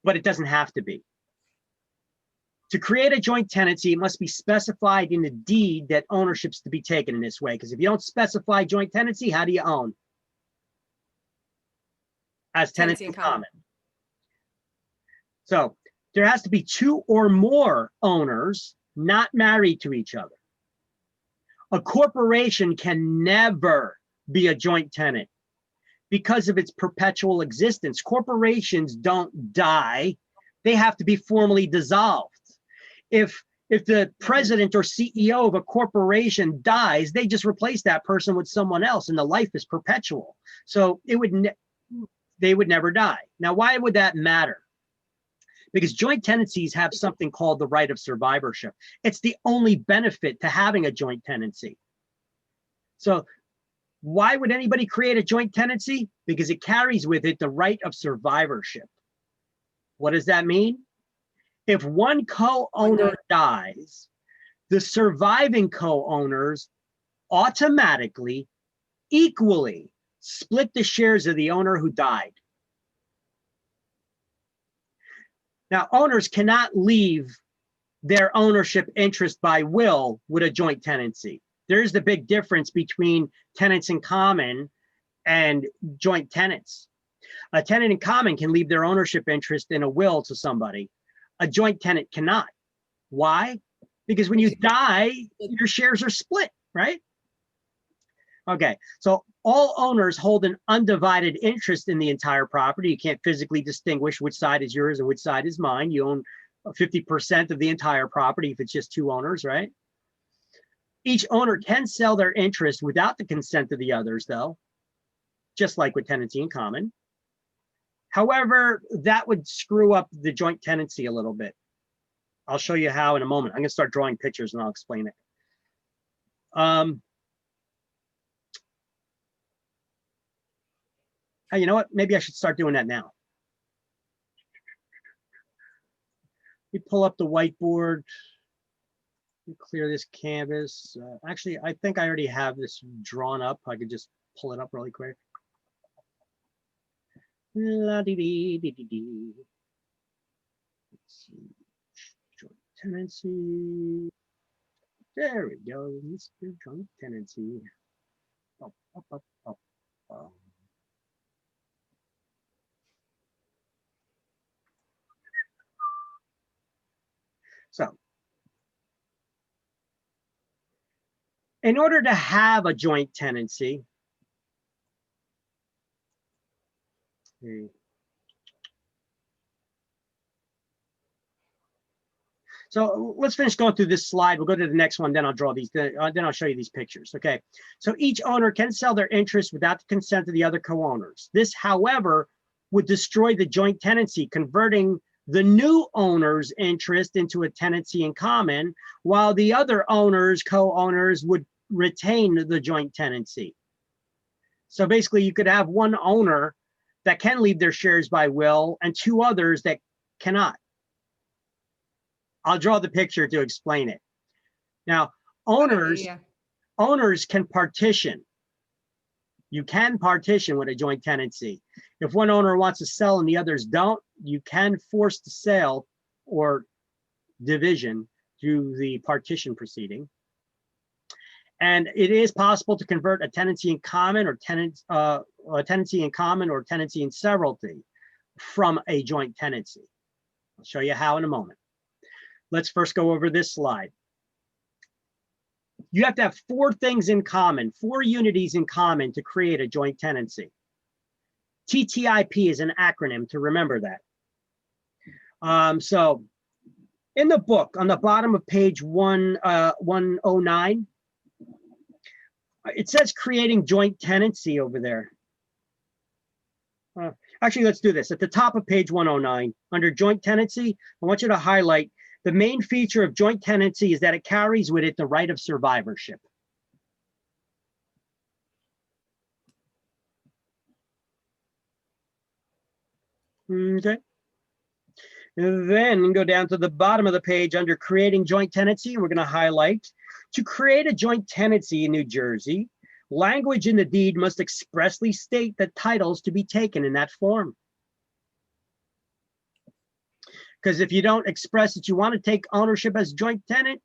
but it doesn't have to be. To create a joint tenancy, it must be specified in the deed that ownership's to be taken in this way, because if you don't specify joint tenancy, how do you own? As tenants in common. So there has to be 2 or more owners not married to each other. A corporation can never be a joint tenant because of its perpetual existence. Corporations don't die. They have to be formally dissolved. If If the president or CEO of a corporation dies, they just replace that person with someone else, and the life is perpetual. So they would never die. Now, why would that matter? Because joint tenancies have something called the right of survivorship. It's the only benefit to having a joint tenancy. So why would anybody create a joint tenancy? Because it carries with it the right of survivorship. What does that mean? If one co-owner dies, the surviving co-owners automatically, equally split the shares of the owner who died. Now, owners cannot leave their ownership interest by will with a joint tenancy. There's the big difference between tenants in common and joint tenants. A tenant in common can leave their ownership interest in a will to somebody. A joint tenant cannot. Why? Because when you die, your shares are split, right? Okay, so all owners hold an undivided interest in the entire property. You can't physically distinguish which side is yours and which side is mine. You own 50% of the entire property if it's just two owners, right? Each owner can sell their interest without the consent of the others, though, just like with tenancy in common. However, that would screw up the joint tenancy a little bit. I'll show you how in a moment. I'm going to start drawing pictures and I'll explain it. Hey, you know what? Maybe I should start doing that now. You pull up the whiteboard. You clear this canvas. Actually, I think I already have this drawn up. I could just pull it up really quick. La-dee-dee-dee-dee-dee. Let's see. Joint tenancy. There we go. Mr. Joint tenancy. Up, up, up, up, up. So, in order to have a joint tenancy, so let's finish going through this slide. We'll go to the next one, then I'll draw these, then I'll show you these pictures, okay? So each owner can sell their interest without the consent of the other co-owners. This, however, would destroy the joint tenancy, converting the new owner's interest into a tenancy in common, while the other owners, co-owners, would retain the joint tenancy. So basically, you could have one owner that can leave their shares by will and two others that cannot. I'll draw the picture to explain it. Now, owners can partition. You can partition with a joint tenancy. If one owner wants to sell and the others don't, you can force the sale or division through the partition proceeding. And it is possible to convert a tenancy in common or a tenancy in common or tenancy in severalty from a joint tenancy. I'll show you how in a moment. Let's first go over this slide. You have to have four things in common, four unities in common to create a joint tenancy. TTIP is an acronym to remember that. So in the book, on the bottom of page 109, it says creating joint tenancy over there. Actually, let's do this. At the top of page 109, under joint tenancy, I want you to highlight the main feature of joint tenancy is that it carries with it the right of survivorship. Okay. And then go down to the bottom of the page under creating joint tenancy. We're going to highlight to create a joint tenancy in New Jersey, language in the deed must expressly state the titles to be taken in that form. Because if you don't express that you want to take ownership as joint tenant,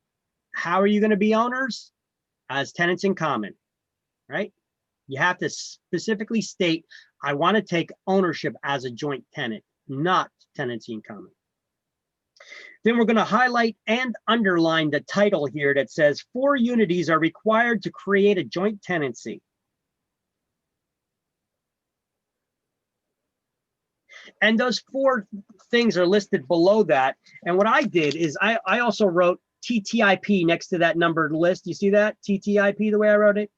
how are you going to be owners? As tenants in common, right? You have to specifically state, I want to take ownership as a joint tenant, not tenancy in common. Then we're going to highlight and underline the title here that says 4 unities are required to create a joint tenancy. And those 4 things are listed below that. And what I did is I also wrote TTIP next to that numbered list. You see that? TTIP, the way I wrote it?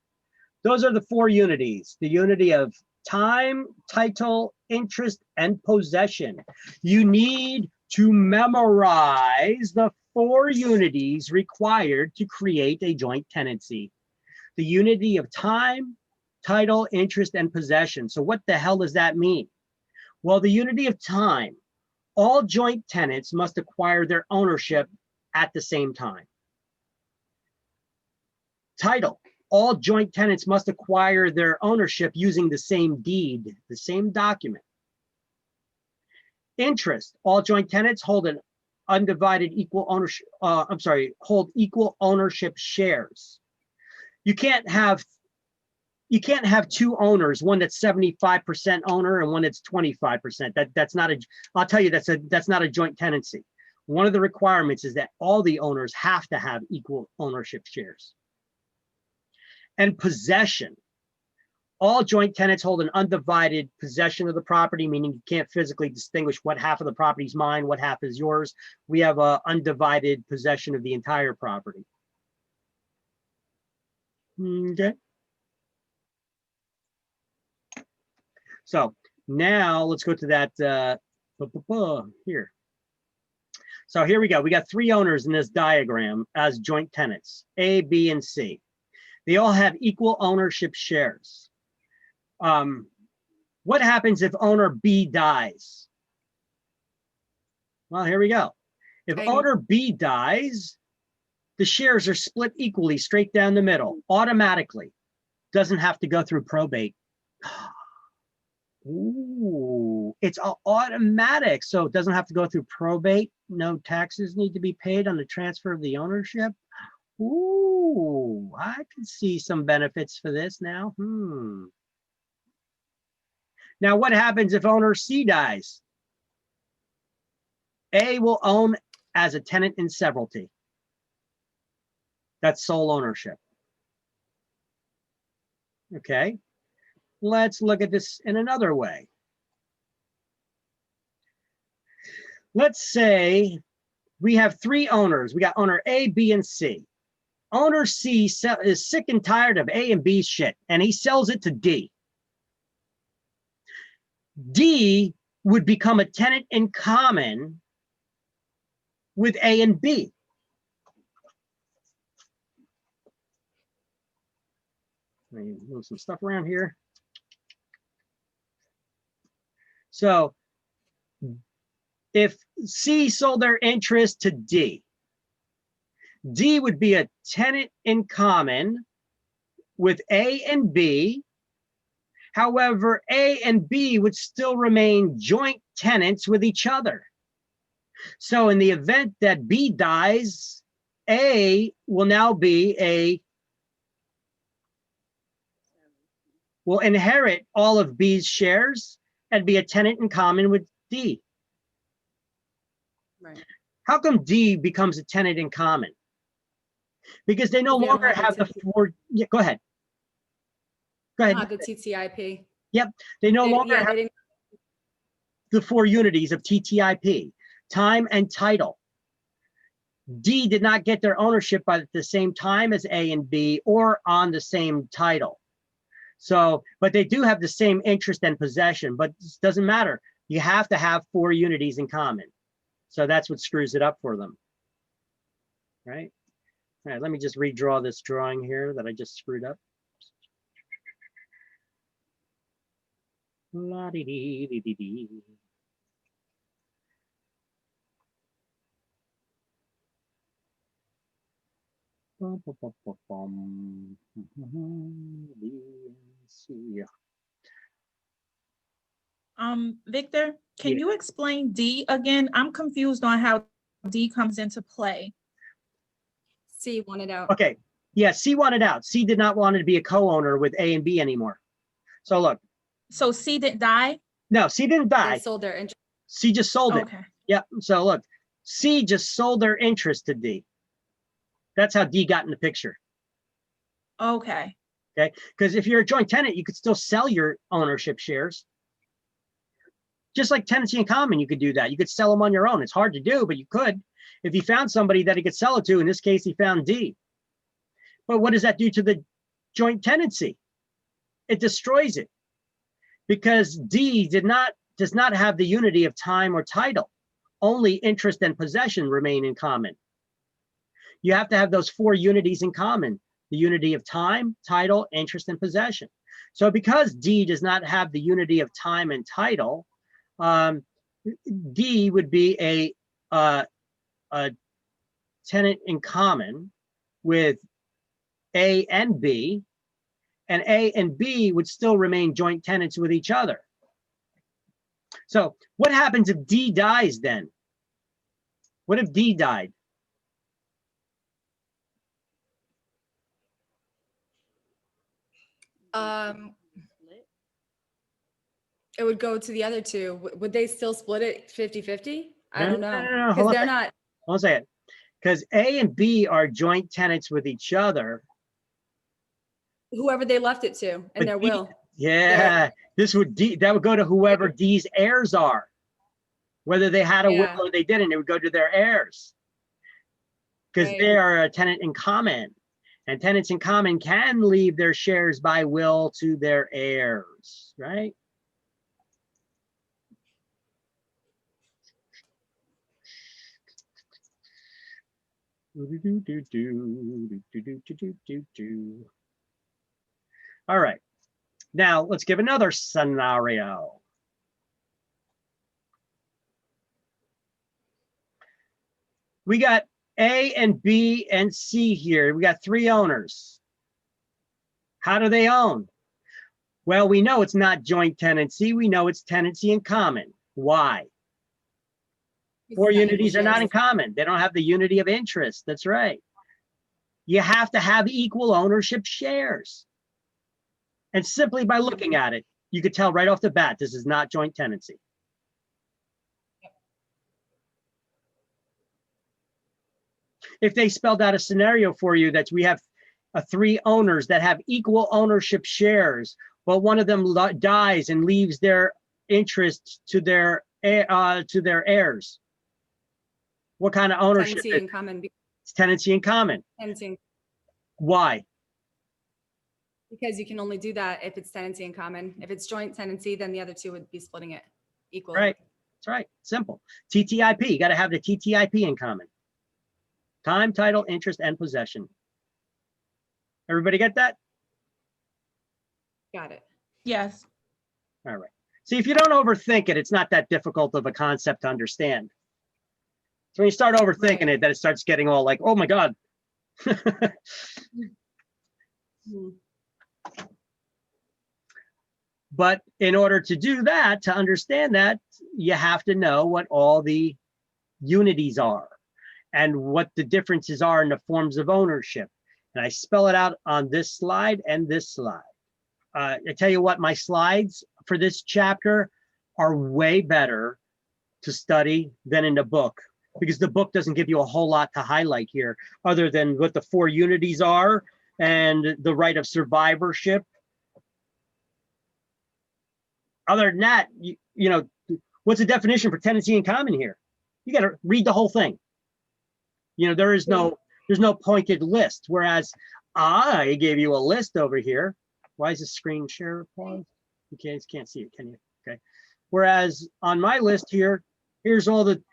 Those are the 4 unities. The unity of time, title, interest, and possession. You need to memorize the 4 unities required to create a joint tenancy. The unity of time, title, interest, and possession. So what the hell does that mean? Well, the unity of time, all joint tenants must acquire their ownership at the same time. Title, all joint tenants must acquire their ownership using the same deed, the same document. Interest, all joint tenants hold an undivided equal ownership, hold equal ownership shares. You can't have 2 owners, one that's 75% owner and one that's 25%. That's not a, I'll tell you, that's not a joint tenancy. One of the requirements is that all the owners have to have equal ownership shares. And possession. All joint tenants hold an undivided possession of the property, meaning you can't physically distinguish what half of the property is mine, what half is yours. We have an undivided possession of the entire property. Okay. So now let's go to that here. So here we go. We got 3 owners in this diagram as joint tenants, A, B, and C. They all have equal ownership shares. What happens if owner B dies? Well, here we go. If owner B dies, the shares are split equally straight down the middle, automatically. Doesn't have to go through probate. Ooh, it's automatic, so it doesn't have to go through probate. No taxes need to be paid on the transfer of the ownership. Ooh, I can see some benefits for this now. Now, what happens if owner C dies? A will own as a tenant in severalty. That's sole ownership. Okay. Let's look at this in another way. Let's say we have 3 owners. We got owner A, B, and C. Owner C is sick and tired of A and B's shit, and he sells it to D. D would become a tenant in common with A and B. Let me move some stuff around here. So if C sold their interest to D, D would be a tenant in common with A and B. However, A and B would still remain joint tenants with each other. So in the event that B dies, A will now be will inherit all of B's shares and be a tenant in common with D. Right. How come D becomes a tenant in common? Because they no longer have the 4. Yeah, go ahead. Go ahead. The TTIP. Yep. They no longer have the 4 unities of TTIP, time and title. D did not get their ownership by the same time as A and B or on the same title. So, but they do have the same interest and possession, but it doesn't matter. You have to have 4 unities in common. So that's what screws it up for them. Right? All right, let me just redraw this drawing here that I just screwed up. La-dee-dee-dee-dee-dee. Bum, bum, bum, bum, bum. See. Victor, can Yeah. you explain D again? I'm confused on how D comes into play. C wanted out. Okay, yeah, C wanted out. C did not want to be a co-owner with A and B anymore. So look. So C didn't die? No, C didn't die. They sold their interest. C just sold it. Okay. Yep. So look, C just sold their interest to D. That's how D got in the picture. Okay. Okay. Because if you're a joint tenant, you could still sell your ownership shares. Just like tenancy in common, you could do that. You could sell them on your own. It's hard to do, but you could. If you found somebody that he could sell it to, in this case, he found D. But what does that do to the joint tenancy? It destroys it, because D does not have the unity of time or title. Only interest and possession remain in common. You have to have those 4 unities in common: the unity of time, title, interest, and possession. So because D does not have the unity of time and title, D would be a tenant in common with A and B, and A and B would still remain joint tenants with each other. So what happens if D dies then? What if D died? It would go to the other two. Would they still split it 50-50? I don't know. No, Because they're not. Hold on a second. Because A and B are joint tenants with each other. Whoever they left it to in their will. Yeah, that would go to whoever D's heirs are. Whether they had a will or they didn't, it would go to their heirs. Because they are a tenant in common. And tenants in common can leave their shares by will to their heirs, right? All right, now let's give another scenario. We got A and B and C here. We got 3 owners. How do they own? Well, we know it's not joint tenancy. We know it's tenancy in common. Why? 4 unities are not in common. They don't have the unity of interest. That's right. You have to have equal ownership shares. And simply by looking at it, you could tell right off the bat, this is not joint tenancy. If they spelled out a scenario for you that we have 3 owners that have equal ownership shares, but one of them dies and leaves their interest to their heirs, what kind of ownership? Tenancy in common. It's tenancy in common. Tenancy. Why? Because you can only do that if it's tenancy in common. If it's joint tenancy, then the other 2 would be splitting it equally. Right. That's right. Simple. TTIP. You got to have the TTIP in common. Time, title, interest, and possession. Everybody get that? Got it. Yes. All right. See, if you don't overthink it, it's not that difficult of a concept to understand. So when you start overthinking it, then it starts getting all like, oh my God. But in order to do that, to understand that, you have to know what all the unities are and what the differences are in the forms of ownership. And I spell it out on this slide and this slide. I tell you what, my slides for this chapter are way better to study than in the book, because the book doesn't give you a whole lot to highlight here other than what the 4 unities are and the right of survivorship. Other than that, you know, what's the definition for tenancy in common here? You got to read the whole thing. You know, there's no pointed list, whereas I gave you a list over here. Why is the screen share paused? You can't see it, can you? Okay. Whereas on my list here, here's all the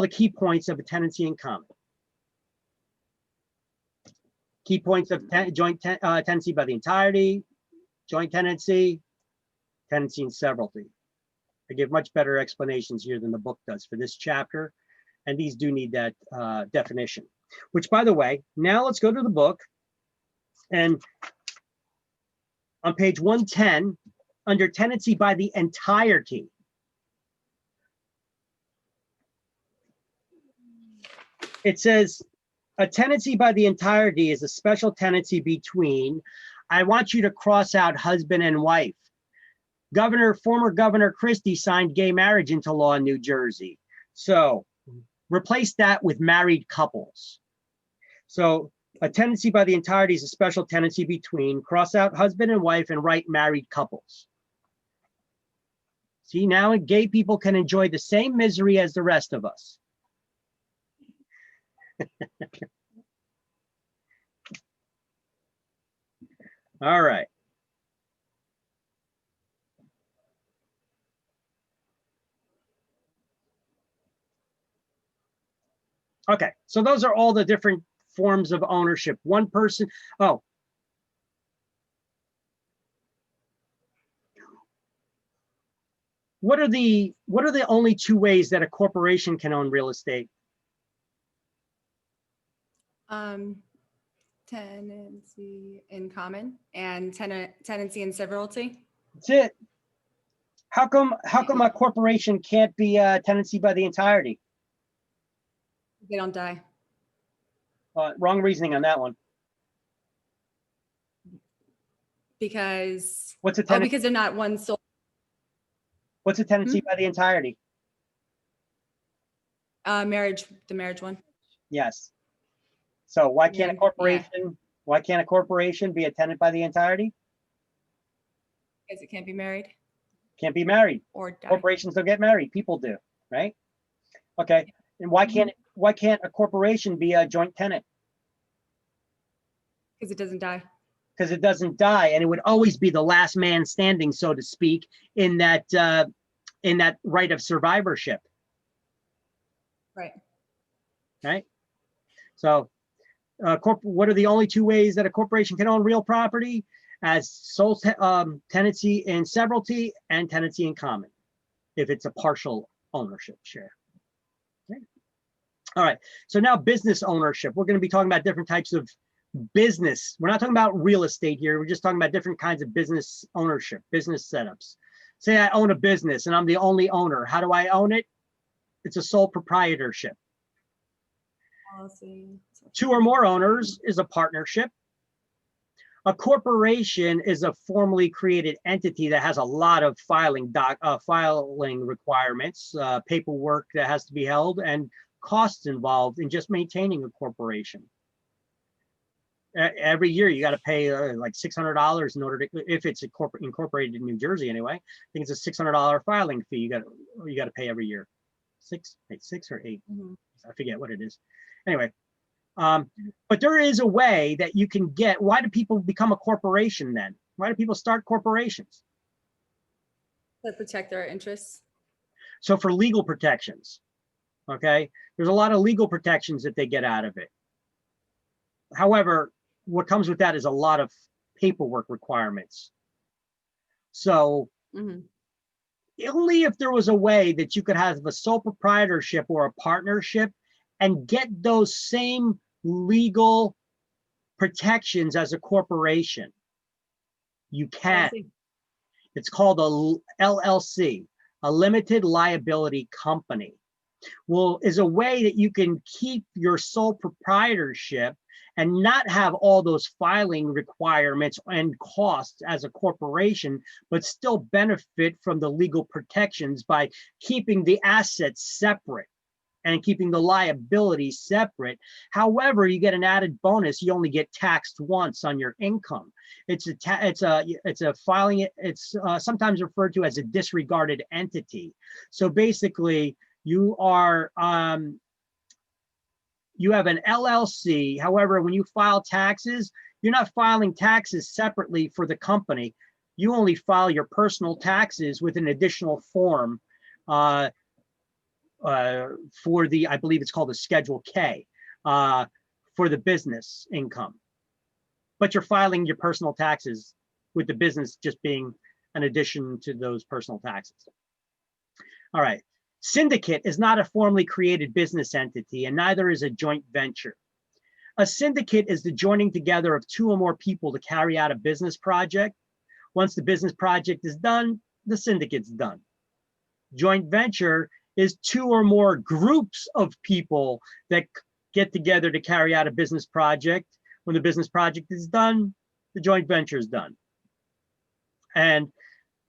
key points of a tenancy in common. Key points of joint tenancy by the entirety, joint tenancy, tenancy in severalty. I give much better explanations here than the book does for this chapter, and these do need that definition. Which, by the way, now let's go to the book, and on page 110, under tenancy by the entirety, it says, a tenancy by the entirety is a special tenancy between, I want you to cross out husband and wife. Former Governor Christie signed gay marriage into law in New Jersey. So replace that with married couples. So a tenancy by the entirety is a special tenancy between, cross out husband and wife and write married couples. See, now gay people can enjoy the same misery as the rest of us. All right. Okay, so those are all the different forms of ownership. One person, oh. What are the only two ways that a corporation can own real estate? Tenancy in common and tenancy in severalty. That's it. How come a corporation can't be a tenancy by the entirety? They don't die. Wrong reasoning on that one. Because What's a tenant? because they're not one soul. What's a tenancy by the entirety? Marriage, the marriage one. Yes. So why can't a Yeah, corporation? Why can't a corporation be a tenant by the entirety? Because it can't be married Can't be married. or die. Corporations don't get married. People do, right? Okay. And why can't a corporation be a joint tenant? Because it doesn't die. Because it doesn't die, and it would always be the last man standing, so to speak, in that right of survivorship. Right. Right. So, what are the only two ways that a corporation can own real property? As sole tenancy in severalty and tenancy in common, if it's a partial ownership share. Okay. All right. So now business ownership. We're going to be talking about different types of business. We're not talking about real estate here. We're just talking about different kinds of business ownership, business setups. Say I own a business and I'm the only owner. How do I own it? It's a sole proprietorship. Policy. Two or more owners is a partnership. A corporation is a formally created entity that has a lot of filing requirements, paperwork that has to be held, and costs involved in just maintaining a corporation. Every year you got to pay like $600 in order to, if it's incorporated in New Jersey anyway. I think it's a $600 filing fee you got to pay every year. Six or eight. I forget what it is. Anyway, but there is a way that you can get. Why do people become a corporation then? Why do people start corporations? To protect their interests. So for legal protections, okay, there's a lot of legal protections that they get out of it. However, what comes with that is a lot of paperwork requirements. So only if there was a way that you could have a sole proprietorship or a partnership and get those same legal protections as a corporation, you can. It's called a LLC, a limited liability company. Well, is a way that you can keep your sole proprietorship and not have all those filing requirements and costs as a corporation, but still benefit from the legal protections by keeping the assets separate and keeping the liability separate. However, you get an added bonus. You only get taxed once on your income. It's sometimes referred to as a disregarded entity. So basically, you are you have an LLC. However, when you file taxes, you're not filing taxes separately for the company. You only file your personal taxes with an additional form for the, I believe it's called a Schedule K, for the business income. But you're filing your personal taxes with the business just being an addition to those personal taxes. All right. Syndicate is not a formally created business entity, and neither is a joint venture. A syndicate is the joining together of two or more people to carry out a business project. Once the business project is done, the syndicate's done. Joint venture is two or more groups of people that get together to carry out a business project. When the business project is done, the joint venture is done. And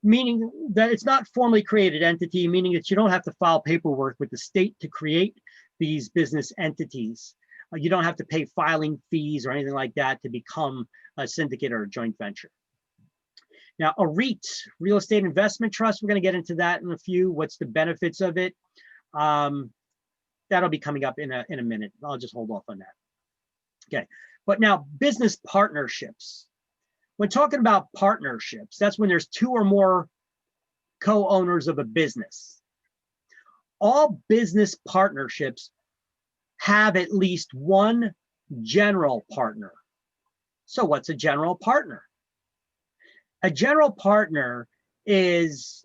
meaning that it's not formally created entity, meaning that you don't have to file paperwork with the state to create these business entities. You don't have to pay filing fees or anything like that to become a syndicate or a joint venture. Now, a REIT, real estate investment trust, we're going to get into that in a few. What's the benefits of it? That'll be coming up in a minute. I'll just hold off on that. Okay, but now business partnerships. When talking about partnerships, that's when there's two or more co-owners of a business. All business partnerships have at least one general partner. So what's a general partner? A general partner is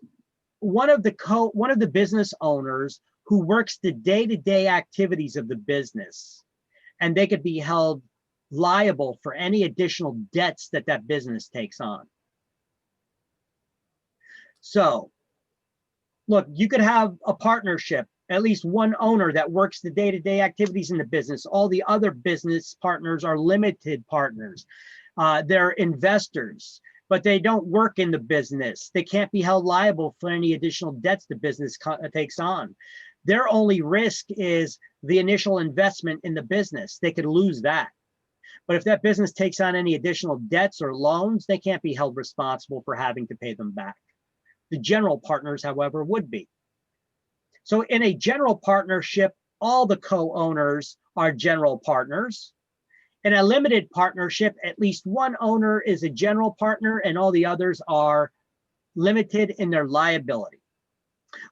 one of the business owners who works the day-to-day activities of the business, and they could be held liable for any additional debts that that business takes on. So, look, you could have a partnership, at least one owner that works the day-to-day activities in the business. All the other business partners are limited partners. They're investors, but they don't work in the business. They can't be held liable for any additional debts the business takes on. Their only risk is the initial investment in the business. They could lose that. But if that business takes on any additional debts or loans, they can't be held responsible for having to pay them back. The general partners, however, would be. So in a general partnership, all the co-owners are general partners. In a limited partnership, at least one owner is a general partner and all the others are limited in their liability.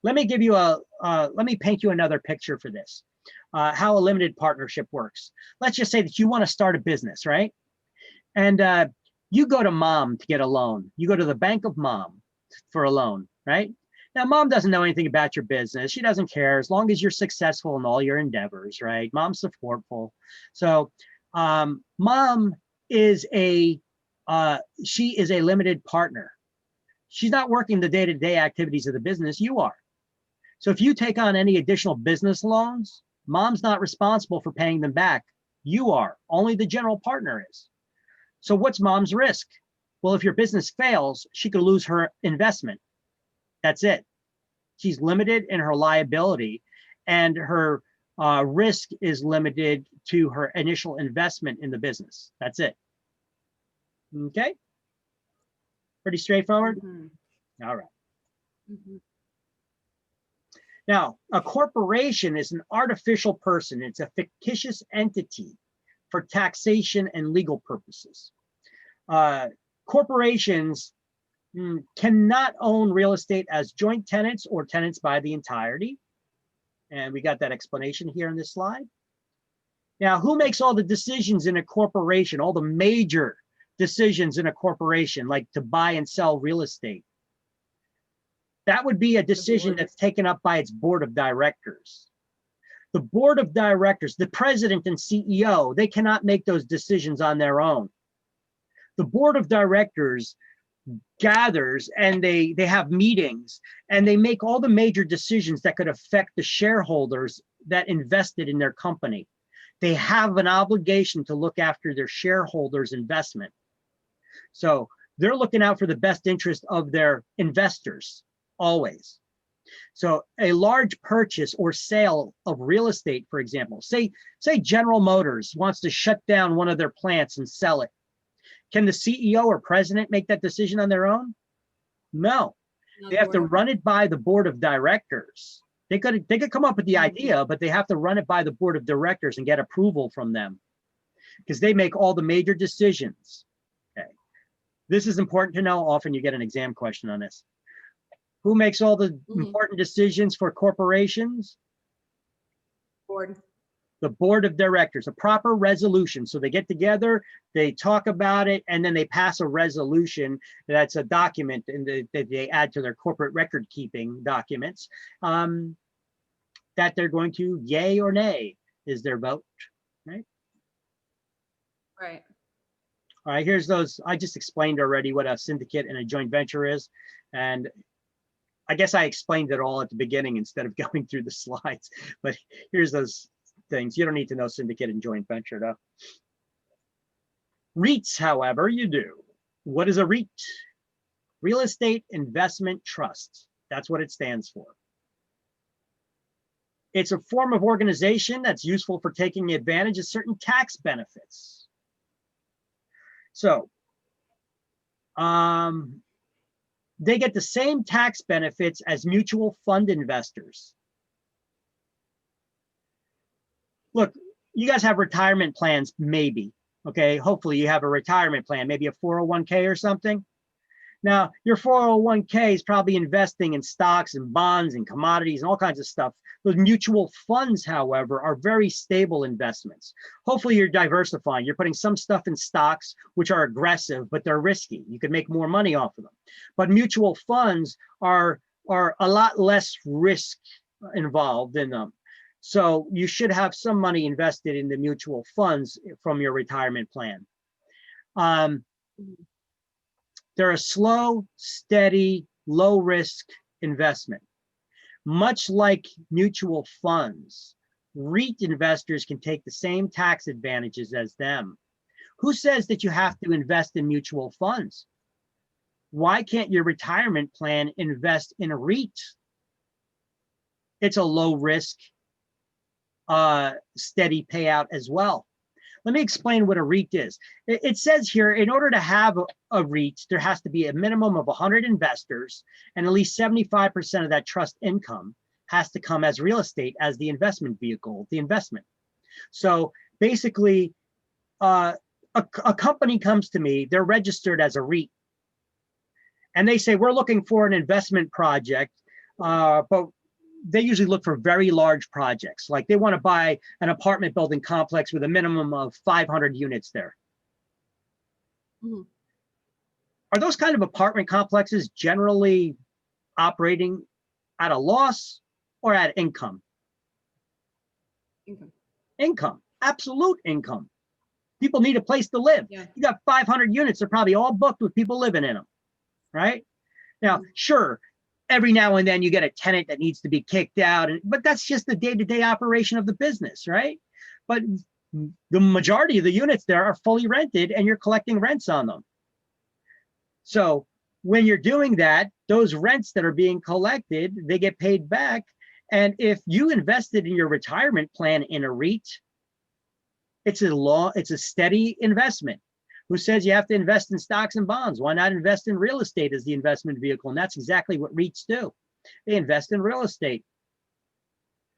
Let me give you let me paint you another picture for this, how a limited partnership works. Let's just say that you want to start a business, right? And you go to mom to get a loan. You go to the bank of mom for a loan, right? Now, mom doesn't know anything about your business. She doesn't care as long as you're successful in all your endeavors, right? Mom's supportful. So mom is she is a limited partner. She's not working the day-to-day activities of the business. You are. So if you take on any additional business loans, mom's not responsible for paying them back. You are. Only the general partner is. So what's mom's risk? Well, if your business fails, she could lose her investment. That's it. She's limited in her liability, and her risk is limited to her initial investment in the business. That's it. Okay. Pretty straightforward. All right. Now, a corporation is an artificial person. It's a fictitious entity for taxation and legal purposes. Corporations cannot own real estate as joint tenants or tenants by the entirety. And we got that explanation here in this slide. Now, who makes all the decisions in a corporation, all the major decisions in a corporation, like to buy and sell real estate? That would be a decision that's taken up by its board of directors. The board of directors, the president and CEO, they cannot make those decisions on their own. The board of directors gathers and they have meetings and they make all the major decisions that could affect the shareholders that invested in their company. They have an obligation to look after their shareholders' investment. So they're looking out for the best interest of their investors, always. So a large purchase or sale of real estate, for example, say General Motors wants to shut down one of their plants and sell it. Can the CEO or president make that decision on their own? No. They have to run it by the board of directors. They could come up with the idea, but they have to run it by the board of directors and get approval from them because they make all the major decisions. Okay. This is important to know. Often you get an exam question on this. Who makes all the important decisions for corporations? Board. The board of directors, a proper resolution. So they get together, they talk about it, and then they pass a resolution. That's a document that they add to their corporate record keeping documents that they're going to yay or nay is their vote, right? Right. All right, here's those. I just explained already what a syndicate and a joint venture is. And I guess I explained it all at the beginning instead of going through the slides, but here's those things. You don't need to know syndicate and joint venture though. REITs, however, you do. What is a REIT? Real Estate Investment Trust. That's what it stands for. It's a form of organization that's useful for taking advantage of certain tax benefits. So, they get the same tax benefits as mutual fund investors. Look, you guys have retirement plans, maybe. Okay, hopefully you have a retirement plan, maybe a 401k or something. Now, your 401k is probably investing in stocks and bonds and commodities and all kinds of stuff. Those mutual funds, however, are very stable investments. Hopefully you're diversifying. You're putting some stuff in stocks, which are aggressive, but they're risky. You can make more money off of them. But mutual funds are a lot less risk involved in them. So you should have some money invested in the mutual funds from your retirement plan. They're a slow, steady, low risk investment. Much like mutual funds, REIT investors can take the same tax advantages as them. Who says that you have to invest in mutual funds? Why can't your retirement plan invest in a REIT? It's a low risk, steady payout as well. Let me explain what a REIT is. It says here, in order to have a REIT, there has to be a minimum of 100 investors, and at least 75% of that trust income has to come as real estate as the investment vehicle, the investment. So basically, a company comes to me, they're registered as a REIT, and they say, we're looking for an investment project, but they usually look for very large projects. Like they want to buy an apartment building complex with a minimum of 500 units there. Are those kind of apartment complexes generally operating at a loss or at income? Income, absolute income. People need a place to live. You got 500 units, they're probably all booked with people living in them, right? Now, sure, every now and then you get a tenant that needs to be kicked out, but that's just the day-to-day operation of the business, right? But the majority of the units there are fully rented and you're collecting rents on them. So when you're doing that, those rents that are being collected, they get paid back. And if you invested in your retirement plan in a REIT, it's a steady investment. Who says you have to invest in stocks and bonds? Why not invest in real estate as the investment vehicle? And that's exactly what REITs do. They invest in real estate.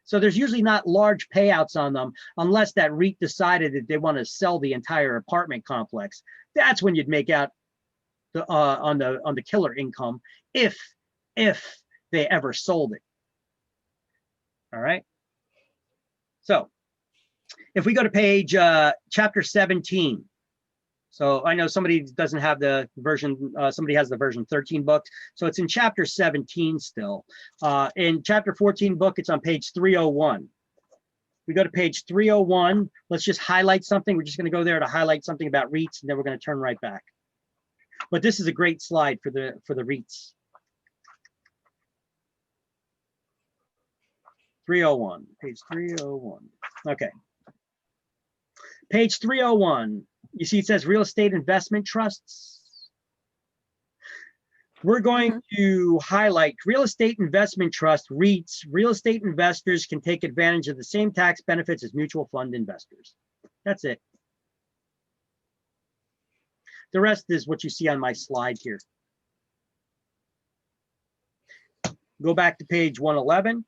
So there's usually not large payouts on them unless that REIT decided that they want to sell the entire apartment complex. That's when you'd make out on the killer income if they ever sold it. All right. So if we go to page chapter 17. So I know somebody doesn't have the version, somebody has the version 13 book. So it's in chapter 17 still. In chapter 14 book, it's on page 301. We go to page 301. Let's just highlight something. We're just going to go there to highlight something about REITs, and then we're going to turn right back. But this is a great slide for the REITs. 301, page 301. Okay. Page 301. You see, it says real estate investment trusts. We're going to highlight real estate investment trust, REITs. Real estate investors can take advantage of the same tax benefits as mutual fund investors. That's it. The rest is what you see on my slide here. Go back to page 111.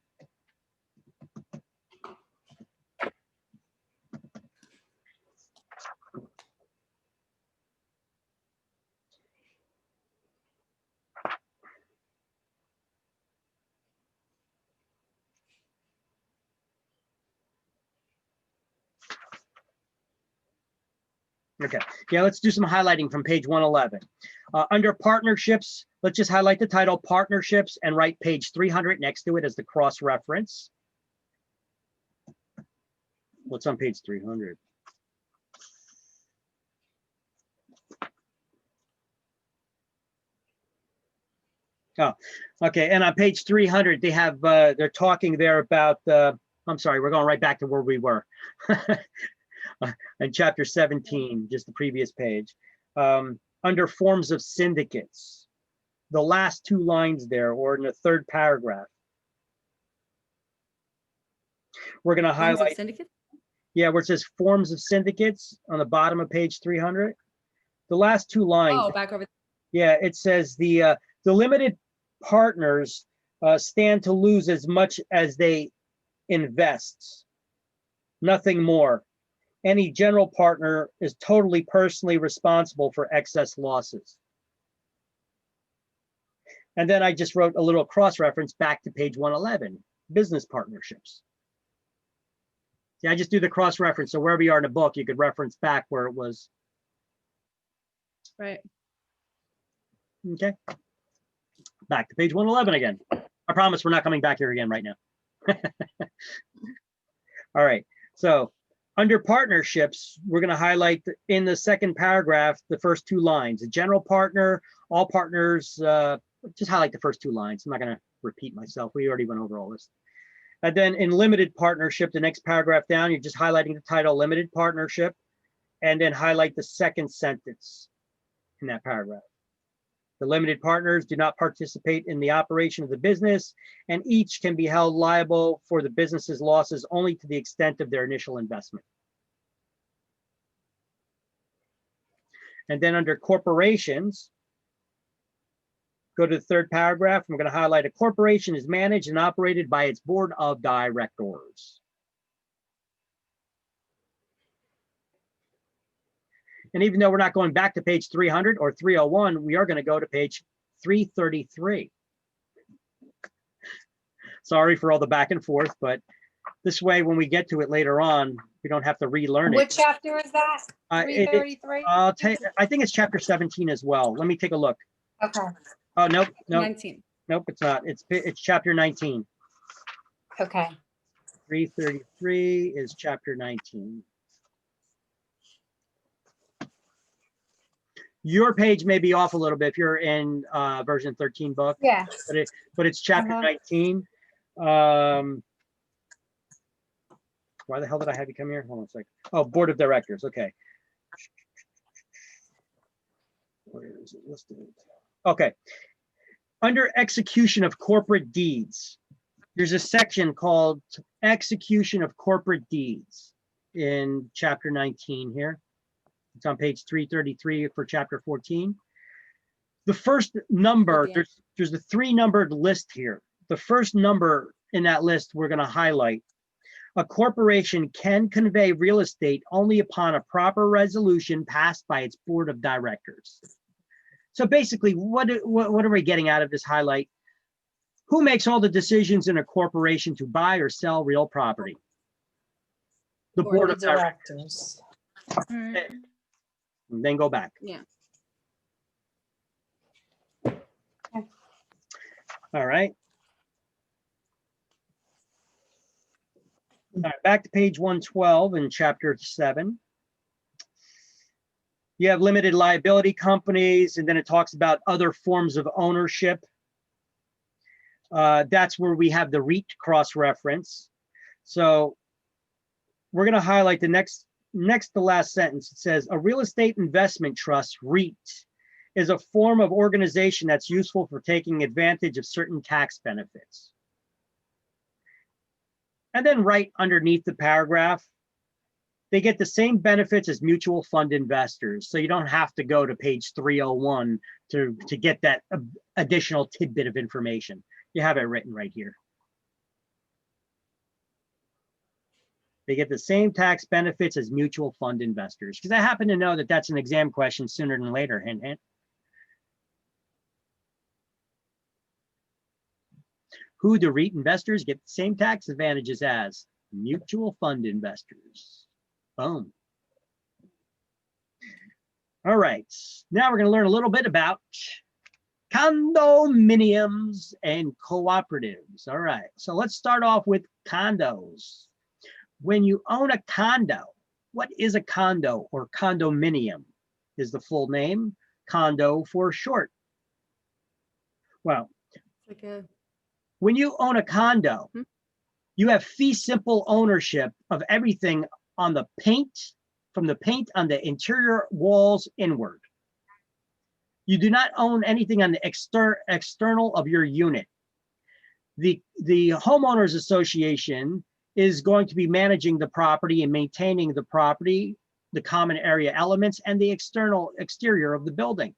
Okay, yeah, let's do some highlighting from page 111. Under partnerships, let's just highlight the title, partnerships, and write page 300 next to it as the cross-reference. What's on page 300? Oh, okay, and on page 300, they have, they're talking there about, I'm sorry, we're going right back to where we were. In chapter 17, just the previous page, under forms of syndicates, the last two lines there, or in the third paragraph, we're going to highlight. Yeah, where it says forms of syndicates on the bottom of page 300. The last two lines. Oh, back over. Yeah, it says the The limited partners stand to lose as much as they invest, nothing more. Any general partner is totally personally responsible for excess losses. And then I just wrote a little cross-reference back to page 111, business partnerships. See, I just do the cross-reference, so wherever you are in the book, you could reference back where it was. Right. Okay. Back to page 111 again. I promise we're not coming back here again right now. All right, so under partnerships, we're going to highlight in the second paragraph the first two lines. A general partner, all partners, just highlight the first two lines. I'm not going to repeat myself. We already went over all this. And then in limited partnership, the next paragraph down, you're just highlighting the title, limited partnership, and then highlight the second sentence in that paragraph. The limited partners do not participate in the operation of the business, and each can be held liable for the business's losses only to the extent of their initial investment. And then under corporations, go to the third paragraph. I'm going to highlight a corporation is managed and operated by its board of directors. And even though we're not going back to page 300 or 301, we are going to go to page 333. Sorry for all the back and forth, but this way, when we get to it later on, we don't have to relearn it. What chapter is that? 333? I think it's chapter 17 as well. Let me take a look. Okay. Oh, nope, nope. 19. Nope, it's not. It's chapter 19. Okay. 333 is chapter 19. Your page may be off a little bit if you're in version 13 book. Yeah. But it's chapter 19. Why the hell did I have you come here? Hold on a second. Oh, board of directors. Okay. Where is it listed? Okay. Under execution of corporate deeds, there's a section called execution of corporate deeds in chapter 19 here. It's on page 333 for chapter 14. The first number, there's a 3-numbered list here. The first number in that list we're going to highlight. A corporation can convey real estate only upon a proper resolution passed by its board of directors. So basically, what are we getting out of this highlight? Who makes all the decisions in a corporation to buy or sell real property? The board of directors. And then go back. Yeah. All right. All right, back to page 112 in chapter 7. You have limited liability companies, and then it talks about other forms of ownership. That's where we have the REIT cross-reference. So we're going to highlight the next to last sentence. It says, a real estate investment trust, REIT, is a form of organization that's useful for taking advantage of certain tax benefits. And then right underneath the paragraph, they get the same benefits as mutual fund investors. So you don't have to go to page 301 to get that additional tidbit of information. You have it written right here. They get the same tax benefits as mutual fund investors. Because I happen to know that that's an exam question sooner than later. Hint, hint. Who do REIT investors get the same tax advantages as mutual fund investors? Boom. All right, now we're going to learn a little bit about condominiums and cooperatives. All right, so let's start off with condos. When you own a condo, what is a condo or condominium? Is the full name, condo for short. Well, Like a, when you own a condo, you have fee simple ownership of everything on the paint, from the paint on the interior walls inward. You do not own anything on the external of your unit. The homeowners association is going to be managing the property and maintaining the property, the common area elements, and the exterior of the building.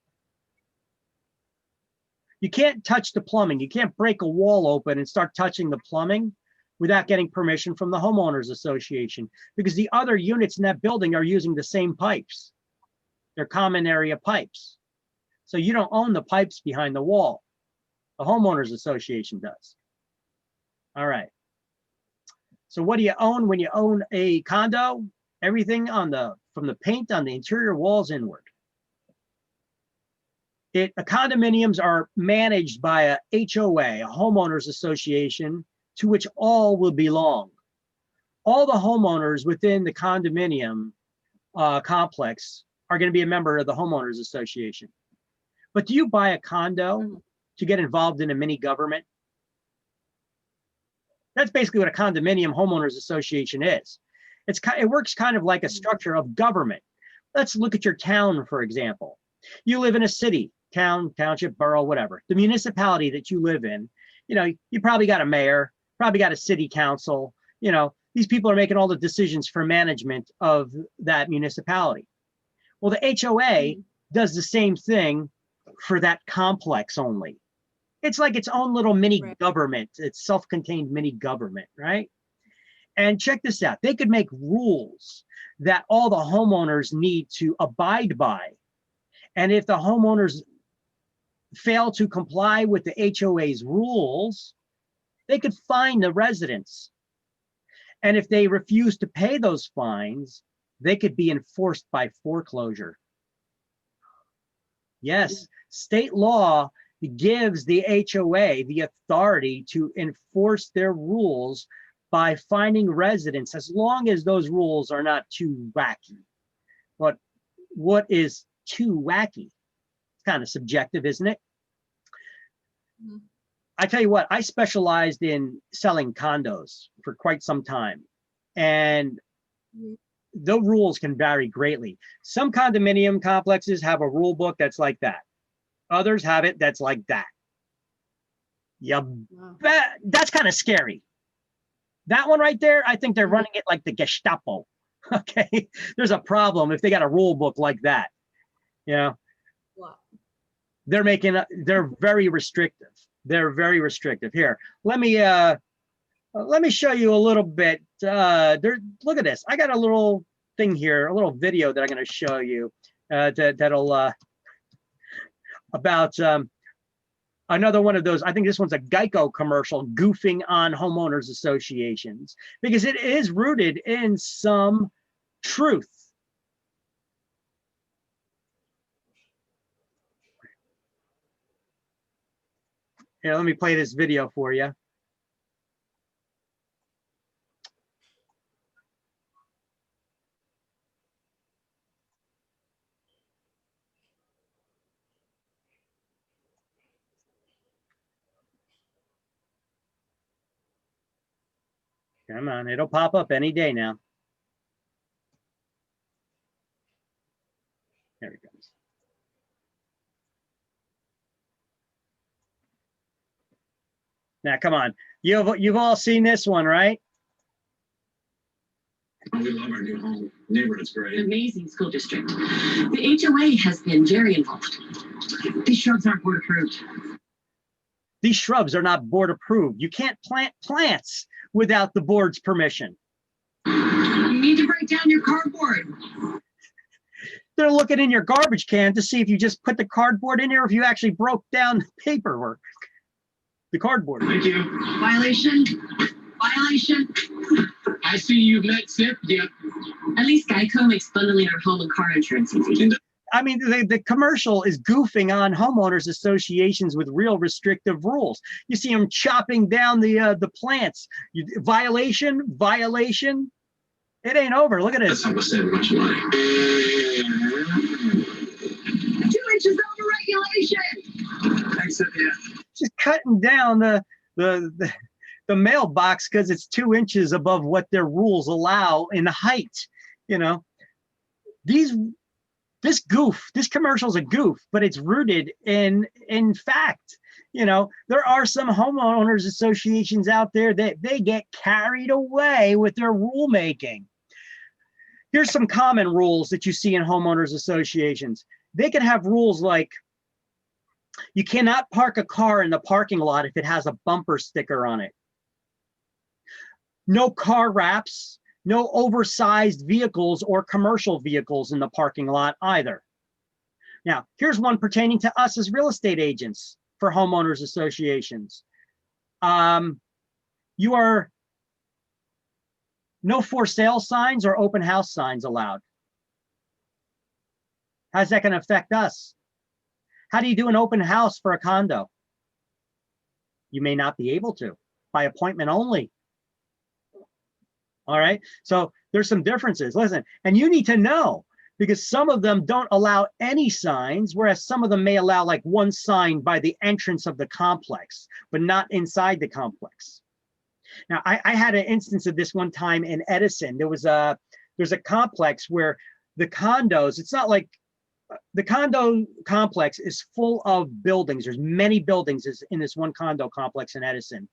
You can't touch the plumbing. You can't break a wall open and start touching the plumbing without getting permission from the homeowners association, because the other units in that building are using the same pipes. They're common area pipes. So you don't own the pipes behind the wall. The homeowners association does. All right. So what do you own when you own a condo? Everything from the paint on the interior walls inward. Condominiums are managed by a HOA, a homeowners association, to which all will belong. All the homeowners within the condominium complex are going to be a member of the homeowners association. But do you buy a condo to get involved in a mini government? That's basically what a condominium homeowners association is. It works kind of like a structure of government. Let's look at your town, for example. You live in a city, town, township, borough, whatever. The municipality that you live in, you probably got a mayor, probably got a city council. These people are making all the decisions for management of that municipality. Well, the HOA does the same thing for that complex only. It's like its own little mini government. It's self-contained mini government, right? And check this out. They could make rules that all the homeowners need to abide by. And if the homeowners fail to comply with the HOA's rules, they could fine the residents. And if they refuse to pay those fines, they could be enforced by foreclosure. Yes, state law gives the HOA the authority to enforce their rules by fining residents, as long as those rules are not too wacky. But what is too wacky? It's kind of subjective, isn't it? I tell you what, I specialized in selling condos for quite some time, and the rules can vary greatly. Some condominium complexes have a rule book that's like that. Others have it that's like that. That's kind of scary. That one right there, I think they're running it like the Gestapo. Okay, there's a problem if they got a rule book like that. They're very restrictive. They're very restrictive. Here, let me show you a little bit. Look at this. I got a little thing here, a little video that I'm going to show you that'll about another one of those. I think this one's a Geico commercial goofing on homeowners associations, because it is rooted in some truth. Here, let me play this video for you. Come on, it'll pop up any day now. There it goes. Now, come on. You've all seen this one, right? We love our new home. Neighborhood's great. Amazing school district. The HOA has been very involved. These shrubs aren't board approved. These shrubs are not board approved. You can't plant plants without the board's permission. You need to break down your cardboard. They're looking in your garbage can to see if you just put the cardboard in there, or if you actually broke down the paperwork, the cardboard. Thank you. Violation. Violation. I see you've met SIP. Yep. At least Geico makes bundling our home and car insurance easy. I mean, the commercial is goofing on homeowners associations with real restrictive rules. You see them chopping down the plants. Violation, violation. It ain't over. Look at this. That's how we're saving much money. 2 inches over regulation. Thanks, Cynthia. Just cutting down the mailbox because it's 2 inches above what their rules allow in height. This commercial's a goof, but it's rooted in fact. There are some homeowners associations out there that they get carried away with their rulemaking. Here's some common rules that you see in homeowners associations. They can have rules like You cannot park a car in the parking lot if it has a bumper sticker on it. No car wraps, no oversized vehicles or commercial vehicles in the parking lot either. Now, here's one pertaining to us as real estate agents for homeowners associations. You are no for sale signs or open house signs allowed. How's that going to affect us? How do you do an open house for a condo? You may not be able to, by appointment only. All right, so there's some differences. Listen, and you need to know, because some of them don't allow any signs, whereas some of them may allow like one sign by the entrance of the complex, but not inside the complex. Now, I had an instance of this one time in Edison. There's a complex where the condos, it's not like, the condo complex is full of buildings. There's many buildings in this one condo complex in Edison.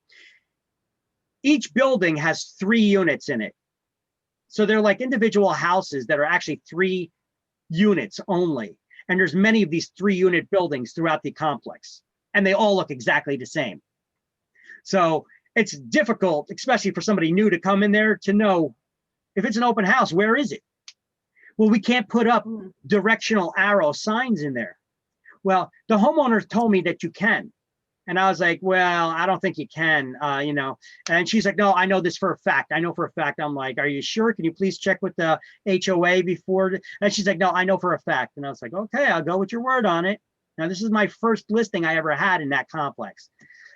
Each building has 3 units in it. So they're like individual houses that are actually 3 units only. And there's many of these 3-unit buildings throughout the complex, and they all look exactly the same. So it's difficult, especially for somebody new to come in there, to know if it's an open house, where is it? Well, we can't put up directional arrow signs in there. Well, the homeowner told me that you can. And I was like, well, I don't think you can, you know. And she's like, no, I know this for a fact. I know for a fact. I'm like, are you sure? Can you please check with the HOA before? And she's like, no, I know for a fact. And I was like, okay, I'll go with your word on it. Now, this is my first listing I ever had in that complex.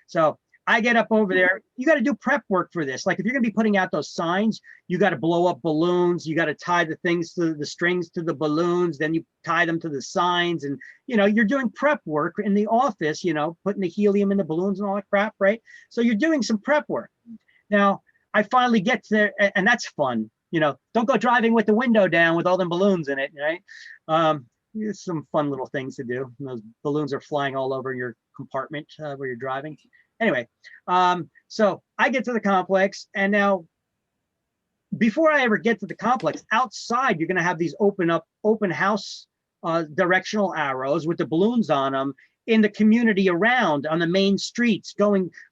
So I get up over there. You got to do prep work for this. Like if you're going to be putting out those signs, you got to blow up balloons. You got to tie the things to the strings to the balloons. Then you tie them to the signs. And, you know, you're doing prep work in the office, you know, putting the helium in the balloons and all that crap, right? So you're doing some prep work. Now, I finally get to there, and that's fun. You know, don't go driving with the window down with all them balloons in it, right? There's some fun little things to do. And those balloons are flying all over your compartment where you're driving. Anyway, so I get to the complex, and now before I ever get to the complex, outside you're going to have these open house directional arrows with the balloons on them in the community around on the main streets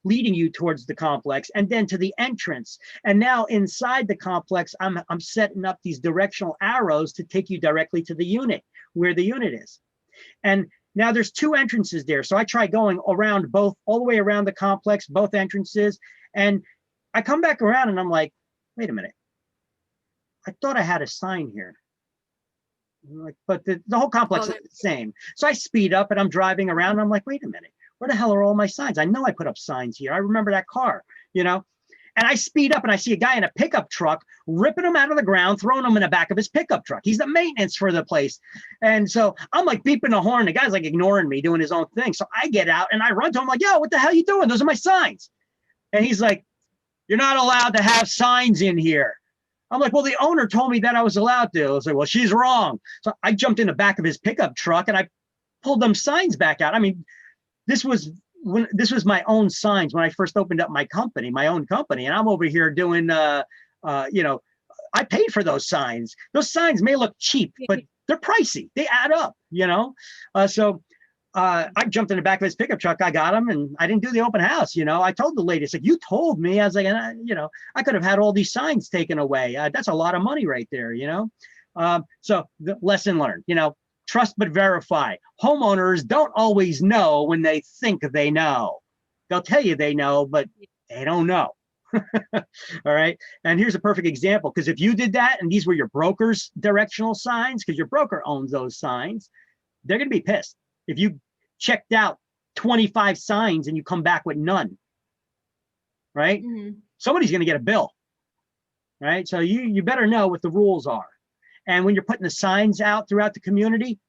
leading you towards the complex and then to the entrance. And now inside the complex, I'm setting up these directional arrows to take you directly to the unit, where the unit is. And now there's 2 entrances there. So I try going around all the way around the complex, both entrances. And I come back around and I'm like, wait a minute. I thought I had a sign here. Like, but the whole complex is the same. So I speed up and I'm driving around and I'm like, wait a minute, where the hell are all my signs? I know I put up signs here. I remember that car, you know? And I speed up and I see a guy in a pickup truck ripping them out of the ground, throwing them in the back of his pickup truck. He's the maintenance for the place. And so I'm like beeping the horn. The guy's like ignoring me, doing his own thing. So I get out and I run to him like, yo, what the hell are you doing? Those are my signs. And he's like, you're not allowed to have signs in here. I'm like, well, the owner told me that I was allowed to. I was like, well, she's wrong. So I jumped in the back of his pickup truck and I pulled them signs back out. I mean, this was my own signs when I first opened up my own company. And I'm over here doing, you know, I paid for those signs. Those signs may look cheap, but they're pricey. They add up, you know? So I jumped in the back of his pickup truck. I got him and I didn't do the open house. You know, I told the lady, it's like, you told me. I was like, you know, I could have had all these signs taken away. That's a lot of money right there, you know? So the lesson learned, you know, trust but verify. Homeowners don't always know when they think they know. They'll tell you they know, but they don't know. All right. And here's a perfect example, because if you did that and these were your broker's directional signs, because your broker owns those signs, they're going to be pissed. If you checked out 25 signs and you come back with none, right? Mm-hmm. Somebody's going to get a bill, right? So you better know what the rules are. And when you're putting the signs out throughout the community,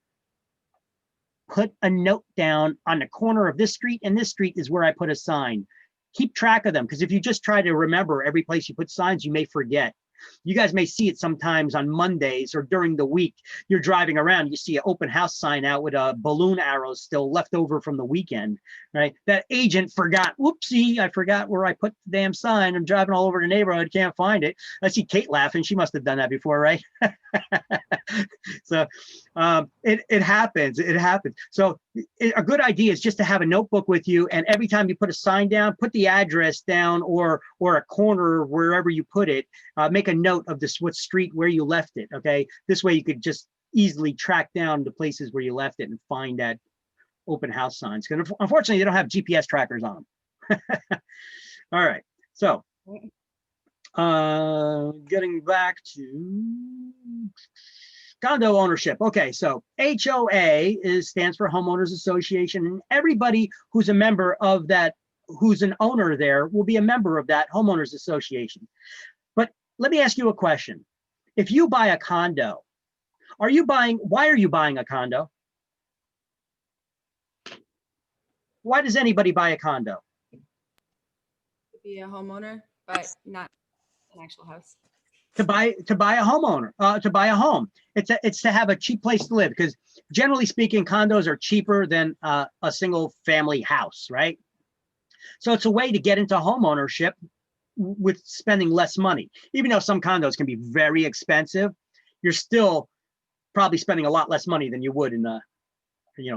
put a note down on the corner of this street and this street is where I put a sign. Keep track of them, because if you just try to remember every place you put signs, you may forget. You guys may see it sometimes on Mondays or during the week. You're driving around, you see an open house sign out with a balloon arrow still left over from the weekend, right? That agent forgot, whoopsie, I forgot where I put the damn sign. I'm driving all over the neighborhood, can't find it. I see Kate laughing. She must have done that before, right? So it happens. It happens. So a good idea is just to have a notebook with you, and every time you put a sign down, put the address down, or a corner wherever you put it. Make a note of this what street where you left it. Okay, this way you could just easily track down the places where you left it and find that open house signs. Because unfortunately, they don't have GPS trackers on them. All right, so getting back to condo ownership. Okay, so HOA stands for Homeowners Association, and everybody who's a member of that, who's an owner there, will be a member of that Homeowners Association. But let me ask you a question. If you buy a condo, why are you buying a condo? Why does anybody buy a condo? To be a homeowner, but not an actual house. To buy a homeowner, to buy a home. It's to have a cheap place to live, because generally speaking, condos are cheaper than a single family house, right? So it's a way to get into home ownership with spending less money. Even though some condos can be very expensive, you're still probably spending a lot less money than you would in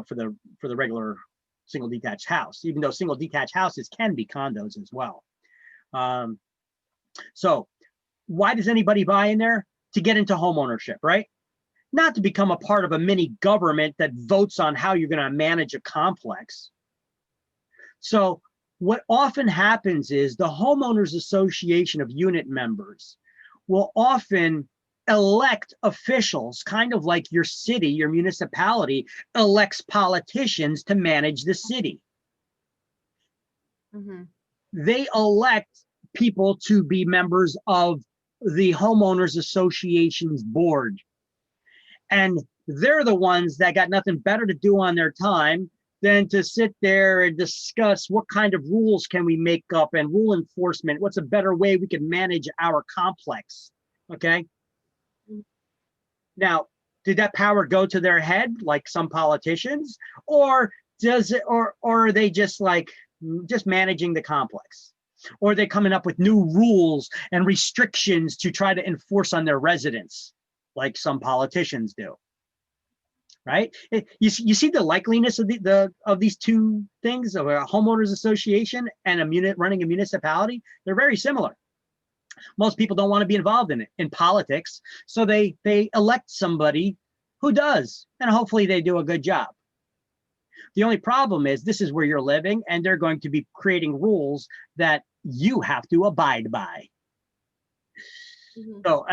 for the regular single detached house, even though single detached houses can be condos as well. So why does anybody buy in there? To get into home ownership, right? Not to become a part of a mini government that votes on how you're going to manage a complex. So what often happens is the Homeowners Association of unit members will often elect officials, kind of like your city, your municipality elects politicians to manage the city. Mm-hmm. They elect people to be members of the Homeowners Association's board. And they're the ones that got nothing better to do on their time than to sit there and discuss what kind of rules can we make up and rule enforcement. What's a better way we can manage our complex? Okay. Now, did that power go to their head like some politicians, or does it, or are they just managing the complex? Or are they coming up with new rules and restrictions to try to enforce on their residents, like some politicians do? Right? You see the likeliness of these two things, of a homeowners association and running a municipality. They're very similar. Most people don't want to be involved in politics, so they elect somebody who does, and hopefully they do a good job. The only problem is this is where you're living, and they're going to be creating rules that you have to abide by. Mm-hmm. So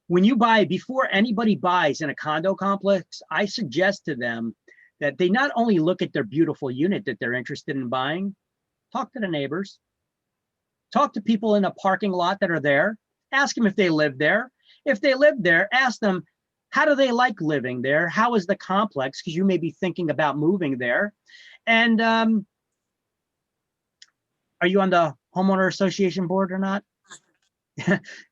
when you buy, before anybody buys in a condo complex, I suggest to them that they not only look at their beautiful unit that they're interested in buying, talk to the neighbors, talk to people in a parking lot that are there, ask them if they live there. If they live there, ask them, how do they like living there? How is the complex? Because you may be thinking about moving there. And are you on the homeowner association board or not?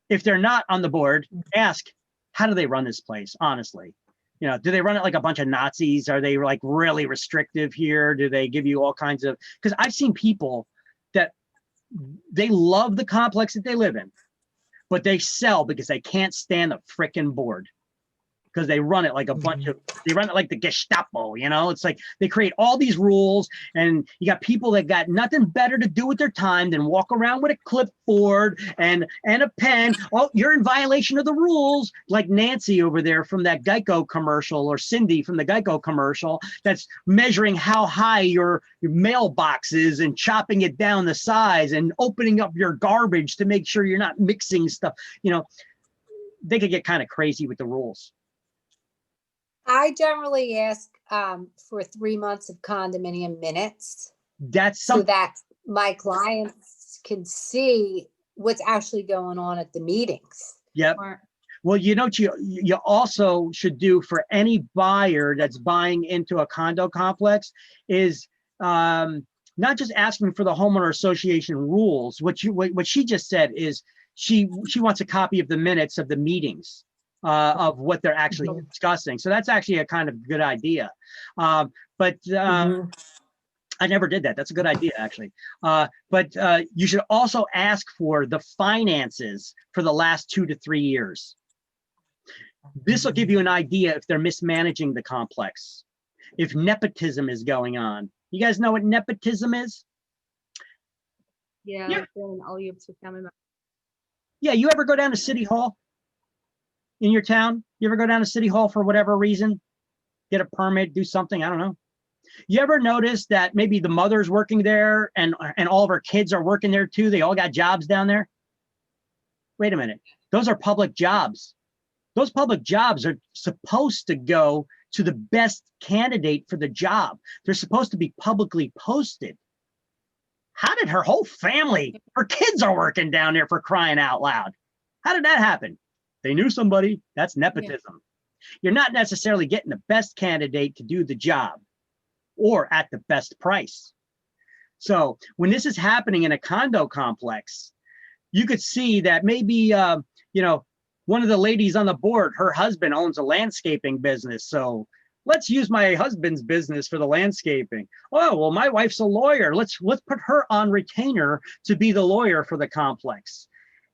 If they're not on the board, ask, how do they run this place? Honestly, do they run it like a bunch of Nazis? Are they like really restrictive here? Do they give you all kinds of, because I've seen people that they love the complex that they live in, but they sell because they can't stand the frickin' board. Because they run it like a bunch of, they run it like the Gestapo, it's like they create all these rules, and you got people that got nothing better to do with their time than walk around with a clipboard and a pen. Oh, you're in violation of the rules, like Nancy over there from that Geico commercial, or Cindy from the Geico commercial, that's measuring how high your mailbox is and chopping it down the size and opening up your garbage to make sure you're not mixing stuff. They could get kind of crazy with the rules. I generally ask for 3 months of condominium minutes. That's so that my clients can see what's actually going on at the meetings. Yep. Well, you also should do for any buyer that's buying into a condo complex is not just asking for the homeowner association rules. What she just said is she wants a copy of the minutes of the meetings. Of what they're actually discussing. So that's actually a kind of good idea. I never did that. That's a good idea, actually. But you should also ask for the finances for the last 2 to 3 years. This will give you an idea if they're mismanaging the complex, if nepotism is going on. You guys know what nepotism is? Yeah, Yeah. like then all you have to family members. Yeah, you ever go down to City Hall in your town? You ever go down to City Hall for whatever reason? Get a permit, do something, I don't know. You ever notice that maybe the mother's working there and all of her kids are working there too? They all got jobs down there? Wait a minute. Those are public jobs. Those public jobs are supposed to go to the best candidate for the job. They're supposed to be publicly posted. How did her whole family, her kids are working down there, for crying out loud? How did that happen? They knew somebody. That's nepotism. You're not necessarily getting the best candidate to do the job or at the best price. So when this is happening in a condo complex, you could see that maybe, you know, one of the ladies on the board, her husband owns a landscaping business. So let's use my husband's business for the landscaping. Oh, well, my wife's a lawyer. Let's put her on retainer to be the lawyer for the complex.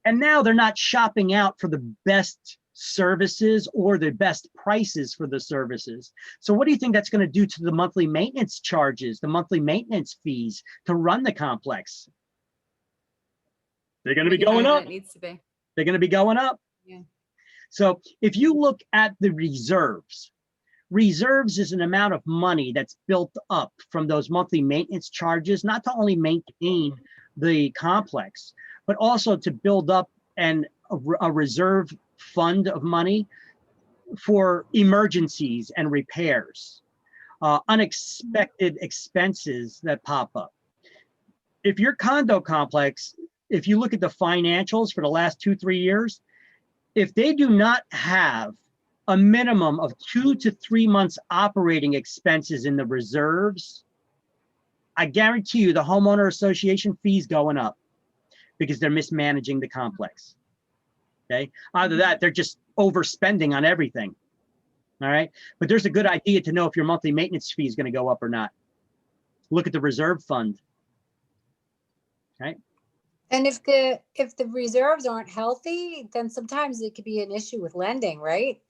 And now they're not shopping out for the best services or the best prices for the services. So what do you think that's going to do to the monthly maintenance charges, the monthly maintenance fees to run the complex? They're going to be going up. It needs to be. They're going to be going up. Yeah. So if you look at the reserves, reserves is an amount of money that's built up from those monthly maintenance charges, not to only maintain the complex, but also to build up a reserve fund of money for emergencies and repairs, unexpected expenses that pop up. If your condo complex, if you look at the financials for the last 2-3 years, if they do not have a minimum of 2 to 3 months operating expenses in the reserves, I guarantee you the homeowner association fees going up because they're mismanaging the complex. Okay, either that, they're just overspending on everything. All right, but there's a good idea to know if your monthly maintenance fee is going to go up or not. Look at the reserve fund. Right. And if the reserves aren't healthy, then sometimes it could be an issue with lending, right?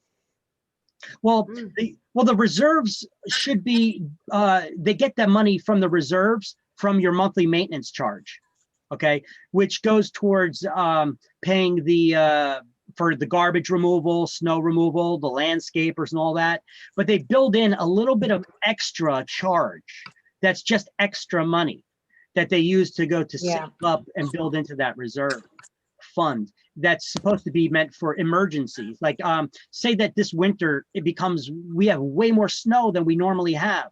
Well, the reserves should be, they get that money from the reserves from your monthly maintenance charge, okay? Which goes towards paying for the garbage removal, snow removal, the landscapers and all that. But they build in a little bit of extra charge that's just extra money that they use to go to save up and build into that reserve fund that's supposed to be meant for emergencies. Like say that this winter we have way more snow than we normally have.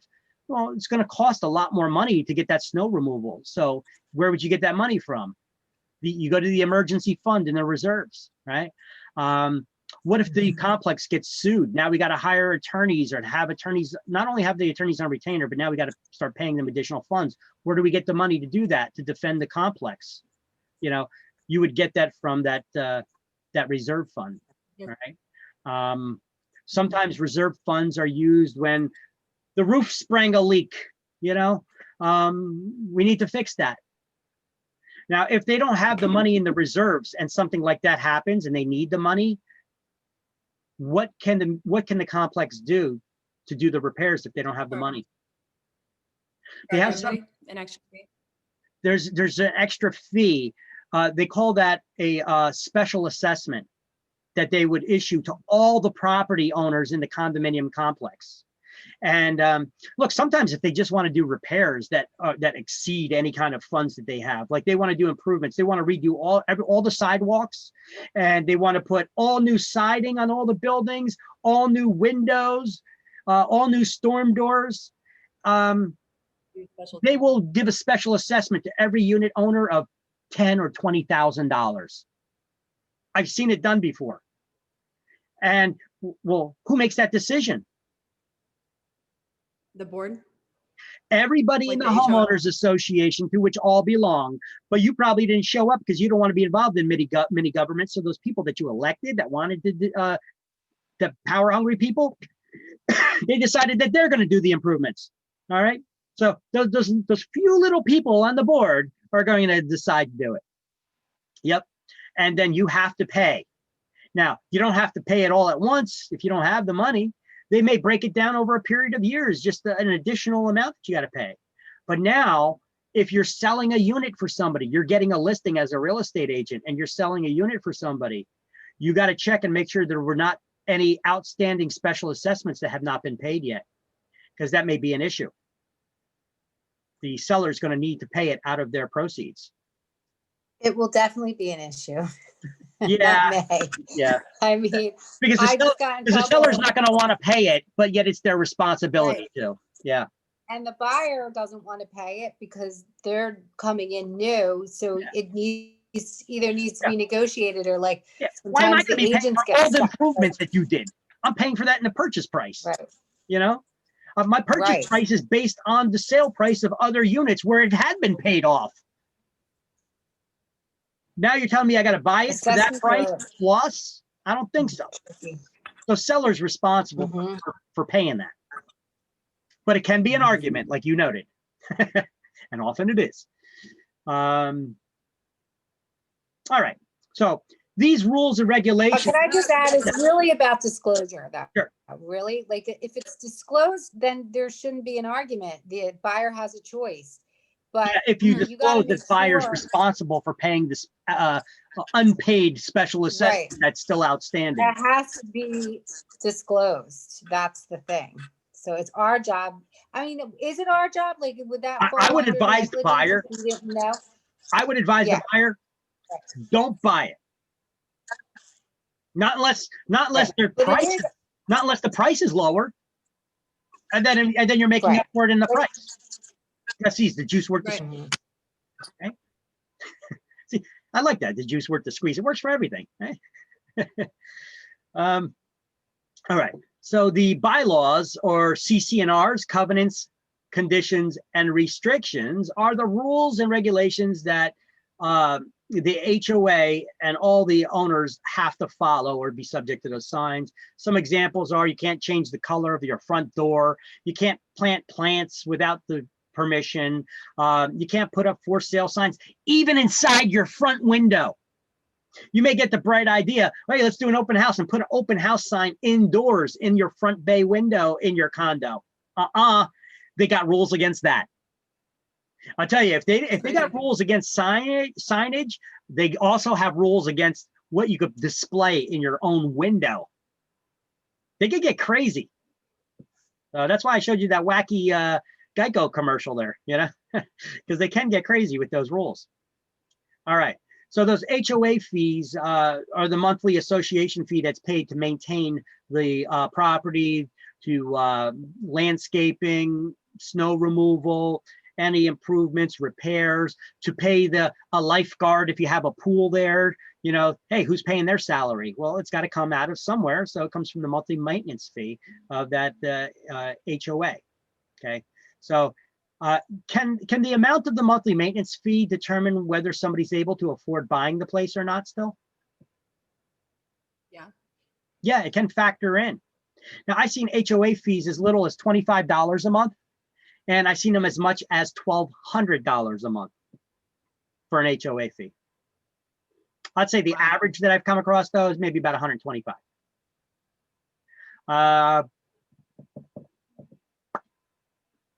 Well, it's going to cost a lot more money to get that snow removal. So where would you get that money from? You go to the emergency fund in the reserves, right? What if the complex gets sued? Now we got to hire attorneys or have attorneys, not only have the attorneys on retainer, but now we got to start paying them additional funds. Where do we get the money to do that, to defend the complex? You know, you would get that from that reserve fund, right? Sometimes reserve funds are used when the roof sprang a leak, you know, we need to fix that. Now, if they don't have the money in the reserves and something like that happens and they need the money, what can the complex do to do the repairs if they don't have the money? They have an extra fee. There's an extra fee. They call that a special assessment that they would issue to all the property owners in the condominium complex. And look, sometimes if they just want to do repairs that exceed any kind of funds that they have, like they want to do improvements, they want to redo all the sidewalks, and they want to put all new siding on all the buildings, all new windows, all new storm doors. They will give a special assessment to every unit owner of $10,000 or $20,000. I've seen it done before. And well, who makes that decision? The board? Everybody in the homeowners association, to which all belong, but you probably didn't show up because you don't want to be involved in mini government. So those people that you elected that wanted to, the power hungry people, they decided that they're going to do the improvements. All right. So those few little people on the board are going to decide to do it. Yep. And then you have to pay. Now, you don't have to pay it all at once if you don't have the money. They may break it down over a period of years, just an additional amount that you got to pay. But now, if you're selling a unit for somebody, you're getting a listing as a real estate agent and you're selling a unit for somebody, you got to check and make sure there were not any outstanding special assessments that have not been paid yet, because that may be an issue. The seller is going to need to pay it out of their proceeds. It will definitely be an issue. Yeah. That may. Yeah. I mean, Because I just got in the seller's trouble. not going to want to pay it, but yet it's their responsibility to. Yeah. And the buyer doesn't want to pay it because they're coming in new. So it either needs to be negotiated or like Why am I sometimes the going to be paying agents for get all the stuck. improvements that you did? I'm paying for that in the purchase price. Right. You know, my purchase Right. price is based on the sale price of other units where it had been paid off. Now you're telling me I got to buy it for that Assessments price are- plus? I don't think so. So seller's responsible for paying that. But it can be an argument, like you noted, and often it is. All right. So these rules and But regulations. can I just add, it's really about disclosure though. Sure. Really, like if it's disclosed, then there shouldn't be an argument. The buyer has a choice. But Yeah, if you gotta disclose make that buyer's sure- responsible for paying this unpaid special assessment that's still outstanding. That has to be disclosed. That's the thing. So it's our job. I mean, is it our job? Like, would that? I fall would under advise the negligence buyer. if we didn't know? I would advise Yeah. the buyer, don't buy it. Not unless their But it price, is- not unless the price is lower. And then you're making Right. up for it in the price. Yeah, see, is the juice worth the Right. squeeze? Okay. See, I like that. The juice worth the squeeze. It works for everything. Right? All right. So the bylaws or CC&Rs, covenants, conditions, and restrictions are the rules and regulations that the HOA and all the owners have to follow or be subject to those signs. Some examples are you can't change the color of your front door. You can't plant plants without the permission. You can't put up for sale signs, even inside your front window. You may get the bright idea, hey, let's do an open house and put an open house sign indoors in your front bay window in your condo. They got rules against that. I'll tell you, if they got rules against signage, they also have rules against what you could display in your own window. They could get crazy. That's why I showed you that wacky Geico commercial there, you know, because they can get crazy with those rules. All right. So those HOA fees are the monthly association fee that's paid to maintain the property, to landscaping, snow removal, any improvements, repairs, to pay a lifeguard if you have a pool there. You know, hey, who's paying their salary? Well, it's got to come out of somewhere, so it comes from the monthly maintenance fee of that HOA. Okay, so can the amount of the monthly maintenance fee determine whether somebody's able to afford buying the place or not still? Yeah. Yeah, it can factor in. Now, I've seen HOA fees as little as $25 a month, and I've seen them as much as $1,200 a month for an HOA fee. I'd say the average that I've come across, though, is maybe about 125.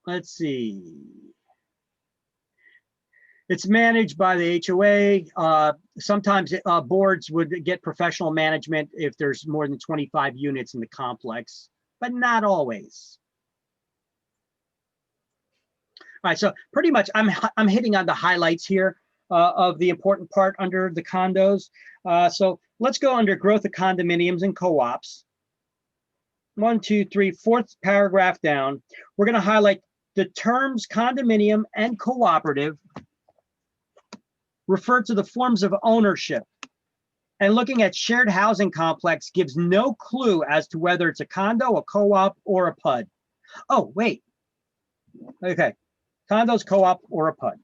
Let's see. It's managed by the HOA. Sometimes boards would get professional management if there's more than 25 units in the complex, but not always. All right, so pretty much I'm hitting on the highlights here of the important part under the condos. So let's go under growth of condominiums and co-ops. 1, 2, 3, fourth paragraph down. We're going to highlight the terms condominium and cooperative refer to the forms of ownership. And looking at shared housing complex gives no clue as to whether it's a condo, a co-op, or a PUD. Oh, wait. Okay. Condos, co-op, or a PUD.